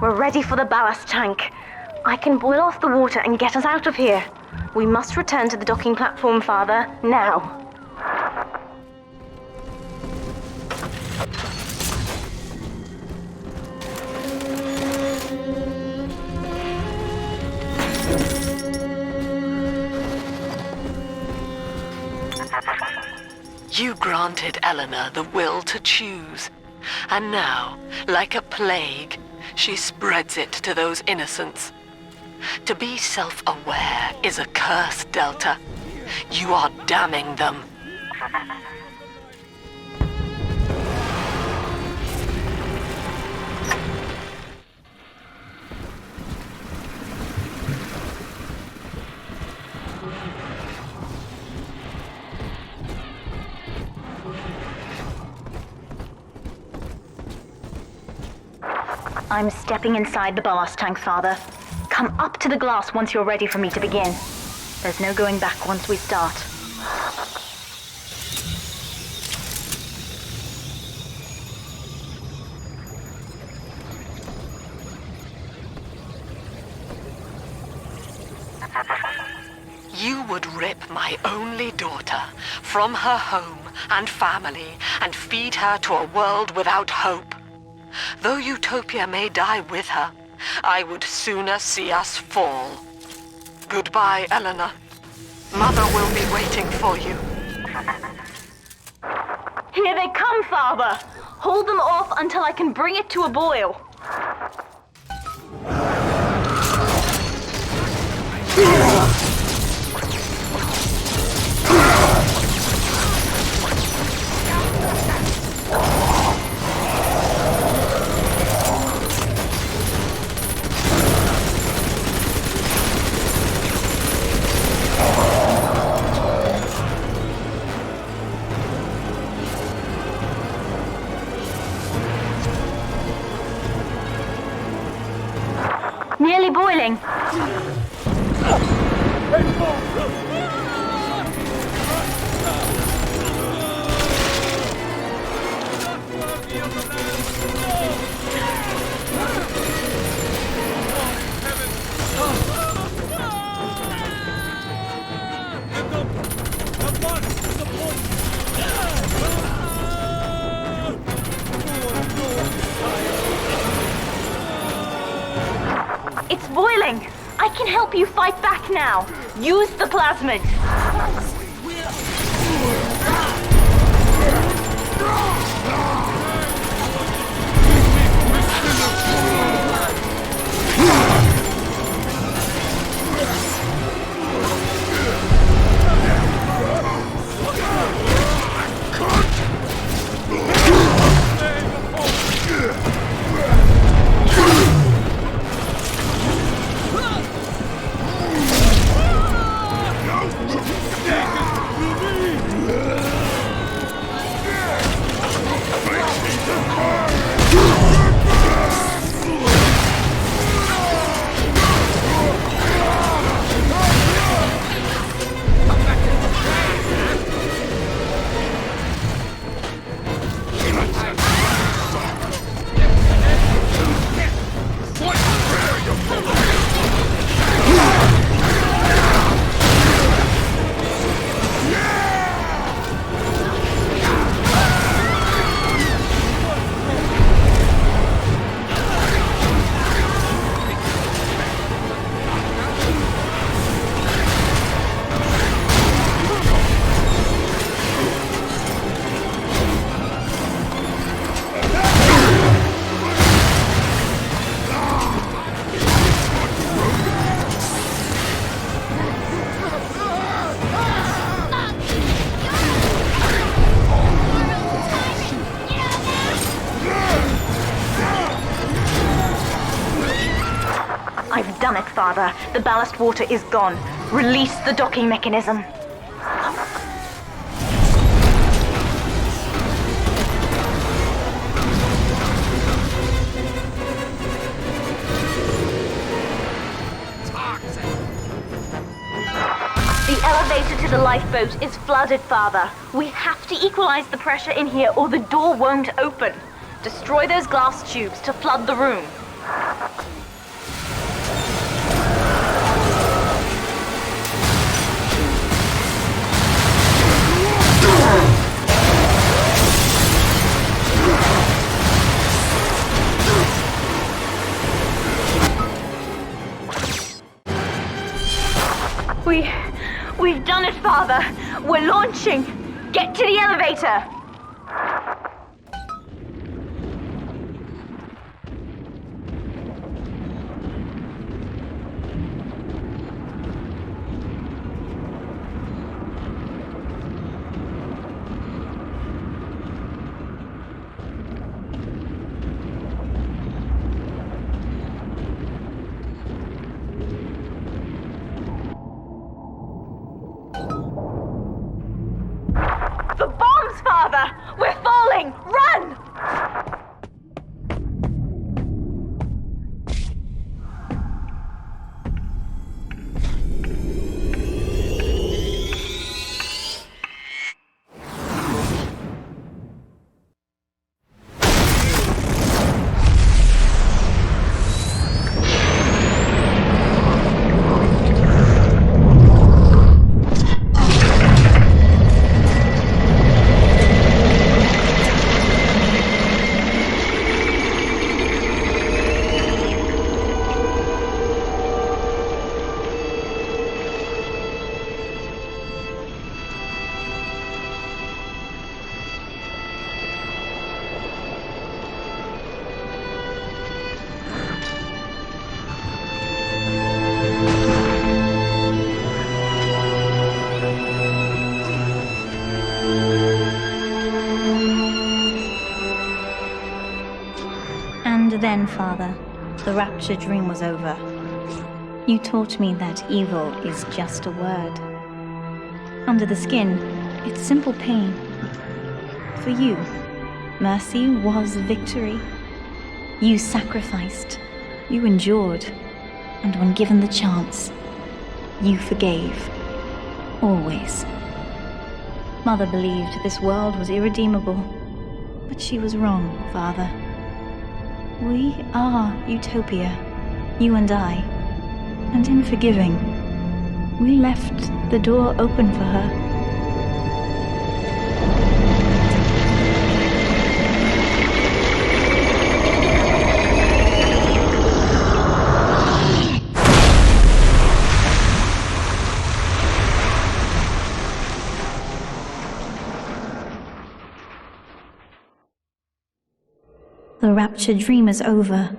We're ready for the ballast tank. I can boil off the water and get us out of here. We must return to the docking platform, Father, now. You granted Eleanor the will to choose, and now, like a plague, she spreads it to those innocents. To be self-aware is a curse, Delta. You are damning them. I'm stepping inside the ballast tank, Father. Come up to the glass once you're ready for me to begin. There's no going back once we start. would rip my only daughter from her home and family and feed her to a world without hope. Though Utopia may die with her, I would sooner see us fall. Goodbye, Eleanor. Mother will be waiting for you. Here they come, Father! Hold them off until I can bring it to a boil. Nearly boiling. It's boiling! I can help you fight back now! Use the plasmids! I've done it, Father. The ballast water is gone. Release the docking mechanism. The elevator to the lifeboat is flooded, Father. We have to equalize the pressure in here or the door won't open. Destroy those glass tubes to flood the room. We've done it, Father. We're launching. Get to the elevator. The bombs, Father! the Rapture dream was over. You taught me that evil is just a word. Under the skin, it's simple pain. For you, mercy was victory. You sacrificed, you endured, and when given the chance, you forgave. Always. Mother believed this world was irredeemable, but she was wrong, Father. We are Utopia, you and I, and in forgiving, we left the door open for her. The Rapture dream is over,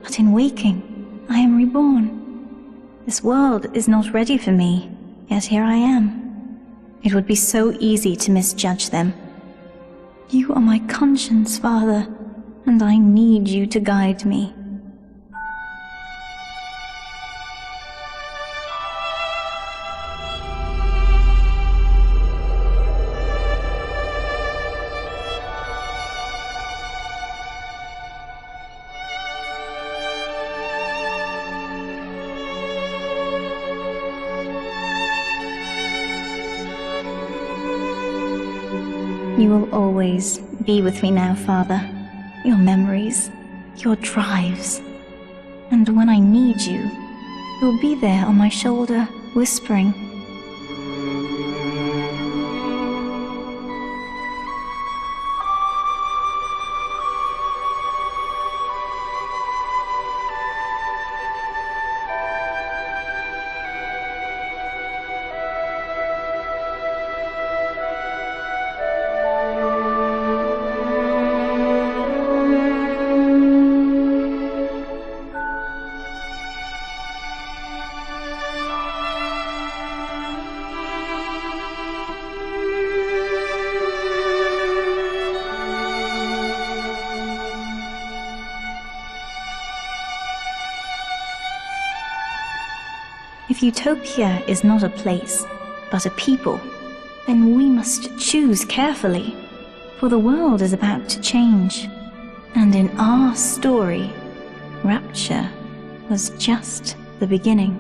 but in waking, I am reborn. This world is not ready for me, yet here I am. It would be so easy to misjudge them. You are my conscience, Father, and I need you to guide me. You will always be with me now, Father. Your memories, your drives. And when I need you, you'll be there on my shoulder, whispering. If Utopia is not a place, but a people, then we must choose carefully, for the world is about to change. And in our story, Rapture was just the beginning.